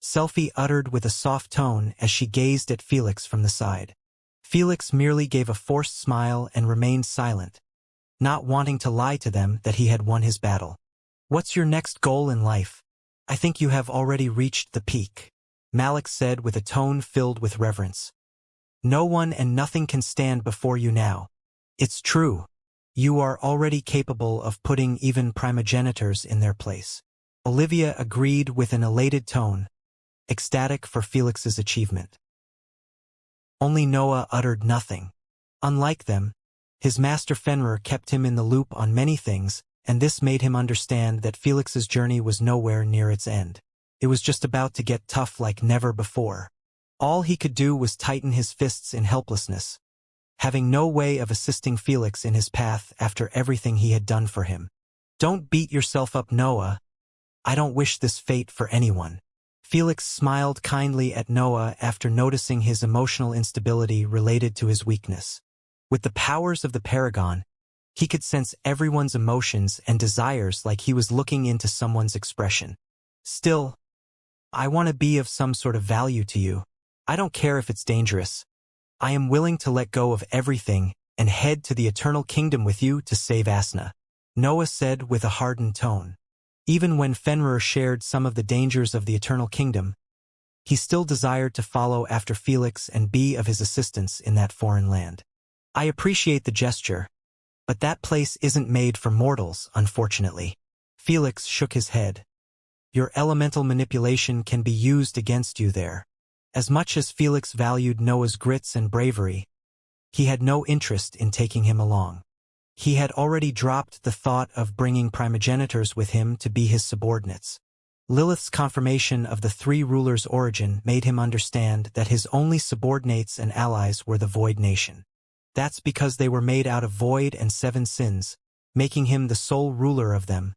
Selphie uttered with a soft tone as she gazed at Felix from the side. Felix merely gave a forced smile and remained silent, not wanting to lie to them that he had won his battle. What's your next goal in life? I think you have already reached the peak, Malik said with a tone filled with reverence. No one and nothing can stand before you now. It's true. You are already capable of putting even primogenitors in their place. Olivia agreed with an elated tone, ecstatic for Felix's achievement. Only Noah uttered nothing. Unlike them, his master Fenrir kept him in the loop on many things, and this made him understand that Felix's journey was nowhere near its end. It was just about to get tough like never before. All he could do was tighten his fists in helplessness, having no way of assisting Felix in his path after everything he had done for him. Don't beat yourself up, Noah. I don't wish this fate for anyone. Felix smiled kindly at Noah after noticing his emotional instability related to his weakness. With the powers of the Paragon, he could sense everyone's emotions and desires like he was looking into someone's expression. Still, I want to be of some sort of value to you. I don't care if it's dangerous. I am willing to let go of everything and head to the eternal kingdom with you to save Asna, Noah said with a hardened tone. Even when Fenrir shared some of the dangers of the eternal kingdom, he still desired to follow after Felix and be of his assistance in that foreign land. I appreciate the gesture, but that place isn't made for mortals, unfortunately. Felix shook his head. Your elemental manipulation can be used against you there. As much as Felix valued Noah's grits and bravery, he had no interest in taking him along. He had already dropped the thought of bringing primogenitors with him to be his subordinates. Lilith's confirmation of the three rulers' origin made him understand that his only subordinates and allies were the Void Nation. That's because they were made out of void and 7 sins, making him the sole ruler of them.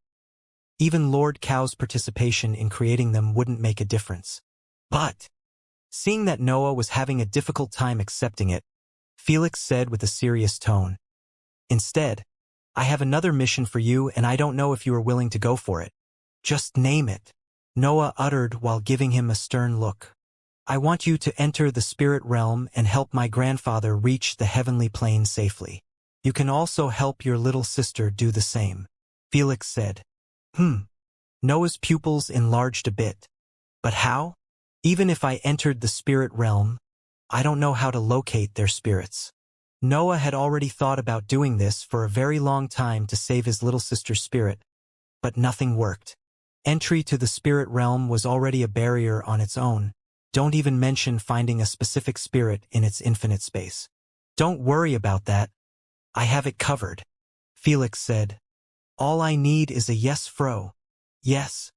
Even Lord Cow's participation in creating them wouldn't make a difference. But, seeing that Noah was having a difficult time accepting it, Felix said with a serious tone, Instead, I have another mission for you and I don't know if you are willing to go for it. Just name it, Noah uttered while giving him a stern look. I want you to enter the spirit realm and help my grandfather reach the heavenly plane safely. You can also help your little sister do the same. Felix said. Noah's pupils enlarged a bit. But how? Even if I entered the spirit realm, I don't know how to locate their spirits. Noah had already thought about doing this for a very long time to save his little sister's spirit, but nothing worked. Entry to the spirit realm was already a barrier on its own. Don't even mention finding a specific spirit in its infinite space. Don't worry about that. I have it covered, Felix said. All I need is a yes, Fro. Yes.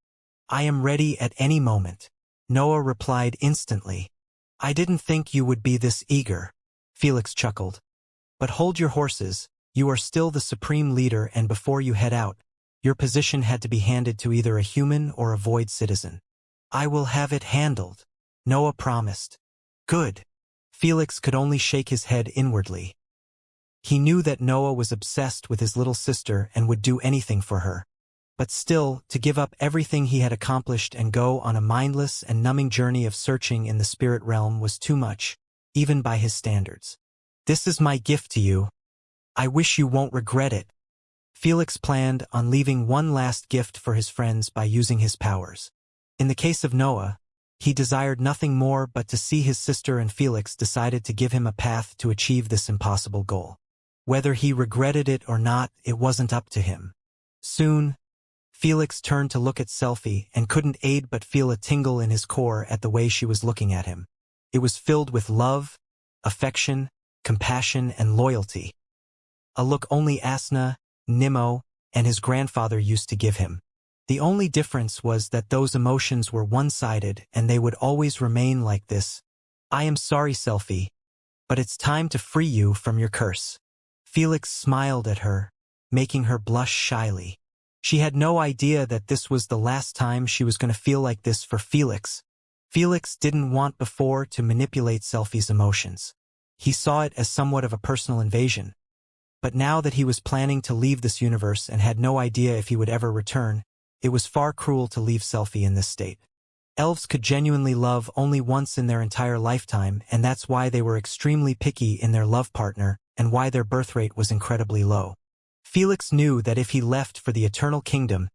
I am ready at any moment, Noah replied instantly. I didn't think you would be this eager, Felix chuckled. But hold your horses, you are still the supreme leader and before you head out, your position had to be handed to either a human or a void citizen. I will have it handled, Noah promised. Good. Felix could only shake his head inwardly. He knew that Noah was obsessed with his little sister and would do anything for her. But still, to give up everything he had accomplished and go on a mindless and numbing journey of searching in the spirit realm was too much, even by his standards. This is my gift to you. I wish you won't regret it. Felix planned on leaving one last gift for his friends by using his powers. In the case of Noah, he desired nothing more but to see his sister, and Felix decided to give him a path to achieve this impossible goal. Whether he regretted it or not, it wasn't up to him. Soon, Felix turned to look at Selphie and couldn't aid but feel a tingle in his core at the way she was looking at him. It was filled with love, affection, compassion, and loyalty. A look only Asna, Nimmo, and his grandfather used to give him. The only difference was that those emotions were one-sided and they would always remain like this. I am sorry, Selfie, but it's time to free you from your curse. Felix smiled at her, making her blush shyly. She had no idea that this was the last time she was going to feel like this for Felix. Felix didn't want before to manipulate Selfie's emotions. He saw it as somewhat of a personal invasion. But now that he was planning to leave this universe and had no idea if he would ever return, it was far cruel to leave Selfie in this state. Elves could genuinely love only once in their entire lifetime, and that's why they were extremely picky in their love partner and why their birth rate was incredibly low. Felix knew that if he left for the Eternal Kingdom,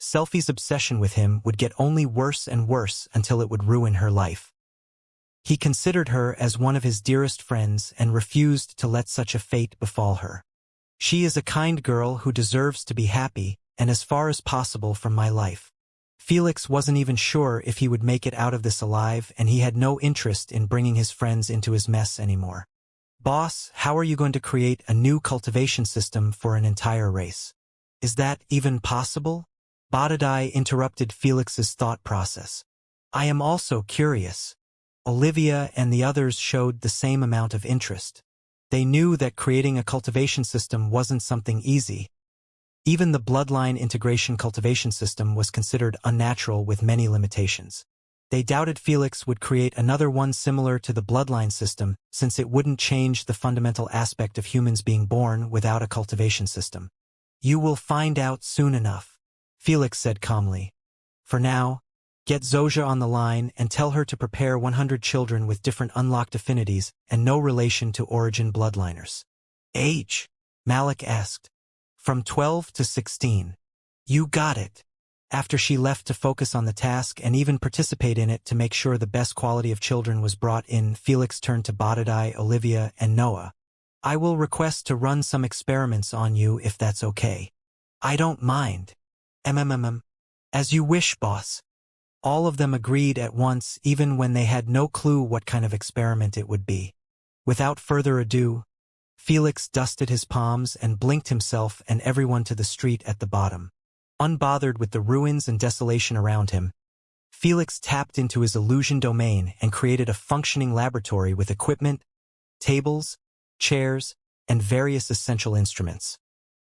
Selfie's obsession with him would get only worse and worse until it would ruin her life. He considered her as one of his dearest friends and refused to let such a fate befall her. She is a kind girl who deserves to be happy, and as far as possible from my life. Felix wasn't even sure if he would make it out of this alive, and he had no interest in bringing his friends into his mess anymore. Boss, how are you going to create a new cultivation system for an entire race? Is that even possible? Badadai interrupted Felix's thought process. I am also curious. Olivia and the others showed the same amount of interest. They knew that creating a cultivation system wasn't something easy. Even the bloodline integration cultivation system was considered unnatural with many limitations. They doubted Felix would create another one similar to the bloodline system, since it wouldn't change the fundamental aspect of humans being born without a cultivation system. You will find out soon enough, Felix said calmly. For now, get Zoja on the line and tell her to prepare 100 children with different unlocked affinities and no relation to origin bloodliners. Age? Malik asked. From 12 to 16. You got it. After she left to focus on the task and even participate in it to make sure the best quality of children was brought in, Felix turned to Badadai, Olivia, and Noah. I will request to run some experiments on you if that's okay. I don't mind. As you wish, boss. All of them agreed at once, even when they had no clue what kind of experiment it would be. Without further ado, Felix dusted his palms and blinked himself and everyone to the street at the bottom. Unbothered with the ruins and desolation around him, Felix tapped into his illusion domain and created a functioning laboratory with equipment, tables, chairs, and various essential instruments.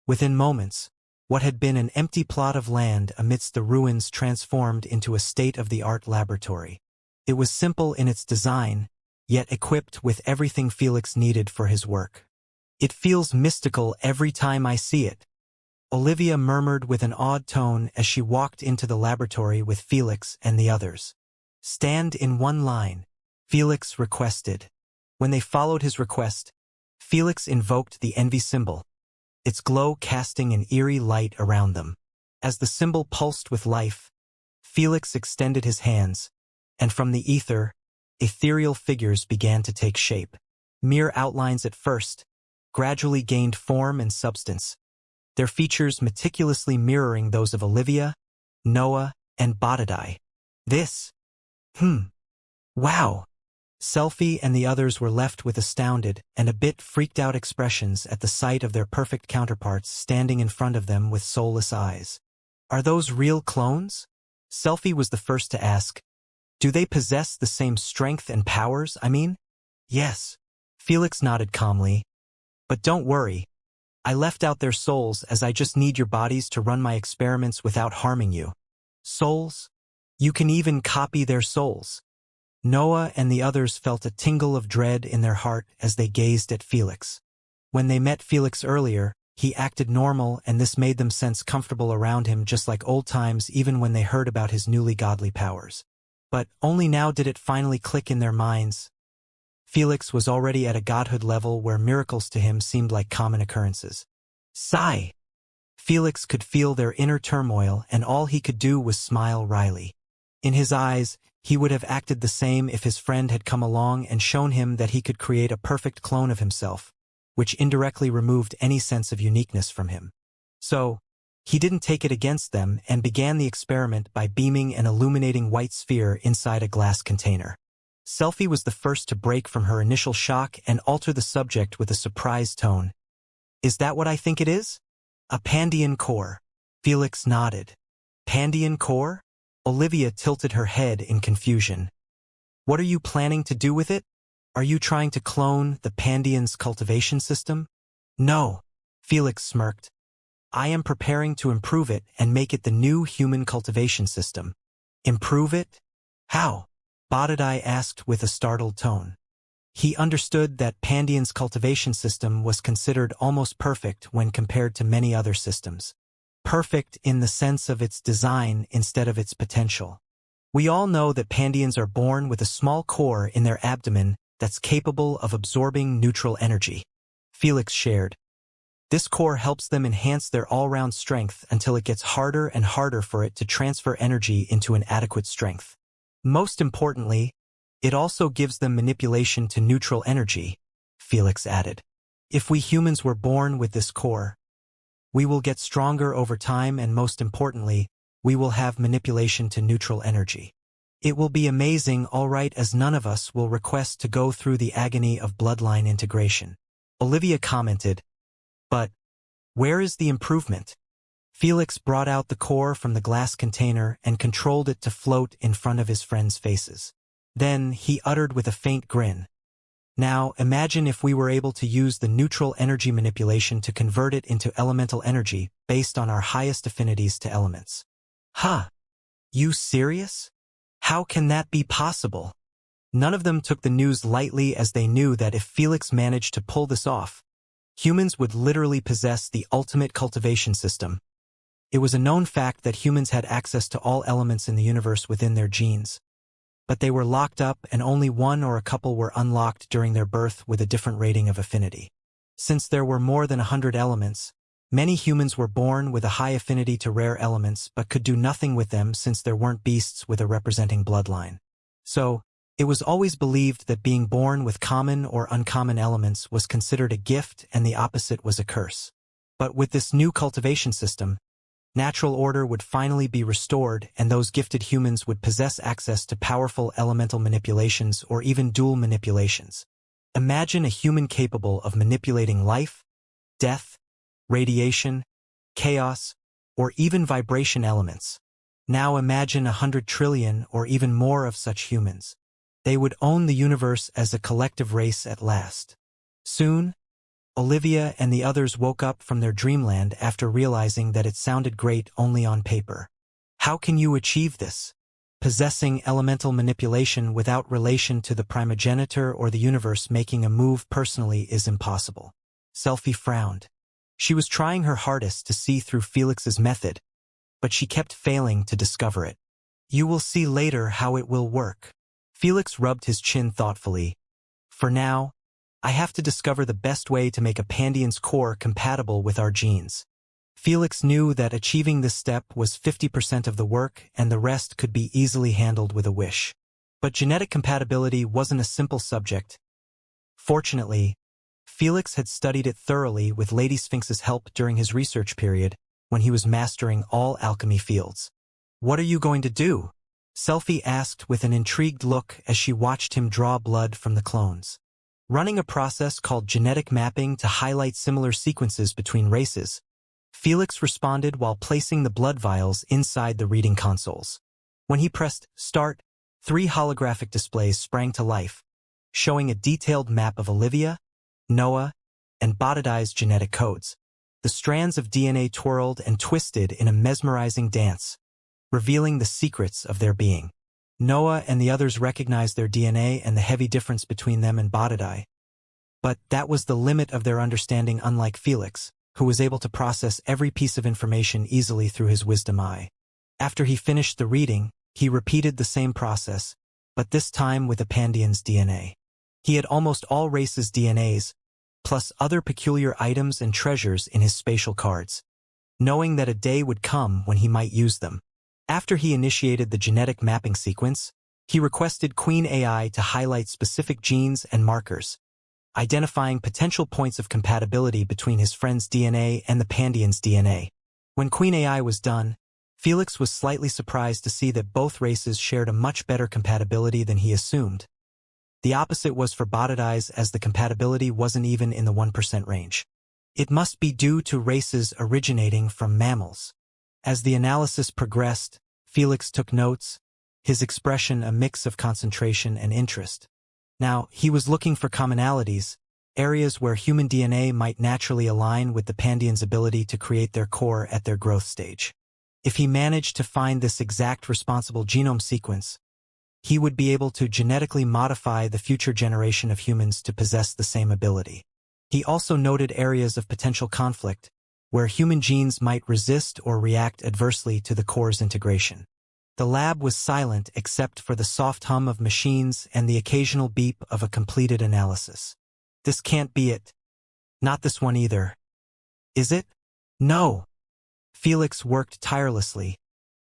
Within moments, what had been an empty plot of land amidst the ruins transformed into a state-of-the-art laboratory. It was simple in its design, yet equipped with everything Felix needed for his work. It feels mystical every time I see it, Olivia murmured with an odd tone as she walked into the laboratory with Felix and the others. Stand in one line, Felix requested. When they followed his request, Felix invoked the envy symbol, its glow casting an eerie light around them. As the symbol pulsed with life, Felix extended his hands, and from the ether, ethereal figures began to take shape. Mere outlines at first, gradually gained form and substance, their features meticulously mirroring those of Olivia, Noah, and Badadai. This. Wow. Selfie and the others were left with astounded and a bit freaked out expressions at the sight of their perfect counterparts standing in front of them with soulless eyes. Are those real clones? Selfie was the first to ask. Do they possess the same strength and powers, I mean? Yes. Felix nodded calmly. But don't worry. I left out their souls as I just need your bodies to run my experiments without harming you. Souls? You can even copy their souls. Noah and the others felt a tingle of dread in their heart as they gazed at Felix. When they met Felix earlier, he acted normal and this made them sense comfortable around him just like old times even when they heard about his newly godly powers. But only now did it finally click in their minds. Felix was already at a godhood level where miracles to him seemed like common occurrences. Sigh! Felix could feel their inner turmoil and all he could do was smile wryly. In his eyes, he would have acted the same if his friend had come along and shown him that he could create a perfect clone of himself, which indirectly removed any sense of uniqueness from him. So, he didn't take it against them and began the experiment by beaming an illuminating white sphere inside a glass container. Selfie was the first to break from her initial shock and alter the subject with a surprised tone. Is that what I think it is? A Pandian core. Felix nodded. Pandian core? Olivia tilted her head in confusion. What are you planning to do with it? Are you trying to clone the Pandian's cultivation system? No, Felix smirked. I am preparing to improve it and make it the new human cultivation system. Improve it? How? Badadai asked with a startled tone. He understood that Pandian's cultivation system was considered almost perfect when compared to many other systems. Perfect in the sense of its design instead of its potential. We all know that Pandians are born with a small core in their abdomen that's capable of absorbing neutral energy. Felix shared. This core helps them enhance their all-round strength until it gets harder and harder for it to transfer energy into an adequate strength. Most importantly, it also gives them manipulation to neutral energy, Felix added. If we humans were born with this core, we will get stronger over time and most importantly, we will have manipulation to neutral energy. It will be amazing, all right, as none of us will request to go through the agony of bloodline integration. Olivia commented, but where is the improvement? Felix brought out the core from the glass container and controlled it to float in front of his friends' faces. Then he uttered with a faint grin. Now imagine if we were able to use the neutral energy manipulation to convert it into elemental energy based on our highest affinities to elements. Huh? You serious? How can that be possible? None of them took the news lightly as they knew that if Felix managed to pull this off, humans would literally possess the ultimate cultivation system. It was a known fact that humans had access to all elements in the universe within their genes. But they were locked up and only one or a couple were unlocked during their birth with a different rating of affinity. Since there were more than 100 elements, many humans were born with a high affinity to rare elements but could do nothing with them since there weren't beasts with a representing bloodline. So, it was always believed that being born with common or uncommon elements was considered a gift and the opposite was a curse. But with this new cultivation system, natural order would finally be restored and those gifted humans would possess access to powerful elemental manipulations or even dual manipulations. Imagine a human capable of manipulating life, death, radiation, chaos, or even vibration elements. Now imagine 100 trillion or even more of such humans. They would own the universe as a collective race at last. Soon, Olivia and the others woke up from their dreamland after realizing that it sounded great only on paper. How can you achieve this? Possessing elemental manipulation without relation to the primogenitor or the universe making a move personally is impossible. Selphie frowned. She was trying her hardest to see through Felix's method, but she kept failing to discover it. You will see later how it will work. Felix rubbed his chin thoughtfully. For now, I have to discover the best way to make a Pandian's core compatible with our genes. Felix knew that achieving this step was 50% of the work and the rest could be easily handled with a wish. But genetic compatibility wasn't a simple subject. Fortunately, Felix had studied it thoroughly with Lady Sphinx's help during his research period when he was mastering all alchemy fields. What are you going to do? Selphie asked with an intrigued look as she watched him draw blood from the clones. Running a process called genetic mapping to highlight similar sequences between races, Felix responded while placing the blood vials inside the reading consoles. When he pressed Start, 3 holographic displays sprang to life, showing a detailed map of Olivia, Noah, and Badadai's genetic codes. The strands of DNA twirled and twisted in a mesmerizing dance, revealing the secrets of their being. Noah and the others recognized their DNA and the heavy difference between them and Badadai. But that was the limit of their understanding, unlike Felix, who was able to process every piece of information easily through his wisdom eye. After he finished the reading, he repeated the same process, but this time with a Pandian's DNA. He had almost all races' DNAs, plus other peculiar items and treasures in his spatial cards, knowing that a day would come when he might use them. After he initiated the genetic mapping sequence, he requested Queen AI to highlight specific genes and markers, identifying potential points of compatibility between his friend's DNA and the Pandian's DNA. When Queen AI was done, Felix was slightly surprised to see that both races shared a much better compatibility than he assumed. The opposite was for Badadai's, as the compatibility wasn't even in the 1% range. It must be due to races originating from mammals. As the analysis progressed, Felix took notes, his expression a mix of concentration and interest. Now, he was looking for commonalities, areas where human DNA might naturally align with the Pandians' ability to create their core at their growth stage. If he managed to find this exact responsible genome sequence, he would be able to genetically modify the future generation of humans to possess the same ability. He also noted areas of potential conflict, where human genes might resist or react adversely to the core's integration. The lab was silent except for the soft hum of machines and the occasional beep of a completed analysis. This can't be it. Not this one either. Is it? No. Felix worked tirelessly,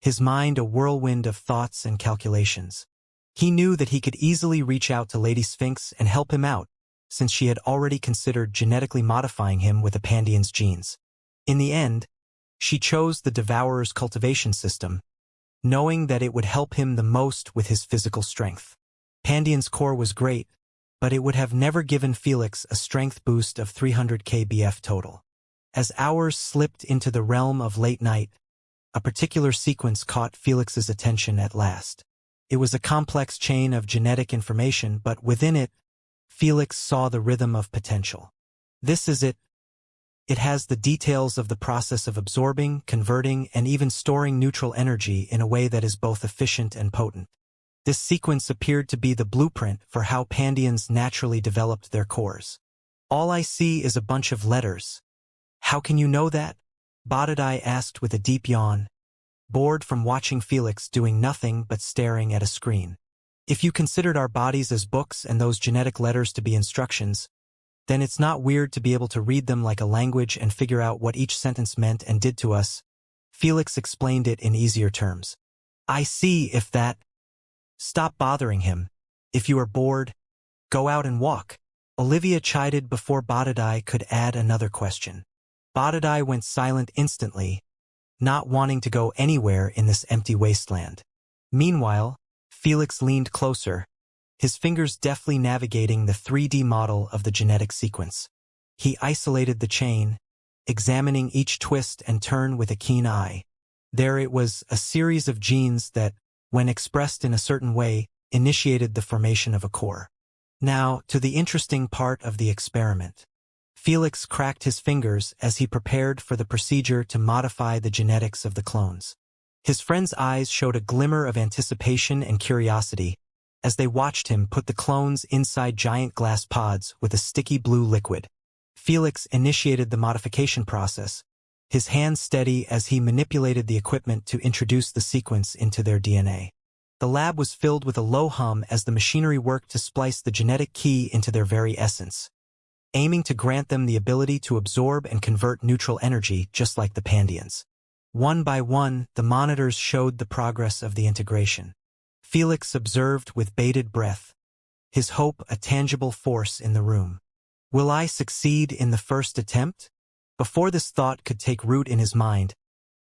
his mind a whirlwind of thoughts and calculations. He knew that he could easily reach out to Lady Sphinx and help him out, since she had already considered genetically modifying him with a Pandian's genes. In the end, she chose the Devourer's cultivation system, knowing that it would help him the most with his physical strength. Pandian's core was great, but it would have never given Felix a strength boost of 300 kbf total. As hours slipped into the realm of late night, a particular sequence caught Felix's attention at last. It was a complex chain of genetic information, but within it, Felix saw the rhythm of potential. This is it. It has the details of the process of absorbing, converting, and even storing neutral energy in a way that is both efficient and potent. This sequence appeared to be the blueprint for how Pandians naturally developed their cores. All I see is a bunch of letters. How can you know that? Botadai asked with a deep yawn, bored from watching Felix doing nothing but staring at a screen. If you considered our bodies as books and those genetic letters to be instructions, then it's not weird to be able to read them like a language and figure out what each sentence meant and did to us. Felix explained it in easier terms. I see if that. Stop bothering him. If you are bored, go out and walk. Olivia chided before Botadai could add another question. Botadai went silent instantly, not wanting to go anywhere in this empty wasteland. Meanwhile, Felix leaned closer, his fingers deftly navigating the 3D model of the genetic sequence. He isolated the chain, examining each twist and turn with a keen eye. There it was, a series of genes that, when expressed in a certain way, initiated the formation of a core. Now, to the interesting part of the experiment. Felix cracked his fingers as he prepared for the procedure to modify the genetics of the clones. His friend's eyes showed a glimmer of anticipation and curiosity as they watched him put the clones inside giant glass pods with a sticky blue liquid. Felix initiated the modification process, his hands steady as he manipulated the equipment to introduce the sequence into their DNA. The lab was filled with a low hum as the machinery worked to splice the genetic key into their very essence, aiming to grant them the ability to absorb and convert neutral energy just like the Pandians. One by one, the monitors showed the progress of the integration. Felix observed with bated breath, his hope a tangible force in the room. Will I succeed in the first attempt? Before this thought could take root in his mind,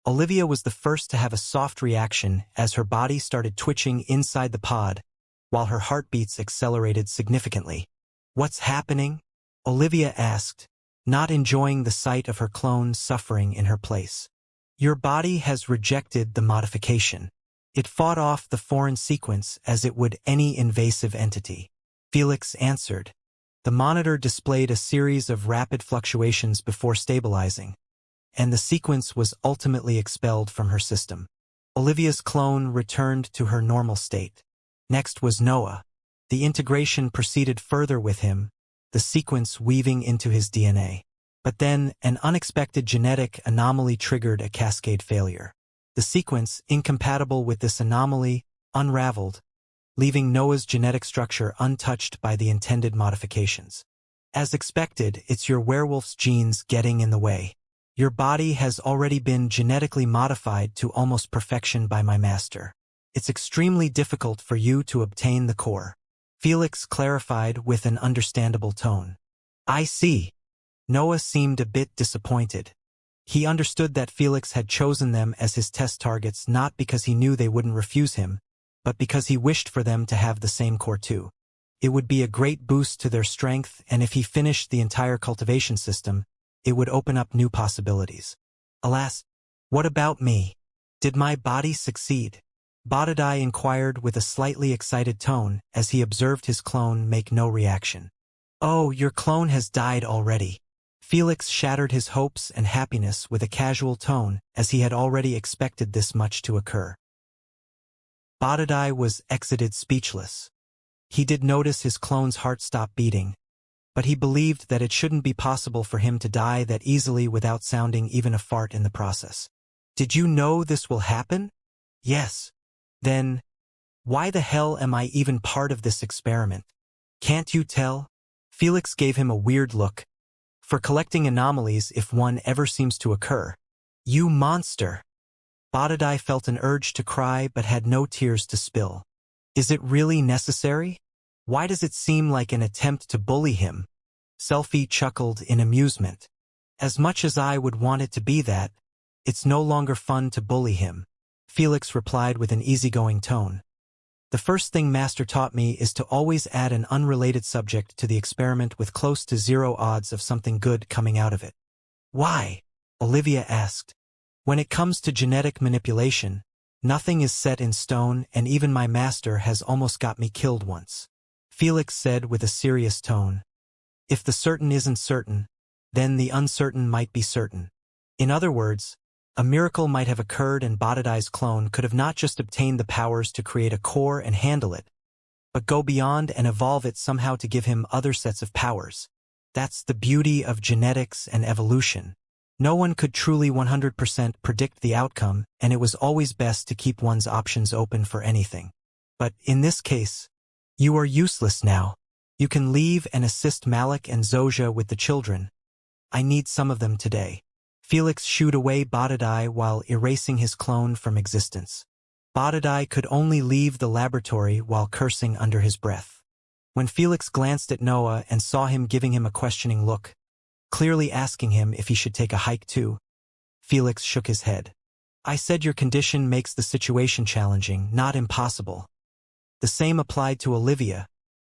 Olivia was the first to have a soft reaction as her body started twitching inside the pod, while her heartbeats accelerated significantly. What's happening? Olivia asked, not enjoying the sight of her clone suffering in her place. Your body has rejected the modification. It fought off the foreign sequence as it would any invasive entity. Felix answered. The monitor displayed a series of rapid fluctuations before stabilizing, and the sequence was ultimately expelled from her system. Olivia's clone returned to her normal state. Next was Noah. The integration proceeded further with him, the sequence weaving into his DNA. But then, an unexpected genetic anomaly triggered a cascade failure. The sequence, incompatible with this anomaly, unraveled, leaving Noah's genetic structure untouched by the intended modifications. As expected, it's your werewolf's genes getting in the way. Your body has already been genetically modified to almost perfection by my master. It's extremely difficult for you to obtain the core. Felix clarified with an understandable tone. I see. Noah seemed a bit disappointed. He understood that Felix had chosen them as his test targets not because he knew they wouldn't refuse him, but because he wished for them to have the same core too. It would be a great boost to their strength, and if he finished the entire cultivation system, it would open up new possibilities. Alas, What about me? Did my body succeed? Botadai inquired with a slightly excited tone as he observed his clone make no reaction. Oh, your clone has died already. Felix shattered his hopes and happiness with a casual tone, as he had already expected this much to occur. Botadai was exited speechless. He did notice his clone's heart stop beating, but he believed that it shouldn't be possible for him to die that easily without sounding even a fart in the process. Did you know this will happen? Yes. Then, why the hell am I even part of this experiment? Can't you tell? Felix gave him a weird look. For collecting anomalies if one ever seems to occur. You monster! Botadai felt an urge to cry but had no tears to spill. Is it really necessary? Why does it seem like an attempt to bully him? Selfie chuckled in amusement. As much as I would want it to be that, it's no longer fun to bully him. Felix replied with an easygoing tone. The first thing Master taught me is to always add an unrelated subject to the experiment with close to 0 odds of something good coming out of it. Why? Olivia asked. When it comes to genetic manipulation, nothing is set in stone, and even my master has almost got me killed once. Felix said with a serious tone. If the certain isn't certain, then the uncertain might be certain. In other words, a miracle might have occurred and Botadai's clone could have not just obtained the powers to create a core and handle it, but go beyond and evolve it somehow to give him other sets of powers. That's the beauty of genetics and evolution. No one could truly 100% predict the outcome, and it was always best to keep one's options open for anything. But in this case, you are useless now. You can leave and assist Malik and Zoja with the children. I need some of them today. Felix shooed away Botadai while erasing his clone from existence. Botadai could only leave the laboratory while cursing under his breath. When Felix glanced at Noah and saw him giving him a questioning look, clearly asking him if he should take a hike too, Felix shook his head. I said your condition makes the situation challenging, not impossible. The same applied to Olivia.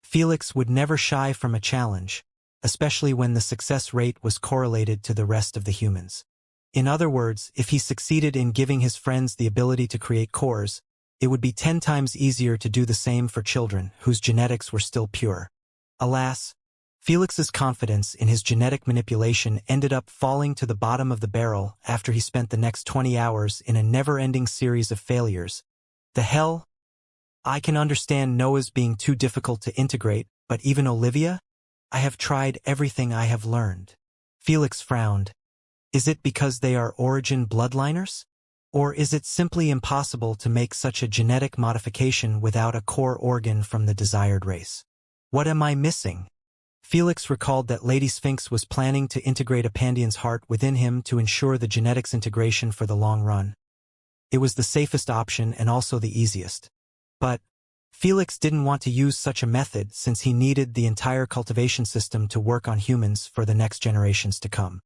Felix would never shy from a challenge, especially when the success rate was correlated to the rest of the humans. In other words, if he succeeded in giving his friends the ability to create cores, it would be 10 times easier to do the same for children whose genetics were still pure. Alas, Felix's confidence in his genetic manipulation ended up falling to the bottom of the barrel after he spent the next 20 hours in a never-ending series of failures. The hell? I can understand Noah's being too difficult to integrate, but even Olivia? I have tried everything I have learned. Felix frowned. Is it because they are origin bloodliners? Or is it simply impossible to make such a genetic modification without a core organ from the desired race? What am I missing? Felix recalled that Lady Sphinx was planning to integrate a Pandian's heart within him to ensure the genetics integration for the long run. It was the safest option and also the easiest. But Felix didn't want to use such a method since he needed the entire cultivation system to work on humans for the next generations to come.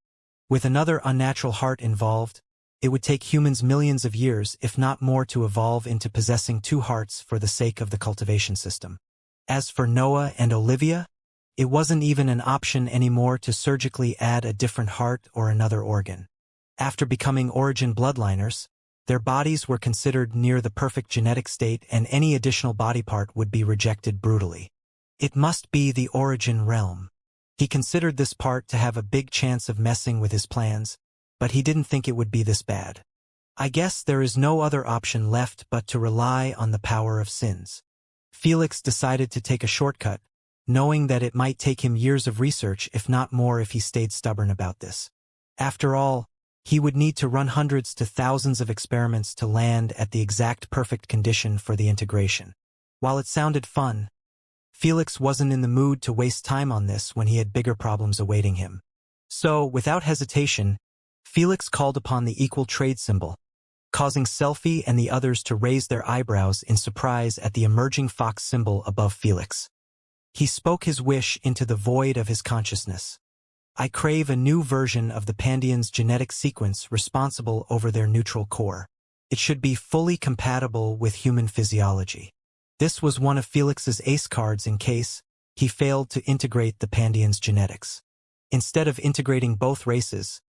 With another unnatural heart involved, it would take humans millions of years, if not more, to evolve into possessing 2 hearts for the sake of the cultivation system. As for Noah and Olivia, it wasn't even an option anymore to surgically add a different heart or another organ. After becoming origin bloodliners, their bodies were considered near the perfect genetic state and any additional body part would be rejected brutally. It must be the origin realm. He considered this part to have a big chance of messing with his plans, but he didn't think it would be this bad. I guess there is no other option left but to rely on the power of sins. Felix decided to take a shortcut, knowing that it might take him years of research if not more if he stayed stubborn about this. After all, he would need to run hundreds to thousands of experiments to land at the exact perfect condition for the integration. While it sounded fun, Felix wasn't in the mood to waste time on this when he had bigger problems awaiting him. So, without hesitation, Felix called upon the equal trade symbol, causing Selfie and the others to raise their eyebrows in surprise at the emerging fox symbol above Felix. He spoke his wish into the void of his consciousness. I crave a new version of the Pandian's genetic sequence responsible over their neutral core. It should be fully compatible with human physiology. This was one of Felix's ace cards in case he failed to integrate the Pandian's genetics. Instead of integrating both races,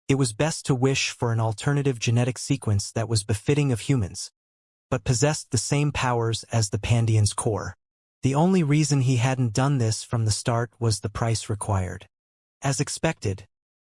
It was best to wish for an alternative genetic sequence that was befitting of humans, but possessed the same powers as the Pandian's core. The only reason he hadn't done this from the start was the price required. As expected,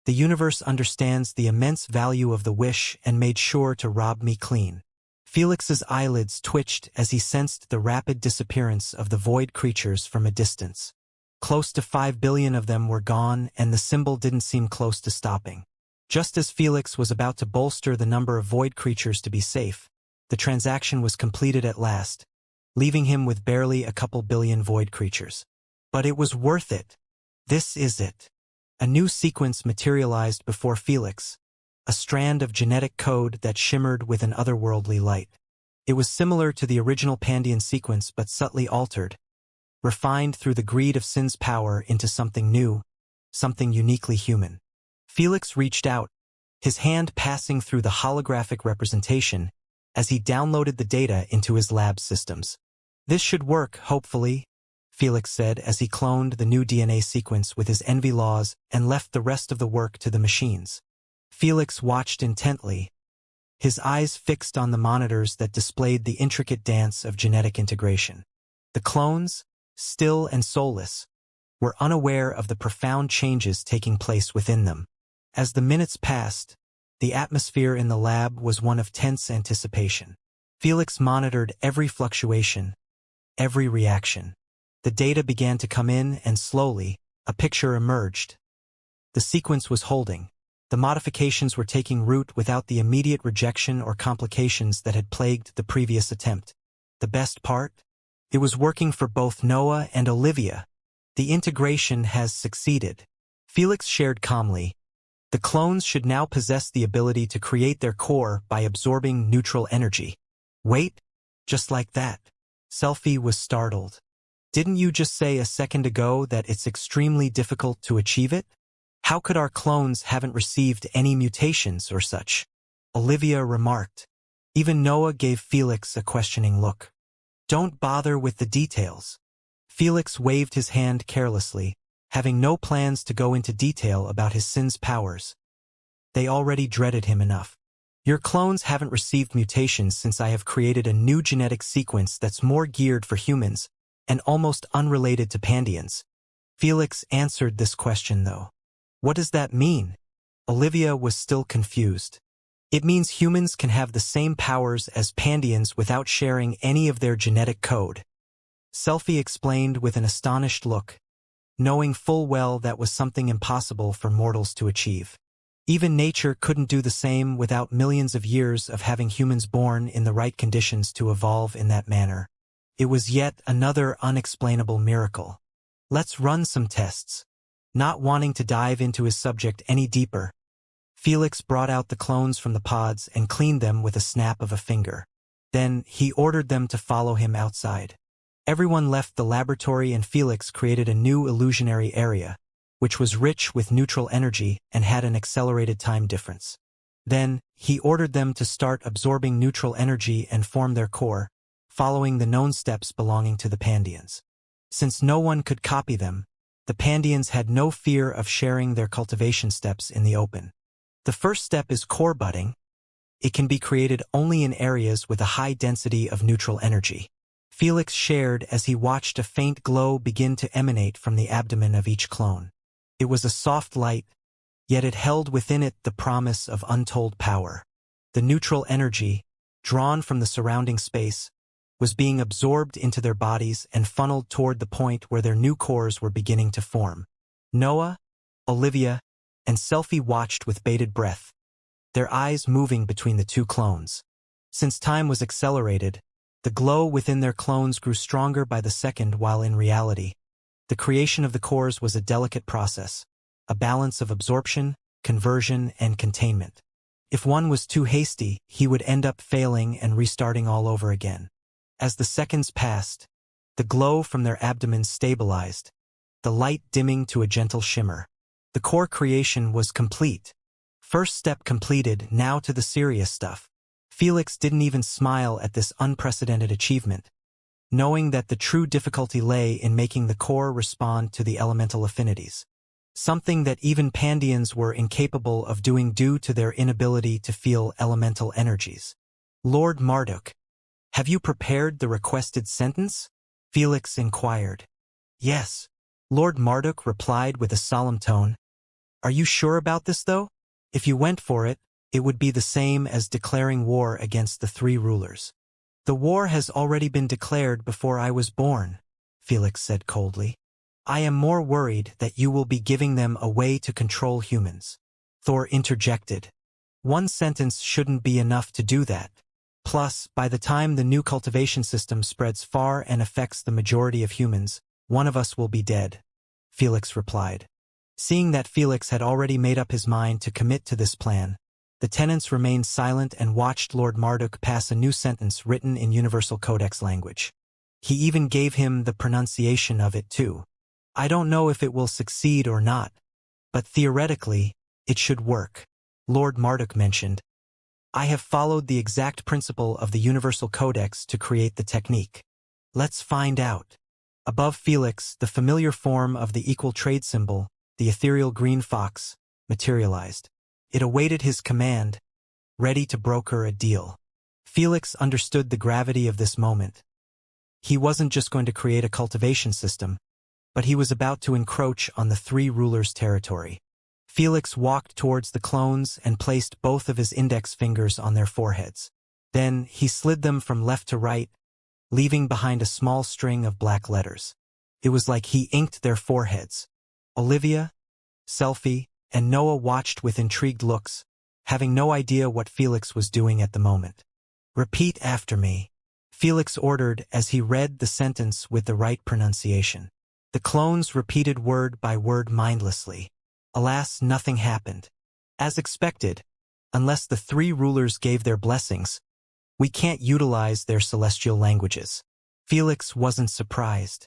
the universe understands the immense value of the wish and made sure to rob me clean. Felix's eyelids twitched as he sensed the rapid disappearance of the void creatures from a distance. Close to 5 billion of them were gone, and the symbol didn't seem close to stopping. Just as Felix was about to bolster the number of void creatures to be safe, the transaction was completed at last, leaving him with barely a couple billion void creatures. But it was worth it. This is it. A new sequence materialized before Felix, a strand of genetic code that shimmered with an otherworldly light. It was similar to the original Pandian sequence but subtly altered, refined through the greed of Sin's power into something new, something uniquely human. Felix reached out, his hand passing through the holographic representation as he downloaded the data into his lab systems. "This should work, hopefully," Felix said as he cloned the new DNA sequence with his envy laws and left the rest of the work to the machines. Felix watched intently, his eyes fixed on the monitors that displayed the intricate dance of genetic integration. The clones, still and soulless, were unaware of the profound changes taking place within them. As the minutes passed, the atmosphere in the lab was one of tense anticipation. Felix monitored every fluctuation, every reaction. The data began to come in, and slowly, a picture emerged. The sequence was holding. The modifications were taking root without the immediate rejection or complications that had plagued the previous attempt. The best part? It was working for both Noah and Olivia. The integration has succeeded. Felix shared calmly. The clones should now possess the ability to create their core by absorbing neutral energy. Wait, just like that. Selfie was startled. Didn't you just say a second ago that it's extremely difficult to achieve it? How could our clones haven't received any mutations or such? Olivia remarked. Even Noah gave Felix a questioning look. Don't bother with the details. Felix waved his hand carelessly, having no plans to go into detail about his Sin's powers. They already dreaded him enough. Your clones haven't received mutations since I have created a new genetic sequence that's more geared for humans and almost unrelated to Pandians. Felix answered this question though. What does that mean? Olivia was still confused. It means humans can have the same powers as Pandians without sharing any of their genetic code. Selfie explained with an astonished look, knowing full well that was something impossible for mortals to achieve. Even nature couldn't do the same without millions of years of having humans born in the right conditions to evolve in that manner. It was yet another unexplainable miracle. Let's run some tests. Not wanting to dive into his subject any deeper, Felix brought out the clones from the pods and cleaned them with a snap of a finger. Then he ordered them to follow him outside. Everyone left the laboratory and Felix created a new illusionary area, which was rich with neutral energy and had an accelerated time difference. Then, he ordered them to start absorbing neutral energy and form their core, following the known steps belonging to the Pandians. Since no one could copy them, the Pandians had no fear of sharing their cultivation steps in the open. The first step is core budding. It can be created only in areas with a high density of neutral energy. Felix shared as he watched a faint glow begin to emanate from the abdomen of each clone. It was a soft light, yet it held within it the promise of untold power. The neutral energy, drawn from the surrounding space, was being absorbed into their bodies and funneled toward the point where their new cores were beginning to form. Noah, Olivia, and Selfie watched with bated breath, their eyes moving between the two clones. Since time was accelerated, the glow within their clones grew stronger by the second, while in reality, the creation of the cores was a delicate process, a balance of absorption, conversion, and containment. If one was too hasty, he would end up failing and restarting all over again. As the seconds passed, the glow from their abdomens stabilized, the light dimming to a gentle shimmer. The core creation was complete. First step completed, now to the serious stuff. Felix didn't even smile at this unprecedented achievement, knowing that the true difficulty lay in making the core respond to the elemental affinities. something that even Pandians were incapable of doing due to their inability to feel elemental energies. Lord Marduk, have you prepared the requested sentence? Felix inquired. Yes. Lord Marduk replied with a solemn tone. Are you sure about this, though? If you went for it, it would be the same as declaring war against the three rulers. The war has already been declared before I was born, Felix said coldly. I am more worried that you will be giving them a way to control humans. Thor interjected. One sentence shouldn't be enough to do that. Plus, by the time the new cultivation system spreads far and affects the majority of humans, one of us will be dead, Felix replied. Seeing that Felix had already made up his mind to commit to this plan, the tenants remained silent and watched Lord Marduk pass a new sentence written in Universal Codex language. He even gave him the pronunciation of it too. I don't know if it will succeed or not, but theoretically, it should work, Lord Marduk mentioned. I have followed the exact principle of the Universal Codex to create the technique. Let's find out. Above Felix, the familiar form of the equal trade symbol, the ethereal green fox, materialized. It awaited his command, ready to broker a deal. Felix understood the gravity of this moment. He wasn't just going to create a cultivation system, but he was about to encroach on the three rulers' territory. Felix walked towards the clones and placed both of his index fingers on their foreheads. Then he slid them from left to right, leaving behind a small string of black letters. It was like he inked their foreheads. Olivia, Selfie, and Noah watched with intrigued looks, having no idea what Felix was doing at the moment. Repeat after me, Felix ordered as he read the sentence with the right pronunciation. The clones repeated word by word mindlessly. Alas, nothing happened. As expected, unless the three rulers gave their blessings, we can't utilize their celestial languages. Felix wasn't surprised.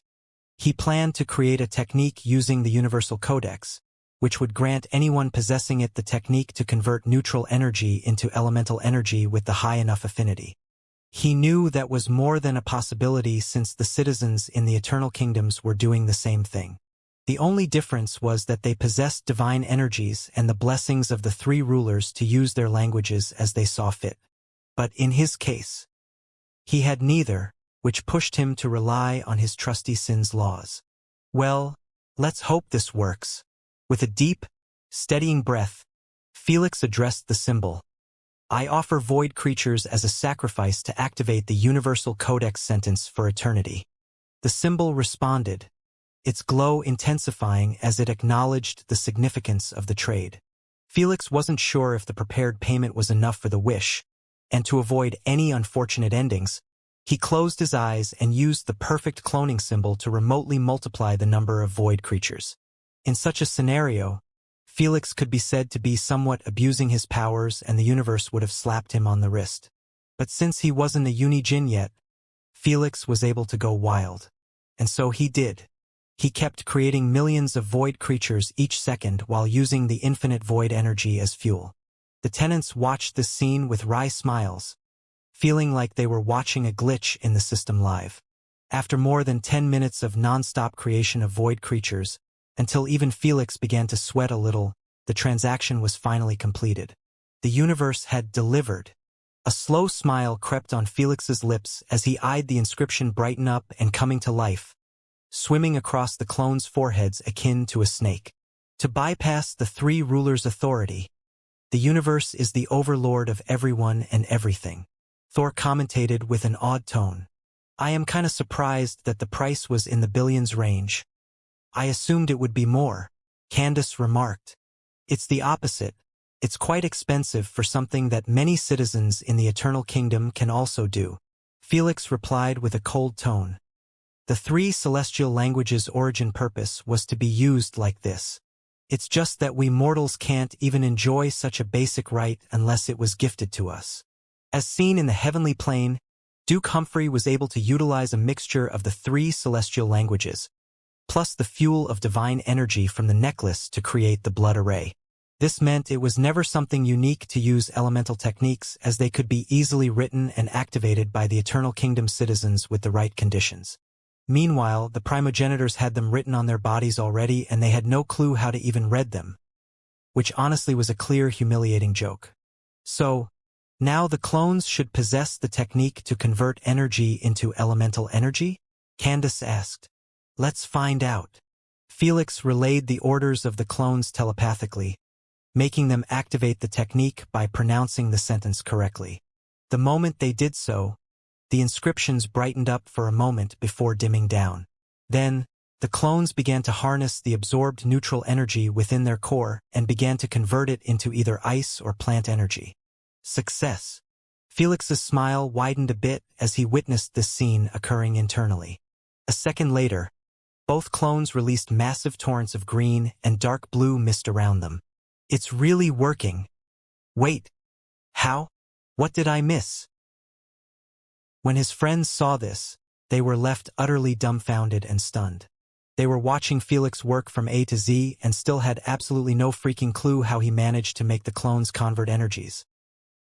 He planned to create a technique using the Universal Codex, which would grant anyone possessing it the technique to convert neutral energy into elemental energy with the high enough affinity. He knew that was more than a possibility since the citizens in the Eternal Kingdoms were doing the same thing. The only difference was that they possessed divine energies and the blessings of the three rulers to use their languages as they saw fit. But in his case, he had neither, which pushed him to rely on his trusty Sin's laws. Well, let's hope this works. With a deep, steadying breath, Felix addressed the symbol. I offer void creatures as a sacrifice to activate the Universal Codex sentence for eternity. The symbol responded, its glow intensifying as it acknowledged the significance of the trade. Felix wasn't sure if the prepared payment was enough for the wish, and to avoid any unfortunate endings, he closed his eyes and used the perfect cloning symbol to remotely multiply the number of void creatures. In such a scenario, Felix could be said to be somewhat abusing his powers and the universe would have slapped him on the wrist. But since he wasn't a uni-jinn yet, Felix was able to go wild. And so he did. He kept creating millions of void creatures each second while using the infinite void energy as fuel. The tenants watched this scene with wry smiles, feeling like they were watching a glitch in the system live. After more than 10 minutes of non-stop creation of void creatures, until even Felix began to sweat a little, the transaction was finally completed. The universe had delivered. A slow smile crept on Felix's lips as he eyed the inscription brighten up and coming to life, swimming across the clones' foreheads akin to a snake. To bypass the three rulers' authority, the universe is the overlord of everyone and everything, Thor commentated with an odd tone. I am kinda surprised that the price was in the billions range. I assumed it would be more, Candace remarked. It's the opposite. It's quite expensive for something that many citizens in the Eternal Kingdom can also do, Felix replied with a cold tone. The three celestial languages' origin purpose was to be used like this. It's just that we mortals can't even enjoy such a basic right unless it was gifted to us. As seen in the heavenly plane, Duke Humphrey was able to utilize a mixture of the three celestial languages, plus the fuel of divine energy from the necklace to create the blood array. This meant it was never something unique to use elemental techniques as they could be easily written and activated by the Eternal Kingdom citizens with the right conditions. Meanwhile, the primogenitors had them written on their bodies already and they had no clue how to even read them, which honestly was a clear, humiliating joke. So, now the clones should possess the technique to convert energy into elemental energy? Candace asked. Let's find out. Felix relayed the orders of the clones telepathically, making them activate the technique by pronouncing the sentence correctly. The moment they did so, the inscriptions brightened up for a moment before dimming down. Then, the clones began to harness the absorbed neutral energy within their core and began to convert it into either ice or plant energy. Success. Felix's smile widened a bit as he witnessed this scene occurring internally. A second later, both clones released massive torrents of green and dark blue mist around them. It's really working. Wait. How? What did I miss? When his friends saw this, they were left utterly dumbfounded and stunned. They were watching Felix work from A to Z and still had absolutely no freaking clue how he managed to make the clones convert energies.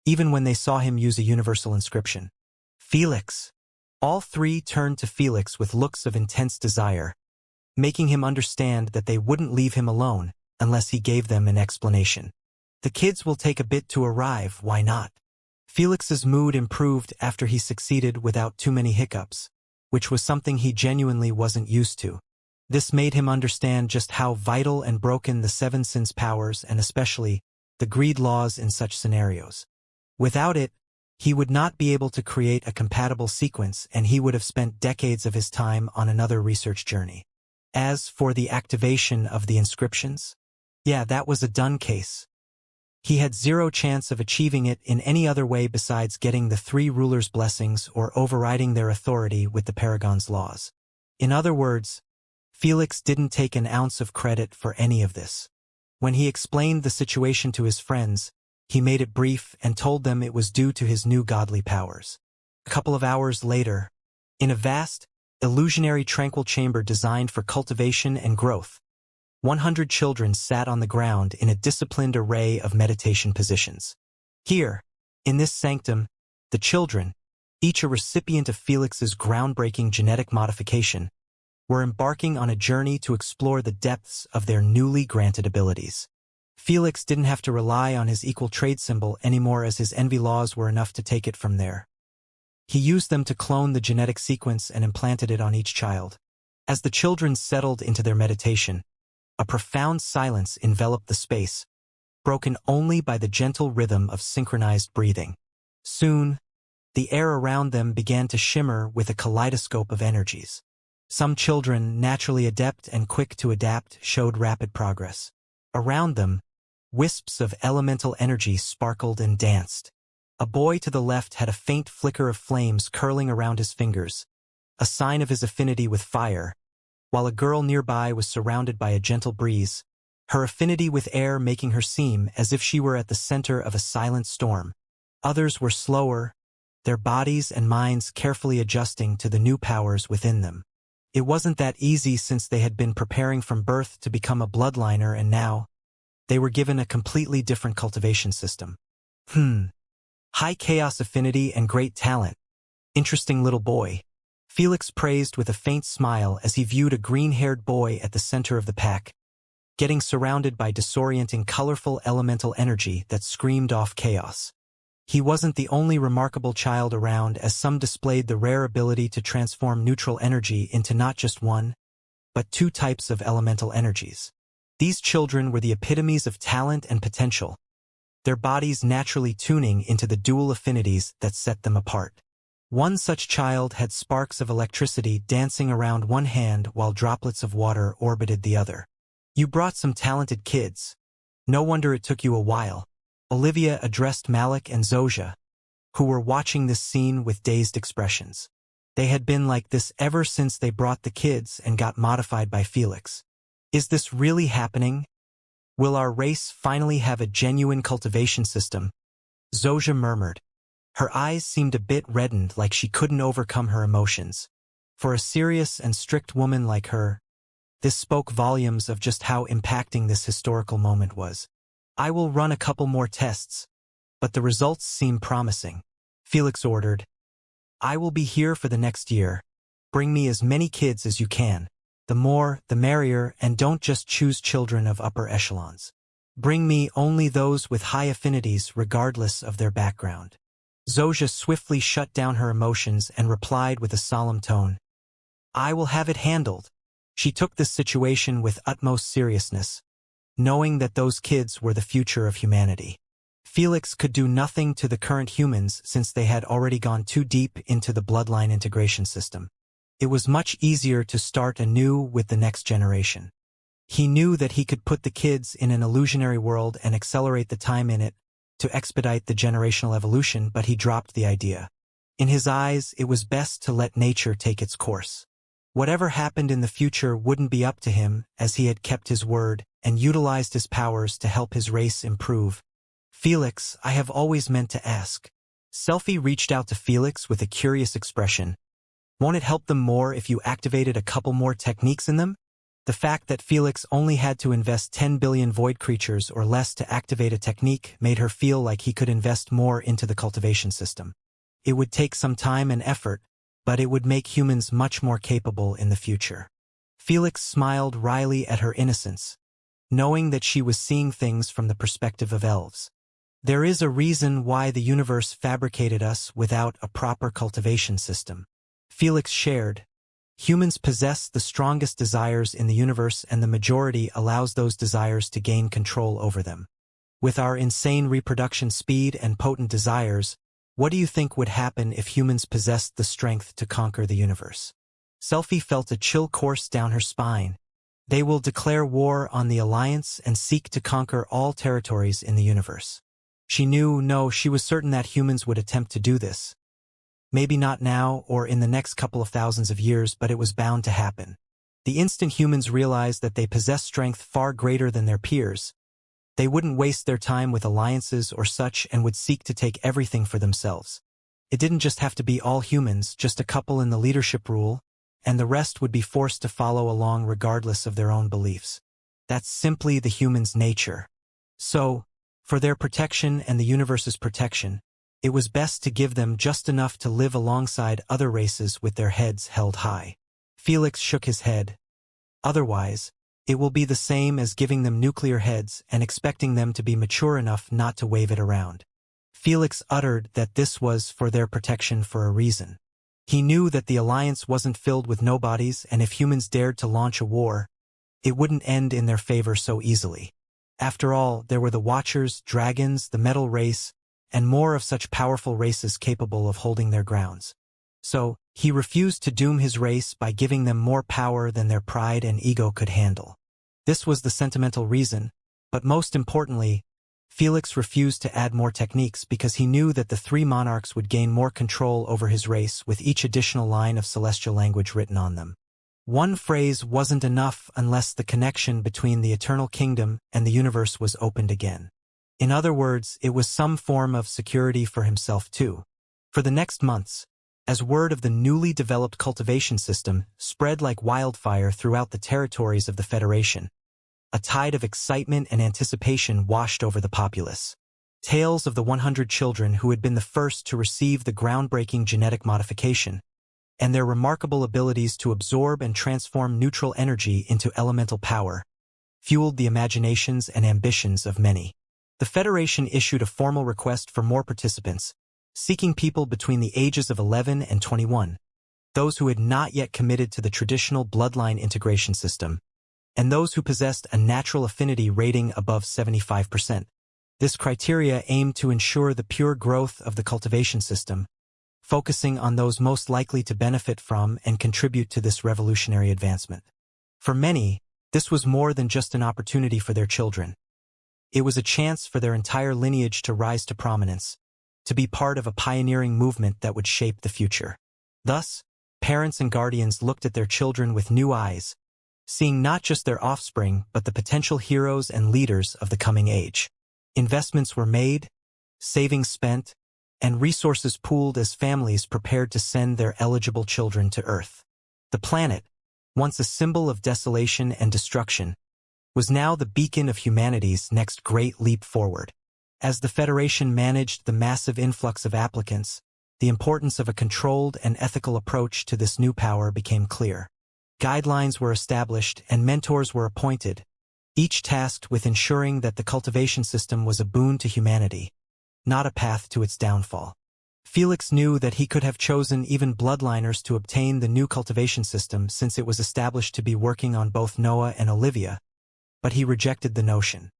Even when they saw him use a universal inscription. Felix! All three turned to Felix with looks of intense desire, making him understand that they wouldn't leave him alone unless he gave them an explanation. The kids will take a bit to arrive, why not? Felix's mood improved after he succeeded without too many hiccups, which was something he genuinely wasn't used to. This made him understand just how vital and broken the Seven Sins powers and especially the greed laws in such scenarios. Without it, he would not be able to create a compatible sequence and he would have spent decades of his time on another research journey. As for the activation of the inscriptions, yeah, that was a done case. He had zero chance of achieving it in any other way besides getting the three rulers' blessings or overriding their authority with the Paragon's laws. In other words, Felix didn't take an ounce of credit for any of this. When he explained the situation to his friends, he made it brief and told them it was due to his new godly powers. A couple of hours later, in a vast, illusionary tranquil chamber designed for cultivation and growth, 100 children sat on the ground in a disciplined array of meditation positions. Here, in this sanctum, the children, each a recipient of Felix's groundbreaking genetic modification, were embarking on a journey to explore the depths of their newly granted abilities. Felix didn't have to rely on his equal trade symbol anymore as his envy laws were enough to take it from there. He used them to clone the genetic sequence and implanted it on each child. As the children settled into their meditation, a profound silence enveloped the space, broken only by the gentle rhythm of synchronized breathing. Soon, the air around them began to shimmer with a kaleidoscope of energies. Some children, naturally adept and quick to adapt, showed rapid progress. Around them, wisps of elemental energy sparkled and danced. A boy to the left had a faint flicker of flames curling around his fingers, a sign of his affinity with fire, while a girl nearby was surrounded by a gentle breeze, her affinity with air making her seem as if she were at the center of a silent storm. Others were slower, their bodies and minds carefully adjusting to the new powers within them. It wasn't that easy since they had been preparing from birth to become a bloodliner and now, they were given a completely different cultivation system. High chaos affinity and great talent. Interesting little boy. Felix praised with a faint smile as he viewed a green-haired boy at the center of the pack, getting surrounded by disorienting colorful elemental energy that screamed off chaos. He wasn't the only remarkable child around as some displayed the rare ability to transform neutral energy into not just one, but two types of elemental energies. These children were the epitomes of talent and potential, their bodies naturally tuning into the dual affinities that set them apart. One such child had sparks of electricity dancing around one hand while droplets of water orbited the other. You brought some talented kids. No wonder it took you a while. Olivia addressed Malik and Zoja, who were watching this scene with dazed expressions. They had been like this ever since they brought the kids and got modified by Felix. Is this really happening? Will our race finally have a genuine cultivation system? Zoja murmured. Her eyes seemed a bit reddened like she couldn't overcome her emotions. For a serious and strict woman like her, this spoke volumes of just how impacting this historical moment was. I will run a couple more tests, but the results seem promising. Felix ordered. I will be here for the next year, Bring me as many kids as you can. The more, the merrier, and don't just choose children of upper echelons. Bring me only those with high affinities regardless of their background. Zosia swiftly shut down her emotions and replied with a solemn tone. I will have it handled. She took this situation with utmost seriousness, knowing that those kids were the future of humanity. Felix could do nothing to the current humans since they had already gone too deep into the bloodline integration system. It was much easier to start anew with the next generation. He knew that he could put the kids in an illusionary world and accelerate the time in it to expedite the generational evolution, but he dropped the idea. In his eyes, it was best to let nature take its course. Whatever happened in the future wouldn't be up to him, as he had kept his word and utilized his powers to help his race improve. Felix, I have always meant to ask. Selphie reached out to Felix with a curious expression. Won't it help them more if you activated a couple more techniques in them? The fact that Felix only had to invest 10 billion void creatures or less to activate a technique made her feel like he could invest more into the cultivation system. It would take some time and effort, but it would make humans much more capable in the future. Felix smiled wryly at her innocence, knowing that she was seeing things from the perspective of elves. There is a reason why the universe fabricated us without a proper cultivation system. Felix shared. Humans possess the strongest desires in the universe, and the majority allows those desires to gain control over them. With our insane reproduction speed and potent desires, what do you think would happen if humans possessed the strength to conquer the universe? Selphie felt a chill course down her spine. They will declare war on the Alliance and seek to conquer all territories in the universe. She was certain that humans would attempt to do this. Maybe not now or in the next couple of thousands of years, but it was bound to happen. The instant humans realized that they possessed strength far greater than their peers, they wouldn't waste their time with alliances or such and would seek to take everything for themselves. It didn't just have to be all humans, just a couple in the leadership rule, and the rest would be forced to follow along regardless of their own beliefs. That's simply the human's nature. So, for their protection and the universe's protection, it was best to give them just enough to live alongside other races with their heads held high. Felix shook his head. Otherwise, it will be the same as giving them nuclear heads and expecting them to be mature enough not to wave it around. Felix uttered that this was for their protection for a reason. He knew that the Alliance wasn't filled with nobodies, and if humans dared to launch a war, it wouldn't end in their favor so easily. After all, there were the Watchers, dragons, the Metal Race, and more of such powerful races capable of holding their grounds. So, he refused to doom his race by giving them more power than their pride and ego could handle. This was the sentimental reason, but most importantly, Felix refused to add more techniques because he knew that the three monarchs would gain more control over his race with each additional line of celestial language written on them. One phrase wasn't enough unless the connection between the eternal kingdom and the universe was opened again. In other words, it was some form of security for himself too. For the next months, as word of the newly developed cultivation system spread like wildfire throughout the territories of the Federation, a tide of excitement and anticipation washed over the populace. Tales of the 100 children who had been the first to receive the groundbreaking genetic modification, and their remarkable abilities to absorb and transform neutral energy into elemental power, fueled the imaginations and ambitions of many. The Federation issued a formal request for more participants, seeking people between the ages of 11 and 21, those who had not yet committed to the traditional bloodline integration system, and those who possessed a natural affinity rating above 75%. This criteria aimed to ensure the pure growth of the cultivation system, focusing on those most likely to benefit from and contribute to this revolutionary advancement. For many, this was more than just an opportunity for their children. It was a chance for their entire lineage to rise to prominence, to be part of a pioneering movement that would shape the future. Thus, parents and guardians looked at their children with new eyes, seeing not just their offspring but the potential heroes and leaders of the coming age. Investments were made, savings spent, and resources pooled as families prepared to send their eligible children to Earth. The planet, once a symbol of desolation and destruction, was now the beacon of humanity's next great leap forward. As the Federation managed the massive influx of applicants, the importance of a controlled and ethical approach to this new power became clear. Guidelines were established and mentors were appointed, each tasked with ensuring that the cultivation system was a boon to humanity, not a path to its downfall. Felix knew that he could have chosen even bloodliners to obtain the new cultivation system since it was established to be working on both Noah and Olivia, but he rejected the notion.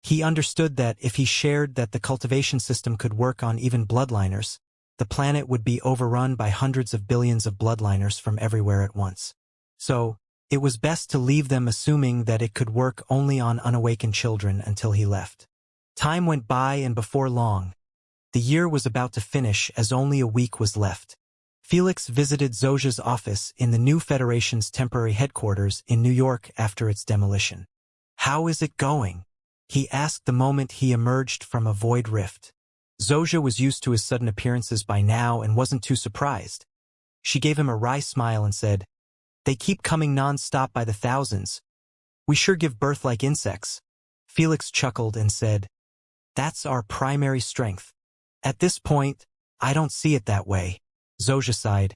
He understood that if he shared that the cultivation system could work on even bloodliners, the planet would be overrun by hundreds of billions of bloodliners from everywhere at once. So, it was best to leave them assuming that it could work only on unawakened children until he left. Time went by and before long, the year was about to finish as only a week was left. Felix visited Zosia's office in the new Federation's temporary headquarters in New York after its demolition. "How is it going?" he asked the moment he emerged from a void rift. Zosia was used to his sudden appearances by now and wasn't too surprised. She gave him a wry smile and said, "They keep coming non-stop by the thousands. We sure give birth like insects." Felix chuckled and said, "That's our primary strength." "At this point, I don't see it that way." Zosia sighed.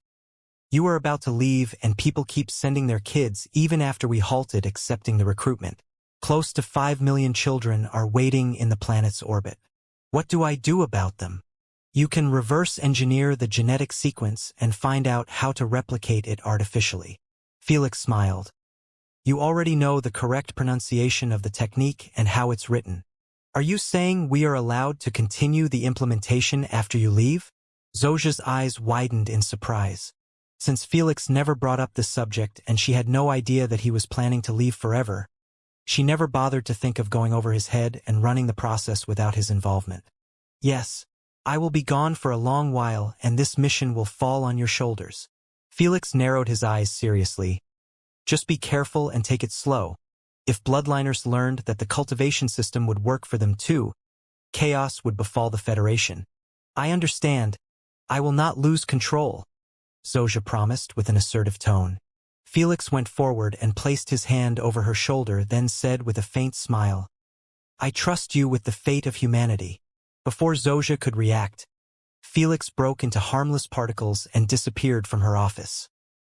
"You are about to leave and people keep sending their kids even after we halted accepting the recruitment. Close to 5 million children are waiting in the planet's orbit. What do I do about them?" "You can reverse engineer the genetic sequence and find out how to replicate it artificially." Felix smiled. "You already know the correct pronunciation of the technique and how it's written. Are you saying we are allowed to continue the implementation after you leave?" Zosia's eyes widened in surprise. Since Felix never brought up this subject and she had no idea that he was planning to leave forever, she never bothered to think of going over his head and running the process without his involvement. "Yes, I will be gone for a long while and this mission will fall on your shoulders." Felix narrowed his eyes seriously. "Just be careful and take it slow. If bloodliners learned that the cultivation system would work for them too, chaos would befall the Federation." "I understand. I will not lose control," Zosia promised with an assertive tone. Felix went forward and placed his hand over her shoulder, then said with a faint smile, "I trust you with the fate of humanity." Before Zosia could react, Felix broke into harmless particles and disappeared from her office.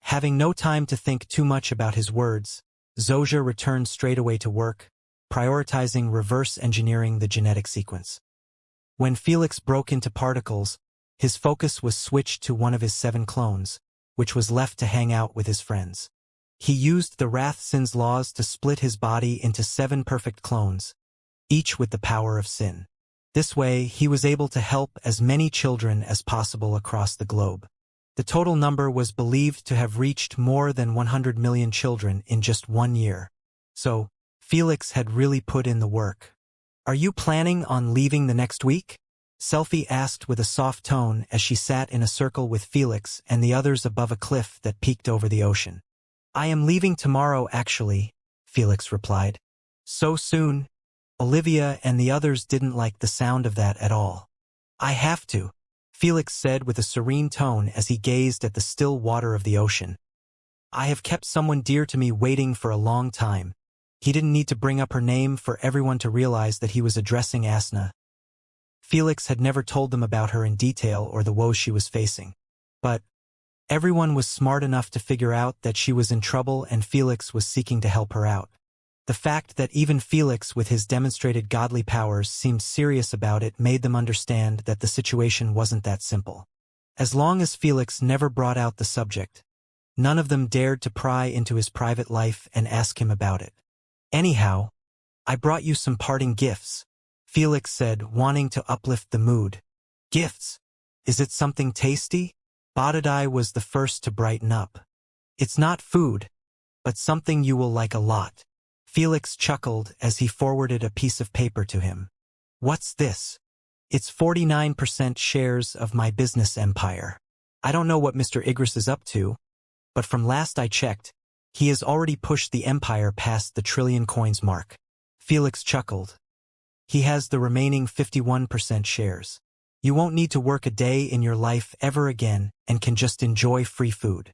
Having no time to think too much about his words, Zosia returned straight away to work, prioritizing reverse engineering the genetic sequence. When Felix broke into particles, his focus was switched to one of his 7 clones, which was left to hang out with his friends. He used the Rathsin's laws to split his body into 7 perfect clones, each with the power of sin. This way, he was able to help as many children as possible across the globe. The total number was believed to have reached more than 100 million children in just 1 year. So, Felix had really put in the work. "Are you planning on leaving the next week?" Selphie asked with a soft tone as she sat in a circle with Felix and the others above a cliff that peeked over the ocean. "I am leaving tomorrow actually," Felix replied. "So soon?" Olivia and the others didn't like the sound of that at all. "I have to," Felix said with a serene tone as he gazed at the still water of the ocean. "I have kept someone dear to me waiting for a long time." He didn't need to bring up her name for everyone to realize that he was addressing Asna. Felix had never told them about her in detail or the woes she was facing. But everyone was smart enough to figure out that she was in trouble and Felix was seeking to help her out. The fact that even Felix with his demonstrated godly powers seemed serious about it made them understand that the situation wasn't that simple. As long as Felix never brought out the subject, none of them dared to pry into his private life and ask him about it. "Anyhow, I brought you some parting gifts," Felix said, wanting to uplift the mood. "Gifts? Is it something tasty?" Badadai was the first to brighten up. "It's not food, but something you will like a lot." Felix chuckled as he forwarded a piece of paper to him. "What's this?" "It's 49% shares of my business empire. I don't know what Mr. Igris is up to, but from last I checked, he has already pushed the empire past the trillion coins mark." Felix chuckled. "He has the remaining 51% shares. You won't need to work a day in your life ever again and can just enjoy free food.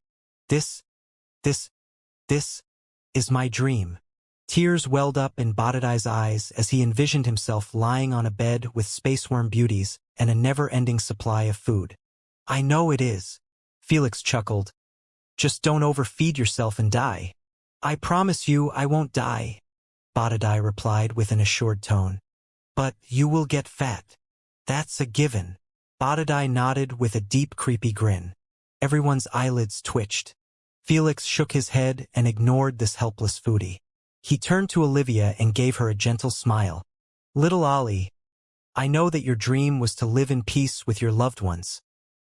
This is my dream." Tears welled up in Badadai's eyes as he envisioned himself lying on a bed with spaceworm beauties and a never-ending supply of food. I know it is. Felix chuckled. Just don't overfeed yourself and die. I promise you I won't die, Badadai replied with an assured tone. But you will get fat. That's a given. Badadai nodded with a deep creepy grin. Everyone's eyelids twitched. Felix shook his head and ignored this helpless foodie. He turned to Olivia and gave her a gentle smile. Little Ollie, I know that your dream was to live in peace with your loved ones.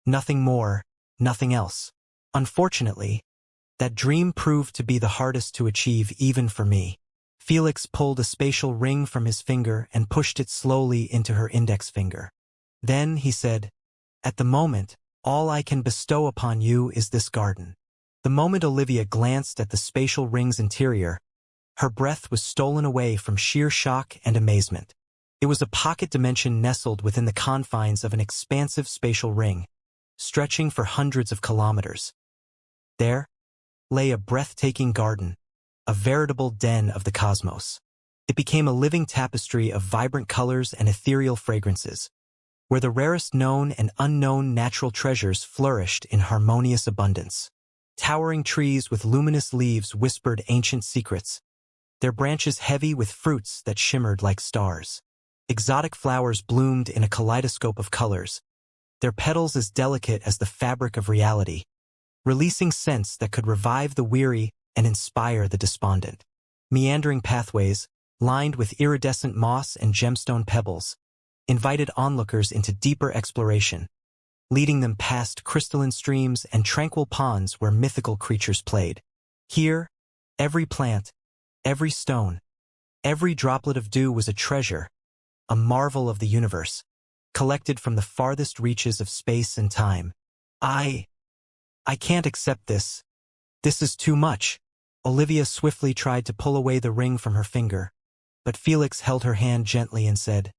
Nothing more, nothing else. Unfortunately, that dream proved to be the hardest to achieve even for me. Felix pulled a spatial ring from his finger and pushed it slowly into her index finger. Then he said, At the moment, all I can bestow upon you is this garden. The moment Olivia glanced at the spatial ring's interior, her breath was stolen away from sheer shock and amazement. It was a pocket dimension nestled within the confines of an expansive spatial ring, stretching for hundreds of kilometers. There lay a breathtaking garden, a veritable den of the cosmos. It became a living tapestry of vibrant colors and ethereal fragrances, where the rarest known and unknown natural treasures flourished in harmonious abundance. Towering trees with luminous leaves whispered ancient secrets, their branches heavy with fruits that shimmered like stars. Exotic flowers bloomed in a kaleidoscope of colors, their petals as delicate as the fabric of reality, releasing scents that could revive the weary and inspire the despondent. Meandering pathways, lined with iridescent moss and gemstone pebbles, invited onlookers into deeper exploration, leading them past crystalline streams and tranquil ponds where mythical creatures played. Here, every plant, every stone, every droplet of dew was a treasure, a marvel of the universe, collected from the farthest reaches of space and time. I can't accept this. This is too much. Olivia swiftly tried to pull away the ring from her finger, but Felix held her hand gently and said,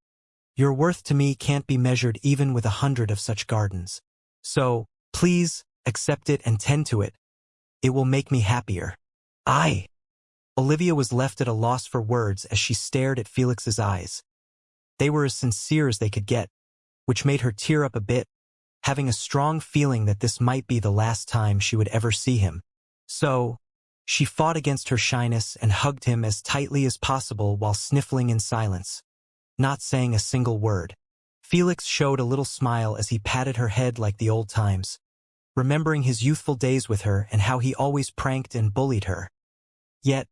Your worth to me can't be measured even with 100 of such gardens. So, please, accept it and tend to it. It will make me happier. Olivia was left at a loss for words as she stared at Felix's eyes. They were as sincere as they could get, which made her tear up a bit, having a strong feeling that this might be the last time she would ever see him. So, she fought against her shyness and hugged him as tightly as possible while sniffling in silence, not saying a single word. Felix showed a little smile as he patted her head like the old times, remembering his youthful days with her and how he always pranked and bullied her. Yet,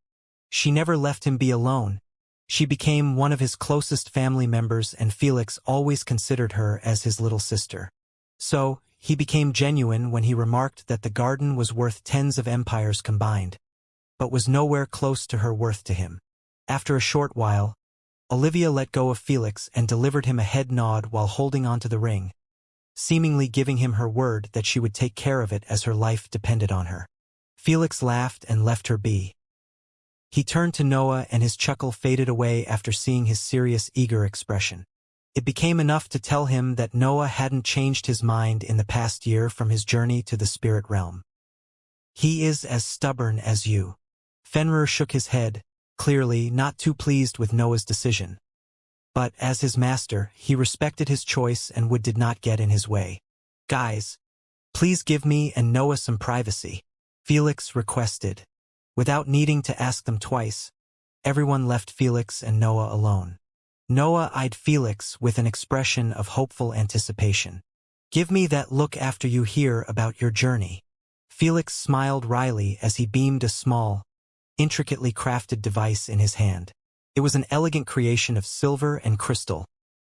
she never left him be alone. She became one of his closest family members, and Felix always considered her as his little sister. So, he became genuine when he remarked that the garden was worth tens of empires combined, but was nowhere close to her worth to him. After a short while, Olivia let go of Felix and delivered him a head nod while holding onto the ring, seemingly giving him her word that she would take care of it as her life depended on her. Felix laughed and left her be. He turned to Noah and his chuckle faded away after seeing his serious, eager expression. It became enough to tell him that Noah hadn't changed his mind in the past year from his journey to the spirit realm. He is as stubborn as you. Fenrir shook his head, clearly not too pleased with Noah's decision. But as his master, he respected his choice and did not get in his way. Guys, please give me and Noah some privacy, Felix requested. Without needing to ask them twice, everyone left Felix and Noah alone. Noah eyed Felix with an expression of hopeful anticipation. Give me that look after you hear about your journey. Felix smiled wryly as he beamed a small, intricately crafted device in his hand. It was an elegant creation of silver and crystal,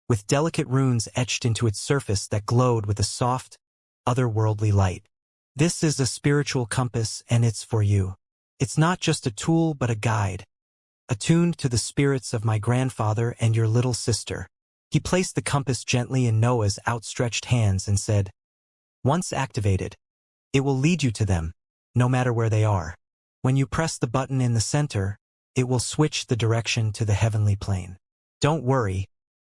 with delicate runes etched into its surface that glowed with a soft, otherworldly light. This is a spiritual compass, and it's for you. It's not just a tool but a guide, attuned to the spirits of my grandfather and your little sister. He placed the compass gently in Noah's outstretched hands and said, Once activated, it will lead you to them, no matter where they are. When you press the button in the center, it will switch the direction to the heavenly plane. Don't worry,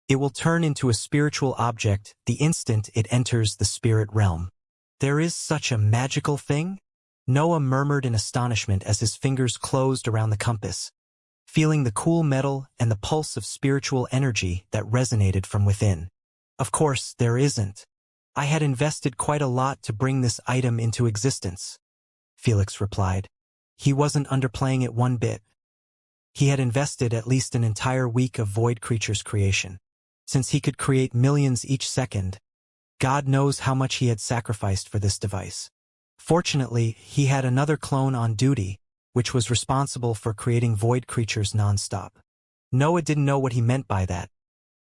it will turn into a spiritual object the instant it enters the spirit realm. There is such a magical thing? Noah murmured in astonishment as his fingers closed around the compass, feeling the cool metal and the pulse of spiritual energy that resonated from within. Of course, there isn't. I had invested quite a lot to bring this item into existence, Felix replied. He wasn't underplaying it one bit. He had invested at least an entire week of void creatures creation. Since he could create millions each second, God knows how much he had sacrificed for this device. Fortunately, he had another clone on duty, which was responsible for creating void creatures nonstop. Noah didn't know what he meant by that,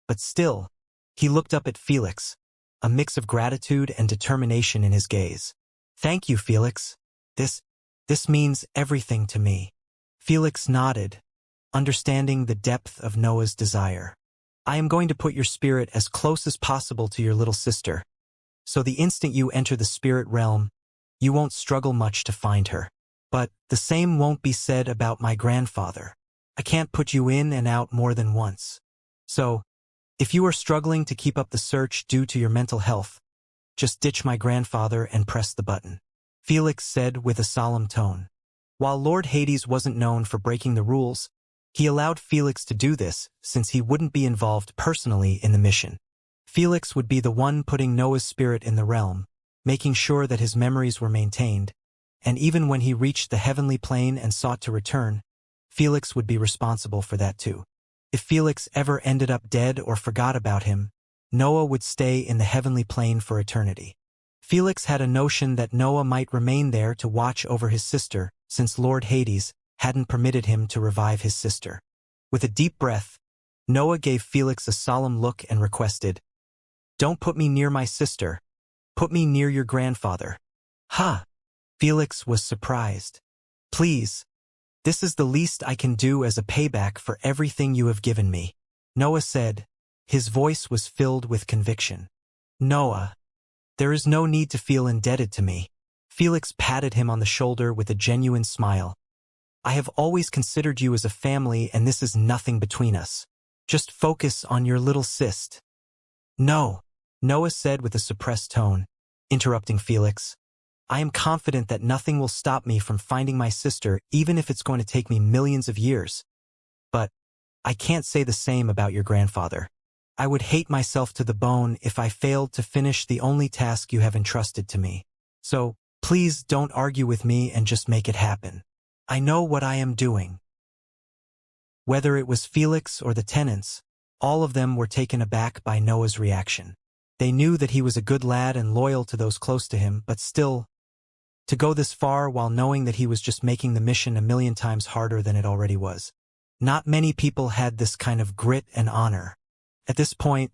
but still, he looked up at Felix, a mix of gratitude and determination in his gaze. Thank you, Felix. This means everything to me. Felix nodded, understanding the depth of Noah's desire. I am going to put your spirit as close as possible to your little sister, so the instant you enter the spirit realm, you won't struggle much to find her. But the same won't be said about my grandfather. I can't put you in and out more than once. So, if you are struggling to keep up the search due to your mental health, just ditch my grandfather and press the button, Felix said with a solemn tone. While Lord Hades wasn't known for breaking the rules, he allowed Felix to do this since he wouldn't be involved personally in the mission. Felix would be the one putting Noah's spirit in the realm, making sure that his memories were maintained, and even when he reached the heavenly plane and sought to return, Felix would be responsible for that too. If Felix ever ended up dead or forgot about him, Noah would stay in the heavenly plane for eternity. Felix had a notion that Noah might remain there to watch over his sister, since Lord Hades hadn't permitted him to revive his sister. With a deep breath, Noah gave Felix a solemn look and requested, "Don't put me near my sister. Put me near your grandfather." "Ha!" Felix was surprised. "Please, this is the least I can do as a payback for everything you have given me," Noah said. His voice was filled with conviction. "Noah, there is no need to feel indebted to me." Felix patted him on the shoulder with a genuine smile. "I have always considered you as a family, and this is nothing between us. Just focus on your little cyst." "No," Noah said with a suppressed tone, interrupting Felix. "I am confident that nothing will stop me from finding my sister, even if it's going to take me millions of years. But I can't say the same about your grandfather. I would hate myself to the bone if I failed to finish the only task you have entrusted to me. So, please don't argue with me and just make it happen. I know what I am doing." Whether it was Felix or the tenants, all of them were taken aback by Noah's reaction. They knew that he was a good lad and loyal to those close to him, but still, to go this far while knowing that he was just making the mission a million times harder than it already was. Not many people had this kind of grit and honor. At this point,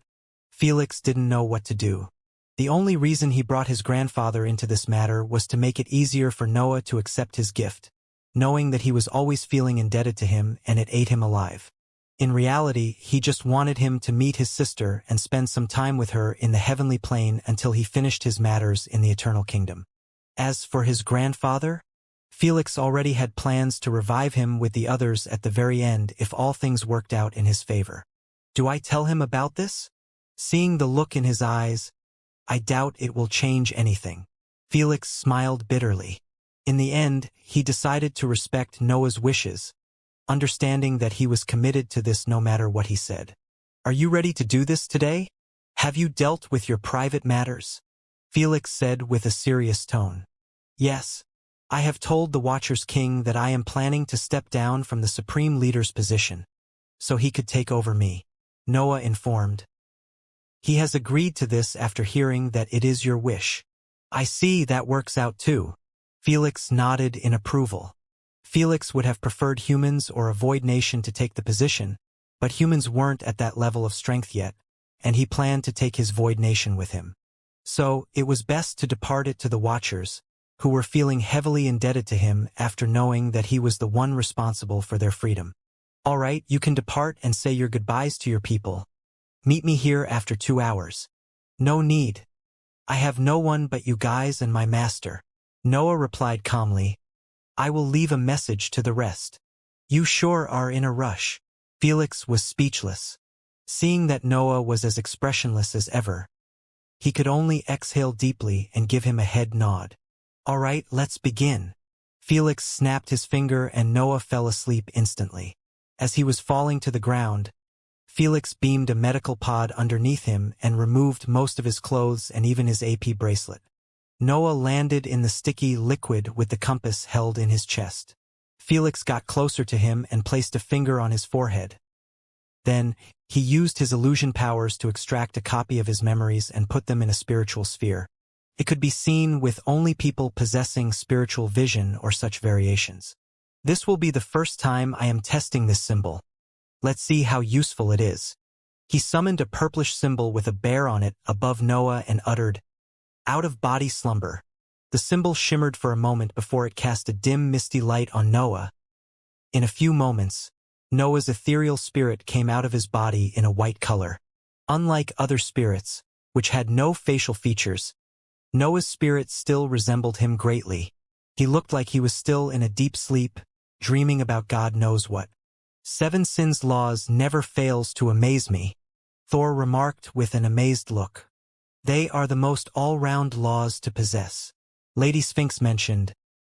Felix didn't know what to do. The only reason he brought his grandfather into this matter was to make it easier for Noah to accept his gift, knowing that he was always feeling indebted to him and it ate him alive. In reality, he just wanted him to meet his sister and spend some time with her in the heavenly plane until he finished his matters in the eternal kingdom. As for his grandfather, Felix already had plans to revive him with the others at the very end if all things worked out in his favor. Do I tell him about this? Seeing the look in his eyes, I doubt it will change anything. Felix smiled bitterly. In the end, he decided to respect Noah's wishes, understanding that he was committed to this no matter what he said. "Are you ready to do this today? Have you dealt with your private matters?" Felix said with a serious tone. "Yes. I have told the Watcher's King that I am planning to step down from the Supreme Leader's position, so he could take over me," Noah informed. "He has agreed to this after hearing that it is your wish." "I see that works out too." Felix nodded in approval. Felix would have preferred humans or a void nation to take the position, but humans weren't at that level of strength yet, and he planned to take his void nation with him. So, it was best to depart it to the Watchers, who were feeling heavily indebted to him after knowing that he was the one responsible for their freedom. "All right, you can depart and say your goodbyes to your people. Meet me here after 2 hours." "No need. I have no one but you guys and my master," Noah replied calmly. "I will leave a message to the rest." "You sure are in a rush." Felix was speechless. Seeing that Noah was as expressionless as ever, he could only exhale deeply and give him a head nod. "All right, let's begin." Felix snapped his finger and Noah fell asleep instantly. As he was falling to the ground, Felix beamed a medical pod underneath him and removed most of his clothes and even his AP bracelet. Noah landed in the sticky liquid with the compass held in his chest. Felix got closer to him and placed a finger on his forehead. Then, he used his illusion powers to extract a copy of his memories and put them in a spiritual sphere. It could be seen with only people possessing spiritual vision or such variations. This will be the first time I am testing this symbol. Let's see how useful it is. He summoned a purplish symbol with a bear on it above Noah and uttered, "Out-of-body slumber." The symbol shimmered for a moment before it cast a dim, misty light on Noah. In a few moments, Noah's ethereal spirit came out of his body in a white color. Unlike other spirits, which had no facial features, Noah's spirit still resembled him greatly. He looked like he was still in a deep sleep, dreaming about God knows what. "Seven sins laws never fails to amaze me," Thor remarked with an amazed look. "They are the most all-round laws to possess." Lady Sphinx mentioned,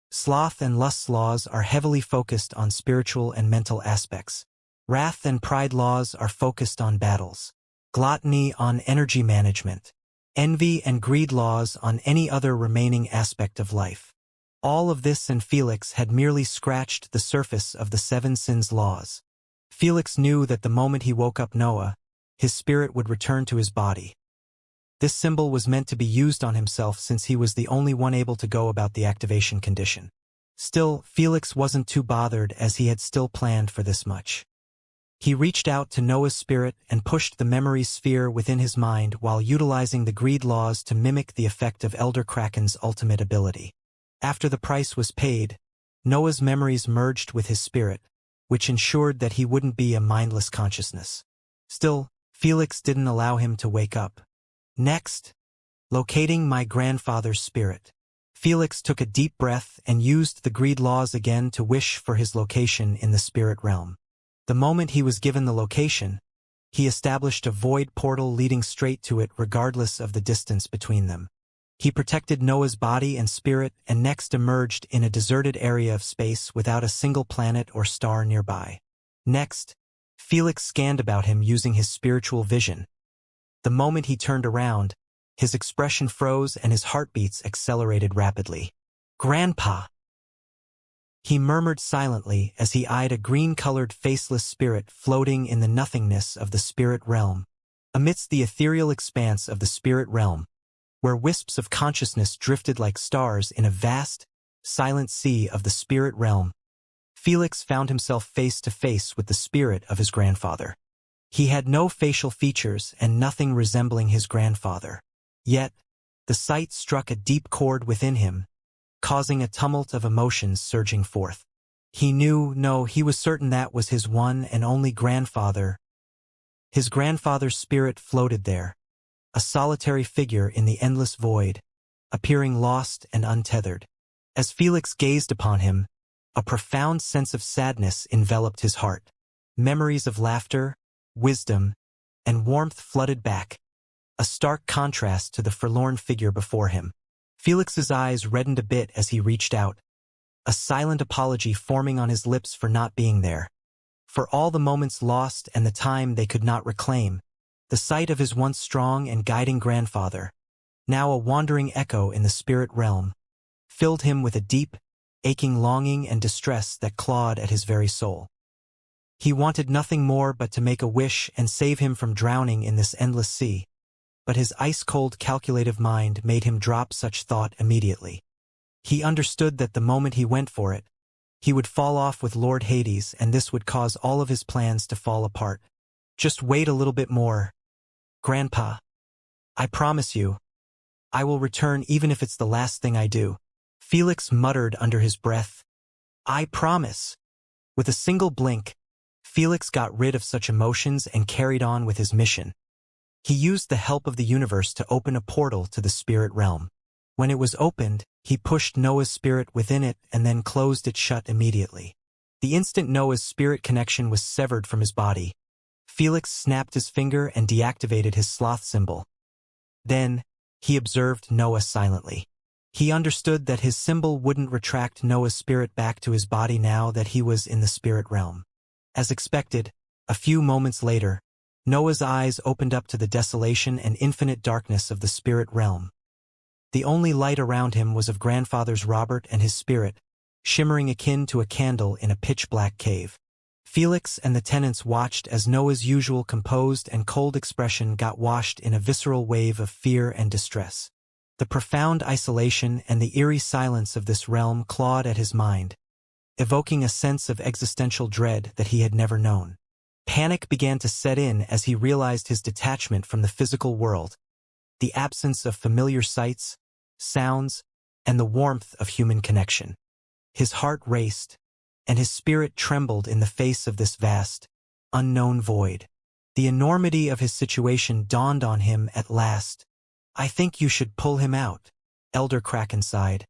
"Sloth and lust laws are heavily focused on spiritual and mental aspects. Wrath and pride laws are focused on battles. Gluttony on energy management. Envy and greed laws on any other remaining aspect of life." All of this and Felix had merely scratched the surface of the seven sins laws. Felix knew that the moment he woke up Noah, his spirit would return to his body. This symbol was meant to be used on himself since he was the only one able to go about the activation condition. Still, Felix wasn't too bothered as he had still planned for this much. He reached out to Noah's spirit and pushed the memory sphere within his mind while utilizing the greed laws to mimic the effect of Elder Kraken's ultimate ability. After the price was paid, Noah's memories merged with his spirit, which ensured that he wouldn't be a mindless consciousness. Still, Felix didn't allow him to wake up. Next, locating my grandfather's spirit. Felix took a deep breath and used the greed laws again to wish for his location in the spirit realm. The moment he was given the location, he established a void portal leading straight to it regardless of the distance between them. He protected Noah's body and spirit and next emerged in a deserted area of space without a single planet or star nearby. Next, Felix scanned about him using his spiritual vision. The moment he turned around, his expression froze and his heartbeats accelerated rapidly. "Grandpa!" he murmured silently as he eyed a green-colored faceless spirit floating in the nothingness of the spirit realm. Amidst the ethereal expanse of the spirit realm, where wisps of consciousness drifted like stars in a vast, silent sea of the spirit realm, Felix found himself face to face with the spirit of his grandfather. He had no facial features and nothing resembling his grandfather. Yet, the sight struck a deep chord within him, causing a tumult of emotions surging forth. He was certain that was his one and only grandfather. His grandfather's spirit floated there, a solitary figure in the endless void, appearing lost and untethered. As Felix gazed upon him, a profound sense of sadness enveloped his heart. Memories of laughter, wisdom, and warmth flooded back, a stark contrast to the forlorn figure before him. Felix's eyes reddened a bit as he reached out, a silent apology forming on his lips for not being there. For all the moments lost and the time they could not reclaim, the sight of his once strong and guiding grandfather, now a wandering echo in the spirit realm, filled him with a deep, aching longing and distress that clawed at his very soul. He wanted nothing more but to make a wish and save him from drowning in this endless sea, but his ice-cold calculative mind made him drop such thought immediately. He understood that the moment he went for it, he would fall off with Lord Hades and this would cause all of his plans to fall apart. "Just wait a little bit more, Grandpa. I promise you, I will return even if it's the last thing I do." Felix muttered under his breath, "I promise." With a single blink, Felix got rid of such emotions and carried on with his mission. He used the help of the universe to open a portal to the spirit realm. When it was opened, he pushed Noah's spirit within it and then closed it shut immediately. The instant Noah's spirit connection was severed from his body, Felix snapped his finger and deactivated his sloth symbol. Then, he observed Noah silently. He understood that his symbol wouldn't retract Noah's spirit back to his body now that he was in the spirit realm. As expected, a few moments later, Noah's eyes opened up to the desolation and infinite darkness of the spirit realm. The only light around him was of grandfather's Robert and his spirit, shimmering akin to a candle in a pitch-black cave. Felix and the tenants watched as Noah's usual composed and cold expression got washed in a visceral wave of fear and distress. The profound isolation and the eerie silence of this realm clawed at his mind, evoking a sense of existential dread that he had never known. Panic began to set in as he realized his detachment from the physical world, the absence of familiar sights, sounds, and the warmth of human connection. His heart raced, and his spirit trembled in the face of this vast, unknown void. The enormity of his situation dawned on him at last. "I think you should pull him out," Elder Kraken sighed.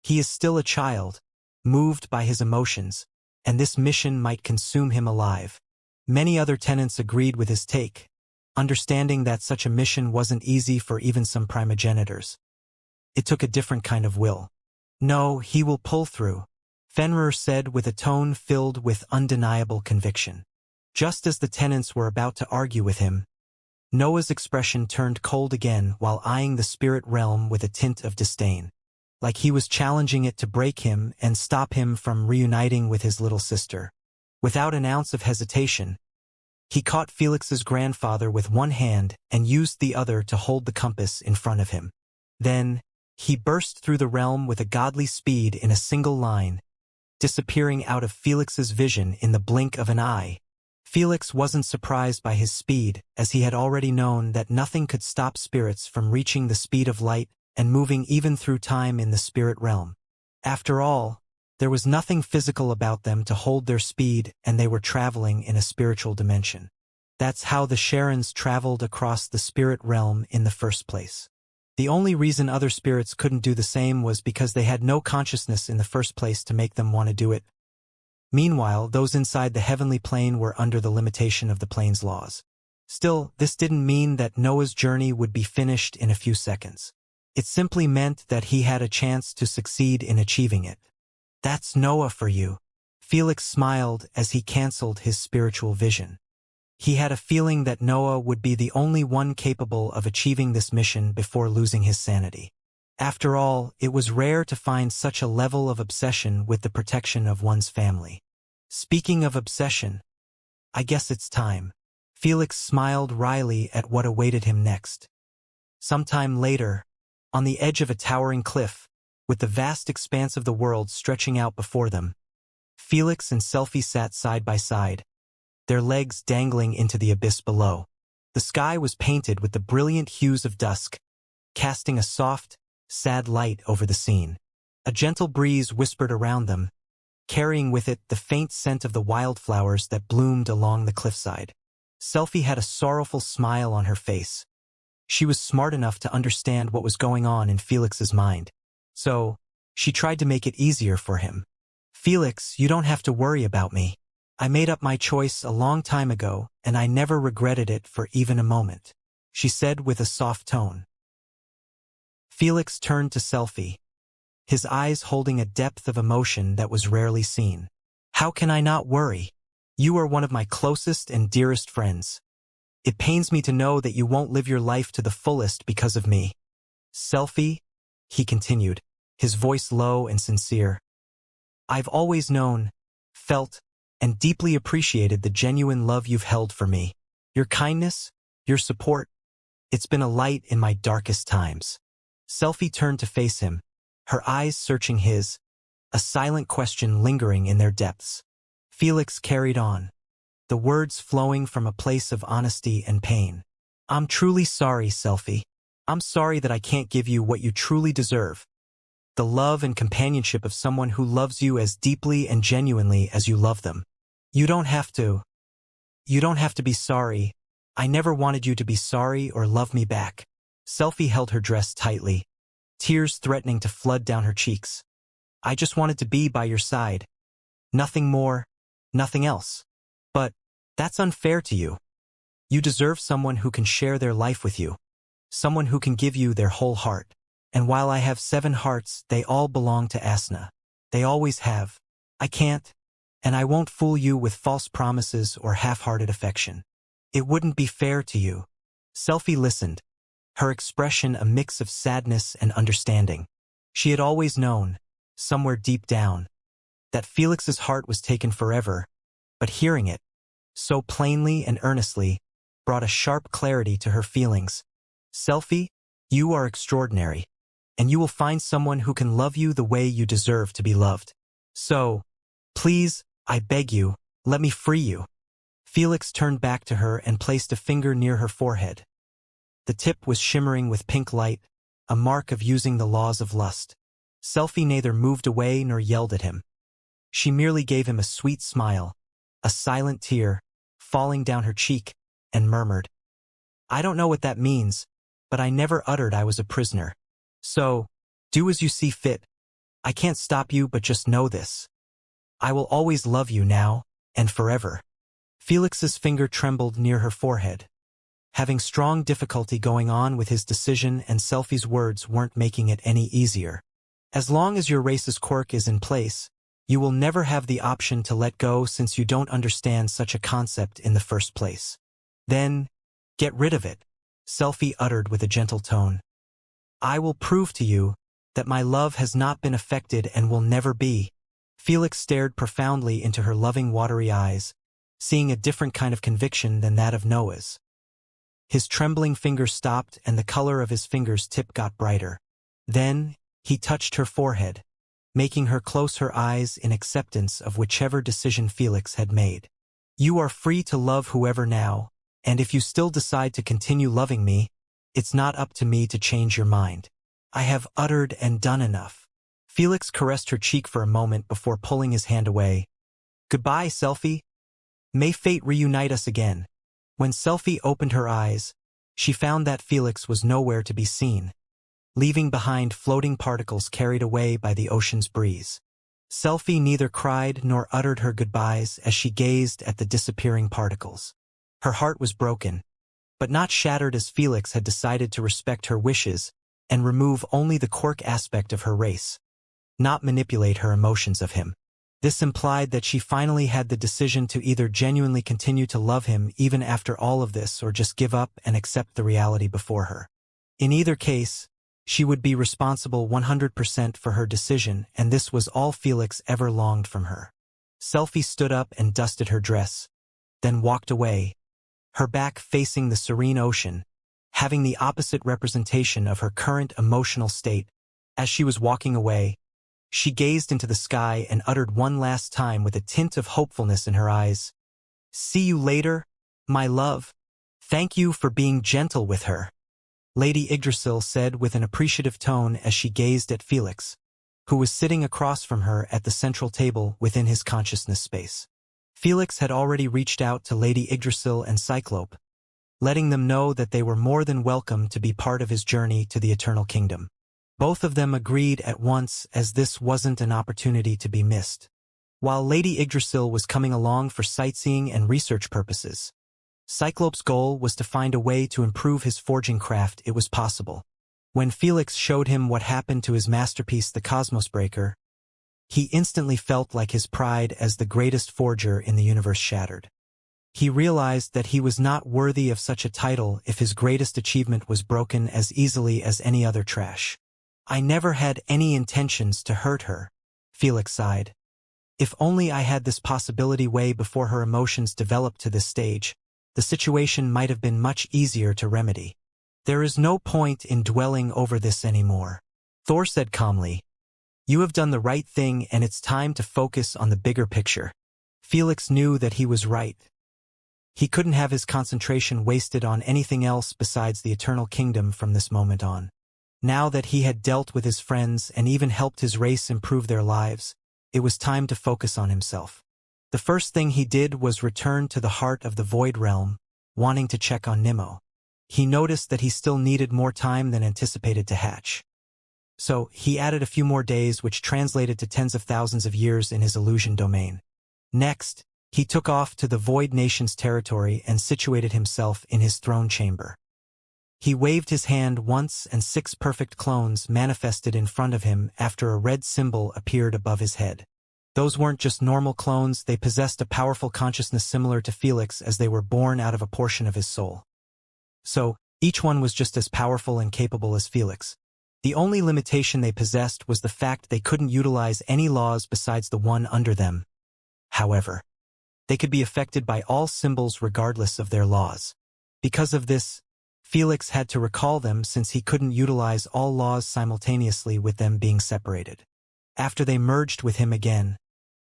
"He is still a child, moved by his emotions, and this mission might consume him alive." Many other tenants agreed with his take, understanding that such a mission wasn't easy for even some primogenitors. It took a different kind of will. "No, he will pull through," Fenrir said with a tone filled with undeniable conviction. Just as the tenants were about to argue with him, Noah's expression turned cold again while eyeing the spirit realm with a tint of disdain, like he was challenging it to break him and stop him from reuniting with his little sister. Without an ounce of hesitation, he caught Felix's grandfather with one hand and used the other to hold the compass in front of him. Then, he burst through the realm with a godly speed in a single line, disappearing out of Felix's vision in the blink of an eye. Felix wasn't surprised by his speed, as he had already known that nothing could stop spirits from reaching the speed of light and moving even through time in the spirit realm. After all, there was nothing physical about them to hold their speed, and they were traveling in a spiritual dimension. That's how the Sharons traveled across the spirit realm in the first place. The only reason other spirits couldn't do the same was because they had no consciousness in the first place to make them want to do it. Meanwhile, those inside the heavenly plane were under the limitation of the plane's laws. Still, this didn't mean that Noah's journey would be finished in a few seconds. It simply meant that he had a chance to succeed in achieving it. "That's Noah for you," Felix smiled as he canceled his spiritual vision. He had a feeling that Noah would be the only one capable of achieving this mission before losing his sanity. After all, it was rare to find such a level of obsession with the protection of one's family. "Speaking of obsession, I guess it's time." Felix smiled wryly at what awaited him next. Sometime later, on the edge of a towering cliff, with the vast expanse of the world stretching out before them, Felix and Selphie sat side by side, their legs dangling into the abyss below. The sky was painted with the brilliant hues of dusk, casting a soft, sad light over the scene. A gentle breeze whispered around them, carrying with it the faint scent of the wildflowers that bloomed along the cliffside. Selphie had a sorrowful smile on her face. She was smart enough to understand what was going on in Felix's mind. So, she tried to make it easier for him. "Felix, you don't have to worry about me. I made up my choice a long time ago, and I never regretted it for even a moment," she said with a soft tone. Felix turned to Selphie, his eyes holding a depth of emotion that was rarely seen. "How can I not worry? You are one of my closest and dearest friends. It pains me to know that you won't live your life to the fullest because of me. Selphie," he continued, his voice low and sincere, "I've always known, felt, and deeply appreciated the genuine love you've held for me. Your kindness, your support, it's been a light in my darkest times." Selphie turned to face him, her eyes searching his, a silent question lingering in their depths. Felix carried on, the words flowing from a place of honesty and pain. "I'm truly sorry, Selphie. I'm sorry that I can't give you what you truly deserve. The love and companionship of someone who loves you as deeply and genuinely as you love them. You don't have to. You don't have to be sorry. I never wanted you to be sorry or love me back." Selphie held her dress tightly, tears threatening to flood down her cheeks. "I just wanted to be by your side. Nothing more, nothing else. But that's unfair to you. You deserve someone who can share their life with you, someone who can give you their whole heart. And while I have 7 hearts, they all belong to Asna. They always have. I can't, and I won't fool you with false promises or half-hearted affection." It wouldn't be fair to you. Selphie listened, her expression a mix of sadness and understanding. She had always known, somewhere deep down, that Felix's heart was taken forever, but hearing it, so plainly and earnestly, brought a sharp clarity to her feelings. Selphie, you are extraordinary, and you will find someone who can love you the way you deserve to be loved. So, please, I beg you, let me free you. Felix turned back to her and placed a finger near her forehead. The tip was shimmering with pink light, a mark of using the laws of lust. Selphie neither moved away nor yelled at him. She merely gave him a sweet smile, a silent tear, falling down her cheek, and murmured, I don't know what that means, but I never uttered I was a prisoner. So, do as you see fit. I can't stop you, but just know this. I will always love you now, and forever. Felix's finger trembled near her forehead, having strong difficulty going on with his decision, and Selphie's words weren't making it any easier. As long as your race's quirk is in place, you will never have the option to let go since you don't understand such a concept in the first place. Then, get rid of it, Selphie uttered with a gentle tone. I will prove to you that my love has not been affected and will never be. Felix stared profoundly into her loving watery eyes, seeing a different kind of conviction than that of Noah's. His trembling fingers stopped and the color of his finger's tip got brighter. Then, he touched her forehead, making her close her eyes in acceptance of whichever decision Felix had made. You are free to love whoever now, and if you still decide to continue loving me, it's not up to me to change your mind. I have uttered and done enough. Felix caressed her cheek for a moment before pulling his hand away. Goodbye, Selphie. May fate reunite us again. When Selphie opened her eyes, she found that Felix was nowhere to be seen, leaving behind floating particles carried away by the ocean's breeze. Selphie neither cried nor uttered her goodbyes as she gazed at the disappearing particles. Her heart was broken, but not shattered, as Felix had decided to respect her wishes and remove only the quirk aspect of her race, not manipulate her emotions of him. This implied that she finally had the decision to either genuinely continue to love him even after all of this or just give up and accept the reality before her. In either case, she would be responsible 100% for her decision, and this was all Felix ever longed from her. Selphie stood up and dusted her dress, then walked away, her back facing the serene ocean, having the opposite representation of her current emotional state. As she was walking away, she gazed into the sky and uttered one last time with a tint of hopefulness in her eyes, See you later, my love. Thank you for being gentle with her. Lady Yggdrasil said with an appreciative tone as she gazed at Felix, who was sitting across from her at the central table within his consciousness space. Felix had already reached out to Lady Yggdrasil and Cyclope, letting them know that they were more than welcome to be part of his journey to the Eternal Kingdom. Both of them agreed at once, as this wasn't an opportunity to be missed. While Lady Yggdrasil was coming along for sightseeing and research purposes, Cyclope's goal was to find a way to improve his forging craft. It was possible. When Felix showed him what happened to his masterpiece, the Cosmos Breaker, he instantly felt like his pride as the greatest forger in the universe shattered. He realized that he was not worthy of such a title if his greatest achievement was broken as easily as any other trash. I never had any intentions to hurt her, Felix sighed. If only I had this possibility way before her emotions developed to this stage, the situation might have been much easier to remedy. There is no point in dwelling over this anymore, Thor said calmly. You have done the right thing and it's time to focus on the bigger picture. Felix knew that he was right. He couldn't have his concentration wasted on anything else besides the Eternal Kingdom from this moment on. Now that he had dealt with his friends and even helped his race improve their lives, it was time to focus on himself. The first thing he did was return to the heart of the Void Realm, wanting to check on Nemo. He noticed that he still needed more time than anticipated to hatch. So, he added a few more days, which translated to tens of thousands of years in his illusion domain. Next, he took off to the Void Nation's territory and situated himself in his throne chamber. He waved his hand once and 6 perfect clones manifested in front of him after a red symbol appeared above his head. Those weren't just normal clones, they possessed a powerful consciousness similar to Felix as they were born out of a portion of his soul. So, each one was just as powerful and capable as Felix. The only limitation they possessed was the fact they couldn't utilize any laws besides the one under them. However, they could be affected by all symbols regardless of their laws. Because of this, Felix had to recall them since he couldn't utilize all laws simultaneously with them being separated. After they merged with him again,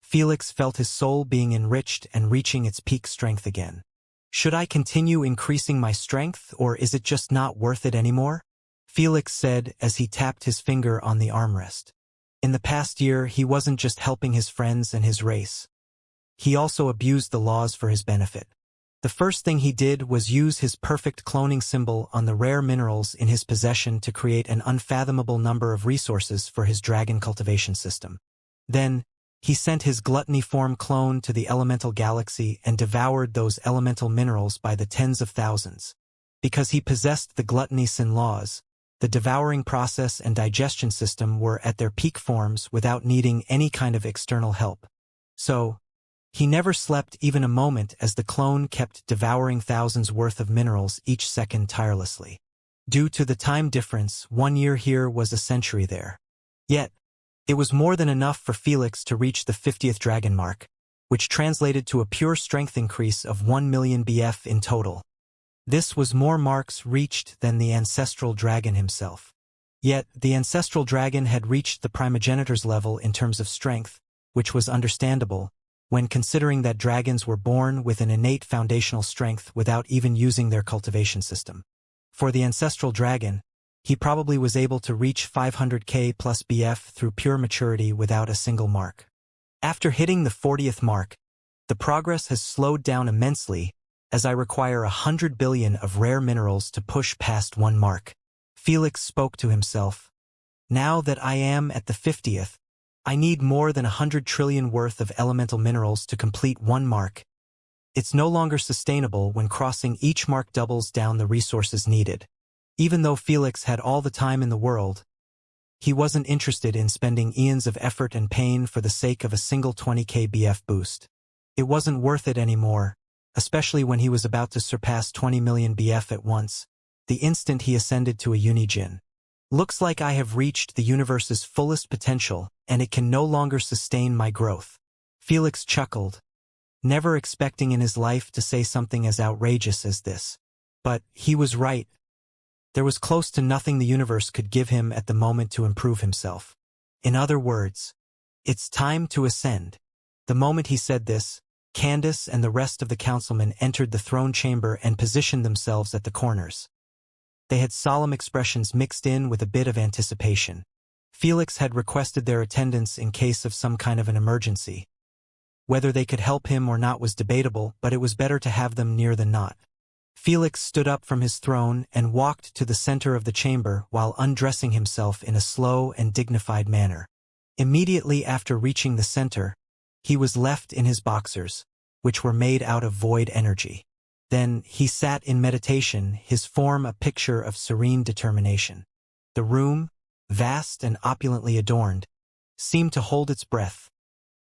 Felix felt his soul being enriched and reaching its peak strength again. Should I continue increasing my strength, or is it just not worth it anymore? Felix said as he tapped his finger on the armrest. In the past year, he wasn't just helping his friends and his race. He also abused the laws for his benefit. The first thing he did was use his perfect cloning symbol on the rare minerals in his possession to create an unfathomable number of resources for his dragon cultivation system. Then, he sent his gluttony-form clone to the elemental galaxy and devoured those elemental minerals by the tens of thousands. Because he possessed the gluttony sin laws, the devouring process and digestion system were at their peak forms without needing any kind of external help. So, he never slept even a moment as the clone kept devouring thousands worth of minerals each second tirelessly. Due to the time difference, 1 year here was a century there. Yet, it was more than enough for Felix to reach the 50th dragon mark, which translated to a pure strength increase of 1 million BF in total. This was more marks reached than the ancestral dragon himself. Yet, the ancestral dragon had reached the primogenitor's level in terms of strength, which was understandable, when considering that dragons were born with an innate foundational strength without even using their cultivation system. For the ancestral dragon, he probably was able to reach 500k plus BF through pure maturity without a single mark. After hitting the 40th mark, the progress has slowed down immensely as I require 100 billion of rare minerals to push past 1 mark. Felix spoke to himself. Now that I am at the 50th, I need more than 100 trillion worth of elemental minerals to complete 1 mark. It's no longer sustainable when crossing each mark doubles down the resources needed. Even though Felix had all the time in the world, he wasn't interested in spending eons of effort and pain for the sake of a single 20k BF boost. It wasn't worth it anymore, especially when he was about to surpass 20 million BF at once, the instant he ascended to a Unijin. Looks like I have reached the universe's fullest potential, and it can no longer sustain my growth. Felix chuckled, never expecting in his life to say something as outrageous as this. But he was right. There was close to nothing the universe could give him at the moment to improve himself. In other words, it's time to ascend. The moment he said this, Candace and the rest of the councilmen entered the throne chamber and positioned themselves at the corners. They had solemn expressions mixed in with a bit of anticipation. Felix had requested their attendance in case of some kind of an emergency. Whether they could help him or not was debatable, but it was better to have them near than not. Felix stood up from his throne and walked to the center of the chamber while undressing himself in a slow and dignified manner. Immediately after reaching the center, he was left in his boxers, which were made out of void energy. Then he sat in meditation, his form a picture of serene determination. The room, vast and opulently adorned, seemed to hold its breath,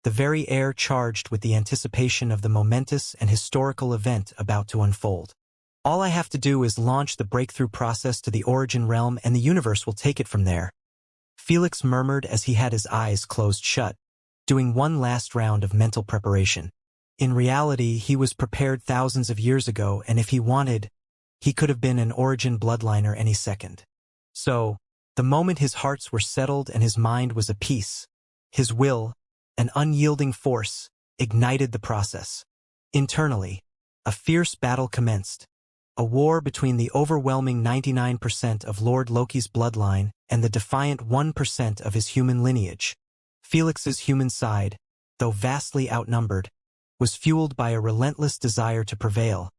the very air charged with the anticipation of the momentous and historical event about to unfold. All I have to do is launch the breakthrough process to the origin realm and the universe will take it from there. Felix murmured as he had his eyes closed shut, doing one last round of mental preparation. In reality, he was prepared thousands of years ago, and if he wanted, he could have been an origin bloodliner any second. So, the moment his hearts were settled and his mind was at peace, his will, an unyielding force, ignited the process. Internally, a fierce battle commenced. A war between the overwhelming 99% of Lord Loki's bloodline and the defiant 1% of his human lineage. Felix's human side, though vastly outnumbered, was fueled by a relentless desire to prevail,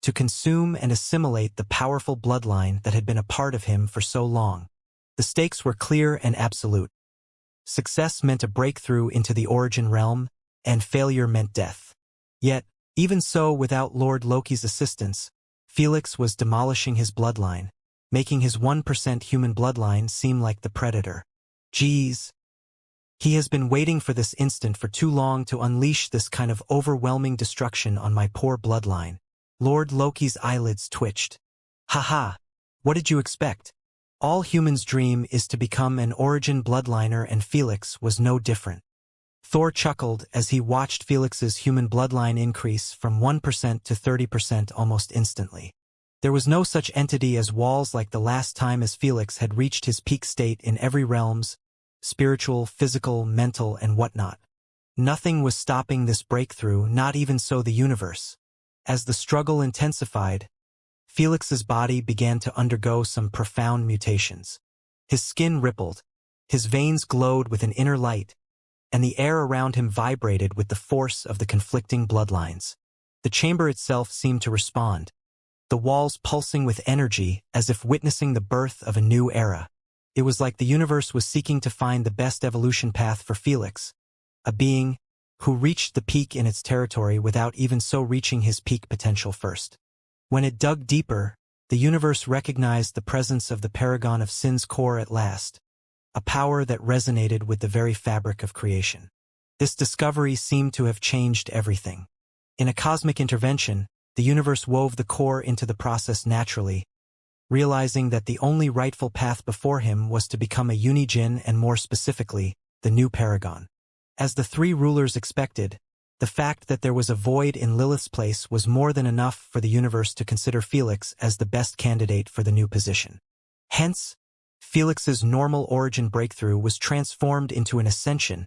to consume and assimilate the powerful bloodline that had been a part of him for so long. The stakes were clear and absolute. Success meant a breakthrough into the origin realm, and failure meant death. Yet, even so, without Lord Loki's assistance, Felix was demolishing his bloodline, making his 1% human bloodline seem like the predator. Geez. He has been waiting for this instant for too long to unleash this kind of overwhelming destruction on my poor bloodline. Lord Loki's eyelids twitched. Haha, what did you expect? All humans dream is to become an origin bloodliner, and Felix was no different. Thor chuckled as he watched Felix's human bloodline increase from 1% to 30% almost instantly. There was no such entity as walls like the last time, as Felix had reached his peak state in every realms, spiritual, physical, mental, and whatnot. Nothing was stopping this breakthrough, not even so the universe. As the struggle intensified, Felix's body began to undergo some profound mutations. His skin rippled, his veins glowed with an inner light, and the air around him vibrated with the force of the conflicting bloodlines. The chamber itself seemed to respond, the walls pulsing with energy as if witnessing the birth of a new era. It was like the universe was seeking to find the best evolution path for Felix, a being who reached the peak in its territory without even so reaching his peak potential first. When it dug deeper, the universe recognized the presence of the paragon of sin's core at last, a power that resonated with the very fabric of creation. This discovery seemed to have changed everything. In a cosmic intervention, the universe wove the core into the process naturally, realizing that the only rightful path before him was to become a unijin, and more specifically, the new paragon. As the three rulers expected, the fact that there was a void in Lilith's place was more than enough for the universe to consider Felix as the best candidate for the new position. Hence, Felix's normal origin breakthrough was transformed into an ascension,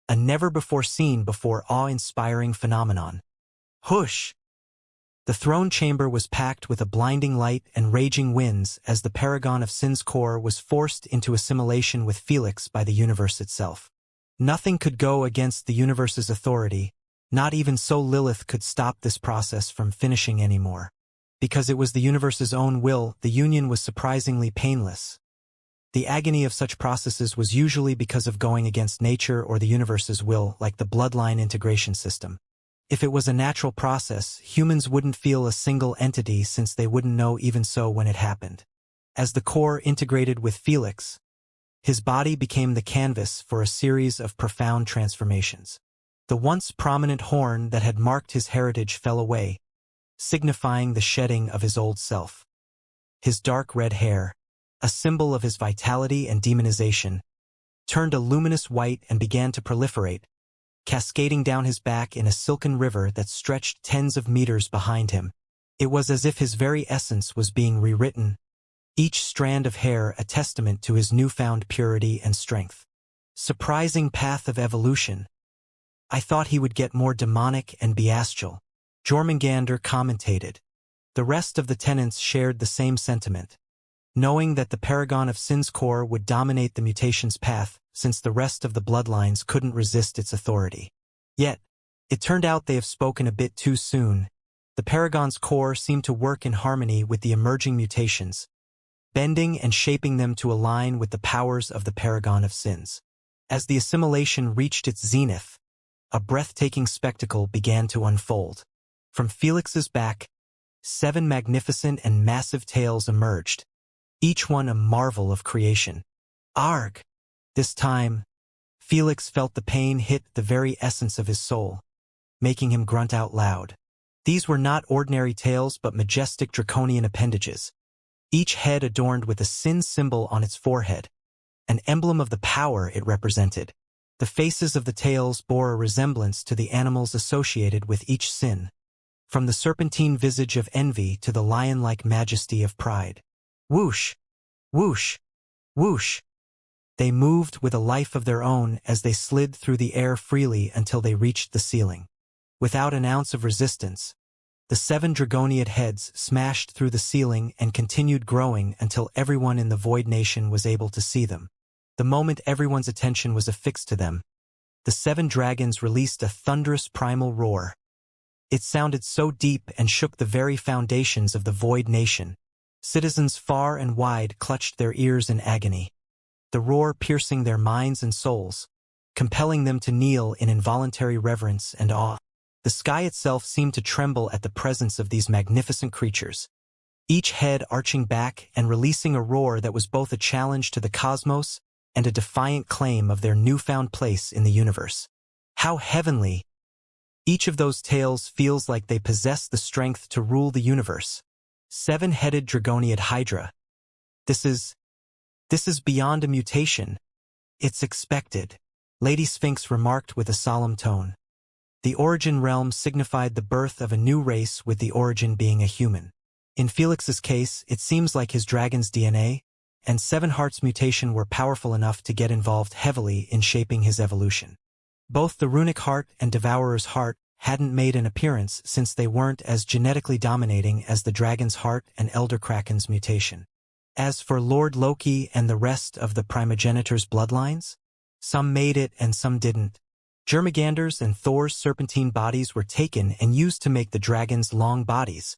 a never-before-seen-before awe-inspiring phenomenon. Whoosh! The throne chamber was packed with a blinding light and raging winds as the paragon of sin's core was forced into assimilation with Felix by the universe itself. Nothing could go against the universe's authority, not even so Lilith could stop this process from finishing anymore. Because it was the universe's own will, the union was surprisingly painless. The agony of such processes was usually because of going against nature or the universe's will, like the bloodline integration system. If it was a natural process, humans wouldn't feel a single entity since they wouldn't know even so when it happened. As the core integrated with Felix, his body became the canvas for a series of profound transformations. The once prominent horn that had marked his heritage fell away, signifying the shedding of his old self. His dark red hair, a symbol of his vitality and demonization, turned a luminous white and began to proliferate, cascading down his back in a silken river that stretched tens of meters behind him. It was as if his very essence was being rewritten, each strand of hair a testament to his newfound purity and strength. Surprising path of evolution. I thought he would get more demonic and bestial, Jormungandr commentated. The rest of the tenants shared the same sentiment, knowing that the paragon of sin's core would dominate the mutation's path since the rest of the bloodlines couldn't resist its authority. Yet, it turned out they have spoken a bit too soon. The paragon's core seemed to work in harmony with the emerging mutations, bending and shaping them to align with the powers of the paragon of sins. As the assimilation reached its zenith, a breathtaking spectacle began to unfold. From Felix's back, 7 magnificent and massive tails emerged, each one a marvel of creation. Arg! This time, Felix felt the pain hit the very essence of his soul, making him grunt out loud. These were not ordinary tails but majestic draconian appendages, each head adorned with a sin symbol on its forehead, an emblem of the power it represented. The faces of the tails bore a resemblance to the animals associated with each sin, from the serpentine visage of envy to the lion-like majesty of pride. Whoosh! Whoosh! Whoosh! They moved with a life of their own as they slid through the air freely until they reached the ceiling. Without an ounce of resistance, the 7 dragoniad heads smashed through the ceiling and continued growing until everyone in the Void Nation was able to see them. The moment everyone's attention was affixed to them, the 7 dragons released a thunderous primal roar. It sounded so deep and shook the very foundations of the Void Nation. Citizens far and wide clutched their ears in agony, the roar piercing their minds and souls, compelling them to kneel in involuntary reverence and awe. The sky itself seemed to tremble at the presence of these magnificent creatures, each head arching back and releasing a roar that was both a challenge to the cosmos and a defiant claim of their newfound place in the universe. How heavenly! Each of those tails feels like they possess the strength to rule the universe. Seven-headed Dragoniid Hydra. This is beyond a mutation. It's expected, Lady Sphinx remarked with a solemn tone. The origin realm signified the birth of a new race, with the origin being a human. In Felix's case, it seems like his dragon's DNA and Seven Hearts mutation were powerful enough to get involved heavily in shaping his evolution. Both the Runic Heart and Devourer's Heart hadn't made an appearance since they weren't as genetically dominating as the Dragon's Heart and Elder Kraken's mutation. As for Lord Loki and the rest of the primogenitor's bloodlines, some made it and some didn't. Jörmungandr's and Thor's serpentine bodies were taken and used to make the dragon's long bodies,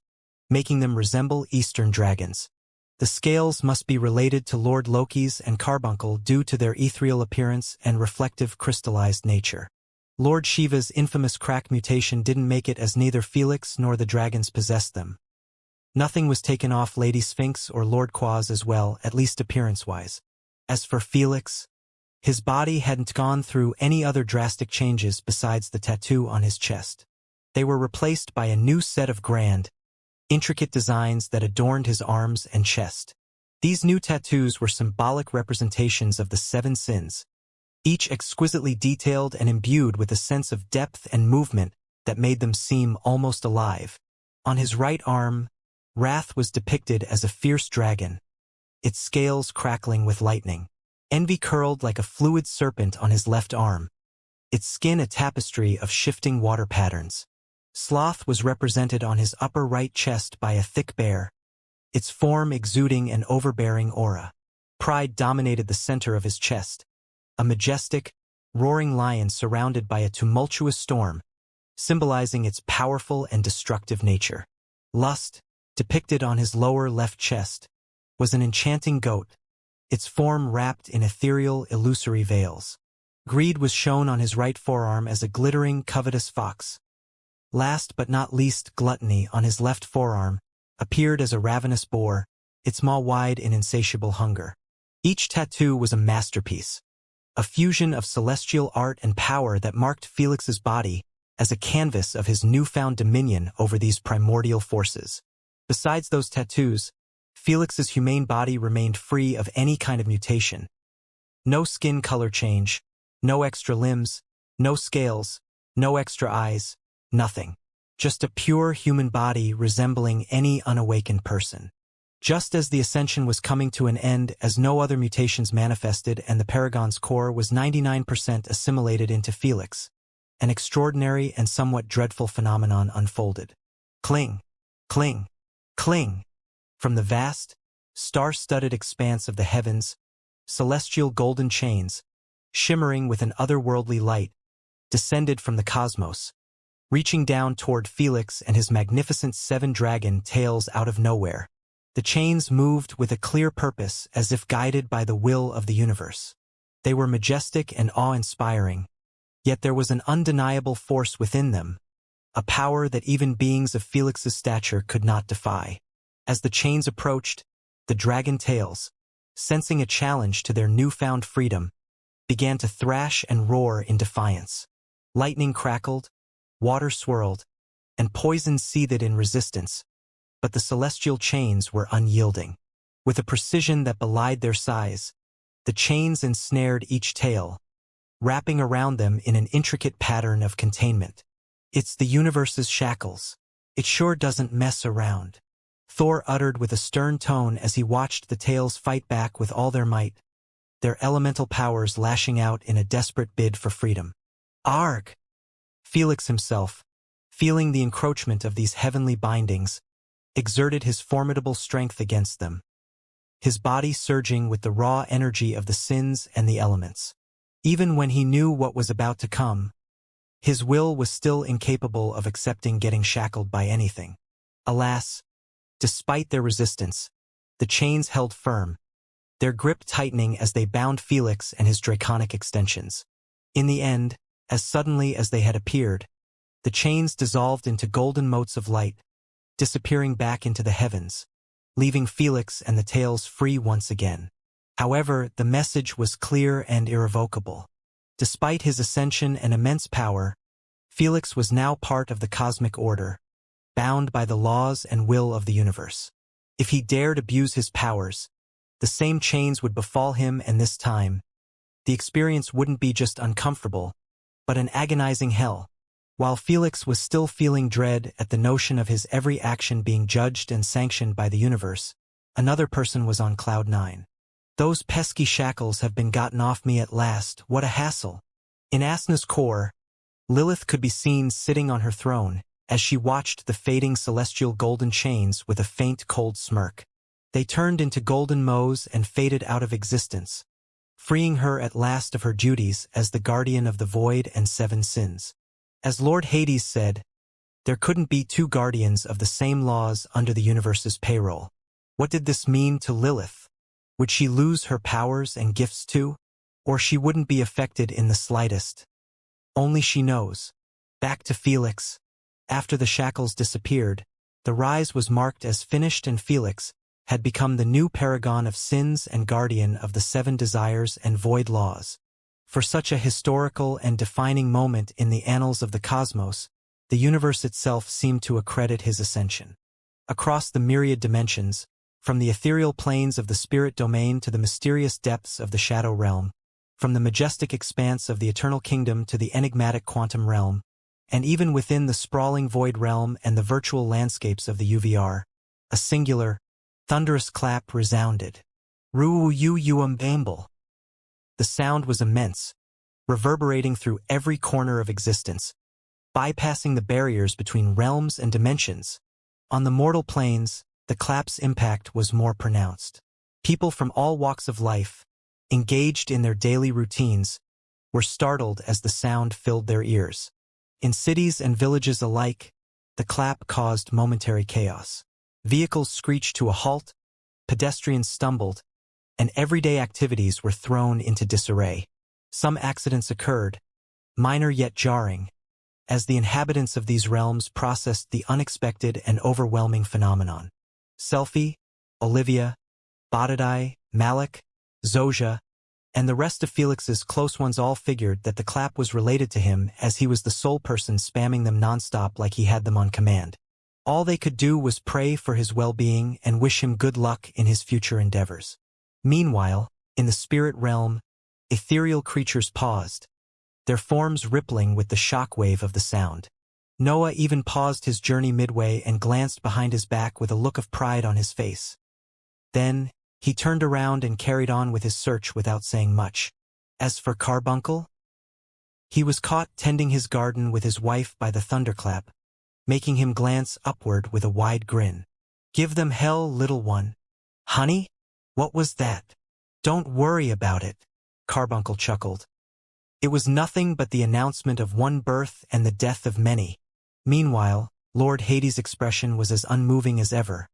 making them resemble Eastern dragons. The scales must be related to Lord Loki's and Carbuncle due to their ethereal appearance and reflective crystallized nature. Lord Shiva's infamous crack mutation didn't make it, as neither Felix nor the dragons possessed them. Nothing was taken off Lady Sphinx or Lord Quaz as well, at least appearance-wise. As for Felix, his body hadn't gone through any other drastic changes besides the tattoo on his chest. They were replaced by a new set of grand, intricate designs that adorned his arms and chest. These new tattoos were symbolic representations of the seven sins, each exquisitely detailed and imbued with a sense of depth and movement that made them seem almost alive. On his right arm, Wrath was depicted as a fierce dragon, its scales crackling with lightning. Envy curled like a fluid serpent on his left arm, its skin a tapestry of shifting water patterns. Sloth was represented on his upper right chest by a thick bear, its form exuding an overbearing aura. Pride dominated the center of his chest, a majestic, roaring lion surrounded by a tumultuous storm, symbolizing its powerful and destructive nature. Lust, depicted on his lower left chest, was an enchanting goat, its form wrapped in ethereal, illusory veils. Greed was shown on his right forearm as a glittering, covetous fox. Last but not least, Gluttony on his left forearm appeared as a ravenous boar, its maw wide in insatiable hunger. Each tattoo was a masterpiece, a fusion of celestial art and power that marked Felix's body as a canvas of his newfound dominion over these primordial forces. Besides those tattoos, Felix's humane body remained free of any kind of mutation. No skin color change, no extra limbs, no scales, no extra eyes, nothing. Just a pure human body resembling any unawakened person. Just as the ascension was coming to an end, as no other mutations manifested and the Paragon's core was 99% assimilated into Felix, an extraordinary and somewhat dreadful phenomenon unfolded. Cling, cling, cling. From the vast, star-studded expanse of the heavens, celestial golden chains, shimmering with an otherworldly light, descended from the cosmos, reaching down toward Felix and his magnificent seven dragon tails out of nowhere. The chains moved with a clear purpose, as if guided by the will of the universe. They were majestic and awe-inspiring, yet there was an undeniable force within them, a power that even beings of Felix's stature could not defy. As the chains approached, the dragon tails, sensing a challenge to their newfound freedom, began to thrash and roar in defiance. Lightning crackled, water swirled, and poison seethed in resistance, but the celestial chains were unyielding. With a precision that belied their size, the chains ensnared each tail, wrapping around them in an intricate pattern of containment. It's the universe's shackles. It sure doesn't mess around, Thor uttered with a stern tone as he watched the tails fight back with all their might, their elemental powers lashing out in a desperate bid for freedom. Arg! Felix himself, feeling the encroachment of these heavenly bindings, exerted his formidable strength against them, his body surging with the raw energy of the sins and the elements. Even when he knew what was about to come, his will was still incapable of accepting getting shackled by anything. Alas, despite their resistance, the chains held firm, their grip tightening as they bound Felix and his draconic extensions. In the end, as suddenly as they had appeared, the chains dissolved into golden motes of light, disappearing back into the heavens, leaving Felix and the tails free once again. However, the message was clear and irrevocable. Despite his ascension and immense power, Felix was now part of the cosmic order, bound by the laws and will of the universe. If he dared abuse his powers, the same chains would befall him, and this time, the experience wouldn't be just uncomfortable, but an agonizing hell. While Felix was still feeling dread at the notion of his every action being judged and sanctioned by the universe, another person was on cloud nine. Those pesky shackles have been gotten off me at last, what a hassle. In Asna's core, Lilith could be seen sitting on her throne, as she watched the fading celestial golden chains with a faint cold smirk. They turned into golden mows and faded out of existence, freeing her at last of her duties as the guardian of the void and seven sins. As Lord Hades said, there couldn't be two guardians of the same laws under the universe's payroll. What did this mean to Lilith? Would she lose her powers and gifts too? Or she wouldn't be affected in the slightest? Only she knows. Back to Felix. After the shackles disappeared, the rise was marked as finished, and Felix had become the new paragon of sins and guardian of the seven desires and void laws. For such a historical and defining moment in the annals of the cosmos, the universe itself seemed to accredit his ascension. Across the myriad dimensions, from the ethereal planes of the spirit domain to the mysterious depths of the shadow realm, from the majestic expanse of the eternal kingdom to the enigmatic quantum realm, and even within the sprawling void realm and the virtual landscapes of the UVR, a singular, thunderous clap resounded. Ru-u-u-u-um-bamble. The sound was immense, reverberating through every corner of existence, bypassing the barriers between realms and dimensions. On the mortal planes, the clap's impact was more pronounced. People from all walks of life, engaged in their daily routines, were startled as the sound filled their ears. In cities and villages alike, the clap caused momentary chaos. Vehicles screeched to a halt, pedestrians stumbled, and everyday activities were thrown into disarray. Some accidents occurred, minor yet jarring, as the inhabitants of these realms processed the unexpected and overwhelming phenomenon. Selfie, Olivia, Badadai, Malik, Zoja, and the rest of Felix's close ones all figured that the clap was related to him, as he was the sole person spamming them nonstop like he had them on command. All they could do was pray for his well-being and wish him good luck in his future endeavors. Meanwhile, in the spirit realm, ethereal creatures paused, their forms rippling with the shock-wave of the sound. Noah even paused his journey midway and glanced behind his back with a look of pride on his face. Then, he turned around and carried on with his search without saying much. As for Carbuncle, he was caught tending his garden with his wife by the thunderclap, making him glance upward with a wide grin. "Give them hell, little one." "Honey? What was that?" "Don't worry about it," Carbuncle chuckled. "It was nothing but the announcement of one birth and the death of many." Meanwhile, Lord Hades' expression was as unmoving as ever.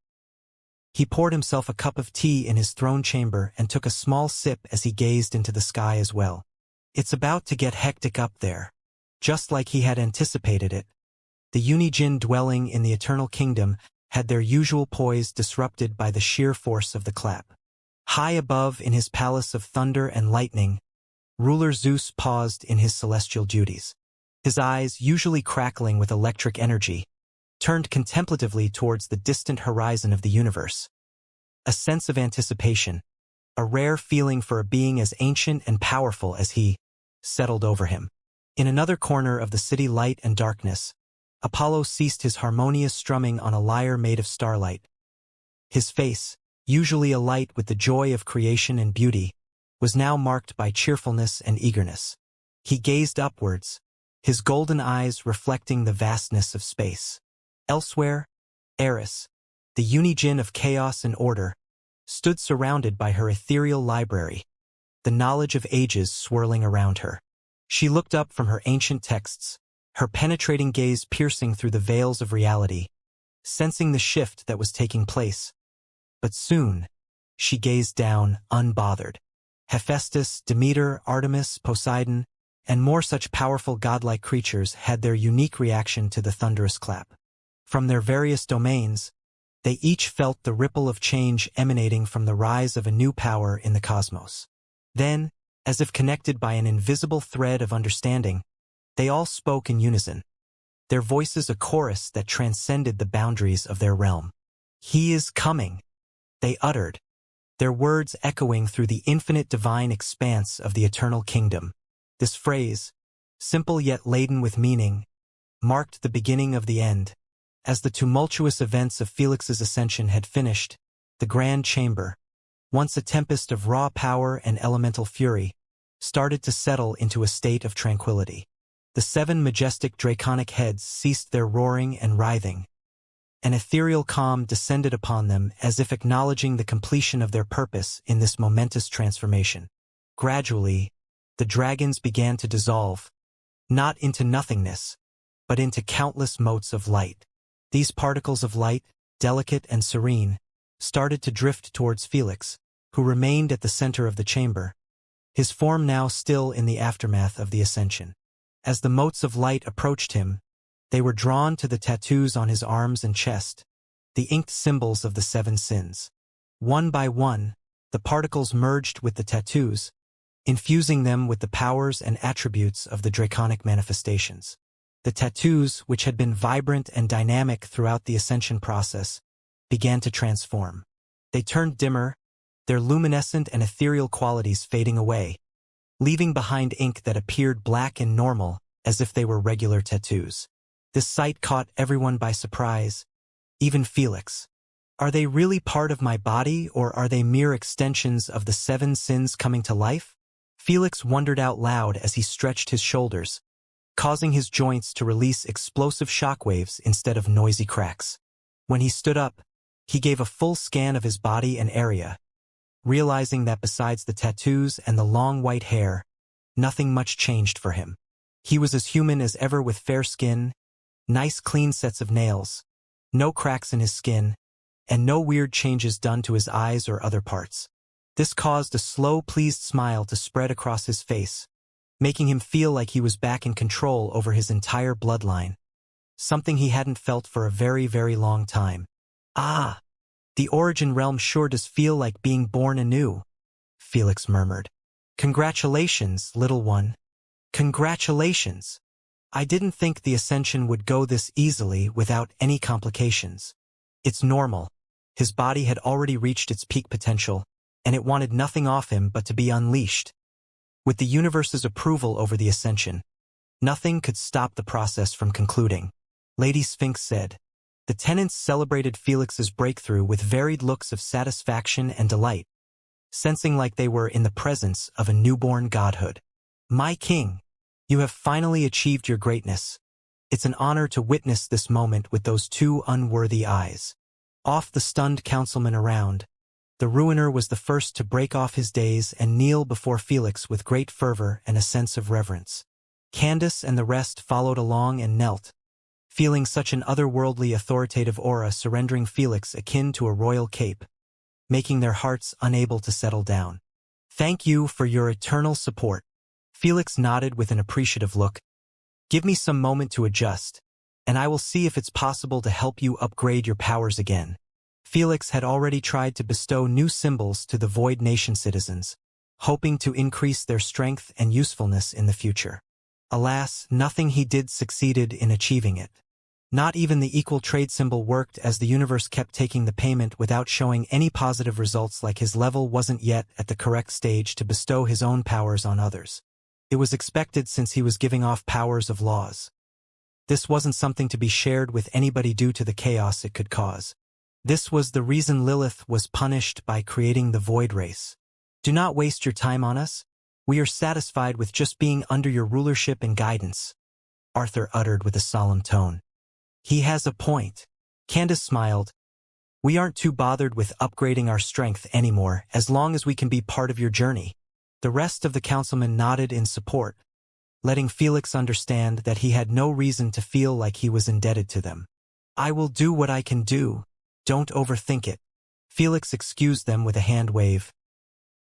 He poured himself a cup of tea in his throne chamber and took a small sip as he gazed into the sky as well. It's about to get hectic up there. Just like he had anticipated it, the Unijin dwelling in the Eternal Kingdom had their usual poise disrupted by the sheer force of the clap. High above in his palace of thunder and lightning, ruler Zeus paused in his celestial duties. His eyes, usually crackling with electric energy, turned contemplatively towards the distant horizon of the universe. A sense of anticipation, a rare feeling for a being as ancient and powerful as he, settled over him. In another corner of the city light and darkness, Apollo ceased his harmonious strumming on a lyre made of starlight. His face, usually alight with the joy of creation and beauty, was now marked by cheerfulness and eagerness. He gazed upwards, his golden eyes reflecting the vastness of space. Elsewhere, Eris, the Unijin of chaos and order, stood surrounded by her ethereal library, the knowledge of ages swirling around her. She looked up from her ancient texts, her penetrating gaze piercing through the veils of reality, sensing the shift that was taking place. But soon, she gazed down, unbothered. Hephaestus, Demeter, Artemis, Poseidon, and more such powerful godlike creatures had their unique reaction to the thunderous clap. From their various domains, They each felt the ripple of change emanating from the rise of a new power in the cosmos. Then, as if connected by an invisible thread of understanding, they all spoke in unison, their voices a chorus that transcended the boundaries of their realm. "He is coming," they uttered, their words echoing through the infinite divine expanse of the eternal kingdom. This phrase, simple yet laden with meaning, marked the beginning of the end. As the tumultuous events of Felix's ascension had finished, the grand chamber, once a tempest of raw power and elemental fury, started to settle into a state of tranquility. The 7 majestic draconic heads ceased their roaring and writhing. An ethereal calm descended upon them as if acknowledging the completion of their purpose in this momentous transformation. Gradually, the dragons began to dissolve, not into nothingness, but into countless motes of light. These particles of light, delicate and serene, started to drift towards Felix, who remained at the center of the chamber, his form now still in the aftermath of the ascension. As the motes of light approached him, they were drawn to the tattoos on his arms and chest, the inked symbols of the 7 sins. One by one, the particles merged with the tattoos, infusing them with the powers and attributes of the draconic manifestations. The tattoos, which had been vibrant and dynamic throughout the ascension process, began to transform. They turned dimmer, their luminescent and ethereal qualities fading away, leaving behind ink that appeared black and normal, as if they were regular tattoos. This sight caught everyone by surprise, even Felix. Are they really part of my body, or are they mere extensions of the 7 sins coming to life? Felix wondered out loud as he stretched his shoulders, causing his joints to release explosive shockwaves instead of noisy cracks. When he stood up, he gave a full scan of his body and area, realizing that besides the tattoos and the long white hair, nothing much changed for him. He was as human as ever, with fair skin, nice clean sets of nails, no cracks in his skin, and no weird changes done to his eyes or other parts. This caused a slow, pleased smile to spread across his face, making him feel like he was back in control over his entire bloodline, something he hadn't felt for a very, very long time. "Ah, the origin realm sure does feel like being born anew," Felix murmured. "Congratulations, little one. Congratulations. I didn't think the ascension would go this easily without any complications." It's normal. His body had already reached its peak potential, and it wanted nothing off him but to be unleashed. With the universe's approval over the ascension, nothing could stop the process from concluding. Lady Sphinx said. The tenants celebrated Felix's breakthrough with varied looks of satisfaction and delight, sensing like they were in the presence of a newborn godhood. "My king, you have finally achieved your greatness. It's an honor to witness this moment with those 2 unworthy eyes." Off the stunned councilmen around, the ruiner was the first to break off his daze and kneel before Felix with great fervor and a sense of reverence. Candace and the rest followed along and knelt, feeling such an otherworldly authoritative aura surrendering Felix akin to a royal cape, making their hearts unable to settle down. "Thank you for your eternal support." Felix nodded with an appreciative look. "Give me some moment to adjust, and I will see if it's possible to help you upgrade your powers again." Felix had already tried to bestow new symbols to the Void Nation citizens, hoping to increase their strength and usefulness in the future. Alas, nothing he did succeeded in achieving it. Not even the equal trade symbol worked, as the universe kept taking the payment without showing any positive results, like his level wasn't yet at the correct stage to bestow his own powers on others. It was expected since he was giving off powers of laws. This wasn't something to be shared with anybody due to the chaos it could cause. This was the reason Lilith was punished by creating the Void Race. "Do not waste your time on us. We are satisfied with just being under your rulership and guidance," Arthur uttered with a solemn tone. "He has a point." Candace smiled. "We aren't too bothered with upgrading our strength anymore, as long as we can be part of your journey." The rest of the councilmen nodded in support, letting Felix understand that he had no reason to feel like he was indebted to them. "I will do what I can do. Don't overthink it." Felix excused them with a hand wave.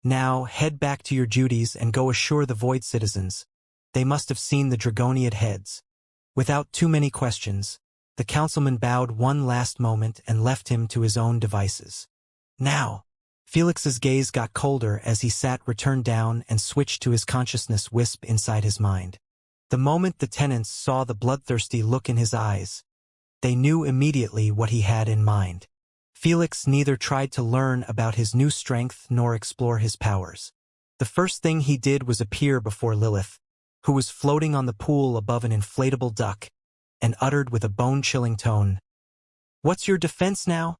"Now head back to your duties and go assure the Void citizens. They must have seen the Dragoniad heads." Without too many questions, The councilman bowed one last moment and left him to his own devices. Now, Felix's gaze got colder as he sat returned down and switched to his consciousness wisp inside his mind. The moment the tenants saw the bloodthirsty look in his eyes, they knew immediately what he had in mind. Felix neither tried to learn about his new strength nor explore his powers. The first thing he did was appear before Lilith, who was floating on the pool above an inflatable duck, and uttered with a bone-chilling tone, "What's your defense now?"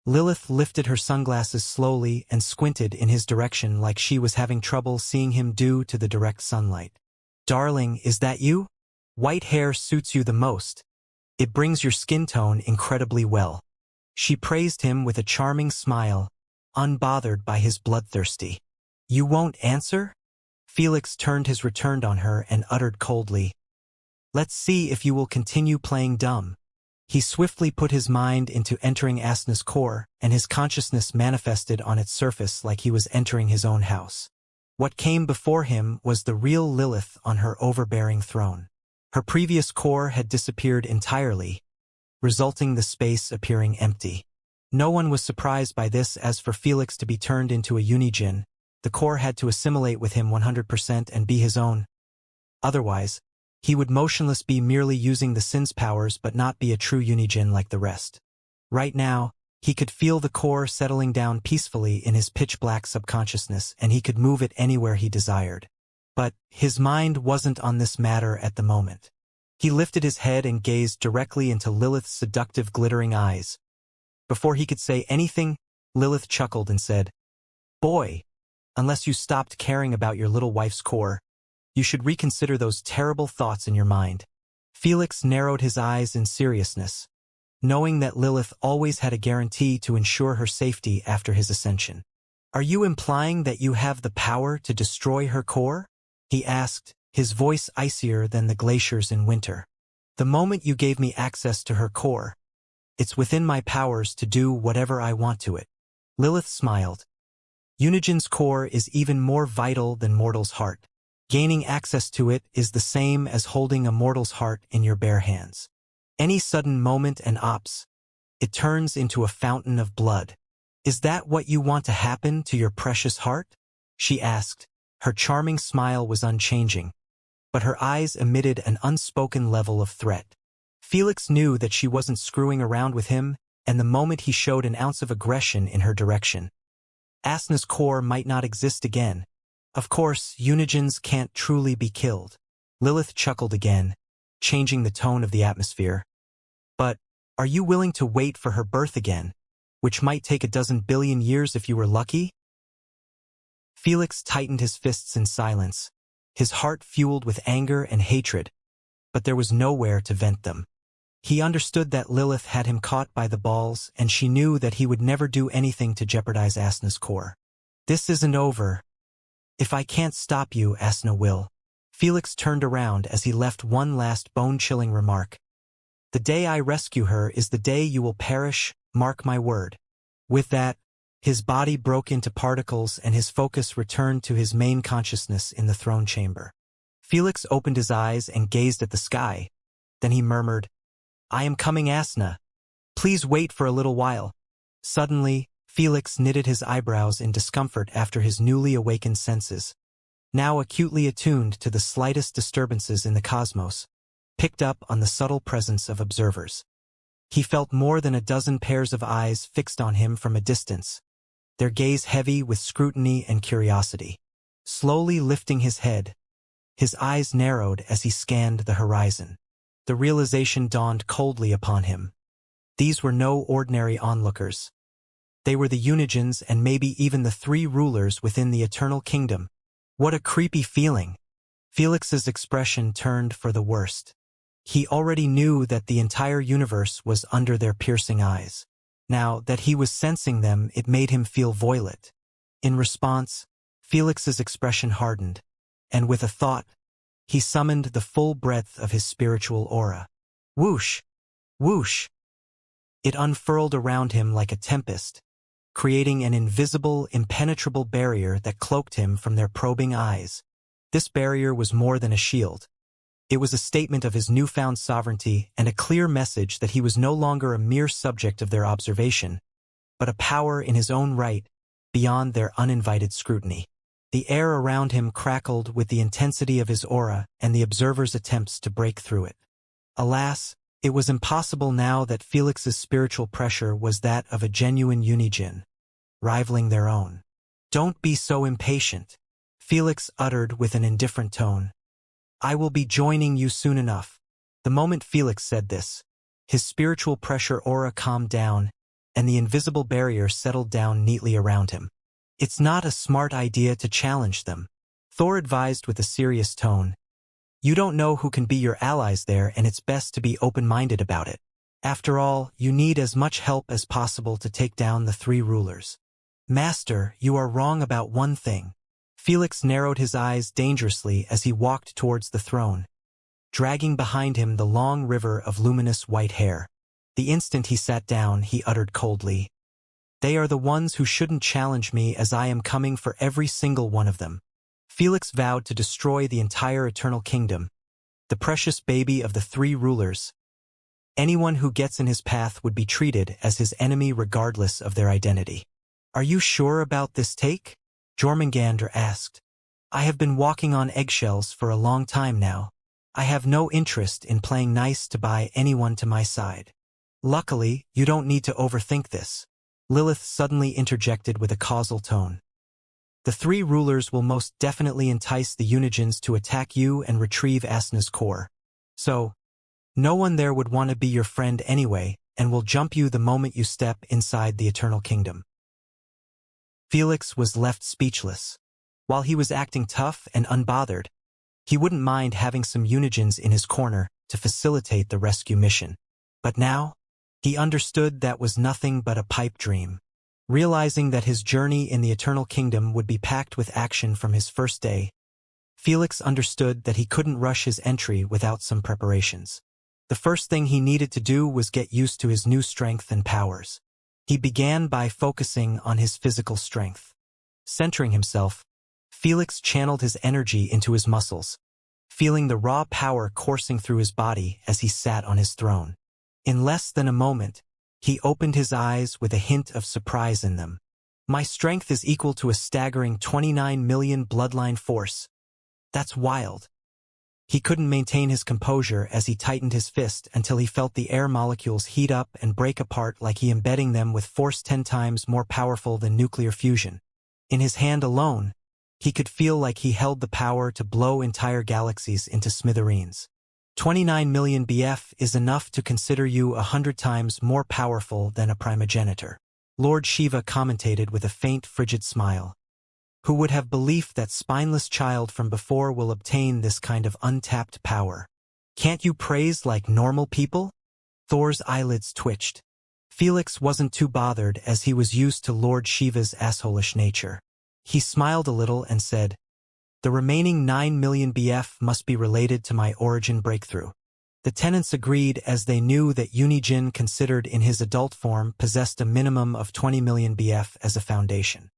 Lilith lifted her sunglasses slowly and squinted in his direction like she was having trouble seeing him due to the direct sunlight. "Darling, is that you? White hair suits you the most. It brings your skin tone incredibly well." She praised him with a charming smile, unbothered by his bloodthirsty. "You won't answer?" Felix turned his return on her and uttered coldly, "Let's see if you will continue playing dumb." He swiftly put his mind into entering Asna's core, and his consciousness manifested on its surface like he was entering his own house. What came before him was the real Lilith on her overbearing throne. Her previous core had disappeared entirely, resulting the space appearing empty. No one was surprised by this. As for Felix to be turned into a unijin, the core had to assimilate with him 100% and be his own. Otherwise, he would motionless be merely using the Sin's powers but not be a true unijin like the rest. Right now, he could feel the core settling down peacefully in his pitch-black subconsciousness, and he could move it anywhere he desired. But his mind wasn't on this matter at the moment. He lifted his head and gazed directly into Lilith's seductive glittering eyes. Before he could say anything, Lilith chuckled and said, "Boy, unless you stopped caring about your little wife's core, you should reconsider those terrible thoughts in your mind." Felix narrowed his eyes in seriousness, knowing that Lilith always had a guarantee to ensure her safety after his ascension. "Are you implying that you have the power to destroy her core?" he asked, his voice icier than the glaciers in winter. "The moment you gave me access to her core, it's within my powers to do whatever I want to it." Lilith smiled. "Unijin's core is even more vital than mortal's heart. Gaining access to it is the same as holding a mortal's heart in your bare hands. Any sudden moment and it turns into a fountain of blood. Is that what you want to happen to your precious heart?" she asked. Her charming smile was unchanging, but her eyes emitted an unspoken level of threat. Felix knew that she wasn't screwing around with him, and the moment he showed an ounce of aggression in her direction, Asna's core might not exist again. Of course, unijins can't truly be killed. Lilith chuckled again, changing the tone of the atmosphere. "But, are you willing to wait for her birth again, which might take a dozen billion years if you were lucky?" Felix tightened his fists in silence, his heart fueled with anger and hatred, but there was nowhere to vent them. He understood that Lilith had him caught by the balls, and she knew that he would never do anything to jeopardize Asna's core. "This isn't over. If I can't stop you, Asna will." Felix turned around as he left one last bone-chilling remark. "The day I rescue her is the day you will perish, mark my word." With that, his body broke into particles and his focus returned to his main consciousness in the throne chamber. Felix opened his eyes and gazed at the sky. Then he murmured, "I am coming, Asna. Please wait for a little while." Suddenly, Felix knitted his eyebrows in discomfort after his newly awakened senses, now acutely attuned to the slightest disturbances in the cosmos, picked up on the subtle presence of observers. He felt more than a dozen pairs of eyes fixed on him from a distance, their gaze heavy with scrutiny and curiosity. Slowly lifting his head, his eyes narrowed as he scanned the horizon. The realization dawned coldly upon him. These were no ordinary onlookers. They were the unijins and maybe even the three rulers within the Eternal Kingdom. What a creepy feeling. Felix's expression turned for the worst. He already knew that the entire universe was under their piercing eyes. Now that he was sensing them, it made him feel violent. In response, Felix's expression hardened, and with a thought, he summoned the full breadth of his spiritual aura. Whoosh! Whoosh! It unfurled around him like a tempest, creating an invisible, impenetrable barrier that cloaked him from their probing eyes. This barrier was more than a shield. It was a statement of his newfound sovereignty and a clear message that he was no longer a mere subject of their observation, but a power in his own right, beyond their uninvited scrutiny. The air around him crackled with the intensity of his aura and the observer's attempts to break through it. Alas, it was impossible now that Felix's spiritual pressure was that of a genuine unijin, rivaling their own. "Don't be so impatient," Felix uttered with an indifferent tone. "I will be joining you soon enough." The moment Felix said this, his spiritual pressure aura calmed down, and the invisible barrier settled down neatly around him. "It's not a smart idea to challenge them," Thor advised with a serious tone. "You don't know who can be your allies there, and it's best to be open-minded about it. After all, you need as much help as possible to take down the three rulers." "Master, you are wrong about one thing." Felix narrowed his eyes dangerously as he walked towards the throne, dragging behind him the long river of luminous white hair. The instant he sat down, he uttered coldly, "They are the ones who shouldn't challenge me, as I am coming for every single one of them." Felix vowed to destroy the entire Eternal Kingdom, the precious baby of the three rulers. Anyone who gets in his path would be treated as his enemy regardless of their identity. "Are you sure about this take?" Jormungandr asked. "I have been walking on eggshells for a long time now. I have no interest in playing nice to buy anyone to my side." "Luckily, you don't need to overthink this," Lilith suddenly interjected with a causal tone. "The three rulers will most definitely entice the Unijins to attack you and retrieve Asna's core. So, no one there would want to be your friend anyway, and will jump you the moment you step inside the Eternal Kingdom." Felix was left speechless. While he was acting tough and unbothered, he wouldn't mind having some Unijins in his corner to facilitate the rescue mission. But now, he understood that was nothing but a pipe dream. Realizing that his journey in the Eternal Kingdom would be packed with action from his first day, Felix understood that he couldn't rush his entry without some preparations. The first thing he needed to do was get used to his new strength and powers. He began by focusing on his physical strength. Centering himself, Felix channeled his energy into his muscles, feeling the raw power coursing through his body as he sat on his throne. In less than a moment, he opened his eyes with a hint of surprise in them. "My strength is equal to a staggering 29 million bloodline force. That's wild." He couldn't maintain his composure as he tightened his fist until he felt the air molecules heat up and break apart, like he embedding them with force 10 times more powerful than nuclear fusion. In his hand alone, he could feel like he held the power to blow entire galaxies into smithereens. 29 million BF is enough to consider you 100 times more powerful than a primogenitor," Lord Shiva commentated with a faint, frigid smile. "Who would have belief that spineless child from before will obtain this kind of untapped power? Can't you praise like normal people?" Thor's eyelids twitched. Felix wasn't too bothered as he was used to Lord Shiva's assholish nature. He smiled a little and said, "The remaining 9 million BF must be related to my origin breakthrough." The tenants agreed, as they knew that Unijin considered in his adult form possessed a minimum of 20 million BF as a foundation.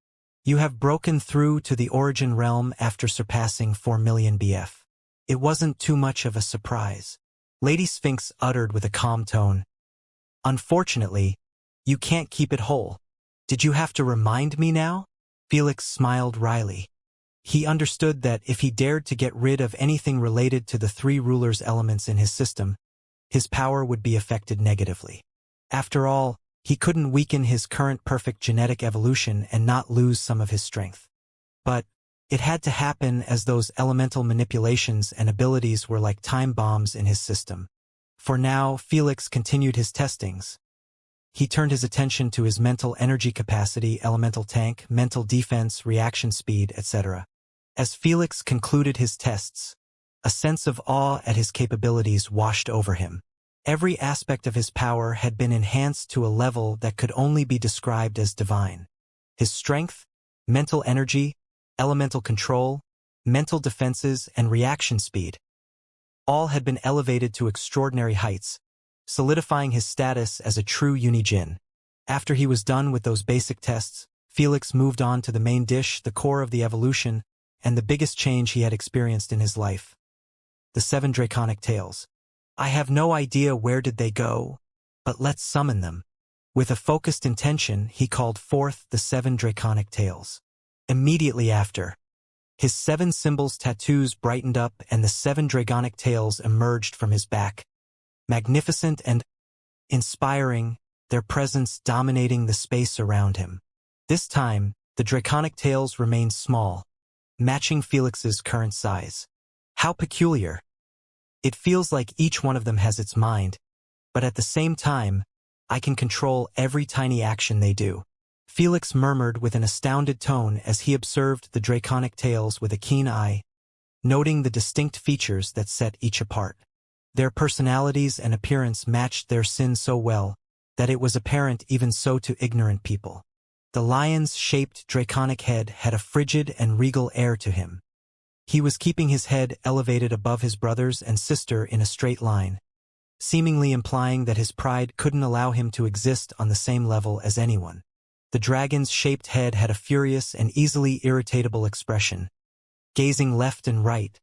"You have broken through to the origin realm after surpassing 4 million BF. It wasn't too much of a surprise," Lady Sphinx uttered with a calm tone. "Unfortunately, you can't keep it whole. Did you have to remind me now?" Felix smiled wryly. He understood that if he dared to get rid of anything related to the three rulers' elements in his system, his power would be affected negatively. After all, he couldn't weaken his current perfect genetic evolution and not lose some of his strength. But it had to happen, as those elemental manipulations and abilities were like time bombs in his system. For now, Felix continued his testings. He turned his attention to his mental energy capacity, elemental tank, mental defense, reaction speed, etc. As Felix concluded his tests, a sense of awe at his capabilities washed over him. Every aspect of his power had been enhanced to a level that could only be described as divine. His strength, mental energy, elemental control, mental defenses, and reaction speed all had been elevated to extraordinary heights, solidifying his status as a true Unijin. After he was done with those basic tests, Felix moved on to the main dish, the core of the evolution, and the biggest change he had experienced in his life. the 7 draconic tails. I have no idea where did they go, but let's summon them. With a focused intention, he called forth the 7 draconic tails. Immediately after, his 7 symbols tattoos brightened up and the 7 draconic tails emerged from his back. Magnificent and inspiring, their presence dominating the space around him. This time, the draconic tails remained small, matching Felix's current size. How peculiar. It feels like each one of them has its mind, but at the same time, I can control every tiny action they do. Felix murmured with an astounded tone as he observed the draconic tails with a keen eye, noting the distinct features that set each apart. Their personalities and appearance matched their sin so well that it was apparent even so to ignorant people. The lion's-shaped draconic head had a frigid and regal air to him. He was keeping his head elevated above his brothers and sister in a straight line, seemingly implying that his pride couldn't allow him to exist on the same level as anyone. The dragon's shaped head had a furious and easily irritatable expression, gazing left and right,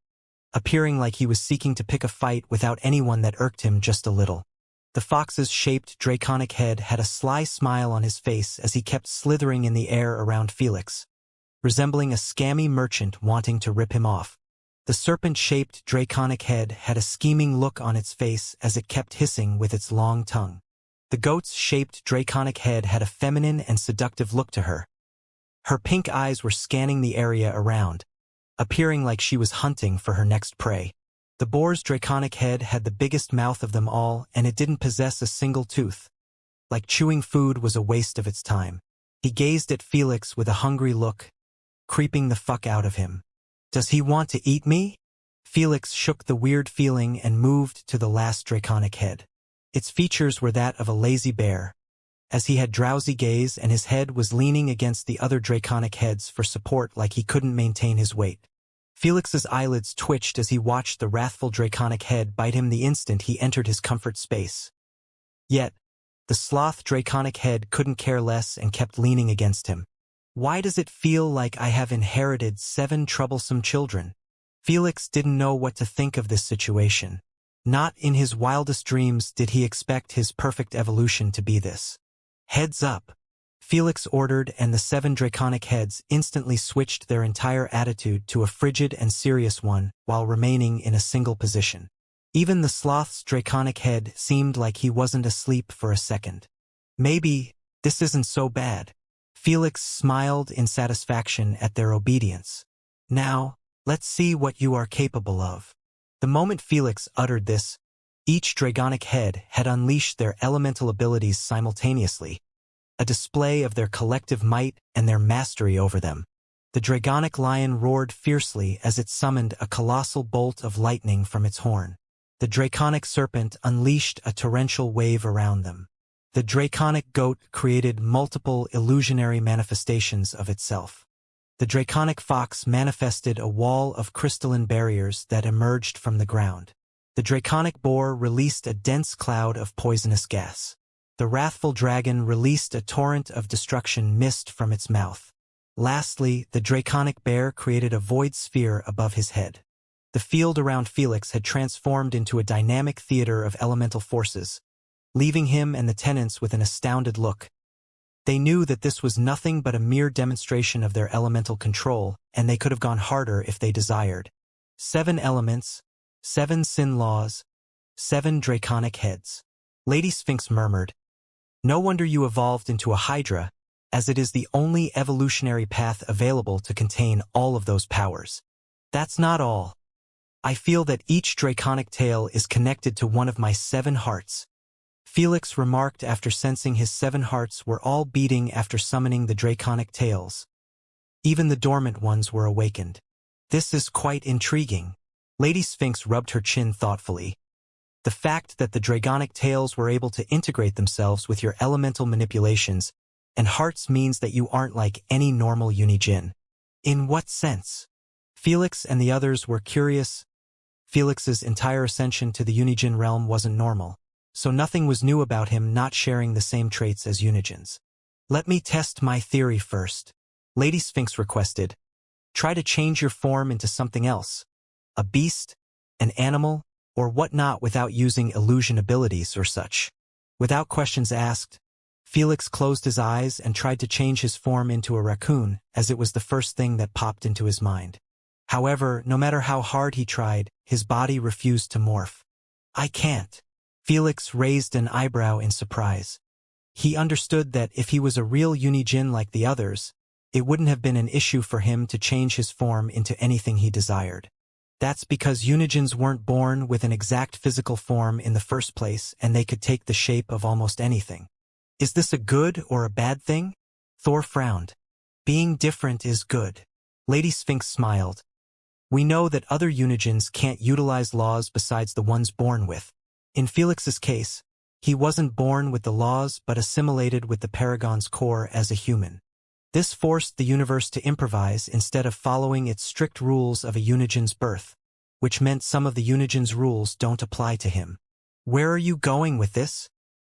appearing like he was seeking to pick a fight without anyone that irked him just a little. The fox's shaped draconic head had a sly smile on his face as he kept slithering in the air around Felix, resembling a scammy merchant wanting to rip him off. The serpent-shaped draconic head had a scheming look on its face as it kept hissing with its long tongue. The goat's-shaped draconic head had a feminine and seductive look to her. Her pink eyes were scanning the area around, appearing like she was hunting for her next prey. The boar's draconic head had the biggest mouth of them all, and it didn't possess a single tooth. Like chewing food was a waste of its time. He gazed at Felix with a hungry look, creeping the fuck out of him. Does he want to eat me? Felix shook the weird feeling and moved to the last draconic head. Its features were that of a lazy bear, as he had drowsy gaze and his head was leaning against the other draconic heads for support like he couldn't maintain his weight. Felix's eyelids twitched as he watched the wrathful draconic head bite him the instant he entered his comfort space. Yet, the sloth draconic head couldn't care less and kept leaning against him. Why does it feel like I have inherited 7 troublesome children? Felix didn't know what to think of this situation. Not in his wildest dreams did he expect his perfect evolution to be this. Heads up, Felix ordered, and the 7 draconic heads instantly switched their entire attitude to a frigid and serious one while remaining in a single position. Even the sloth's draconic head seemed like he wasn't asleep for a second. Maybe this isn't so bad. Felix smiled in satisfaction at their obedience. Now, let's see what you are capable of. The moment Felix uttered this, each draconic head had unleashed their elemental abilities simultaneously, a display of their collective might and their mastery over them. The draconic lion roared fiercely as it summoned a colossal bolt of lightning from its horn. The draconic serpent unleashed a torrential wave around them. The draconic goat created multiple illusionary manifestations of itself. The draconic fox manifested a wall of crystalline barriers that emerged from the ground. The draconic boar released a dense cloud of poisonous gas. The wrathful dragon released a torrent of destruction mist from its mouth. Lastly, the draconic bear created a void sphere above his head. The field around Felix had transformed into a dynamic theater of elemental forces, leaving him and the tenants with an astounded look. They knew that this was nothing but a mere demonstration of their elemental control, and they could have gone harder if they desired. 7 elements, 7 sin laws, 7 draconic heads. Lady Sphinx murmured, "No wonder you evolved into a hydra, as it is the only evolutionary path available to contain all of those powers. That's not all. I feel that each draconic tail is connected to one of my 7 hearts." Felix remarked after sensing his 7 hearts were all beating after summoning the draconic tails. Even the dormant ones were awakened. This is quite intriguing. Lady Sphinx rubbed her chin thoughtfully. The fact that the draconic tails were able to integrate themselves with your elemental manipulations and hearts means that you aren't like any normal unijin. In what sense? Felix and the others were curious. Felix's entire ascension to the unijin realm wasn't normal, so nothing was new about him not sharing the same traits as unijins. "Let me test my theory first," Lady Sphinx requested. "Try to change your form into something else. A beast, an animal, or whatnot without using illusion abilities or such. Without questions asked, Felix closed his eyes and tried to change his form into a raccoon, as it was the first thing that popped into his mind. However, no matter how hard he tried, his body refused to morph. I can't. Felix raised an eyebrow in surprise. He understood that if he was a real Unijin like the others, it wouldn't have been an issue for him to change his form into anything he desired. That's because Unijins weren't born with an exact physical form in the first place, and they could take the shape of almost anything. Is this a good or a bad thing? Thor frowned. Being different is good. Lady Sphinx smiled. We know that other Unijins can't utilize laws besides the ones born with. In Felix's case, he wasn't born with the laws but assimilated with the Paragon's core as a human. This forced the universe to improvise instead of following its strict rules of a Unijin's birth, which meant some of the Unijin's rules don't apply to him. Where are you going with this?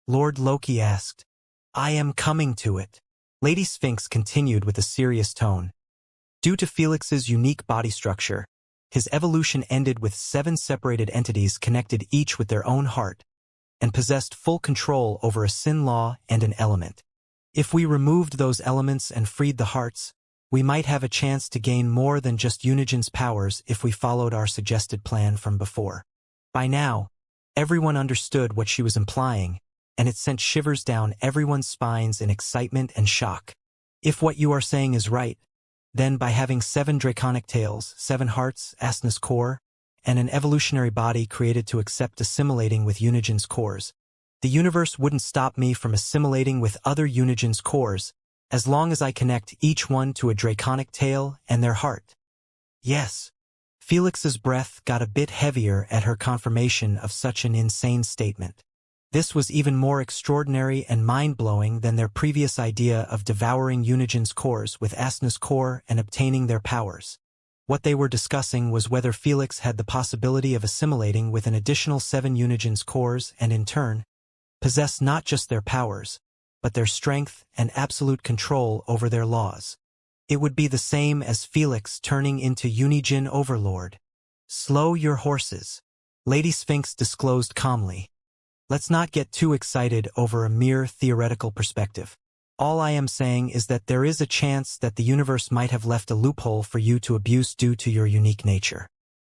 Lord Loki asked. I am coming to it. Lady Sphinx continued with a serious tone. Due to Felix's unique body structure, his evolution ended with 7 separated entities connected each with their own heart, and possessed full control over a sin law and an element. If we removed those elements and freed the hearts, we might have a chance to gain more than just Unijin's powers if we followed our suggested plan from before. By now, everyone understood what she was implying, and it sent shivers down everyone's spines in excitement and shock. If what you are saying is right, then by having 7 draconic tails, 7 hearts, Asna's core, and an evolutionary body created to accept assimilating with Unijin's cores, the universe wouldn't stop me from assimilating with other Unijin's cores, as long as I connect each one to a draconic tail and their heart. Yes. Felix's breath got a bit heavier at her confirmation of such an insane statement. This was even more extraordinary and mind-blowing than their previous idea of devouring Unijin's cores with Asna's core and obtaining their powers. What they were discussing was whether Felix had the possibility of assimilating with an additional 7 Unijin's cores and in turn, possess not just their powers, but their strength and absolute control over their laws. It would be the same as Felix turning into Unijin Overlord. Slow your horses, Lady Sphinx disclosed calmly. Let's not get too excited over a mere theoretical perspective. All I am saying is that there is a chance that the universe might have left a loophole for you to abuse due to your unique nature.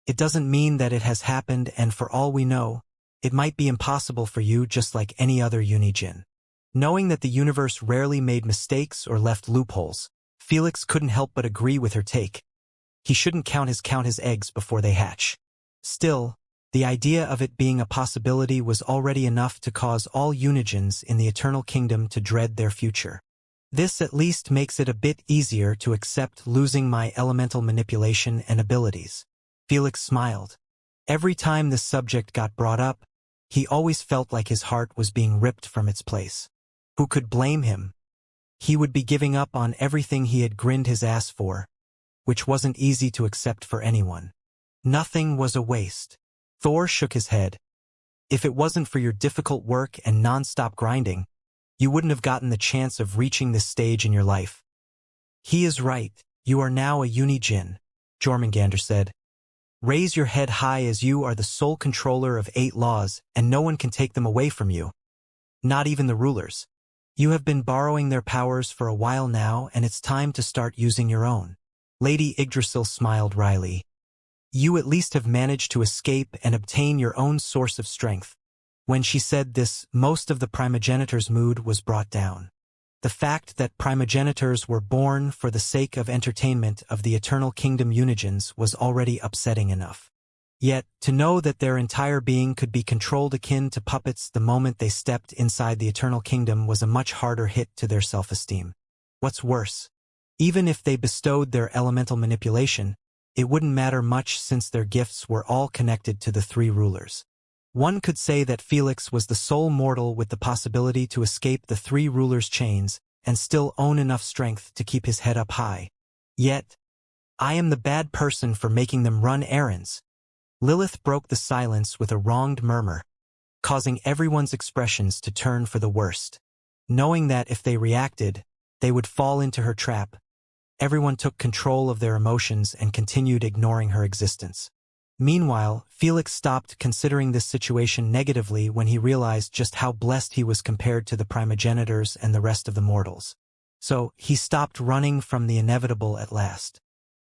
It doesn't mean that it has happened, and for all we know, it might be impossible for you just like any other Unijin. Knowing that the universe rarely made mistakes or left loopholes, Felix couldn't help but agree with her take. He shouldn't count his eggs before they hatch. Still, the idea of it being a possibility was already enough to cause all Unijins in the Eternal Kingdom to dread their future. This at least makes it a bit easier to accept losing my elemental manipulation and abilities. Felix smiled. Every time this subject got brought up, he always felt like his heart was being ripped from its place. Who could blame him? He would be giving up on everything he had grinned his ass for, which wasn't easy to accept for anyone. Nothing was a waste. Thor shook his head. If it wasn't for your difficult work and non-stop grinding, you wouldn't have gotten the chance of reaching this stage in your life. He is right. You are now a Unijin, Jormungandr said. Raise your head high, as you are the sole controller of 8 laws, and no one can take them away from you. Not even the rulers. You have been borrowing their powers for a while now, and it's time to start using your own. Lady Yggdrasil smiled wryly. You at least have managed to escape and obtain your own source of strength. When she said this, most of the primogenitor's mood was brought down. The fact that primogenitors were born for the sake of entertainment of the Eternal Kingdom Unijins was already upsetting enough. Yet, to know that their entire being could be controlled akin to puppets the moment they stepped inside the Eternal Kingdom was a much harder hit to their self-esteem. What's worse, even if they bestowed their elemental manipulation, it wouldn't matter much since their gifts were all connected to the 3 rulers. One could say that Felix was the sole mortal with the possibility to escape the 3 rulers' chains and still own enough strength to keep his head up high. Yet, I am the bad person for making them run errands. Lilith broke the silence with a wronged murmur, causing everyone's expressions to turn for the worst. Knowing that if they reacted, they would fall into her trap, everyone took control of their emotions and continued ignoring her existence. Meanwhile, Felix stopped considering this situation negatively when he realized just how blessed he was compared to the primogenitors and the rest of the mortals. So, he stopped running from the inevitable at last.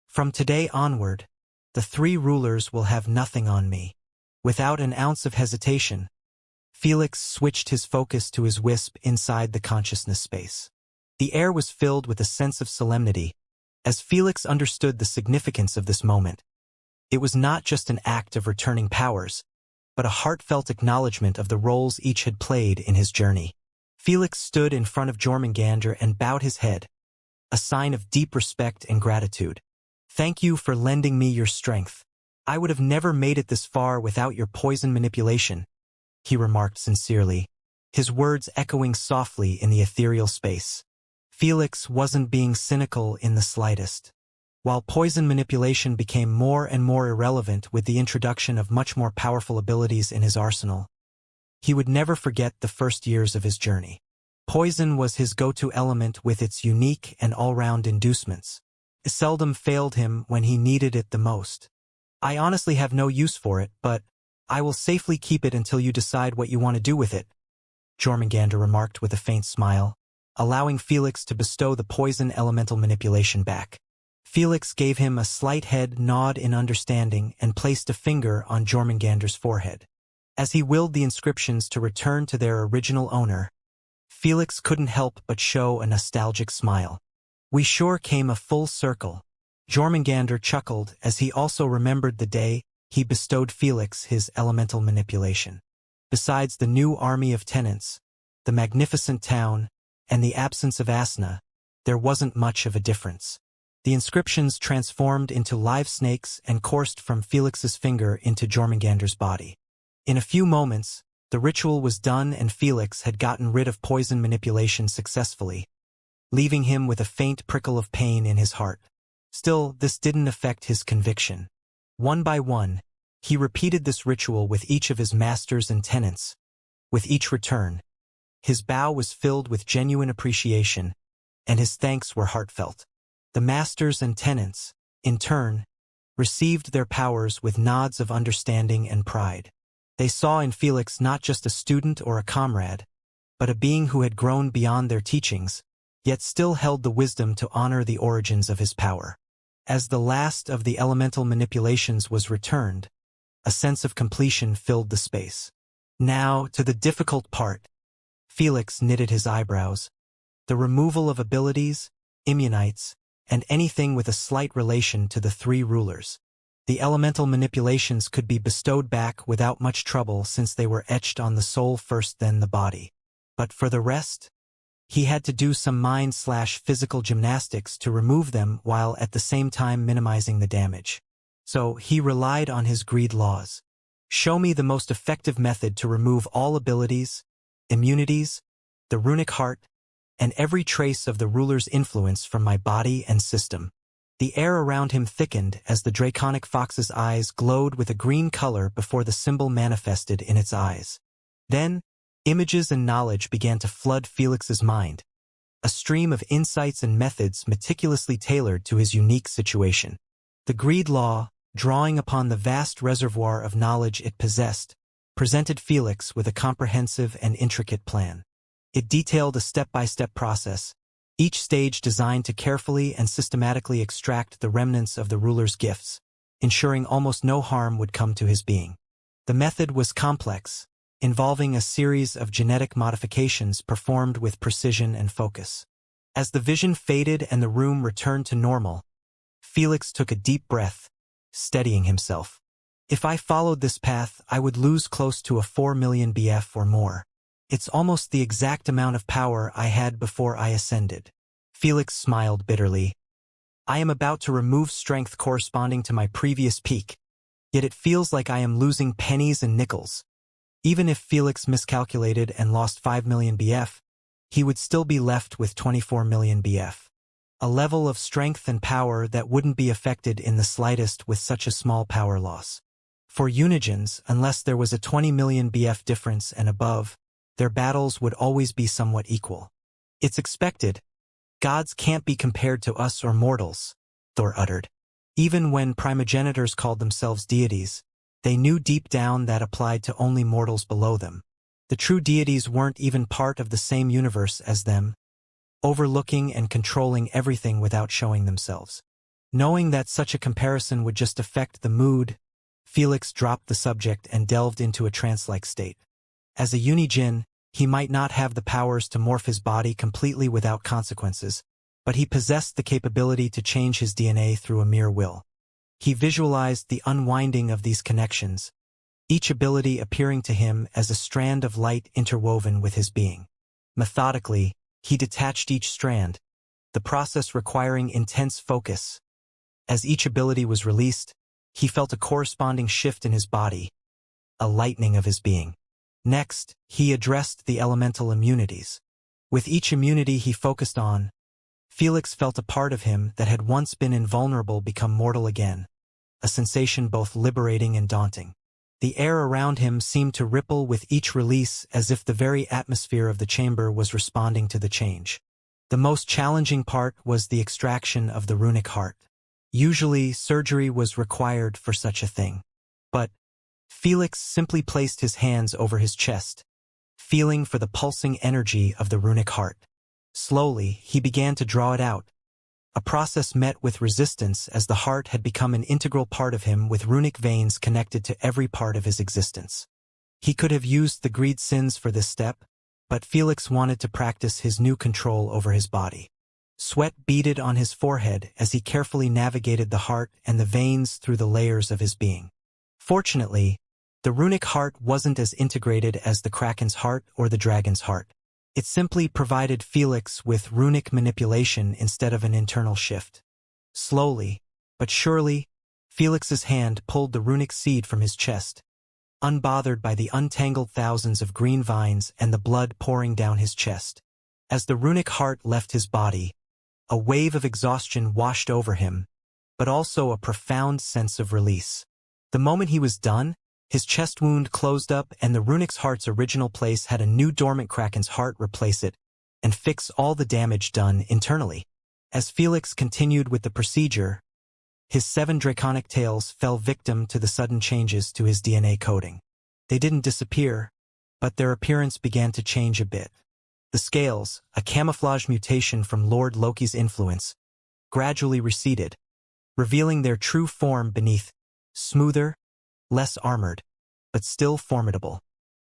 From today onward, the three rulers will have nothing on me. Without an ounce of hesitation, Felix switched his focus to his wisp inside the consciousness space. The air was filled with a sense of solemnity, as Felix understood the significance of this moment. It was not just an act of returning powers, but a heartfelt acknowledgement of the roles each had played in his journey. Felix stood in front of Jormungandr and bowed his head, a sign of deep respect and gratitude. "Thank you for lending me your strength. I would have never made it this far without your poison manipulation," he remarked sincerely, his words echoing softly in the ethereal space. Felix wasn't being cynical in the slightest. While poison manipulation became more and more irrelevant with the introduction of much more powerful abilities in his arsenal, he would never forget the first years of his journey. Poison was his go-to element with its unique and all-round inducements. It seldom failed him when he needed it the most. "I honestly have no use for it, but I will safely keep it until you decide what you want to do with it," Jormungandr remarked with a faint smile, allowing Felix to bestow the poison elemental manipulation back. Felix gave him a slight head nod in understanding and placed a finger on Jormungandr's forehead. As he willed the inscriptions to return to their original owner, Felix couldn't help but show a nostalgic smile. "We sure came a full circle." Jormungandr chuckled as he also remembered the day he bestowed Felix his elemental manipulation. Besides the new army of tenants, the magnificent town, and the absence of Asna, there wasn't much of a difference. The inscriptions transformed into live snakes and coursed from Felix's finger into Jormungandr's body. In a few moments, the ritual was done and Felix had gotten rid of poison manipulation successfully, leaving him with a faint prickle of pain in his heart. Still, this didn't affect his conviction. One by one, he repeated this ritual with each of his masters and tenants. With each return, his bow was filled with genuine appreciation, and his thanks were heartfelt. The masters and tenants, in turn, received their powers with nods of understanding and pride. They saw in Felix not just a student or a comrade, but a being who had grown beyond their teachings, yet still held the wisdom to honor the origins of his power. As the last of the elemental manipulations was returned, a sense of completion filled the space. Now, to the difficult part. Felix knitted his eyebrows. The removal of abilities, immunites, and anything with a slight relation to the three rulers. The elemental manipulations could be bestowed back without much trouble since they were etched on the soul first then the body. But for the rest, he had to do some mind/physical gymnastics to remove them while at the same time minimizing the damage. So he relied on his greed laws. "Show me the most effective method to remove all abilities, immunities, the runic heart, and every trace of the ruler's influence from my body and system." The air around him thickened as the draconic fox's eyes glowed with a green color before the symbol manifested in its eyes. Then, images and knowledge began to flood Felix's mind, a stream of insights and methods meticulously tailored to his unique situation. The greed law, drawing upon the vast reservoir of knowledge it possessed, presented Felix with a comprehensive and intricate plan. It detailed a step-by-step process, each stage designed to carefully and systematically extract the remnants of the ruler's gifts, ensuring almost no harm would come to his being. The method was complex, involving a series of genetic modifications performed with precision and focus. As the vision faded and the room returned to normal, Felix took a deep breath, steadying himself. "If I followed this path, I would lose close to a 4 million BF or more. It's almost the exact amount of power I had before I ascended." Felix smiled bitterly. "I am about to remove strength corresponding to my previous peak, yet it feels like I am losing pennies and nickels." Even if Felix miscalculated and lost 5 million BF, he would still be left with 24 million BF. A level of strength and power that wouldn't be affected in the slightest with such a small power loss. For Unigens, unless there was a 20 million BF difference and above, their battles would always be somewhat equal. "It's expected. Gods can't be compared to us or mortals," Thor uttered. Even when primogenitors called themselves deities, they knew deep down that applied to only mortals below them. The true deities weren't even part of the same universe as them, overlooking and controlling everything without showing themselves. Knowing that such a comparison would just affect the mood, Felix dropped the subject and delved into a trance-like state. As a uni-jinn, he might not have the powers to morph his body completely without consequences, but he possessed the capability to change his DNA through a mere will. He visualized the unwinding of these connections, each ability appearing to him as a strand of light interwoven with his being. Methodically, he detached each strand, the process requiring intense focus. As each ability was released, he felt a corresponding shift in his body, a lightening of his being. Next, he addressed the elemental immunities. With each immunity he focused on, Felix felt a part of him that had once been invulnerable become mortal again, a sensation both liberating and daunting. The air around him seemed to ripple with each release as if the very atmosphere of the chamber was responding to the change. The most challenging part was the extraction of the runic heart. Usually, surgery was required for such a thing. But Felix simply placed his hands over his chest, feeling for the pulsing energy of the runic heart. Slowly, he began to draw it out, a process met with resistance as the heart had become an integral part of him with runic veins connected to every part of his existence. He could have used the greed sins for this step, but Felix wanted to practice his new control over his body. Sweat beaded on his forehead as he carefully navigated the heart and the veins through the layers of his being. Fortunately, the runic heart wasn't as integrated as the kraken's heart or the dragon's heart. It simply provided Felix with runic manipulation instead of an internal shift. Slowly, but surely, Felix's hand pulled the runic seed from his chest, unbothered by the untangled thousands of green vines and the blood pouring down his chest. As the runic heart left his body, a wave of exhaustion washed over him, but also a profound sense of release. The moment he was done, his chest wound closed up and the runic's heart's original place had a new dormant kraken's heart replace it and fix all the damage done internally. As Felix continued with the procedure, his 7 draconic tails fell victim to the sudden changes to his DNA coding. They didn't disappear, but their appearance began to change a bit. The scales, a camouflage mutation from Lord Loki's influence, gradually receded, revealing their true form beneath, smoother, less armored, but still formidable.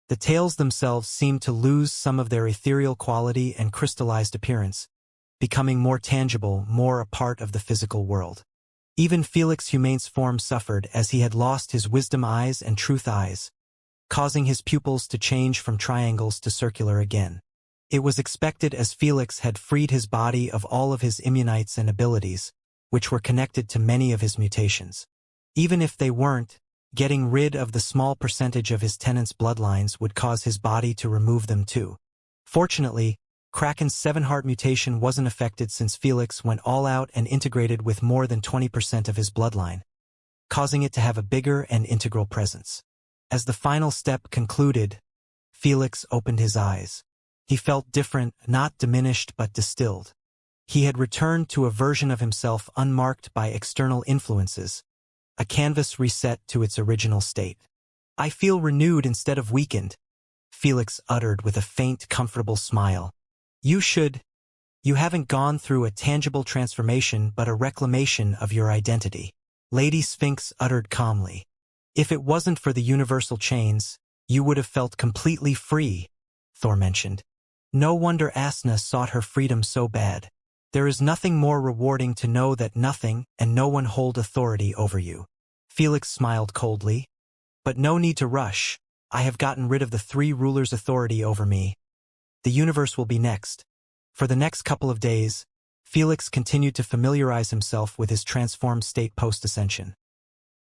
The tails themselves seemed to lose some of their ethereal quality and crystallized appearance, becoming more tangible, more a part of the physical world. Even Felix Humane's form suffered as he had lost his wisdom eyes and truth eyes, causing his pupils to change from triangles to circular again. It was expected as Felix had freed his body of all of his immunites and abilities, which were connected to many of his mutations. Even if they weren't, getting rid of the small percentage of his tenant's bloodlines would cause his body to remove them too. Fortunately, Kraken's 7-heart mutation wasn't affected since Felix went all out and integrated with more than 20% of his bloodline, causing it to have a bigger and integral presence. As the final step concluded, Felix opened his eyes. He felt different, not diminished but distilled. He had returned to a version of himself unmarked by external influences, a canvas reset to its original state. "I feel renewed instead of weakened," Felix uttered with a faint, comfortable smile. You haven't gone through a tangible transformation but a reclamation of your identity," Lady Sphinx uttered calmly. "If it wasn't for the universal chains, you would have felt completely free," Thor mentioned. "No wonder Asna sought her freedom so bad. There is nothing more rewarding to know that nothing and no one hold authority over you." Felix smiled coldly. "But no need to rush. I have gotten rid of the 3 rulers' authority over me. The universe will be next." For the next couple of days, Felix continued to familiarize himself with his transformed state post-ascension.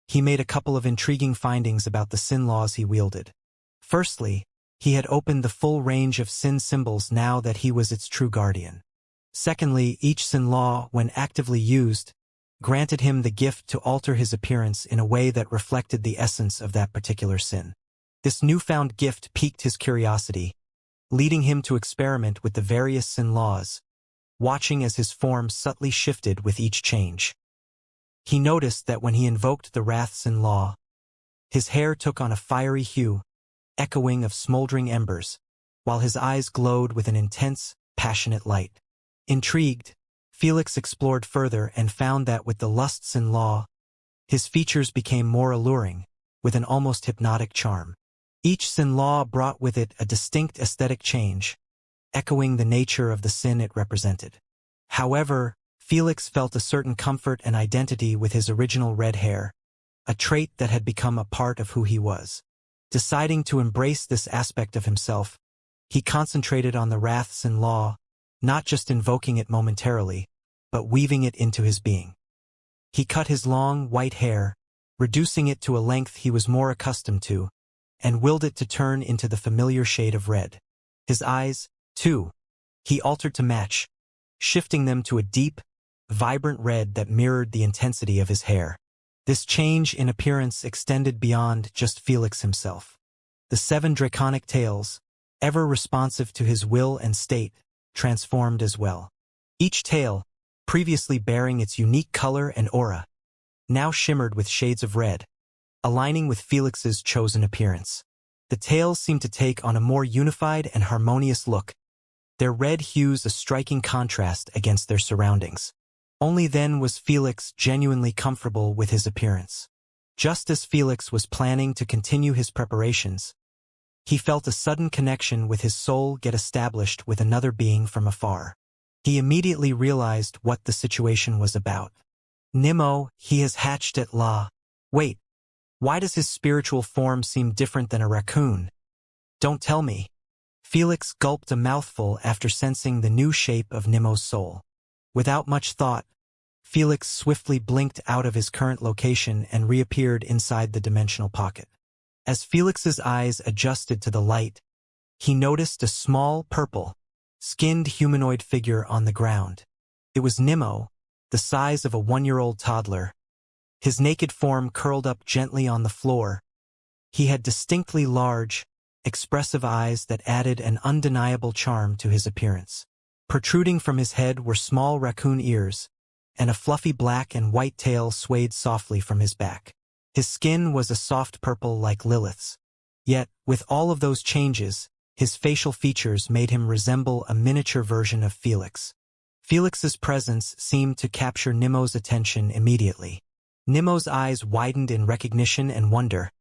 He made a couple of intriguing findings about the sin laws he wielded. Firstly, he had opened the full range of sin symbols now that he was its true guardian. Secondly, each sin law, when actively used, granted him the gift to alter his appearance in a way that reflected the essence of that particular sin. This newfound gift piqued his curiosity, leading him to experiment with the various sin laws, watching as his form subtly shifted with each change. He noticed that when he invoked the wraths in law, his hair took on a fiery hue, echoing of smoldering embers, while his eyes glowed with an intense, passionate light. Intrigued, Felix explored further and found that with the lusts in law, his features became more alluring, with an almost hypnotic charm. Each sin law brought with it a distinct aesthetic change, echoing the nature of the sin it represented. However, Felix felt a certain comfort and identity with his original red hair, a trait that had become a part of who he was. Deciding to embrace this aspect of himself, he concentrated on the wraths in law, not just invoking it momentarily, but weaving it into his being. He cut his long, white hair, reducing it to a length he was more accustomed to, and willed it to turn into the familiar shade of red. His eyes, too, he altered to match, shifting them to a deep, vibrant red that mirrored the intensity of his hair. This change in appearance extended beyond just Felix himself. The 7 draconic tails, ever responsive to his will and state, transformed as well. Each tail, previously bearing its unique color and aura, now shimmered with shades of red, aligning with Felix's chosen appearance. The tails seemed to take on a more unified and harmonious look, their red hues a striking contrast against their surroundings. Only then was Felix genuinely comfortable with his appearance. Just as Felix was planning to continue his preparations, he felt a sudden connection with his soul get established with another being from afar. He immediately realized what the situation was about. Nimmo, he has hatched at La. Wait, why does his spiritual form seem different than a raccoon? Don't tell me. Felix gulped a mouthful after sensing the new shape of Nimmo's soul. Without much thought, Felix swiftly blinked out of his current location and reappeared inside the dimensional pocket. As Felix's eyes adjusted to the light, he noticed a small, purple-skinned humanoid figure on the ground. It was Nimmo, the size of a 1-year-old toddler. His naked form curled up gently on the floor. He had distinctly large, expressive eyes that added an undeniable charm to his appearance. Protruding from his head were small raccoon ears, and a fluffy black and white tail swayed softly from his back. His skin was a soft purple like Lilith's. Yet, with all of those changes, his facial features made him resemble a miniature version of Felix. Felix's presence seemed to capture Nimmo's attention immediately. Nimmo's eyes widened in recognition and wonder,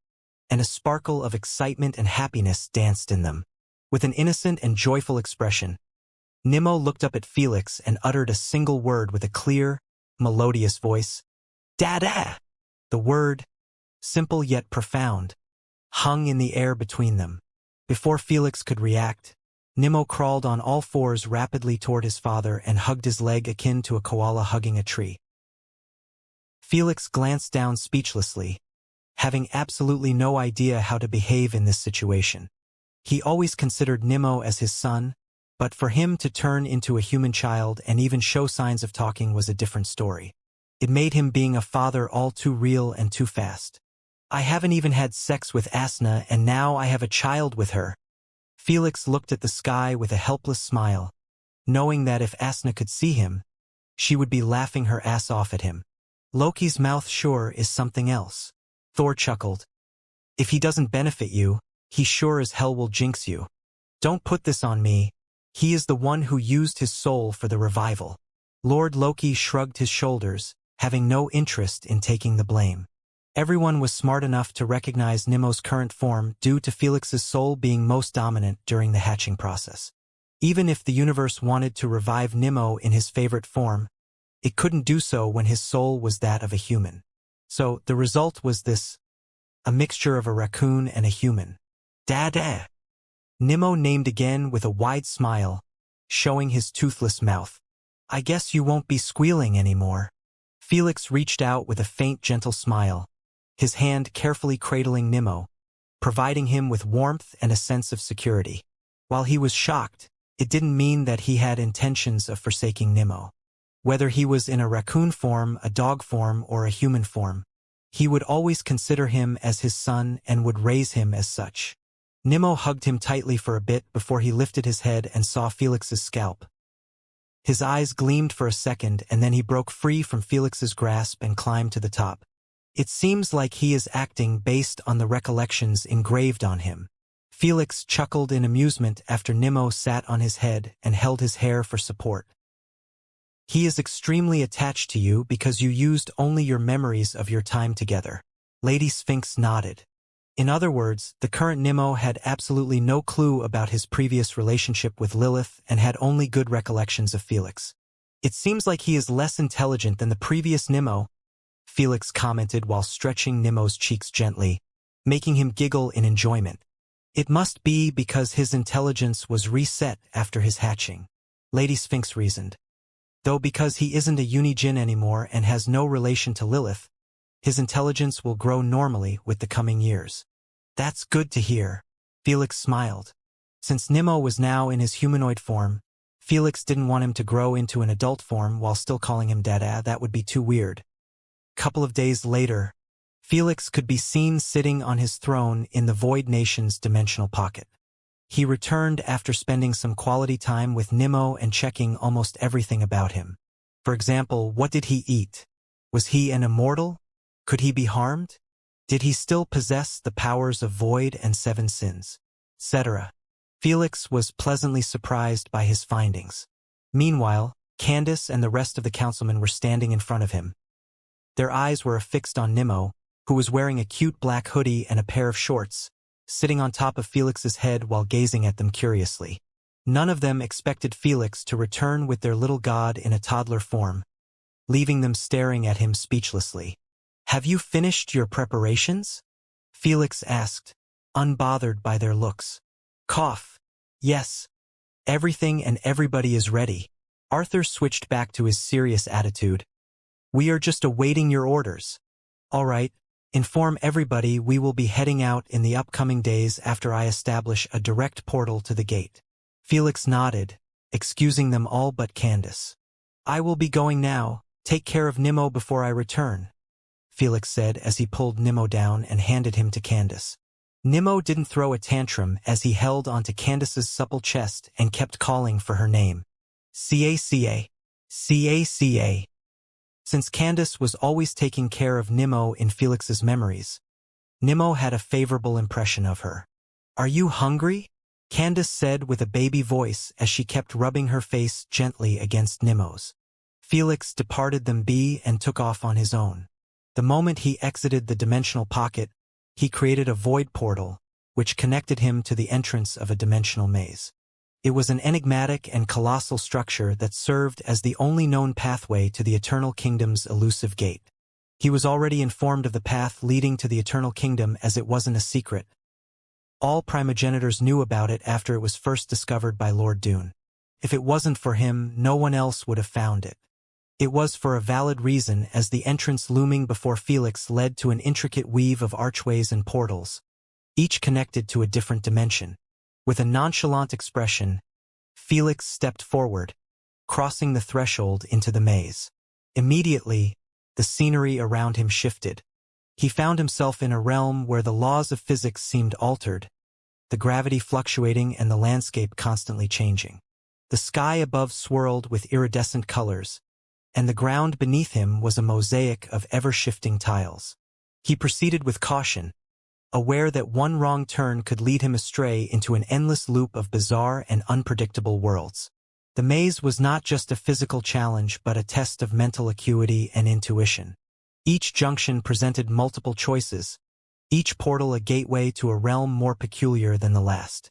and a sparkle of excitement and happiness danced in them. With an innocent and joyful expression, Nimmo looked up at Felix and uttered a single word with a clear, melodious voice. Dada! The word, simple yet profound, hung in the air between them. Before Felix could react, Nimmo crawled on all fours rapidly toward his father and hugged his leg akin to a koala hugging a tree. Felix glanced down speechlessly, having absolutely no idea how to behave in this situation. He always considered Nimmo as his son, but for him to turn into a human child and even show signs of talking was a different story. It made him being a father all too real and too fast. I haven't even had sex with Asna and now I have a child with her. Felix looked at the sky with a helpless smile, knowing that if Asna could see him, she would be laughing her ass off at him. Loki's mouth sure is something else. Thor chuckled. If he doesn't benefit you, he sure as hell will jinx you. Don't put this on me. He is the one who used his soul for the revival. Lord Loki shrugged his shoulders, having no interest in taking the blame. Everyone was smart enough to recognize Nimmo's current form due to Felix's soul being most dominant during the hatching process. Even if the universe wanted to revive Nimmo in his favorite form, it couldn't do so when his soul was that of a human. So the result was this, a mixture of a raccoon and a human. Dada! Nimmo named again with a wide smile, showing his toothless mouth. I guess you won't be squealing anymore. Felix reached out with a faint gentle smile, his hand carefully cradling Nimmo, providing him with warmth and a sense of security. While he was shocked, it didn't mean that he had intentions of forsaking Nimmo. Whether he was in a raccoon form, a dog form, or a human form, he would always consider him as his son and would raise him as such. Nimmo hugged him tightly for a bit before he lifted his head and saw Felix's scalp. His eyes gleamed for a second, and then he broke free from Felix's grasp and climbed to the top. It seems like he is acting based on the recollections engraved on him. Felix chuckled in amusement after Nimmo sat on his head and held his hair for support. He is extremely attached to you because you used only your memories of your time together. Lady Sphinx nodded. In other words, the current Nimmo had absolutely no clue about his previous relationship with Lilith and had only good recollections of Felix. It seems like he is less intelligent than the previous Nimmo, Felix commented while stretching Nimmo's cheeks gently, making him giggle in enjoyment. It must be because his intelligence was reset after his hatching, Lady Sphinx reasoned. Though because he isn't a Unijin anymore and has no relation to Lilith, his intelligence will grow normally with the coming years. That's good to hear. Felix smiled. Since Nimmo was now in his humanoid form, Felix didn't want him to grow into an adult form while still calling him Dada. That would be too weird. Couple of days later, Felix could be seen sitting on his throne in the Void Nation's dimensional pocket. He returned after spending some quality time with Nimmo and checking almost everything about him. For example, what did he eat? Was he an immortal? Could he be harmed? Did he still possess the powers of Void and Seven Sins? Etc. Felix was pleasantly surprised by his findings. Meanwhile, Candace and the rest of the councilmen were standing in front of him. Their eyes were affixed on Nimmo, who was wearing a cute black hoodie and a pair of shorts, sitting on top of Felix's head while gazing at them curiously. None of them expected Felix to return with their little god in a toddler form, leaving them staring at him speechlessly. "Have you finished your preparations?" Felix asked, unbothered by their looks. Cough. "Yes. Everything and everybody is ready." Arthur switched back to his serious attitude. "We are just awaiting your orders." "All right. Inform everybody we will be heading out in the upcoming days after I establish a direct portal to the gate." Felix nodded, excusing them all but Candace. "I will be going now. Take care of Nimmo before I return," Felix said as he pulled Nimmo down and handed him to Candace. Nimmo didn't throw a tantrum as he held onto Candace's supple chest and kept calling for her name. Caca. Caca. Since Candace was always taking care of Nimmo in Felix's memories, Nimmo had a favorable impression of her. "Are you hungry?" Candace said with a baby voice as she kept rubbing her face gently against Nimmo's. Felix departed them be and took off on his own. The moment he exited the dimensional pocket, he created a void portal, which connected him to the entrance of a dimensional maze. It was an enigmatic and colossal structure that served as the only known pathway to the Eternal Kingdom's elusive gate. He was already informed of the path leading to the Eternal Kingdom as it wasn't a secret. All primogenitors knew about it after it was first discovered by Lord Dune. If it wasn't for him, no one else would have found it. It was for a valid reason, as the entrance looming before Felix led to an intricate weave of archways and portals, each connected to a different dimension. With a nonchalant expression, Felix stepped forward, crossing the threshold into the maze. Immediately, the scenery around him shifted. He found himself in a realm where the laws of physics seemed altered, the gravity fluctuating and the landscape constantly changing. The sky above swirled with iridescent colors, and the ground beneath him was a mosaic of ever-shifting tiles. He proceeded with caution, aware that one wrong turn could lead him astray into an endless loop of bizarre and unpredictable worlds. The maze was not just a physical challenge but a test of mental acuity and intuition. Each junction presented multiple choices, each portal a gateway to a realm more peculiar than the last.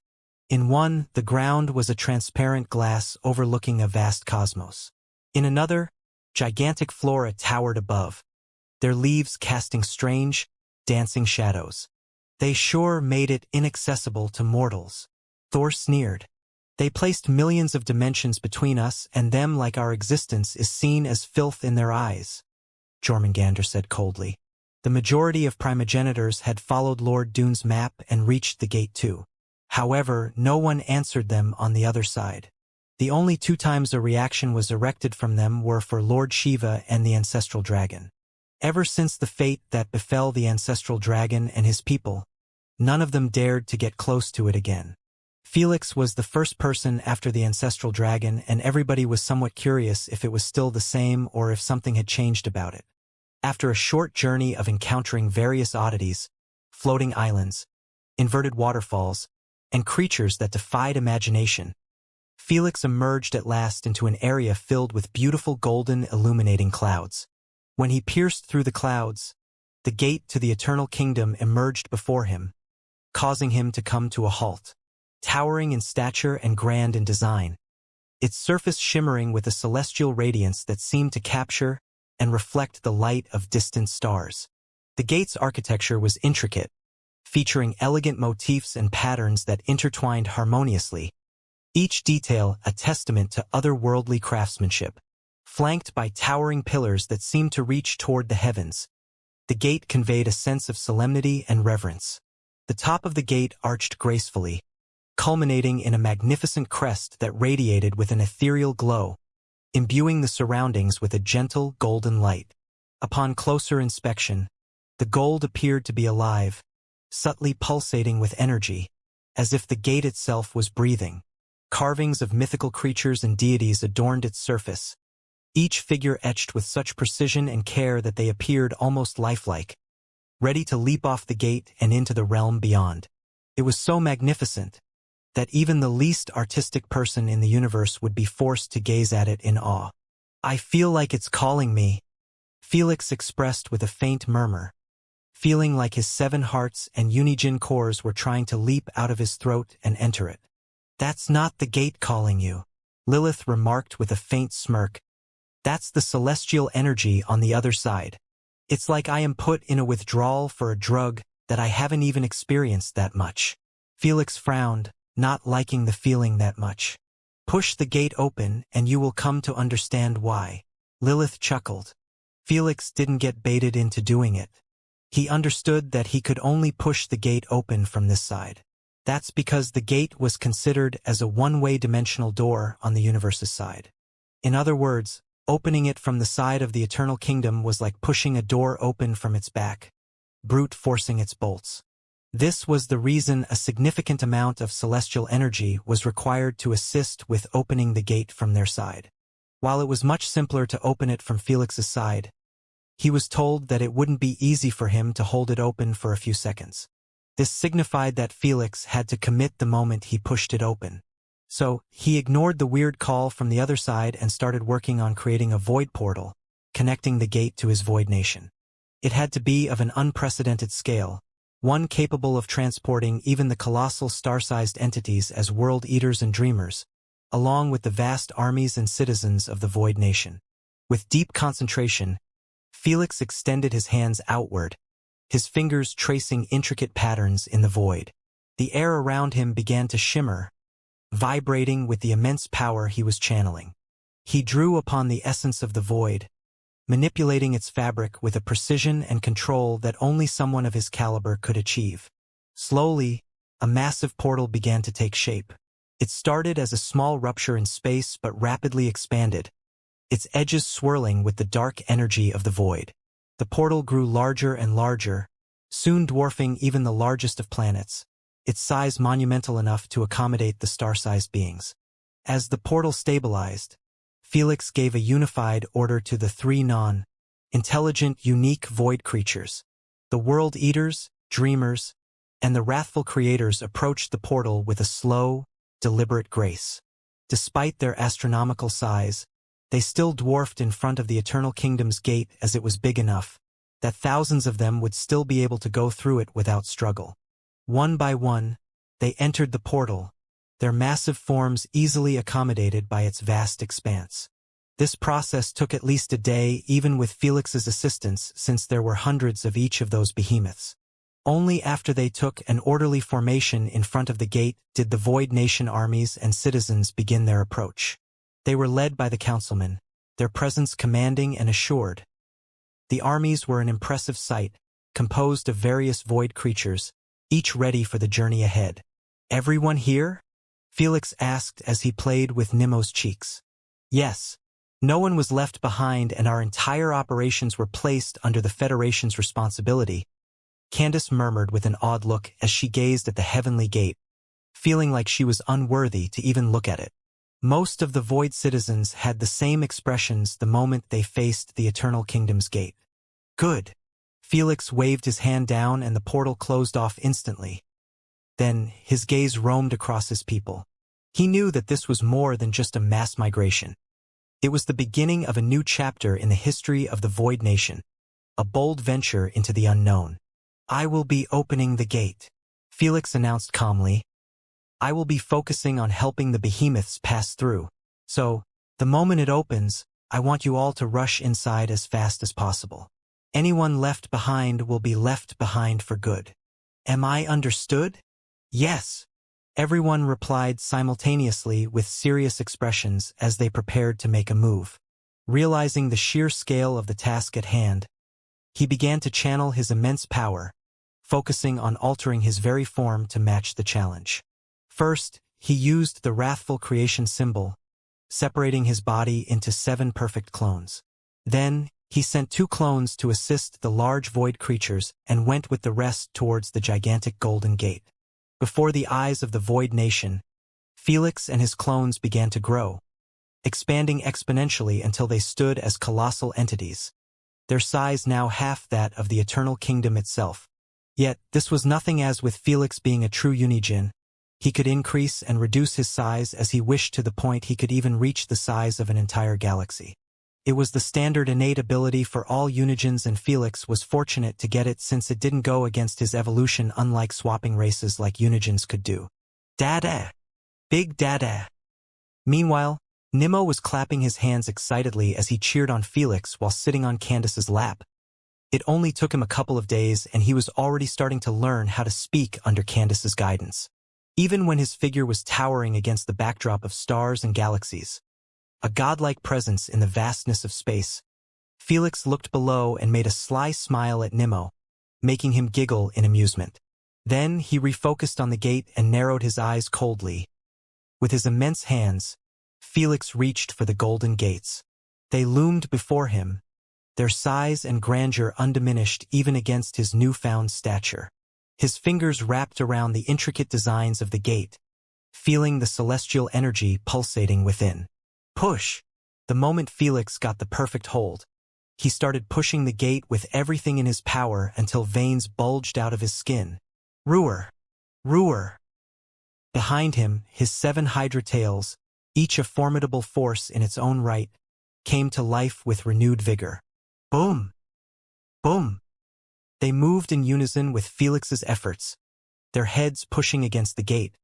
In one, the ground was a transparent glass overlooking a vast cosmos. In another, gigantic flora towered above, their leaves casting strange, dancing shadows. "They sure made it inaccessible to mortals," Thor sneered. "They placed millions of dimensions between us and them, like our existence is seen as filth in their eyes," Jormungandr said coldly. The majority of primogenitors had followed Lord Dune's map and reached the gate too. However, no one answered them on the other side. The only 2 times a reaction was erected from them were for Lord Shiva and the ancestral dragon. Ever since the fate that befell the ancestral dragon and his people, none of them dared to get close to it again. Felix was the first person after the ancestral dragon, and everybody was somewhat curious if it was still the same or if something had changed about it. After a short journey of encountering various oddities, floating islands, inverted waterfalls, and creatures that defied imagination, Felix emerged at last into an area filled with beautiful golden illuminating clouds. When he pierced through the clouds, the gate to the eternal kingdom emerged before him, causing him to come to a halt. Towering in stature and grand in design, its surface shimmering with a celestial radiance that seemed to capture and reflect the light of distant stars. The gate's architecture was intricate, featuring elegant motifs and patterns that intertwined harmoniously, each detail a testament to otherworldly craftsmanship. Flanked by towering pillars that seemed to reach toward the heavens, the gate conveyed a sense of solemnity and reverence. The top of the gate arched gracefully, culminating in a magnificent crest that radiated with an ethereal glow, imbuing the surroundings with a gentle golden light. Upon closer inspection, the gold appeared to be alive, subtly pulsating with energy, as if the gate itself was breathing. Carvings of mythical creatures and deities adorned its surface, each figure etched with such precision and care that they appeared almost lifelike, ready to leap off the gate and into the realm beyond. It was so magnificent that even the least artistic person in the universe would be forced to gaze at it in awe. "I feel like it's calling me," Felix expressed with a faint murmur, feeling like his 7 hearts and unijin cores were trying to leap out of his throat and enter it. "That's not the gate calling you," Lilith remarked with a faint smirk. "That's the celestial energy on the other side. It's like I am put in a withdrawal for a drug that I haven't even experienced that much." Felix frowned, not liking the feeling that much. "Push the gate open and you will come to understand why." Lilith chuckled. Felix didn't get baited into doing it. He understood that he could only push the gate open from this side. That's because the gate was considered as a one-way dimensional door on the universe's side. In other words, opening it from the side of the eternal kingdom was like pushing a door open from its back, brute forcing its bolts. This was the reason a significant amount of celestial energy was required to assist with opening the gate from their side. While it was much simpler to open it from Felix's side, he was told that it wouldn't be easy for him to hold it open for a few seconds. This signified that Felix had to commit the moment he pushed it open. So, he ignored the weird call from the other side and started working on creating a void portal, connecting the gate to his void nation. It had to be of an unprecedented scale, one capable of transporting even the colossal star-sized entities as world eaters and dreamers, along with the vast armies and citizens of the void nation. With deep concentration, Felix extended his hands outward, his fingers tracing intricate patterns in the void. The air around him began to shimmer, vibrating with the immense power he was channeling. He drew upon the essence of the void, manipulating its fabric with a precision and control that only someone of his caliber could achieve. Slowly, a massive portal began to take shape. It started as a small rupture in space but rapidly expanded, its edges swirling with the dark energy of the void. The portal grew larger and larger, soon dwarfing even the largest of planets, its size monumental enough to accommodate the star-sized beings. As the portal stabilized, Felix gave a unified order to the 3 non-intelligent, unique void creatures. The world eaters, dreamers, and the wrathful creators approached the portal with a slow, deliberate grace. Despite their astronomical size, they still dwarfed in front of the Eternal Kingdom's gate, as it was big enough that thousands of them would still be able to go through it without struggle. One by one, they entered the portal, their massive forms easily accommodated by its vast expanse. This process took at least a day, even with Felix's assistance, since there were hundreds of each of those behemoths. Only after they took an orderly formation in front of the gate did the Void Nation armies and citizens begin their approach. They were led by the councilmen, their presence commanding and assured. The armies were an impressive sight, composed of various void creatures, each ready for the journey ahead. "Everyone here?" Felix asked as he played with Nemo's cheeks. "Yes. No one was left behind and our entire operations were placed under the Federation's responsibility," Candace murmured with an odd look as she gazed at the heavenly gate. feeling like she was unworthy to even look at it. Most of the Void citizens had the same expressions the moment they faced the Eternal Kingdom's gate. Good. Felix waved his hand down and the portal closed off instantly. Then, his gaze roamed across his people. He knew that this was more than just a mass migration. It was the beginning of a new chapter in the history of the Void Nation, a bold venture into the unknown. I will be opening the gate, Felix announced calmly. I will be focusing on helping the behemoths pass through. So, the moment it opens, I want you all to rush inside as fast as possible. Anyone left behind will be left behind for good. Am I understood? Yes. Everyone replied simultaneously with serious expressions as they prepared to make a move. Realizing the sheer scale of the task at hand, he began to channel his immense power, focusing on altering his very form to match the challenge. First, he used the wrathful creation symbol, separating his body into 7 perfect clones. Then, he sent 2 clones to assist the large void creatures and went with the rest towards the gigantic golden gate. Before the eyes of the Void Nation, Felix and his clones began to grow, expanding exponentially until they stood as colossal entities, their size now half that of the Eternal Kingdom itself. Yet, this was nothing, as with Felix being a true Unijin, he could increase and reduce his size as he wished, to the point he could even reach the size of an entire galaxy. It was the standard innate ability for all Unijins, and Felix was fortunate to get it since it didn't go against his evolution, unlike swapping races like Unijins could do. Dada! Big Dada! Meanwhile, Nimmo was clapping his hands excitedly as he cheered on Felix while sitting on Candace's lap. It only took him a couple of days and he was already starting to learn how to speak under Candace's guidance. Even when his figure was towering against the backdrop of stars and galaxies, a godlike presence in the vastness of space, Felix looked below and made a sly smile at Nimmo, making him giggle in amusement. Then he refocused on the gate and narrowed his eyes coldly. With his immense hands, Felix reached for the golden gates. They loomed before him, their size and grandeur undiminished even against his newfound stature. His fingers wrapped around the intricate designs of the gate, feeling the celestial energy pulsating within. Push! The moment Felix got the perfect hold, he started pushing the gate with everything in his power until veins bulged out of his skin. Roar! Roar! Behind him, his 7 Hydra tails, each a formidable force in its own right, came to life with renewed vigor. Boom! Boom! They moved in unison with Felix's efforts, their heads pushing against the gate,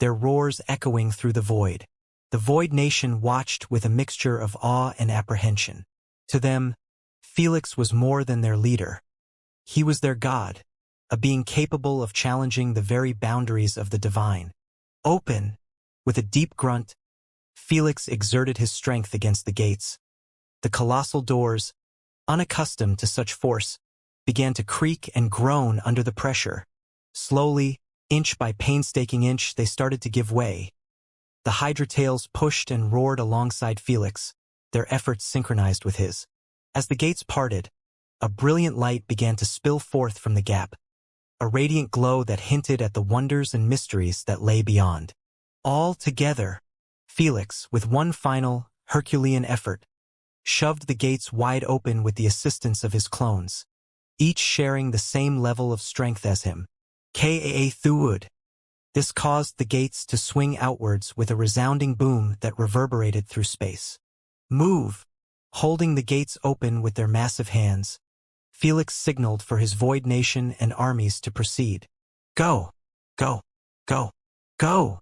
their roars echoing through the void. The Void Nation watched with a mixture of awe and apprehension. To them, Felix was more than their leader. He was their god, a being capable of challenging the very boundaries of the divine. Open! With a deep grunt, Felix exerted his strength against the gates. The colossal doors, unaccustomed to such force, began to creak and groan under the pressure. Slowly, inch by painstaking inch, they started to give way. The Hydra tails pushed and roared alongside Felix, their efforts synchronized with his. As the gates parted, a brilliant light began to spill forth from the gap, a radiant glow that hinted at the wonders and mysteries that lay beyond. All together, Felix, with one final, Herculean effort, shoved the gates wide open with the assistance of his clones, each sharing the same level of strength as him. Kaa Thuwood. This caused the gates to swing outwards with a resounding boom that reverberated through space. Move! Holding the gates open with their massive hands, Felix signaled for his Void Nation and armies to proceed. Go! Go! Go! Go!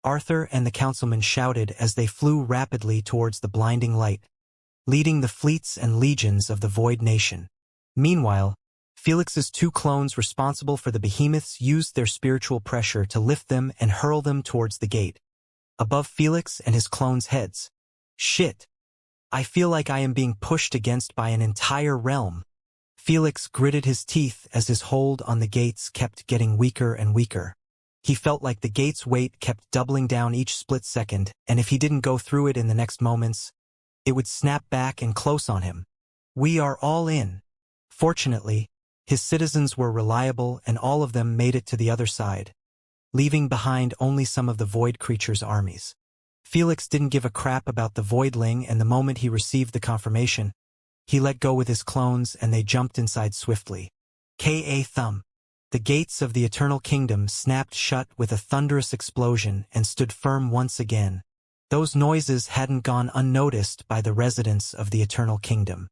Arthur and the councilmen shouted as they flew rapidly towards the blinding light, leading the fleets and legions of the Void Nation. Meanwhile, Felix's 2 clones responsible for the behemoths used their spiritual pressure to lift them and hurl them towards the gate, above Felix and his clones' heads. Shit! I feel like I am being pushed against by an entire realm. Felix gritted his teeth as his hold on the gates kept getting weaker and weaker. He felt like the gate's weight kept doubling down each split second, and if he didn't go through it in the next moments, it would snap back and close on him. We are all in. Fortunately, his citizens were reliable and all of them made it to the other side. leaving behind only some of the Void creatures' armies. Felix didn't give a crap about the Voidling, and the moment he received the confirmation, he let go with his clones and they jumped inside swiftly. Ka thumb. The gates of the Eternal Kingdom snapped shut with a thunderous explosion and stood firm once again. Those noises hadn't gone unnoticed by the residents of the Eternal Kingdom.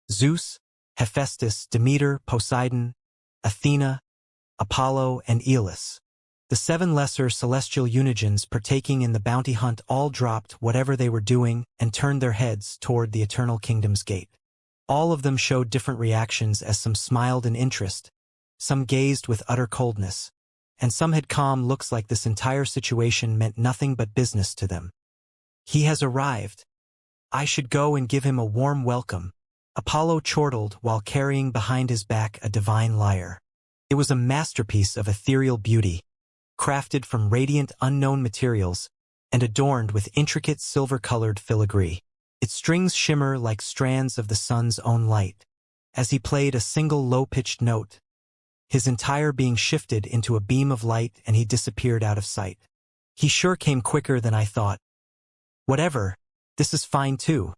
Zeus, Hephaestus, Demeter, Poseidon, Athena, Apollo, and Aeolus. The 7 lesser celestial unigens partaking in the bounty hunt all dropped whatever they were doing and turned their heads toward the Eternal Kingdom's gate. All of them showed different reactions, as some smiled in interest, some gazed with utter coldness, and some had calm looks like this entire situation meant nothing but business to them. "He has arrived. I should go and give him a warm welcome," Apollo chortled while carrying behind his back a divine lyre. It was a masterpiece of ethereal beauty, crafted from radiant unknown materials and adorned with intricate silver-colored filigree. Its strings shimmer like strands of the sun's own light. As he played a single low-pitched note, his entire being shifted into a beam of light and he disappeared out of sight. "He sure came quicker than I thought." "Whatever, this is fine too."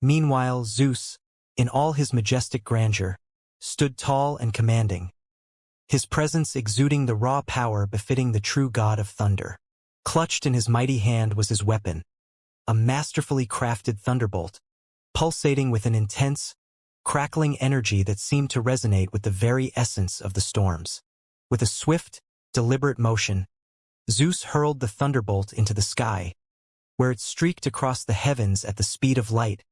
Meanwhile, Zeus, in all his majestic grandeur, stood tall and commanding, his presence exuding the raw power befitting the true god of thunder. Clutched in his mighty hand was his weapon, a masterfully crafted thunderbolt, pulsating with an intense, crackling energy that seemed to resonate with the very essence of the storms. With a swift, deliberate motion, Zeus hurled the thunderbolt into the sky, where it streaked across the heavens at the speed of light,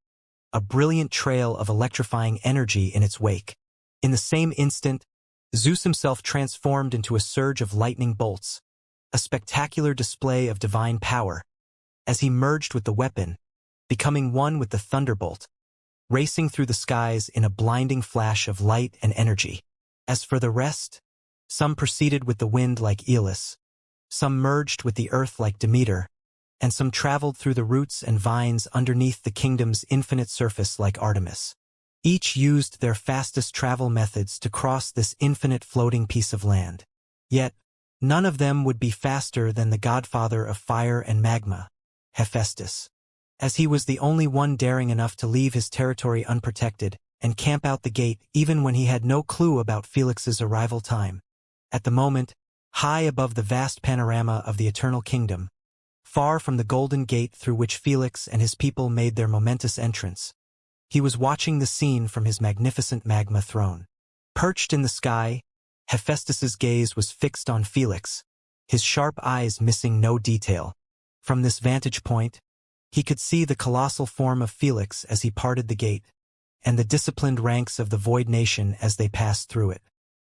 a brilliant trail of electrifying energy in its wake. In the same instant, Zeus himself transformed into a surge of lightning bolts, a spectacular display of divine power, as he merged with the weapon, becoming one with the thunderbolt, racing through the skies in a blinding flash of light and energy. As for the rest, some proceeded with the wind like Aeolus, some merged with the earth like Demeter, and some traveled through the roots and vines underneath the kingdom's infinite surface like Artemis. Each used their fastest travel methods to cross this infinite floating piece of land. Yet, none of them would be faster than the godfather of fire and magma, Hephaestus, as he was the only one daring enough to leave his territory unprotected and camp out the gate even when he had no clue about Felix's arrival time. At the moment, high above the vast panorama of the Eternal Kingdom, far from the golden gate through which Felix and his people made their momentous entrance, he was watching the scene from his magnificent magma throne. Perched in the sky, Hephaestus's gaze was fixed on Felix, his sharp eyes missing no detail. From this vantage point, he could see the colossal form of Felix as he parted the gate, and the disciplined ranks of the Void Nation as they passed through it.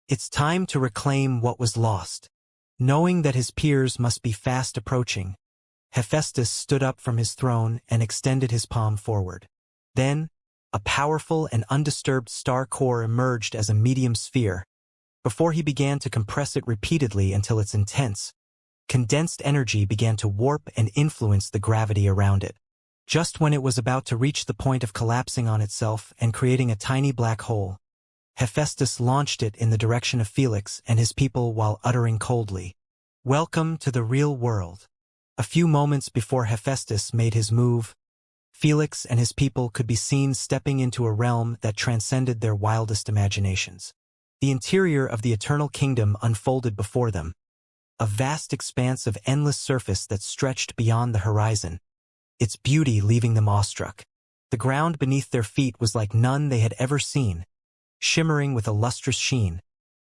It's time to reclaim what was lost. Knowing that his peers must be fast approaching, Hephaestus stood up from his throne and extended his palm forward. Then, a powerful and undisturbed star core emerged as a medium sphere. Before he began to compress it repeatedly until its intense, condensed energy began to warp and influence the gravity around it. Just when it was about to reach the point of collapsing on itself and creating a tiny black hole, Hephaestus launched it in the direction of Felix and his people while uttering coldly, "Welcome to the real world." A few moments before Hephaestus made his move, Felix and his people could be seen stepping into a realm that transcended their wildest imaginations. The interior of the Eternal Kingdom unfolded before them, a vast expanse of endless surface that stretched beyond the horizon, its beauty leaving them awestruck. The ground beneath their feet was like none they had ever seen, shimmering with a lustrous sheen,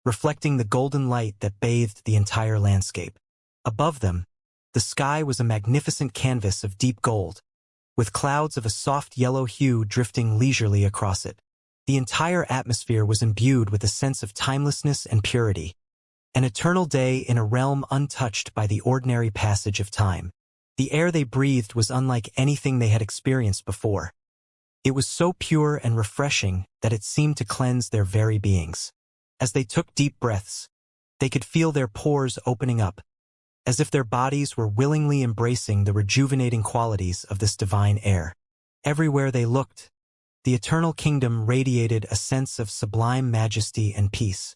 reflecting the golden light that bathed the entire landscape. Above them, the sky was a magnificent canvas of deep gold, with clouds of a soft yellow hue drifting leisurely across it. The entire atmosphere was imbued with a sense of timelessness and purity, an eternal day in a realm untouched by the ordinary passage of time. The air they breathed was unlike anything they had experienced before. It was so pure and refreshing that it seemed to cleanse their very beings. As they took deep breaths, they could feel their pores opening up, as if their bodies were willingly embracing the rejuvenating qualities of this divine air. Everywhere they looked, the Eternal Kingdom radiated a sense of sublime majesty and peace.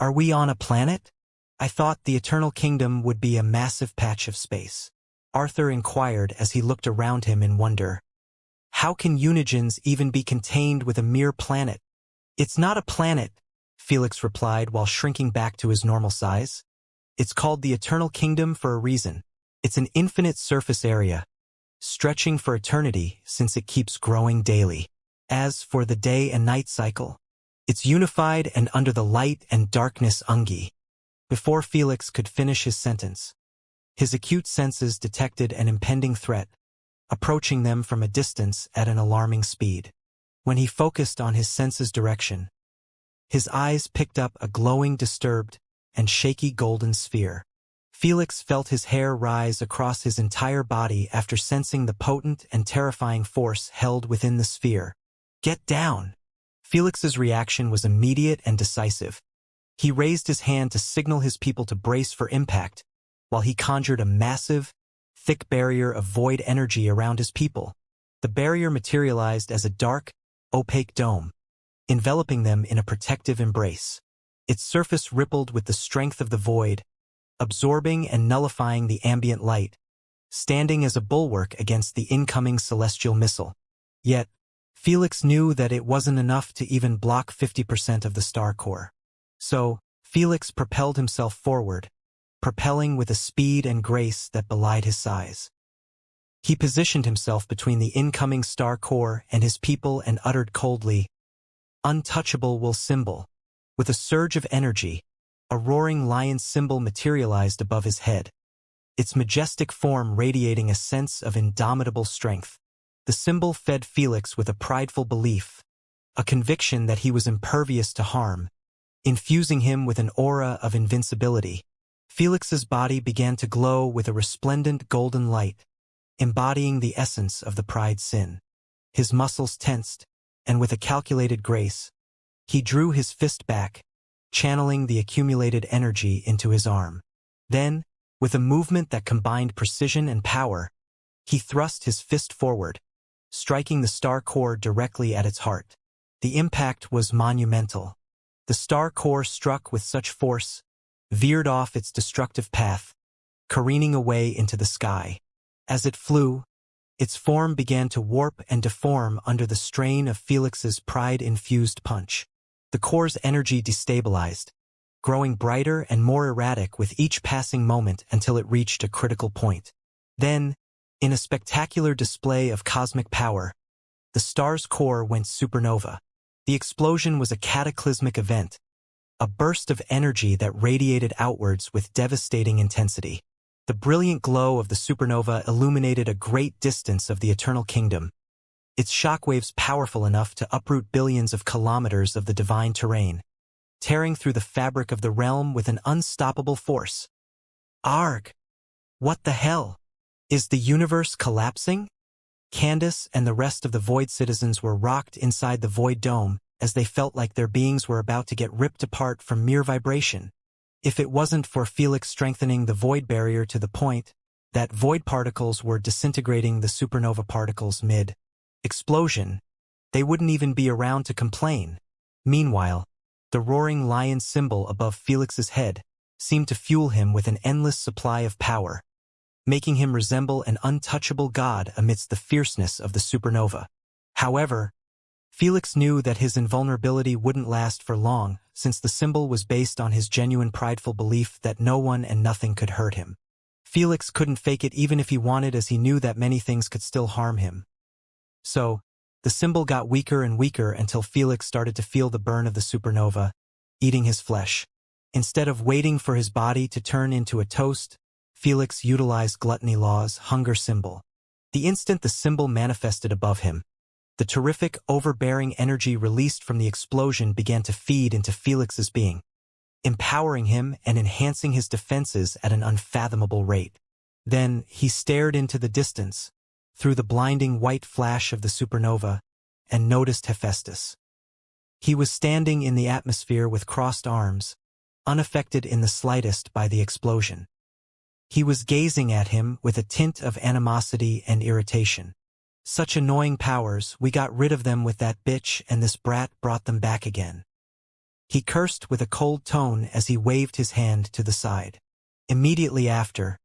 "Are we on a planet?" I thought the Eternal Kingdom would be a massive patch of space. Arthur inquired as he looked around him in wonder. How can Unigens even be contained with a mere planet? It's not a planet, Felix replied while shrinking back to his normal size. It's called the Eternal Kingdom for a reason. It's an infinite surface area, stretching for eternity since it keeps growing daily. As for the day and night cycle, it's unified and under the light and darkness ungi. Before Felix could finish his sentence, his acute senses detected an impending threat, approaching them from a distance at an alarming speed. When he focused on his senses' direction, his eyes picked up a glowing, disturbed, and shaky golden sphere. Felix felt his hair rise across his entire body after sensing the potent and terrifying force held within the sphere. Get down! Felix's reaction was immediate and decisive. He raised his hand to signal his people to brace for impact, while he conjured a massive, thick barrier of void energy around his people. The barrier materialized as a dark, opaque dome, enveloping them in a protective embrace. Its surface rippled with the strength of the void, absorbing and nullifying the ambient light, standing as a bulwark against the incoming celestial missile. Yet, Felix knew that it wasn't enough to even block 50% of the star core. So, Felix propelled himself forward, propelling with a speed and grace that belied his size. He positioned himself between the incoming star core and his people and uttered coldly, "Untouchable will symbol." With a surge of energy, a roaring lion symbol materialized above his head, its majestic form radiating a sense of indomitable strength. The symbol fed Felix with a prideful belief, a conviction that he was impervious to harm, infusing him with an aura of invincibility. Felix's body began to glow with a resplendent golden light, embodying the essence of the pride sin. His muscles tensed, and with a calculated grace, he drew his fist back, channeling the accumulated energy into his arm. Then, with a movement that combined precision and power, he thrust his fist forward, striking the star core directly at its heart. The impact was monumental. The star core struck with such force, veered off its destructive path, careening away into the sky. As it flew, its form began to warp and deform under the strain of Felix's pride-infused punch. The core's energy destabilized, growing brighter and more erratic with each passing moment until it reached a critical point. Then, in a spectacular display of cosmic power, the star's core went supernova. The explosion was a cataclysmic event, a burst of energy that radiated outwards with devastating intensity. The brilliant glow of the supernova illuminated a great distance of the Eternal Kingdom, its shockwaves powerful enough to uproot billions of kilometers of the divine terrain, tearing through the fabric of the realm with an unstoppable force. Arg! What the hell? Is the universe collapsing? Candace and the rest of the Void citizens were rocked inside the Void Dome as they felt like their beings were about to get ripped apart from mere vibration. If it wasn't for Felix strengthening the Void barrier to the point that Void particles were disintegrating the supernova particles mid-explosion, they wouldn't even be around to complain. Meanwhile, the roaring lion symbol above Felix's head seemed to fuel him with an endless supply of power, making him resemble an untouchable god amidst the fierceness of the supernova. However, Felix knew that his invulnerability wouldn't last for long, since the symbol was based on his genuine prideful belief that no one and nothing could hurt him. Felix couldn't fake it even if he wanted, as he knew that many things could still harm him. So, the symbol got weaker and weaker until Felix started to feel the burn of the supernova, eating his flesh. Instead of waiting for his body to turn into a toast, Felix utilized Gluttony Law's hunger symbol. The instant the symbol manifested above him, the terrific, overbearing energy released from the explosion began to feed into Felix's being, empowering him and enhancing his defenses at an unfathomable rate. Then he stared into the distance, through the blinding white flash of the supernova, and noticed Hephaestus. He was standing in the atmosphere with crossed arms, unaffected in the slightest by the explosion. He was gazing at him with a tint of animosity and irritation. Such annoying powers, we got rid of them with that bitch and this brat brought them back again. He cursed with a cold tone as he waved his hand to the side. Immediately after,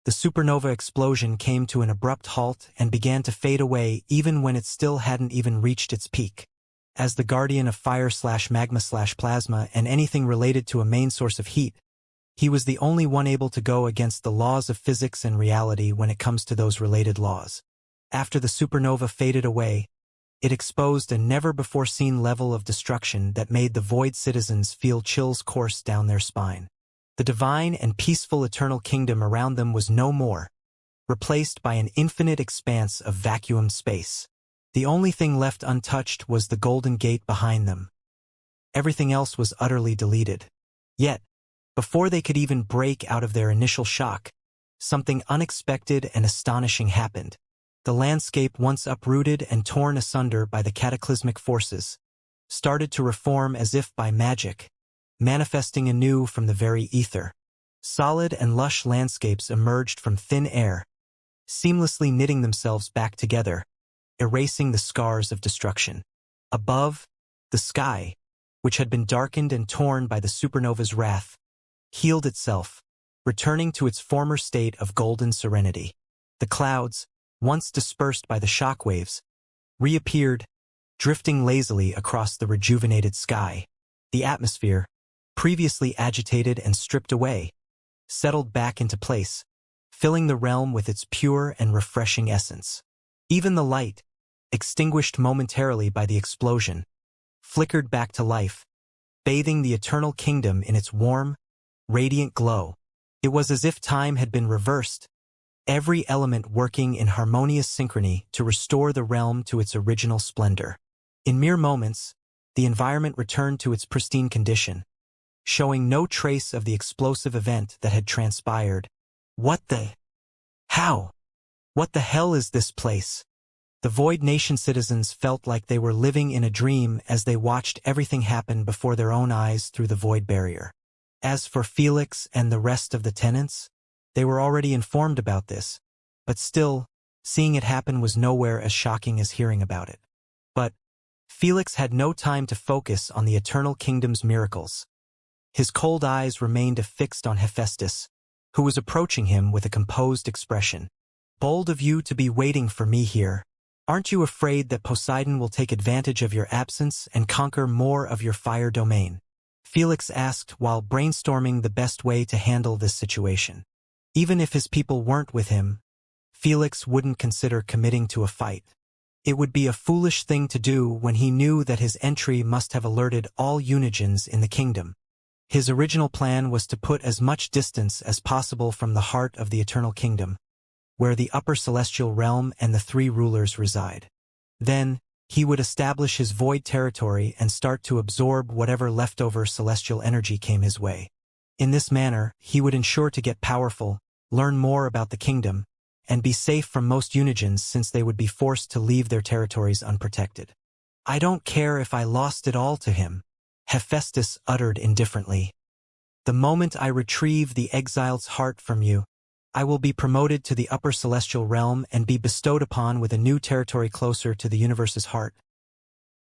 the supernova explosion came to an abrupt halt and began to fade away even when it still hadn't even reached its peak. As the guardian of fire/magma/plasma and anything related to a main source of heat, he was the only one able to go against the laws of physics and reality when it comes to those related laws. After the supernova faded away, it exposed a never-before-seen level of destruction that made the Void citizens feel chills course down their spine. The divine and peaceful eternal kingdom around them was no more, replaced by an infinite expanse of vacuumed space. The only thing left untouched was the golden gate behind them. Everything else was utterly deleted. Yet, before they could even break out of their initial shock, something unexpected and astonishing happened. The landscape, once uprooted and torn asunder by the cataclysmic forces, started to reform as if by magic, manifesting anew from the very ether. Solid and lush landscapes emerged from thin air, seamlessly knitting themselves back together, erasing the scars of destruction. Above, the sky, which had been darkened and torn by the supernova's wrath, healed itself, returning to its former state of golden serenity. The clouds, once dispersed by the shockwaves, reappeared, drifting lazily across the rejuvenated sky. The atmosphere, previously agitated and stripped away, settled back into place, filling the realm with its pure and refreshing essence. Even the light, extinguished momentarily by the explosion, flickered back to life, bathing the eternal kingdom in its warm, radiant glow. It was as if time had been reversed, every element working in harmonious synchrony to restore the realm to its original splendor. In mere moments, the environment returned to its pristine condition, showing no trace of the explosive event that had transpired. How? What the hell is this place? The Void Nation citizens felt like they were living in a dream as they watched everything happen before their own eyes through the Void barrier. As for Felix and the rest of the tenants, they were already informed about this, but still, seeing it happen was nowhere as shocking as hearing about it. But Felix had no time to focus on the Eternal Kingdom's miracles. His cold eyes remained affixed on Hephaestus, who was approaching him with a composed expression. "Bold of you to be waiting for me here. Aren't you afraid that Poseidon will take advantage of your absence and conquer more of your fire domain?" Felix asked while brainstorming the best way to handle this situation. Even if his people weren't with him, Felix wouldn't consider committing to a fight. It would be a foolish thing to do when he knew that his entry must have alerted all Unigens in the kingdom. His original plan was to put as much distance as possible from the heart of the Eternal Kingdom, where the upper celestial realm and the three rulers reside. Then, he would establish his void territory and start to absorb whatever leftover celestial energy came his way. In this manner, he would ensure to get powerful, learn more about the kingdom, and be safe from most Unigens since they would be forced to leave their territories unprotected. "I don't care if I lost it all to him," Hephaestus uttered indifferently. "The moment I retrieve the exiled's heart from you, I will be promoted to the upper celestial realm and be bestowed upon with a new territory closer to the universe's heart.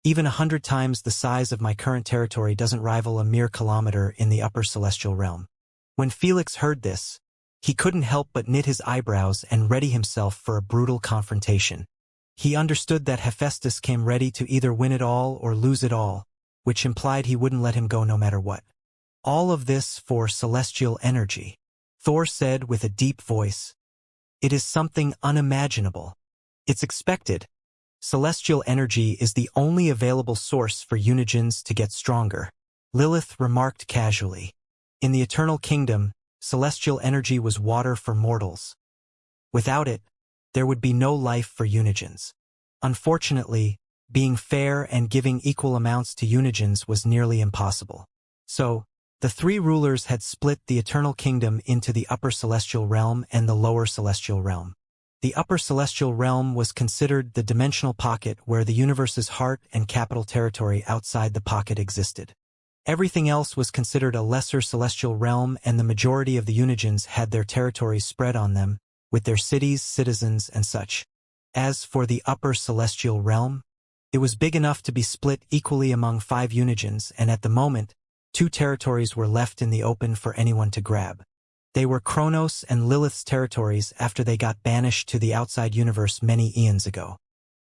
Even 100 times the size of my current territory doesn't rival a mere kilometer in the upper celestial realm." When Felix heard this, he couldn't help but knit his eyebrows and ready himself for a brutal confrontation. He understood that Hephaestus came ready to either win it all or lose it all, which implied he wouldn't let him go no matter what. "All of this for celestial energy," Thor said with a deep voice. "It is something unimaginable. It's expected. Celestial energy is the only available source for Unigens to get stronger," Lilith remarked casually. "In the Eternal Kingdom, celestial energy was water for mortals. Without it, there would be no life for Unigens. Unfortunately, being fair and giving equal amounts to Unigens was nearly impossible. So, the three rulers had split the Eternal Kingdom into the upper celestial realm and the lower celestial realm. The upper celestial realm was considered the dimensional pocket where the universe's heart and capital territory outside the pocket existed. Everything else was considered a lesser celestial realm, and the majority of the Unigens had their territories spread on them, with their cities, citizens, and such. As for the upper celestial realm, it was big enough to be split equally among 5 Unigens, and at the moment, Two territories were left in the open for anyone to grab. They were Kronos and Lilith's territories after they got banished to the outside universe many eons ago.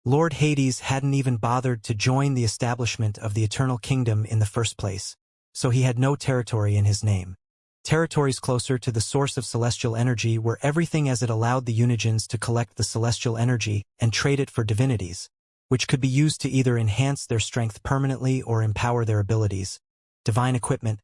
Lord Hades hadn't even bothered to join the establishment of the Eternal Kingdom in the first place, so he had no territory in his name. Territories closer to the source of celestial energy were everything as it allowed the Unigens to collect the celestial energy and trade it for divinities, which could be used to either enhance their strength permanently or empower their abilities, divine equipment,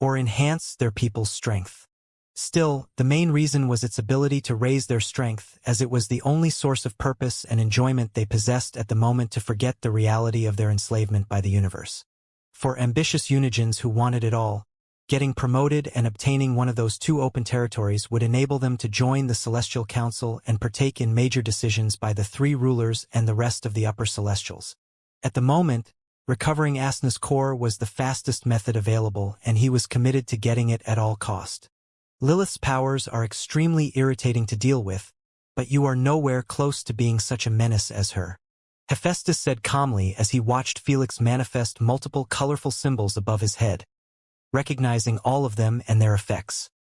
or enhance their people's strength. Still, the main reason was its ability to raise their strength, as it was the only source of purpose and enjoyment they possessed at the moment to forget the reality of their enslavement by the universe. For ambitious Unigens who wanted it all, getting promoted and obtaining one of those two open territories would enable them to join the Celestial Council and partake in major decisions by the three rulers and the rest of the upper Celestials. At the moment, recovering Asna's core was the fastest method available, and he was committed to getting it at all cost. Lilith's powers are extremely irritating to deal with, but you are nowhere close to being such a menace as her. Hephaestus said calmly as he watched Felix manifest multiple colorful symbols above his head, recognizing all of them and their effects.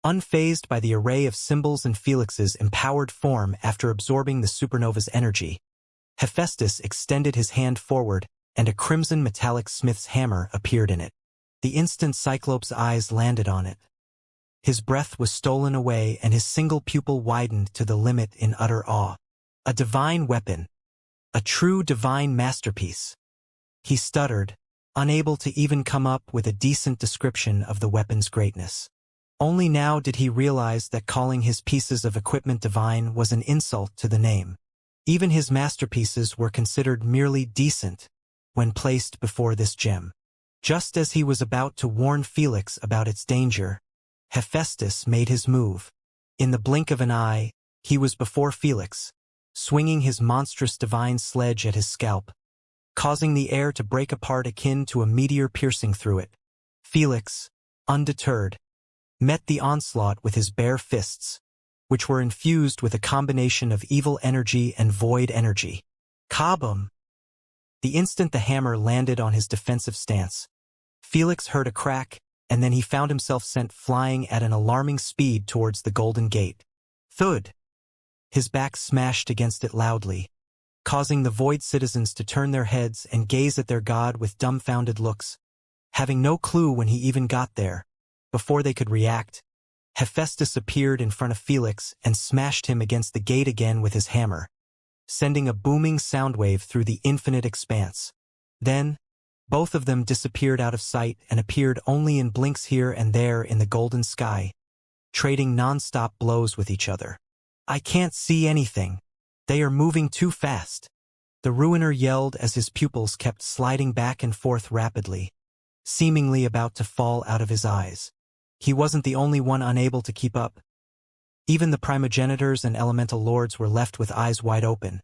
Unfazed by the array of symbols in Felix's empowered form after absorbing the supernova's energy, Hephaestus extended his hand forward, and a crimson metallic smith's hammer appeared in it. The instant Cyclops' eyes landed on it. His breath was stolen away and his single pupil widened to the limit in utter awe. A divine weapon. A true divine masterpiece. He stuttered, unable to even come up with a decent description of the weapon's greatness. Only now did he realize that calling his pieces of equipment divine was an insult to the name. Even his masterpieces were considered merely decent when placed before this gem. Just as he was about to warn Felix about its danger, Hephaestus made his move. In the blink of an eye, he was before Felix, swinging his monstrous divine sledge at his scalp, causing the air to break apart akin to a meteor piercing through it. Felix, undeterred, met the onslaught with his bare fists, which were infused with a combination of evil energy and void energy. Kaboom! The instant the hammer landed on his defensive stance, Felix heard a crack, and then he found himself sent flying at an alarming speed towards the Golden Gate. Thud! His back smashed against it loudly, causing the Void citizens to turn their heads and gaze at their god with dumbfounded looks. Having no clue when he even got there, before they could react, Hephaestus appeared in front of Felix and smashed him against the gate again with his hammer, sending a booming sound wave through the infinite expanse. Then, both of them disappeared out of sight and appeared only in blinks here and there in the golden sky, trading non-stop blows with each other. I can't see anything. They are moving too fast. The ruiner yelled as his pupils kept sliding back and forth rapidly, seemingly about to fall out of his eyes. He wasn't the only one unable to keep up. Even the primogenitors and elemental lords were left with eyes wide open,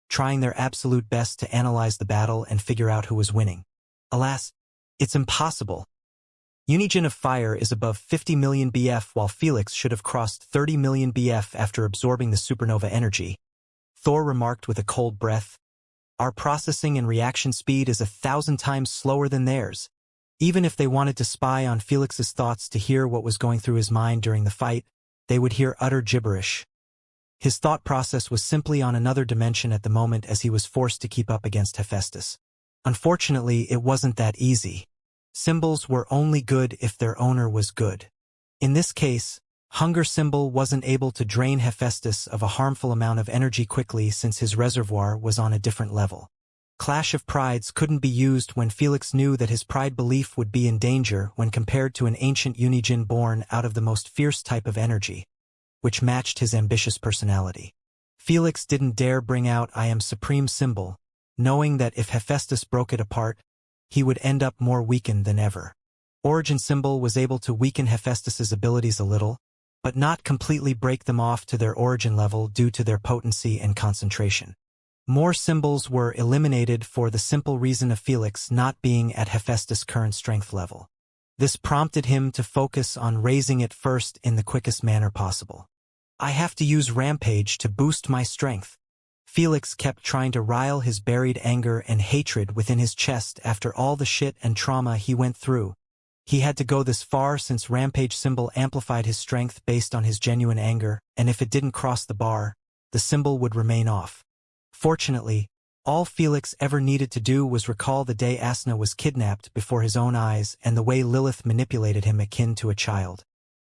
trying their absolute best to analyze the battle and figure out who was winning. Alas, it's impossible. Unigen of Fire is above 50 million BF while Felix should have crossed 30 million BF after absorbing the supernova energy. Thor remarked with a cold breath. Our processing and reaction speed is 1,000 times slower than theirs. Even if they wanted to spy on Felix's thoughts to hear what was going through his mind during the fight, they would hear utter gibberish. His thought process was simply on another dimension at the moment as he was forced to keep up against Hephaestus. Unfortunately, it wasn't that easy. Symbols were only good if their owner was good. In this case, Hunger Symbol wasn't able to drain Hephaestus of a harmful amount of energy quickly since his reservoir was on a different level. Clash of Prides couldn't be used when Felix knew that his pride belief would be in danger when compared to an ancient Unigen born out of the most fierce type of energy, which matched his ambitious personality. Felix didn't dare bring out I am Supreme Symbol, knowing that if Hephaestus broke it apart, he would end up more weakened than ever. Origin Symbol was able to weaken Hephaestus's abilities a little, but not completely break them off to their origin level due to their potency and concentration. More symbols were eliminated for the simple reason of Felix not being at Hephaestus' current strength level. This prompted him to focus on raising it first in the quickest manner possible. I have to use Rampage to boost my strength. Felix kept trying to rile his buried anger and hatred within his chest after all the shit and trauma he went through, He had to go this far since Rampage symbol amplified his strength based on his genuine anger, and if it didn't cross the bar, the symbol would remain off. Fortunately, all Felix ever needed to do was recall the day Asna was kidnapped before his own eyes and the way Lilith manipulated him akin to a child.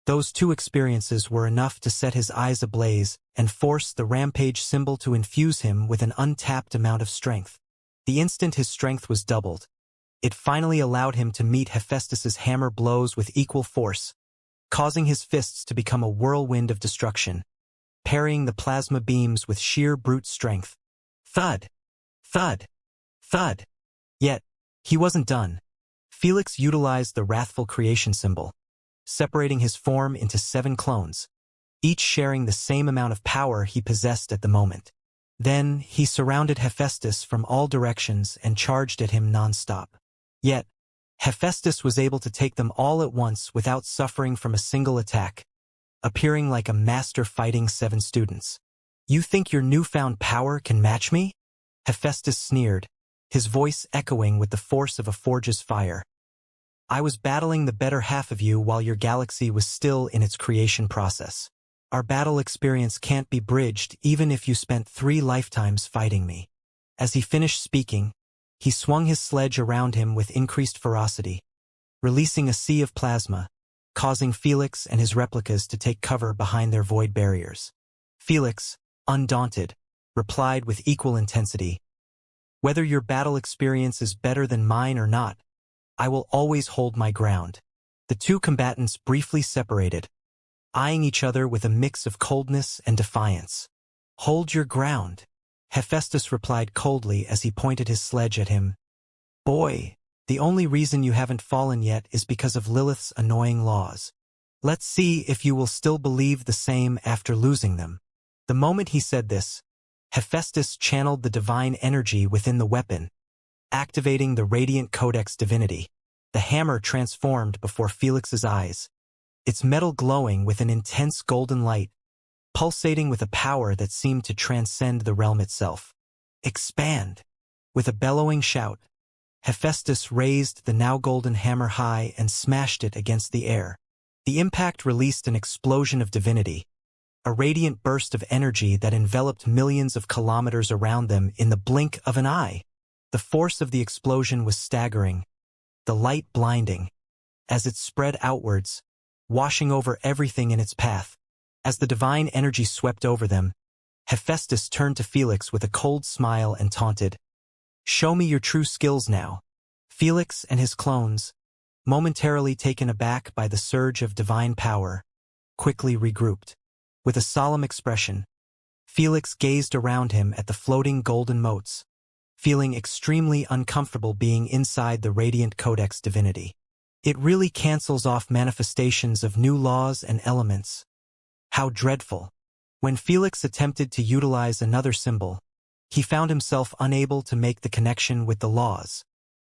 Those two experiences were enough to set his eyes ablaze and force the Rampage symbol to infuse him with an untapped amount of strength. The instant his strength was doubled, it finally allowed him to meet Hephaestus's hammer blows with equal force, causing his fists to become a whirlwind of destruction, parrying the plasma beams with sheer brute strength. Thud! Thud! Thud! Yet, he wasn't done. Felix utilized the wrathful creation symbol, separating his form into 7 clones, each sharing the same amount of power he possessed at the moment. Then, he surrounded Hephaestus from all directions and charged at him non-stop. Yet, Hephaestus was able to take them all at once without suffering from a single attack, appearing like a master fighting 7 students. "You think your newfound power can match me?" Hephaestus sneered, his voice echoing with the force of a forge's fire. "I was battling the better half of you while your galaxy was still in its creation process. Our battle experience can't be bridged even if you spent 3 lifetimes fighting me." As he finished speaking, he swung his sledge around him with increased ferocity, releasing a sea of plasma, causing Felix and his replicas to take cover behind their void barriers. Felix, undaunted, replied with equal intensity, "Whether your battle experience is better than mine or not, I will always hold my ground." The two combatants briefly separated, eyeing each other with a mix of coldness and defiance. "Hold your ground," Hephaestus replied coldly as he pointed his sledge at him. "Boy, the only reason you haven't fallen yet is because of Lilith's annoying laws. Let's see if you will still believe the same after losing them." The moment he said this, Hephaestus channeled the divine energy within the weapon, activating the radiant codex divinity. The hammer transformed before Felix's eyes, its metal glowing with an intense golden light, pulsating with a power that seemed to transcend the realm itself. "Expand!" With a bellowing shout, Hephaestus raised the now golden hammer high and smashed it against the air. The impact released an explosion of divinity, a radiant burst of energy that enveloped millions of kilometers around them in the blink of an eye. The force of the explosion was staggering, the light blinding, as it spread outwards, washing over everything in its path. As the divine energy swept over them, Hephaestus turned to Felix with a cold smile and taunted, "Show me your true skills now." Felix and his clones, momentarily taken aback by the surge of divine power, quickly regrouped. With a solemn expression, Felix gazed around him at the floating golden motes, feeling extremely uncomfortable being inside the radiant codex divinity. It really cancels off manifestations of new laws and elements. How dreadful. When Felix attempted to utilize another symbol, he found himself unable to make the connection with the laws.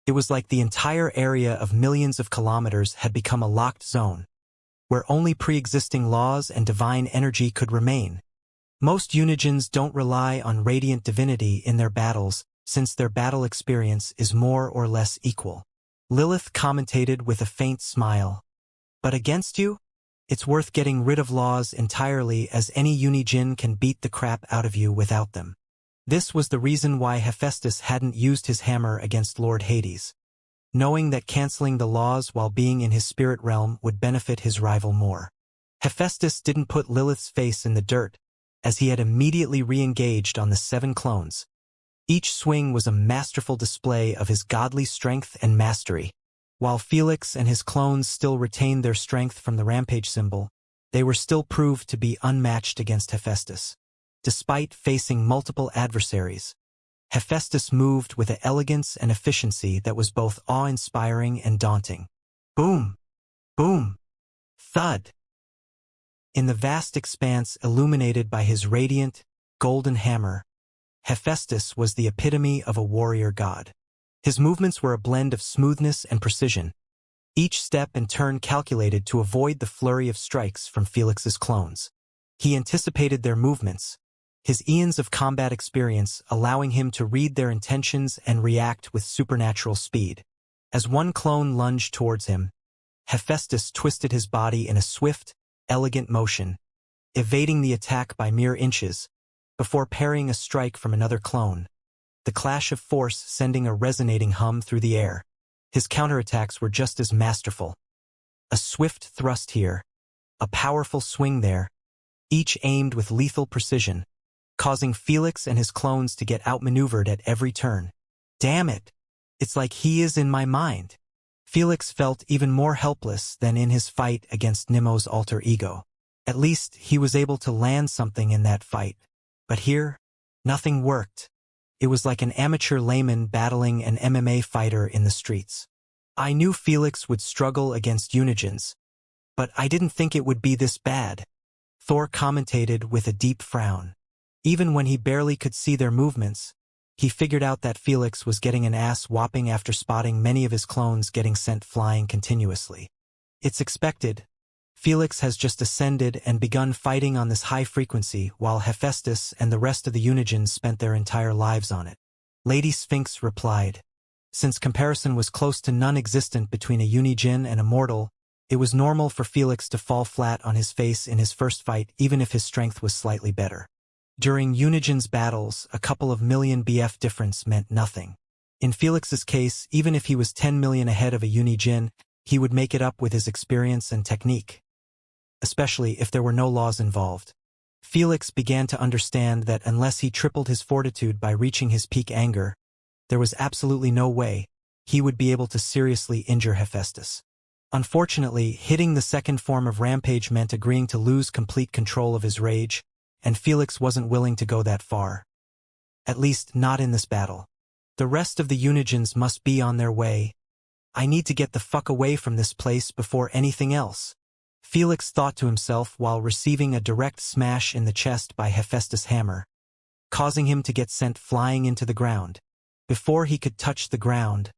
It was like the entire area of millions of kilometers had become a locked zone, where only pre-existing laws and divine energy could remain. Most Unigens don't rely on radiant divinity in their battles, since their battle experience is more or less equal. Lilith commentated with a faint smile. "But against you? It's worth getting rid of laws entirely, as any Unigin can beat the crap out of you without them." This was the reason why Hephaestus hadn't used his hammer against Lord Hades, knowing that canceling the laws while being in his spirit realm would benefit his rival more. Hephaestus didn't put Lilith's face in the dirt, as he had immediately re-engaged on the 7 clones. Each swing was a masterful display of his godly strength and mastery. While Felix and his clones still retained their strength from the Rampage symbol, they were still proved to be unmatched against Hephaestus. Despite facing multiple adversaries, Hephaestus moved with an elegance and efficiency that was both awe-inspiring and daunting. Boom! Boom! Thud! In the vast expanse illuminated by his radiant, golden hammer, Hephaestus was the epitome of a warrior god. His movements were a blend of smoothness and precision, each step and turn calculated to avoid the flurry of strikes from Felix's clones. He anticipated their movements, his eons of combat experience allowing him to read their intentions and react with supernatural speed. As one clone lunged towards him, Hephaestus twisted his body in a swift, elegant motion, evading the attack by mere inches, before parrying a strike from another clone, the clash of force sending a resonating hum through the air. His counterattacks were just as masterful. A swift thrust here, a powerful swing there, each aimed with lethal precision, causing Felix and his clones to get outmaneuvered at every turn. Damn it! It's like he is in my mind. Felix felt even more helpless than in his fight against Nemo's alter ego. At least he was able to land something in that fight. But here, nothing worked. It was like an amateur layman battling an MMA fighter in the streets. I knew Felix would struggle against Unigens, but I didn't think it would be this bad, Thor commentated with a deep frown. Even when he barely could see their movements, he figured out that Felix was getting an ass-whopping after spotting many of his clones getting sent flying continuously. It's expected. Felix has just ascended and begun fighting on this high frequency, while Hephaestus and the rest of the Unigens spent their entire lives on it. Lady Sphinx replied. Since comparison was close to non-existent between a Unigen and a mortal, it was normal for Felix to fall flat on his face in his first fight even if his strength was slightly better. During Unigen's battles, a couple of million BF difference meant nothing. In Felix's case, even if he was 10 million ahead of a Unigen, he would make it up with his experience and technique. Especially if there were no laws involved. Felix began to understand that unless he tripled his fortitude by reaching his peak anger, there was absolutely no way he would be able to seriously injure Hephaestus. Unfortunately, hitting the second form of rampage meant agreeing to lose complete control of his rage, and Felix wasn't willing to go that far. At least not in this battle. The rest of the Unigens must be on their way. I need to get the fuck away from this place before anything else. Felix thought to himself while receiving a direct smash in the chest by Hephaestus' hammer, causing him to get sent flying into the ground. Before he could touch the ground,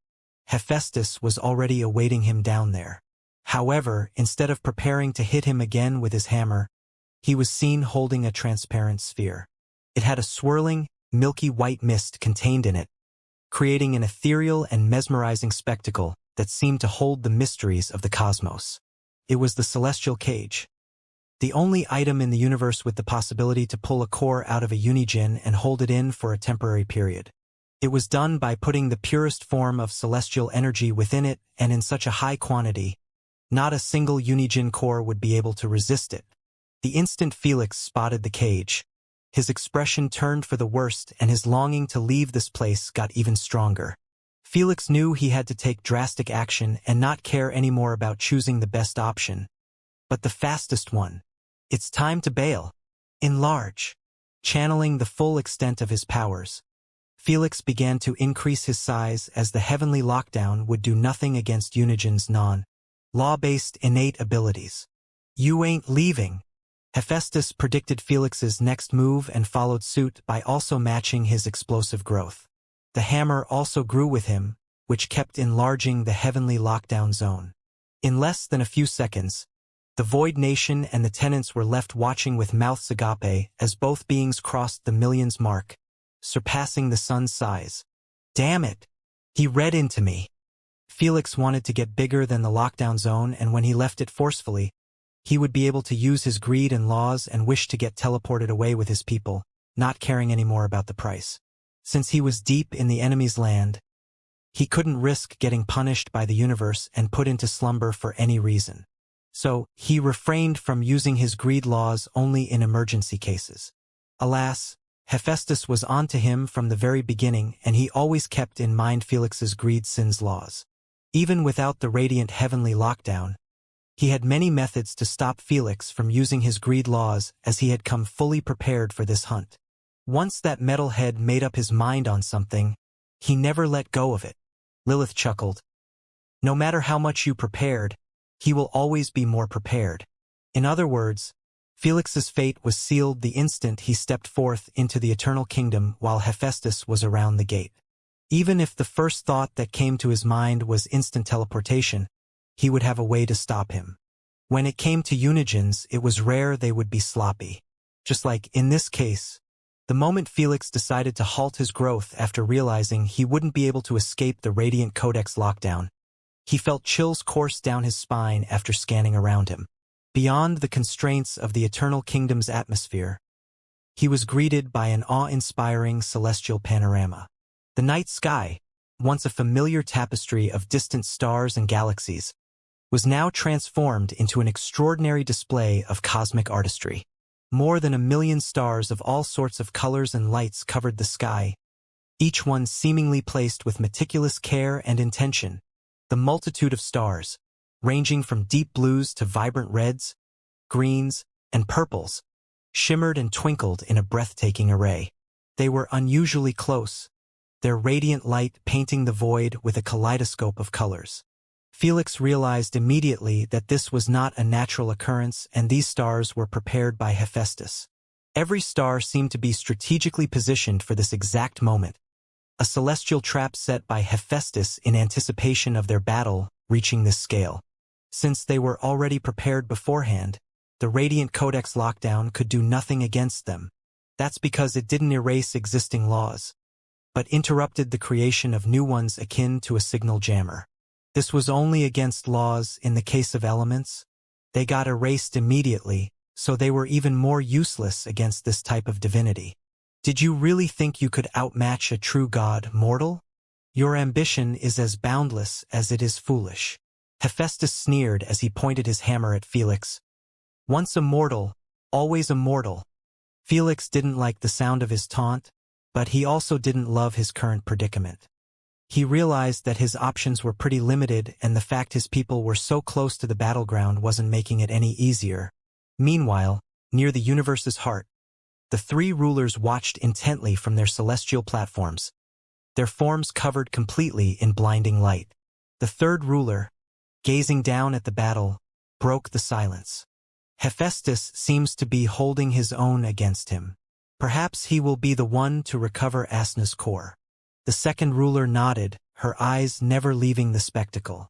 Hephaestus was already awaiting him down there. However, instead of preparing to hit him again with his hammer, he was seen holding a transparent sphere. It had a swirling, milky white mist contained in it, creating an ethereal and mesmerizing spectacle that seemed to hold the mysteries of the cosmos. It was the celestial cage, the only item in the universe with the possibility to pull a core out of a Unigen and hold it in for a temporary period. It was done by putting the purest form of celestial energy within it and in such a high quantity, not a single Unigen core would be able to resist it. The instant Felix spotted the cage, his expression turned for the worst and his longing to leave this place got even stronger. Felix knew he had to take drastic action and not care anymore about choosing the best option, but the fastest one. It's time to bail. Enlarge. Channeling the full extent of his powers, Felix began to increase his size as the heavenly lockdown would do nothing against Unigen's non-law-based innate abilities. You ain't leaving. Hephaestus predicted Felix's next move and followed suit by also matching his explosive growth. The hammer also grew with him, which kept enlarging the heavenly lockdown zone. In less than a few seconds, the Void Nation and the tenants were left watching with mouths agape as both beings crossed the millions mark, surpassing the sun's size. Damn it! He read into me. Felix wanted to get bigger than the lockdown zone, and when he left it forcefully, he would be able to use his greed and laws and wish to get teleported away with his people, not caring anymore about the price. Since he was deep in the enemy's land, he couldn't risk getting punished by the universe and put into slumber for any reason. So, he refrained from using his greed laws only in emergency cases. Alas, Hephaestus was onto him from the very beginning, and he always kept in mind Felix's greed sins laws. Even without the radiant heavenly lockdown, he had many methods to stop Felix from using his greed laws, as he had come fully prepared for this hunt. Once that metalhead made up his mind on something, he never let go of it. Lilith chuckled. No matter how much you prepared, he will always be more prepared. In other words, Felix's fate was sealed the instant he stepped forth into the eternal kingdom while Hephaestus was around the gate. Even if the first thought that came to his mind was instant teleportation, he would have a way to stop him. When it came to Unigens, it was rare they would be sloppy. Just like in this case, the moment Felix decided to halt his growth after realizing he wouldn't be able to escape the Radiant Codex lockdown, He felt chills course down his spine after scanning around him. Beyond the constraints of the Eternal Kingdom's atmosphere, he was greeted by an awe-inspiring celestial panorama. The night sky, once a familiar tapestry of distant stars and galaxies, was now transformed into an extraordinary display of cosmic artistry. More than 1,000,000 stars of all sorts of colors and lights covered the sky, each one seemingly placed with meticulous care and intention. The multitude of stars, ranging from deep blues to vibrant reds, greens, and purples, shimmered and twinkled in a breathtaking array. They were unusually close, their radiant light painting the void with a kaleidoscope of colors. Felix realized immediately that this was not a natural occurrence, and these stars were prepared by Hephaestus. Every star seemed to be strategically positioned for this exact moment, a celestial trap set by Hephaestus in anticipation of their battle reaching this scale. Since they were already prepared beforehand, the Radiant Codex lockdown could do nothing against them. That's because it didn't erase existing laws, but interrupted the creation of new ones akin to a signal jammer. This was only against laws in the case of elements. They got erased immediately, so they were even more useless against this type of divinity. Did you really think you could outmatch a true god, mortal? Your ambition is as boundless as it is foolish. Hephaestus sneered as he pointed his hammer at Felix. Once a mortal, always a mortal. Felix didn't like the sound of his taunt, but he also didn't love his current predicament. He realized that his options were pretty limited, and the fact his people were so close to the battleground wasn't making it any easier. Meanwhile, near the universe's heart, the three rulers watched intently from their celestial platforms, their forms covered completely in blinding light. The third ruler, gazing down at the battle, broke the silence. Hephaestus seems to be holding his own against him. Perhaps he will be the one to recover Asna's core. The second ruler nodded, her eyes never leaving the spectacle.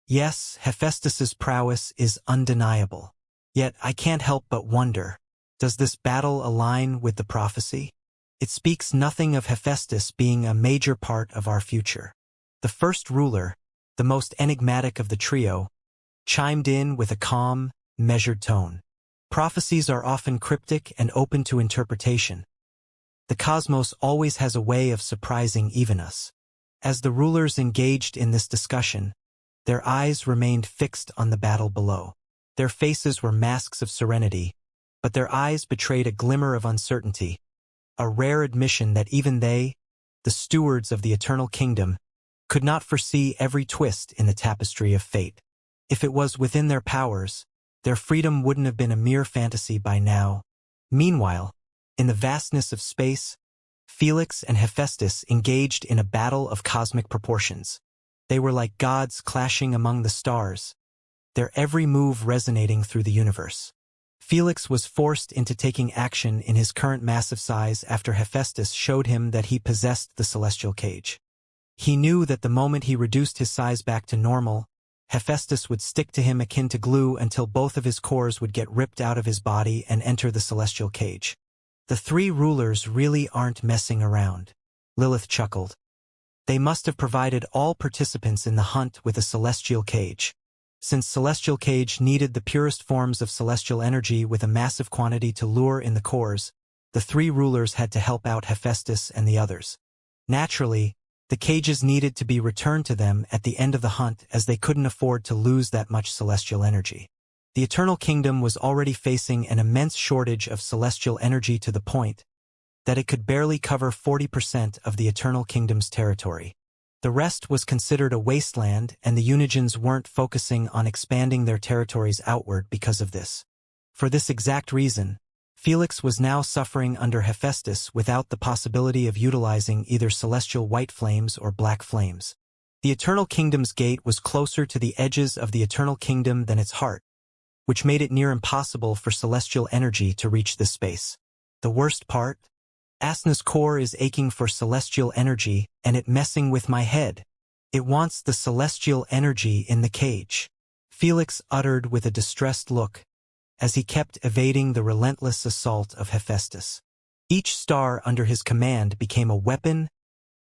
Yes, Hephaestus's prowess is undeniable. Yet I can't help but wonder, does this battle align with the prophecy? It speaks nothing of Hephaestus being a major part of our future. The first ruler, the most enigmatic of the trio, chimed in with a calm, measured tone. Prophecies are often cryptic and open to interpretation. The cosmos always has a way of surprising even us. As the rulers engaged in this discussion, their eyes remained fixed on the battle below. Their faces were masks of serenity, but their eyes betrayed a glimmer of uncertainty, a rare admission that even they, the stewards of the Eternal Kingdom, could not foresee every twist in the tapestry of fate. If it was within their powers, their freedom wouldn't have been a mere fantasy by now. Meanwhile, in the vastness of space, Felix and Hephaestus engaged in a battle of cosmic proportions. They were like gods clashing among the stars, their every move resonating through the universe. Felix was forced into taking action in his current massive size after Hephaestus showed him that he possessed the celestial cage. He knew that the moment he reduced his size back to normal, Hephaestus would stick to him akin to glue until both of his cores would get ripped out of his body and enter the celestial cage. The three rulers really aren't messing around, Lilith chuckled. They must have provided all participants in the hunt with a celestial cage. Since celestial cage needed the purest forms of celestial energy with a massive quantity to lure in the cores, the three rulers had to help out Hephaestus and the others. Naturally, the cages needed to be returned to them at the end of the hunt, as they couldn't afford to lose that much celestial energy. The Eternal Kingdom was already facing an immense shortage of celestial energy to the point that it could barely cover 40% of the Eternal Kingdom's territory. The rest was considered a wasteland, and the Unigens weren't focusing on expanding their territories outward because of this. For this exact reason, Felix was now suffering under Hephaestus without the possibility of utilizing either celestial white flames or black flames. The Eternal Kingdom's gate was closer to the edges of the Eternal Kingdom than its heart, which made it near impossible for celestial energy to reach this space. The worst part? Asna's core is aching for celestial energy, and it messing with my head. It wants the celestial energy in the cage. Felix uttered with a distressed look, as he kept evading the relentless assault of Hephaestus. Each star under his command became a weapon,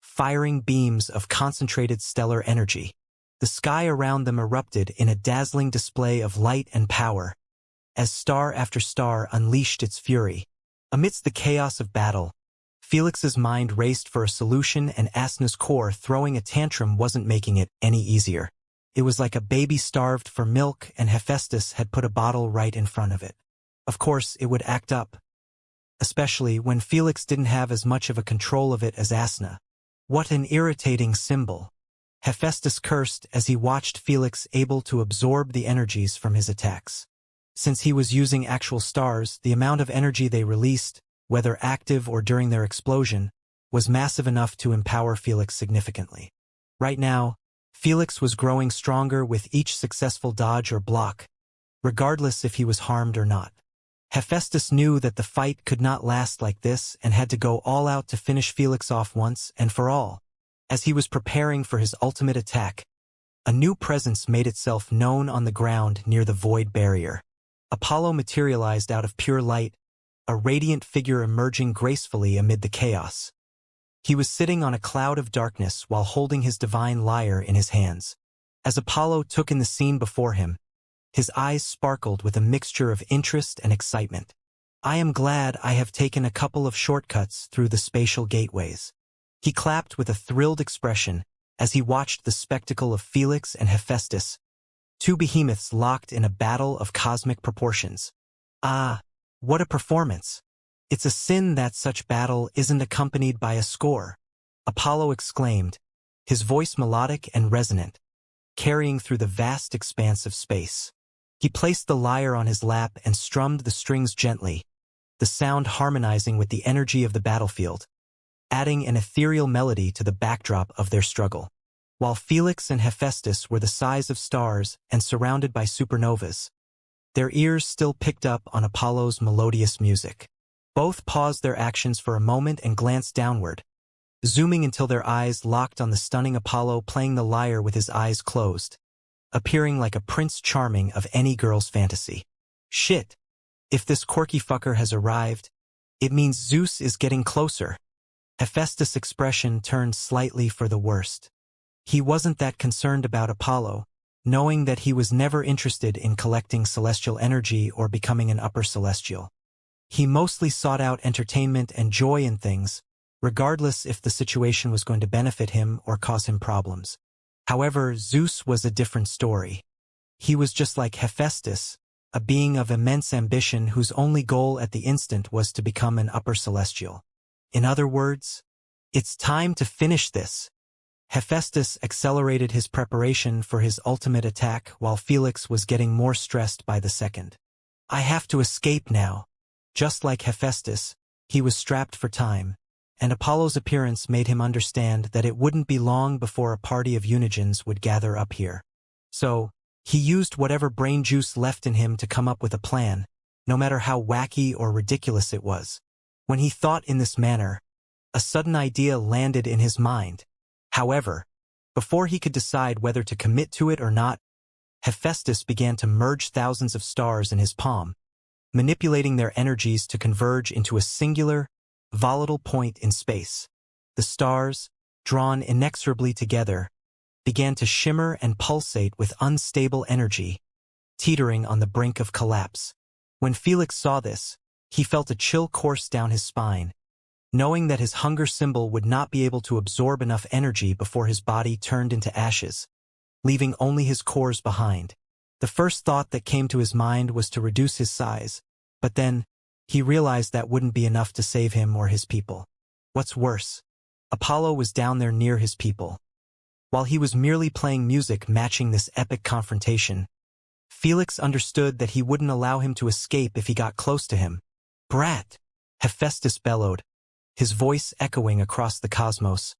firing beams of concentrated stellar energy. The The sky around them erupted in a dazzling display of light and power, as star after star unleashed its fury. Amidst the chaos of battle, Felix's mind raced for a solution, and Asna's core throwing a tantrum wasn't making it any easier. It was like a baby starved for milk and Hephaestus had put a bottle right in front of it. Of course, it would act up, especially when Felix didn't have as much of a control of it as Asna. What an irritating symbol. Hephaestus cursed as he watched Felix able to absorb the energies from his attacks. Since he was using actual stars, the amount of energy they released, whether active or during their explosion, was massive enough to empower Felix significantly. Right now, Felix was growing stronger with each successful dodge or block, regardless if he was harmed or not. Hephaestus knew that the fight could not last like this and had to go all out to finish Felix off once and for all. As he was preparing for his ultimate attack, a new presence made itself known on the ground near the void barrier. Apollo materialized out of pure light, a radiant figure emerging gracefully amid the chaos. He was sitting on a cloud of darkness while holding his divine lyre in his hands. As Apollo took in the scene before him, his eyes sparkled with a mixture of interest and excitement. "I am glad I have taken a couple of shortcuts through the spatial gateways." He clapped with a thrilled expression as he watched the spectacle of Felix and Hephaestus, two behemoths locked in a battle of cosmic proportions. Ah, what a performance! It's a sin that such battle isn't accompanied by a score, Apollo exclaimed, his voice melodic and resonant, carrying through the vast expanse of space. He placed the lyre on his lap and strummed the strings gently, the sound harmonizing with the energy of the battlefield, adding an ethereal melody to the backdrop of their struggle. While Felix and Hephaestus were the size of stars and surrounded by supernovas, their ears still picked up on Apollo's melodious music. Both paused their actions for a moment and glanced downward, zooming until their eyes locked on the stunning Apollo playing the lyre with his eyes closed, appearing like a Prince Charming of any girl's fantasy. Shit! If this quirky fucker has arrived, it means Zeus is getting closer. Hephaestus' expression turned slightly for the worst. He wasn't that concerned about Apollo, knowing that he was never interested in collecting celestial energy or becoming an upper celestial. He mostly sought out entertainment and joy in things, regardless if the situation was going to benefit him or cause him problems. However, Zeus was a different story. He was just like Hephaestus, a being of immense ambition whose only goal at the instant was to become an upper celestial. In other words, it's time to finish this. Hephaestus accelerated his preparation for his ultimate attack while Felix was getting more stressed by the second. I have to escape now. Just like Hephaestus, he was strapped for time, and Apollo's appearance made him understand that it wouldn't be long before a party of Unigens would gather up here. So, he used whatever brain juice left in him to come up with a plan, no matter how wacky or ridiculous it was. When he thought in this manner, a sudden idea landed in his mind. However, before he could decide whether to commit to it or not, Hephaestus began to merge thousands of stars in his palm, manipulating their energies to converge into a singular, volatile point in space. The stars, drawn inexorably together, began to shimmer and pulsate with unstable energy, teetering on the brink of collapse. When Felix saw this, he felt a chill course down his spine, knowing that his hunger symbol would not be able to absorb enough energy before his body turned into ashes, leaving only his cores behind. The first thought that came to his mind was to reduce his size, but then, he realized that wouldn't be enough to save him or his people. What's worse, Apollo was down there near his people. While he was merely playing music matching this epic confrontation, Felix understood that he wouldn't allow him to escape if he got close to him. Brat! Hephaestus bellowed, his voice echoing across the cosmos.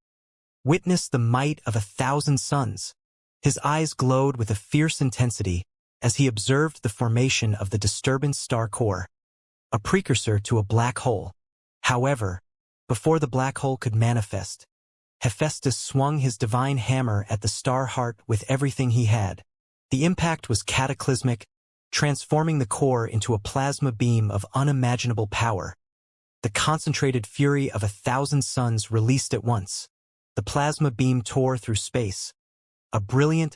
Witness the might of 1,000 suns. His eyes glowed with a fierce intensity as he observed the formation of the disturbance star core, a precursor to a black hole. However, before the black hole could manifest, Hephaestus swung his divine hammer at the star heart with everything he had. The impact was cataclysmic, transforming the core into a plasma beam of unimaginable power. The concentrated fury of 1,000 suns released at once. The plasma beam tore through space, a brilliant,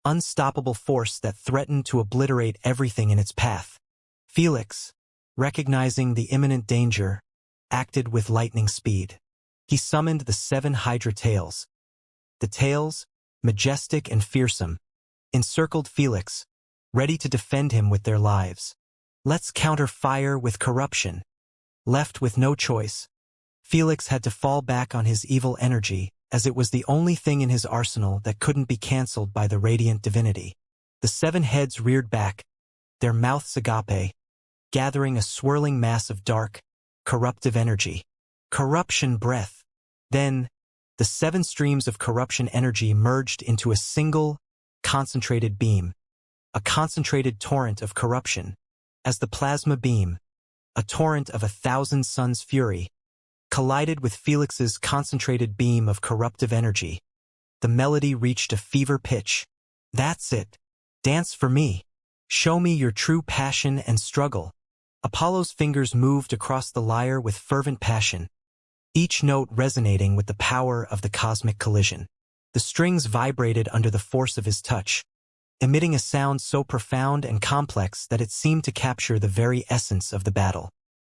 unstoppable force that threatened to obliterate everything in its path. Felix, recognizing the imminent danger, acted with lightning speed. He summoned the 7 Hydra tails. The tails, majestic and fearsome, encircled Felix, ready to defend him with their lives. Let's counter fire with corruption. Left with no choice, Felix had to fall back on his evil energy, as it was the only thing in his arsenal that couldn't be cancelled by the radiant divinity. The 7 heads reared back, their mouths agape, gathering a swirling mass of dark, corruptive energy. Corruption breath. Then, the 7 streams of corruption energy merged into a single, concentrated beam, a concentrated torrent of corruption, as the plasma beam, a torrent of 1,000 suns' fury, collided with Felix's concentrated beam of corruptive energy. The melody reached a fever pitch. That's it. Dance for me. Show me your true passion and struggle. Apollo's fingers moved across the lyre with fervent passion, each note resonating with the power of the cosmic collision. The strings vibrated under the force of his touch, emitting a sound so profound and complex that it seemed to capture the very essence of the battle.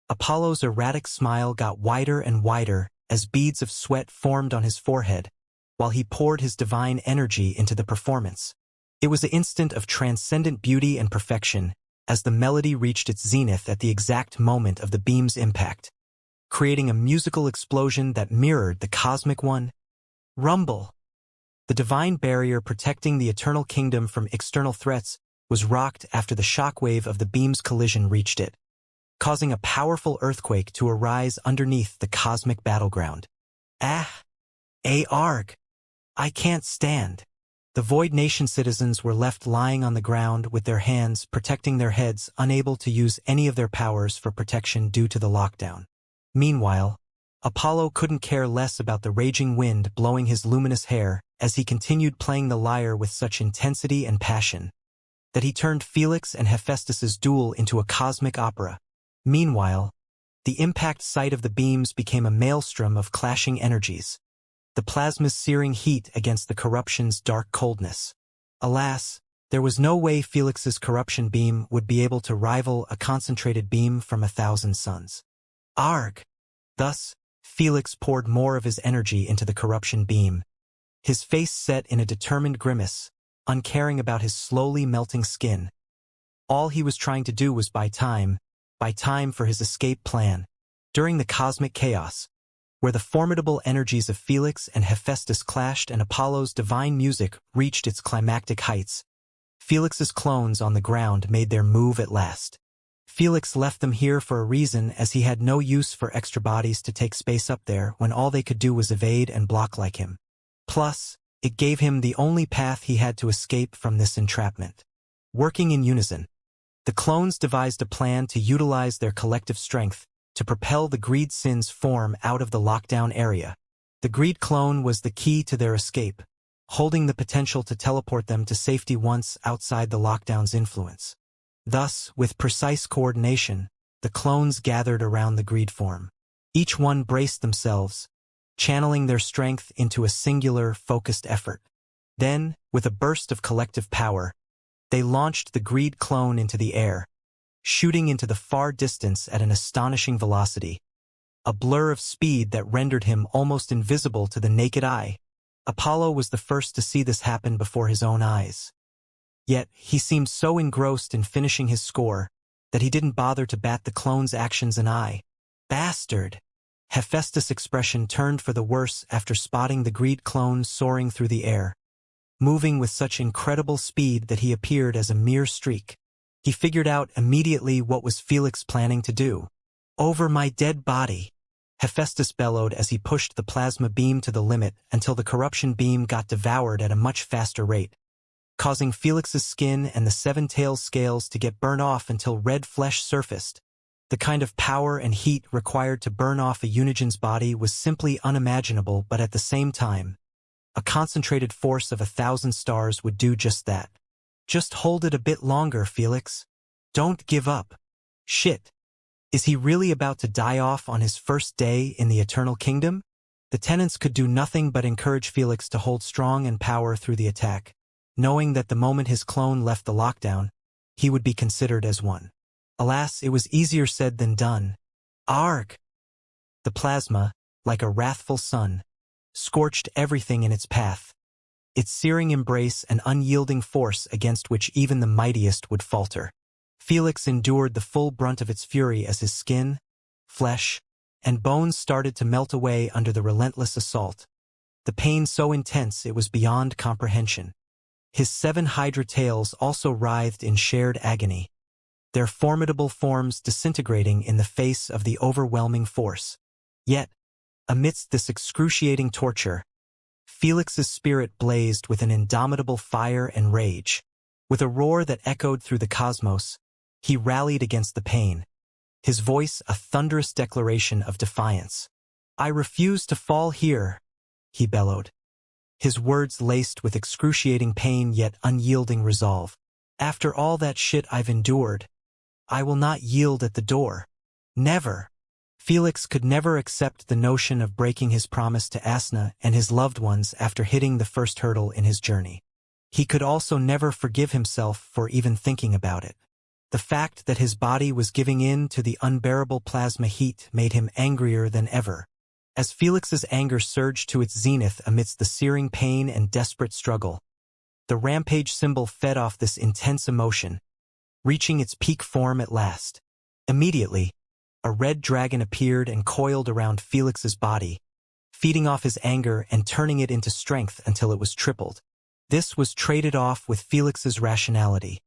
Apollo's erratic smile got wider and wider as beads of sweat formed on his forehead, while he poured his divine energy into the performance. It was an instant of transcendent beauty and perfection, as the melody reached its zenith at the exact moment of the beam's impact, creating a musical explosion that mirrored the cosmic one. Rumble. The divine barrier protecting the eternal kingdom from external threats was rocked after the shockwave of the beam's collision reached it, causing a powerful earthquake to arise underneath the cosmic battleground. Arg! I can't stand. The Void Nation citizens were left lying on the ground with their hands protecting their heads, unable to use any of their powers for protection due to the lockdown. Meanwhile, Apollo couldn't care less about the raging wind blowing his luminous hair as he continued playing the lyre with such intensity and passion that he turned Felix and Hephaestus's duel into a cosmic opera. Meanwhile, the impact site of the beams became a maelstrom of clashing energies, the plasma's searing heat against the corruption's dark coldness. Alas, there was no way Felix's corruption beam would be able to rival a concentrated beam from 1,000 suns. Arg! Thus, Felix poured more of his energy into the corruption beam, his face set in a determined grimace, uncaring about his slowly melting skin. All he was trying to do was buy time for his escape plan. During the cosmic chaos, where the formidable energies of Felix and Hephaestus clashed and Apollo's divine music reached its climactic heights, Felix's clones on the ground made their move at last. Felix left them here for a reason, as he had no use for extra bodies to take space up there when all they could do was evade and block like him. Plus, it gave him the only path he had to escape from this entrapment. Working in unison, the clones devised a plan to utilize their collective strength to propel the Greed Sin's form out of the lockdown area. The Greed clone was the key to their escape, holding the potential to teleport them to safety once outside the lockdown's influence. Thus, with precise coordination, the clones gathered around the Greed form. Each one braced themselves, channeling their strength into a singular, focused effort. Then, with a burst of collective power, they launched the Greed clone into the air, shooting into the far distance at an astonishing velocity, a blur of speed that rendered him almost invisible to the naked eye. Apollo was the first to see this happen before his own eyes. Yet, he seemed so engrossed in finishing his score that he didn't bother to bat the clone's actions an eye. Bastard! Hephaestus' expression turned for the worse after spotting the Greed clone soaring through the air, moving with such incredible speed that he appeared as a mere streak. He figured out immediately what was Felix planning to do. Over my dead body! Hephaestus bellowed as he pushed the plasma beam to the limit until the corruption beam got devoured at a much faster rate, causing Felix's skin and the 7 tails scales to get burned off until red flesh surfaced. The kind of power and heat required to burn off a Unigen's body was simply unimaginable, but at the same time, a concentrated force of 1,000 stars would do just that. Just hold it a bit longer, Felix. Don't give up. Shit. Is he really about to die off on his first day in the Eternal Kingdom? The tenants could do nothing but encourage Felix to hold strong and power through the attack. knowing that the moment his clone left the lockdown, he would be considered as one. Alas, it was easier said than done. Arg! The plasma, like a wrathful sun, scorched everything in its path, its searing embrace an unyielding force against which even the mightiest would falter. Felix endured the full brunt of its fury as his skin, flesh, and bones started to melt away under the relentless assault, the pain so intense it was beyond comprehension. His 7 hydra tails also writhed in shared agony, their formidable forms disintegrating in the face of the overwhelming force. Yet, amidst this excruciating torture, Felix's spirit blazed with an indomitable fire and rage. With a roar that echoed through the cosmos, he rallied against the pain, his voice a thunderous declaration of defiance. "I refuse to fall here," he bellowed, his words laced with excruciating pain yet unyielding resolve. "After all that shit I've endured, I will not yield at the door. Never." Felix could never accept the notion of breaking his promise to Asna and his loved ones after hitting the first hurdle in his journey. He could also never forgive himself for even thinking about it. The fact that his body was giving in to the unbearable plasma heat made him angrier than ever. As Felix's anger surged to its zenith amidst the searing pain and desperate struggle, the rampage symbol fed off this intense emotion, reaching its peak form at last. Immediately, a red dragon appeared and coiled around Felix's body, feeding off his anger and turning it into strength until it was tripled. This was traded off with Felix's rationality,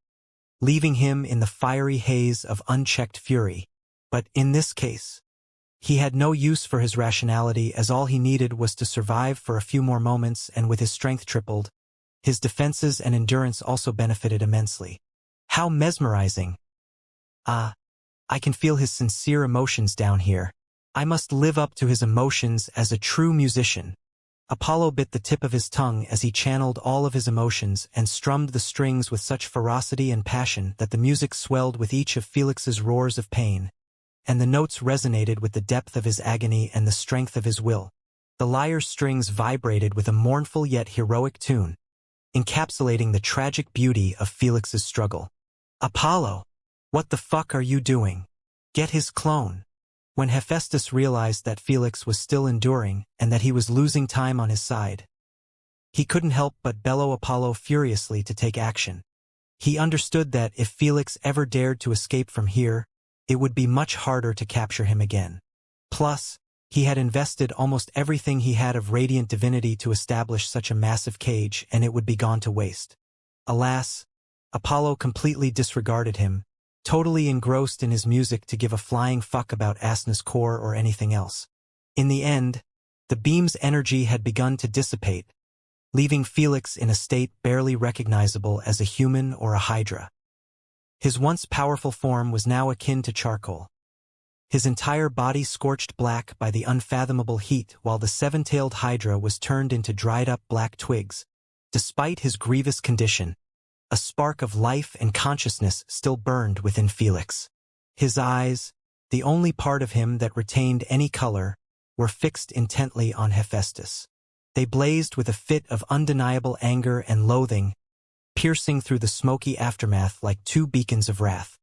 leaving him in the fiery haze of unchecked fury. But in this case, he had no use for his rationality, as all he needed was to survive for a few more moments, and with his strength tripled, his defenses and endurance also benefited immensely. How mesmerizing! I can feel his sincere emotions down here. I must live up to his emotions as a true musician. Apollo bit the tip of his tongue as he channeled all of his emotions and strummed the strings with such ferocity and passion that the music swelled with each of Felix's roars of pain, and the notes resonated with the depth of his agony and the strength of his will. The lyre's strings vibrated with a mournful yet heroic tune, encapsulating the tragic beauty of Felix's struggle. "Apollo! What the fuck are you doing? Get his clone." When Hephaestus realized that Felix was still enduring and that he was losing time on his side, he couldn't help but bellow Apollo furiously to take action. He understood that if Felix ever dared to escape from here, it would be much harder to capture him again. Plus, he had invested almost everything he had of radiant divinity to establish such a massive cage, and it would be gone to waste. Alas, Apollo completely disregarded him, totally engrossed in his music to give a flying fuck about Asna's core or anything else. In the end, the beam's energy had begun to dissipate, leaving Felix in a state barely recognizable as a human or a hydra. His once powerful form was now akin to charcoal, his entire body scorched black by the unfathomable heat, while the 7-tailed hydra was turned into dried-up black twigs. Despite his grievous condition, a spark of life and consciousness still burned within Felix. His eyes, the only part of him that retained any color, were fixed intently on Hephaestus. They blazed with a fit of undeniable anger and loathing, piercing through the smoky aftermath like 2 beacons of wrath.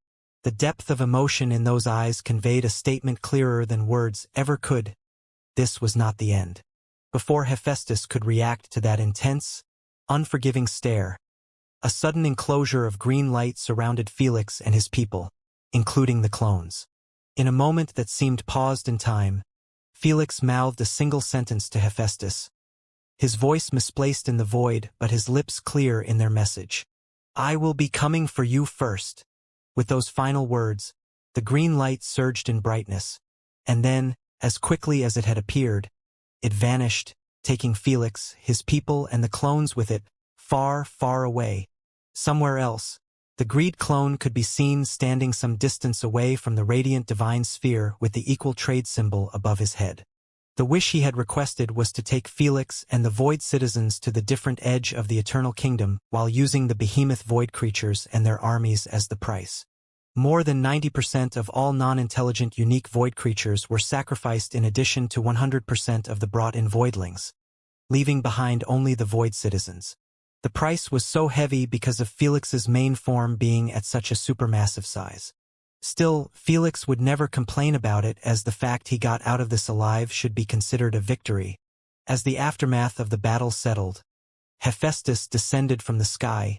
The depth of emotion in those eyes conveyed a statement clearer than words ever could. This was not the end. Before Hephaestus could react to that intense, unforgiving stare, a sudden enclosure of green light surrounded Felix and his people, including the clones. In a moment that seemed paused in time, Felix mouthed a single sentence to Hephaestus, his voice misplaced in the void but his lips clear in their message. "I will be coming for you first." With those final words, the green light surged in brightness, and then, as quickly as it had appeared, it vanished, taking Felix, his people, and the clones with it, far, far away. Somewhere else, the greed clone could be seen standing some distance away from the radiant divine sphere with the equal trade symbol above his head. The wish he had requested was to take Felix and the Void citizens to the different edge of the Eternal Kingdom while using the behemoth Void creatures and their armies as the price. More than 90% of all non-intelligent unique Void creatures were sacrificed in addition to 100% of the brought-in Voidlings, leaving behind only the Void citizens. The price was so heavy because of Felix's main form being at such a supermassive size. Still, Felix would never complain about it, as the fact he got out of this alive should be considered a victory. As the aftermath of the battle settled, Hephaestus descended from the sky,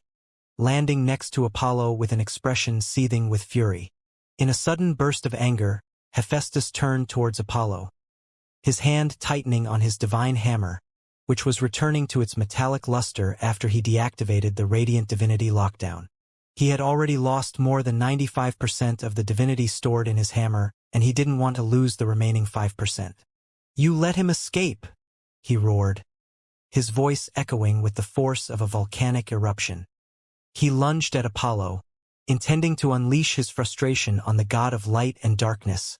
landing next to Apollo with an expression seething with fury. In a sudden burst of anger, Hephaestus turned towards Apollo, his hand tightening on his divine hammer, which was returning to its metallic luster after he deactivated the radiant divinity lockdown. He had already lost more than 95% of the divinity stored in his hammer, and he didn't want to lose the remaining 5%. "You let him escape!" he roared, his voice echoing with the force of a volcanic eruption. He lunged at Apollo, intending to unleash his frustration on the god of light and darkness,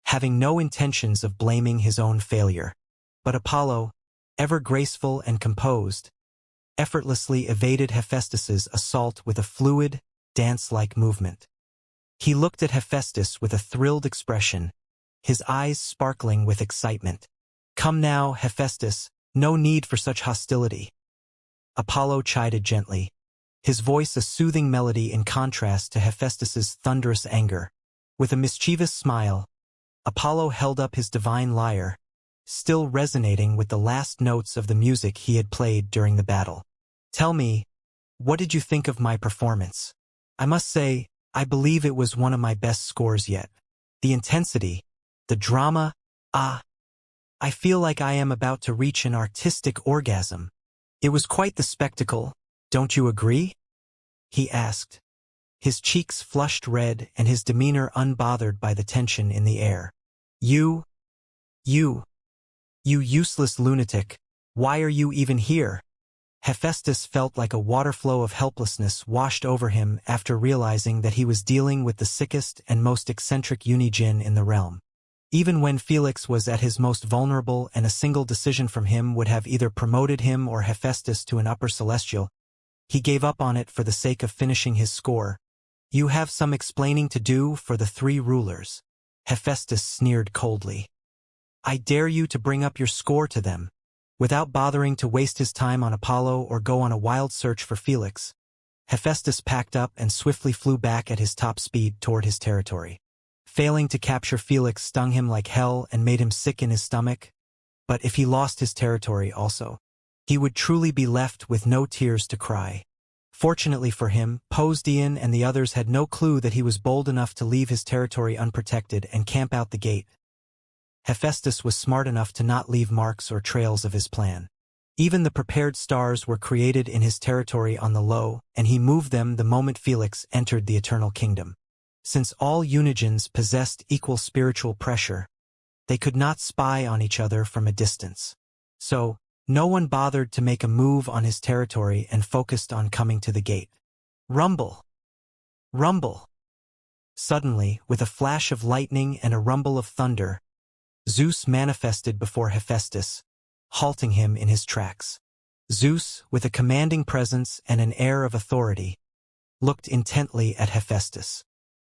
having no intentions of blaming his own failure. But Apollo, ever graceful and composed, effortlessly evaded Hephaestus's assault with a fluid, dance-like movement. He looked at Hephaestus with a thrilled expression, his eyes sparkling with excitement. "Come now, Hephaestus, no need for such hostility." Apollo chided gently, his voice a soothing melody in contrast to Hephaestus's thunderous anger. With a mischievous smile, Apollo held up his divine lyre, still resonating with the last notes of the music he had played during the battle. "Tell me, what did you think of my performance? I must say, I believe it was one of my best scores yet. The intensity, the drama, I feel like I am about to reach an artistic orgasm. It was quite the spectacle, don't you agree?" he asked, his cheeks flushed red and his demeanor unbothered by the tension in the air. You useless lunatic, why are you even here?" Hephaestus felt like a waterflow of helplessness washed over him after realizing that he was dealing with the sickest and most eccentric unijin in the realm. Even when Felix was at his most vulnerable and a single decision from him would have either promoted him or Hephaestus to an upper celestial, he gave up on it for the sake of finishing his score. "You have some explaining to do for the three rulers," Hephaestus sneered coldly. "I dare you to bring up your score to them." Without bothering to waste his time on Apollo or go on a wild search for Felix, Hephaestus packed up and swiftly flew back at his top speed toward his territory. Failing to capture Felix stung him like hell and made him sick in his stomach, but if he lost his territory also, he would truly be left with no tears to cry. Fortunately for him, Posdian and the others had no clue that he was bold enough to leave his territory unprotected and camp out the gate. Hephaestus was smart enough to not leave marks or trails of his plan. Even the prepared stars were created in his territory on the low, and he moved them the moment Felix entered the Eternal Kingdom. Since all unijins possessed equal spiritual pressure, they could not spy on each other from a distance. So, no one bothered to make a move on his territory and focused on coming to the gate. Rumble! Rumble! Suddenly, with a flash of lightning and a rumble of thunder, Zeus manifested before Hephaestus, halting him in his tracks. Zeus, with a commanding presence and an air of authority, looked intently at Hephaestus.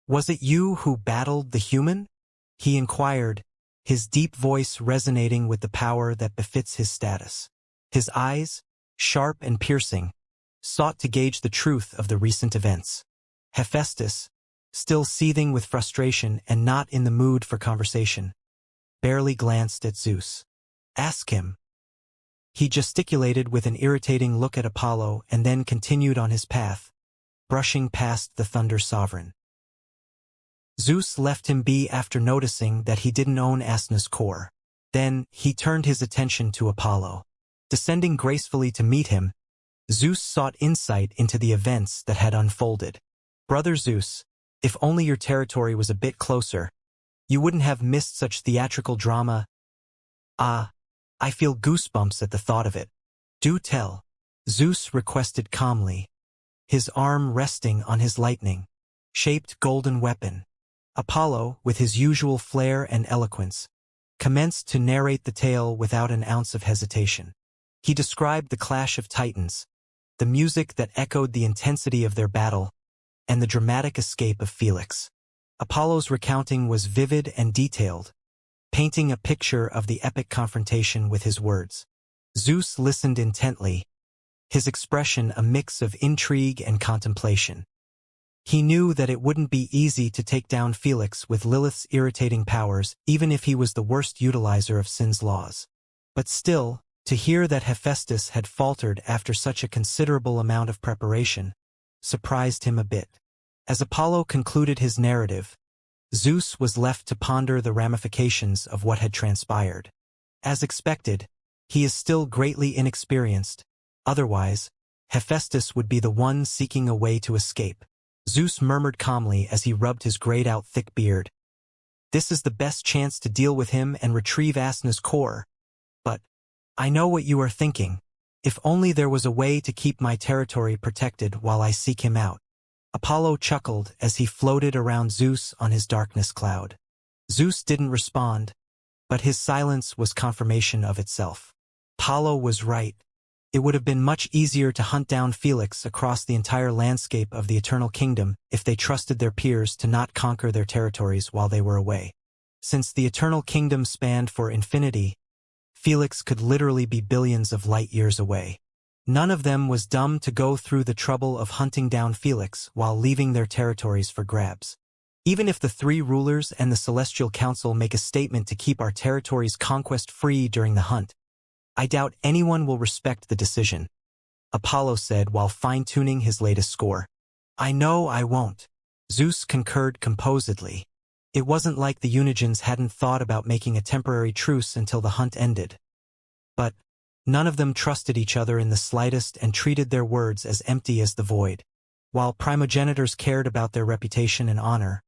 "Was it you who battled the human?" he inquired, his deep voice resonating with the power that befits his status. His eyes, sharp and piercing, sought to gauge the truth of the recent events. Hephaestus, still seething with frustration and not in the mood for conversation, barely glanced at Zeus. "Ask him." He gesticulated with an irritating look at Apollo and then continued on his path, brushing past the Thunder Sovereign. Zeus left him be after noticing that he didn't own Asna's core. Then, he turned his attention to Apollo. Descending gracefully to meet him, Zeus sought insight into the events that had unfolded. "Brother Zeus, if only your territory was a bit closer, you wouldn't have missed such theatrical drama. I feel goosebumps at the thought of it. Do tell," Zeus requested calmly, his arm resting on his lightning-shaped golden weapon. Apollo, with his usual flair and eloquence, commenced to narrate the tale without an ounce of hesitation. He described the clash of titans, the music that echoed the intensity of their battle, and the dramatic escape of Felix. Apollo's recounting was vivid and detailed, painting a picture of the epic confrontation with his words. Zeus listened intently, his expression a mix of intrigue and contemplation. He knew that it wouldn't be easy to take down Felix with Lilith's irritating powers, even if he was the worst utilizer of sin's laws. But still, to hear that Hephaestus had faltered after such a considerable amount of preparation surprised him a bit. As Apollo concluded his narrative, Zeus was left to ponder the ramifications of what had transpired. As expected, he is still greatly inexperienced. Otherwise, Hephaestus would be the one seeking a way to escape. Zeus murmured calmly as he rubbed his grayed-out thick beard. This is the best chance to deal with him and retrieve Asna's core. But I know what you are thinking. If only there was a way to keep my territory protected while I seek him out. Apollo chuckled as he floated around Zeus on his darkness cloud. Zeus didn't respond, but his silence was confirmation of itself. Apollo was right. It would have been much easier to hunt down Felix across the entire landscape of the Eternal Kingdom if they trusted their peers to not conquer their territories while they were away. Since the Eternal Kingdom spanned for infinity, Felix could literally be billions of light years away. None of them was dumb to go through the trouble of hunting down Felix while leaving their territories for grabs. Even if the three rulers and the Celestial Council make a statement to keep our territories conquest-free during the hunt, I doubt anyone will respect the decision, Apollo said while fine-tuning his latest score. I know I won't. Zeus concurred composedly. It wasn't like the Unigens hadn't thought about making a temporary truce until the hunt ended. But none of them trusted each other in the slightest and treated their words as empty as the void. While primogenitors cared about their reputation and honor,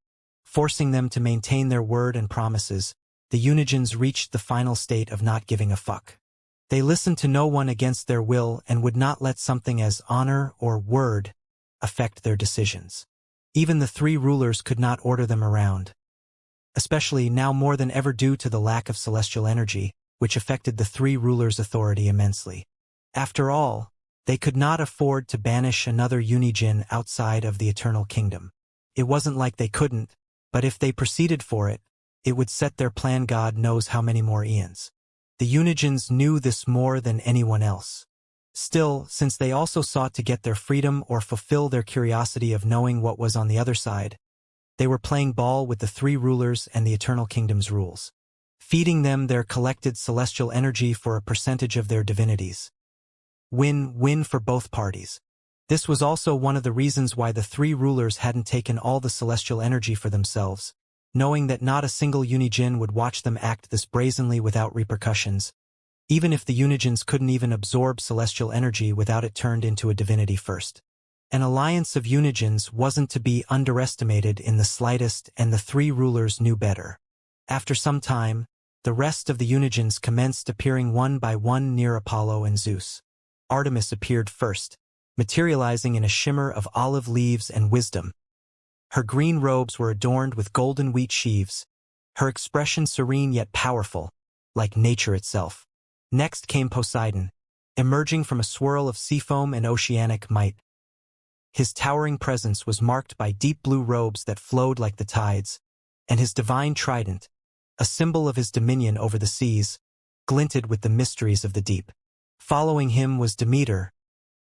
forcing them to maintain their word and promises, the Unigens reached the final state of not giving a fuck. They listened to no one against their will and would not let something as honor or word affect their decisions. Even the three rulers could not order them around, especially now more than ever due to the lack of celestial energy, which affected the three rulers' authority immensely. After all, they could not afford to banish another Unigen outside of the Eternal Kingdom. It wasn't like they couldn't, but if they proceeded for it, it would set their plan God knows how many more eons. The Unigens knew this more than anyone else. Still, since they also sought to get their freedom or fulfill their curiosity of knowing what was on the other side, they were playing ball with the three rulers and the Eternal Kingdom's rules, feeding them their collected celestial energy for a percentage of their divinities. Win-win for both parties. This was also one of the reasons why the three rulers hadn't taken all the celestial energy for themselves, knowing that not a single Unigen would watch them act this brazenly without repercussions, even if the Unigens couldn't even absorb celestial energy without it turned into a divinity first. An alliance of Unigens wasn't to be underestimated in the slightest, and the three rulers knew better. After some time, the rest of the Unigens commenced appearing one by one near Apollo and Zeus. Artemis appeared first, materializing in a shimmer of olive leaves and wisdom. Her green robes were adorned with golden wheat sheaves, her expression serene yet powerful, like nature itself. Next came Poseidon, emerging from a swirl of seafoam and oceanic might. His towering presence was marked by deep blue robes that flowed like the tides, and his divine trident, a symbol of his dominion over the seas, glinted with the mysteries of the deep. Following him was Demeter,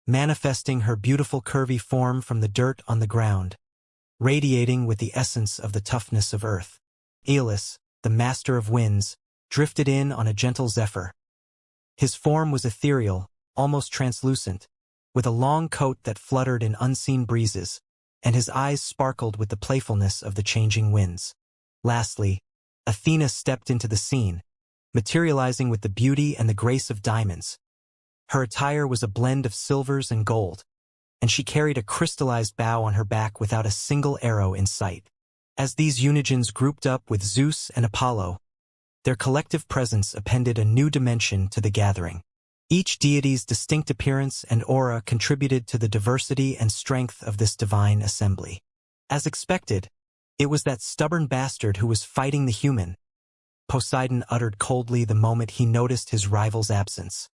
manifesting her beautiful curvy form from the dirt on the ground, radiating with the essence of the toughness of earth. Aeolus, the master of winds, drifted in on a gentle zephyr. His form was ethereal, almost translucent, with a long coat that fluttered in unseen breezes, and his eyes sparkled with the playfulness of the changing winds. Lastly, Athena stepped into the scene, materializing with the beauty and the grace of diamonds. Her attire was a blend of silvers and gold, and she carried a crystallized bow on her back without a single arrow in sight. As these Unigens grouped up with Zeus and Apollo, their collective presence appended a new dimension to the gathering. Each deity's distinct appearance and aura contributed to the diversity and strength of this divine assembly. As expected, it was that stubborn bastard who was fighting the human, Poseidon uttered coldly the moment he noticed his rival's absence.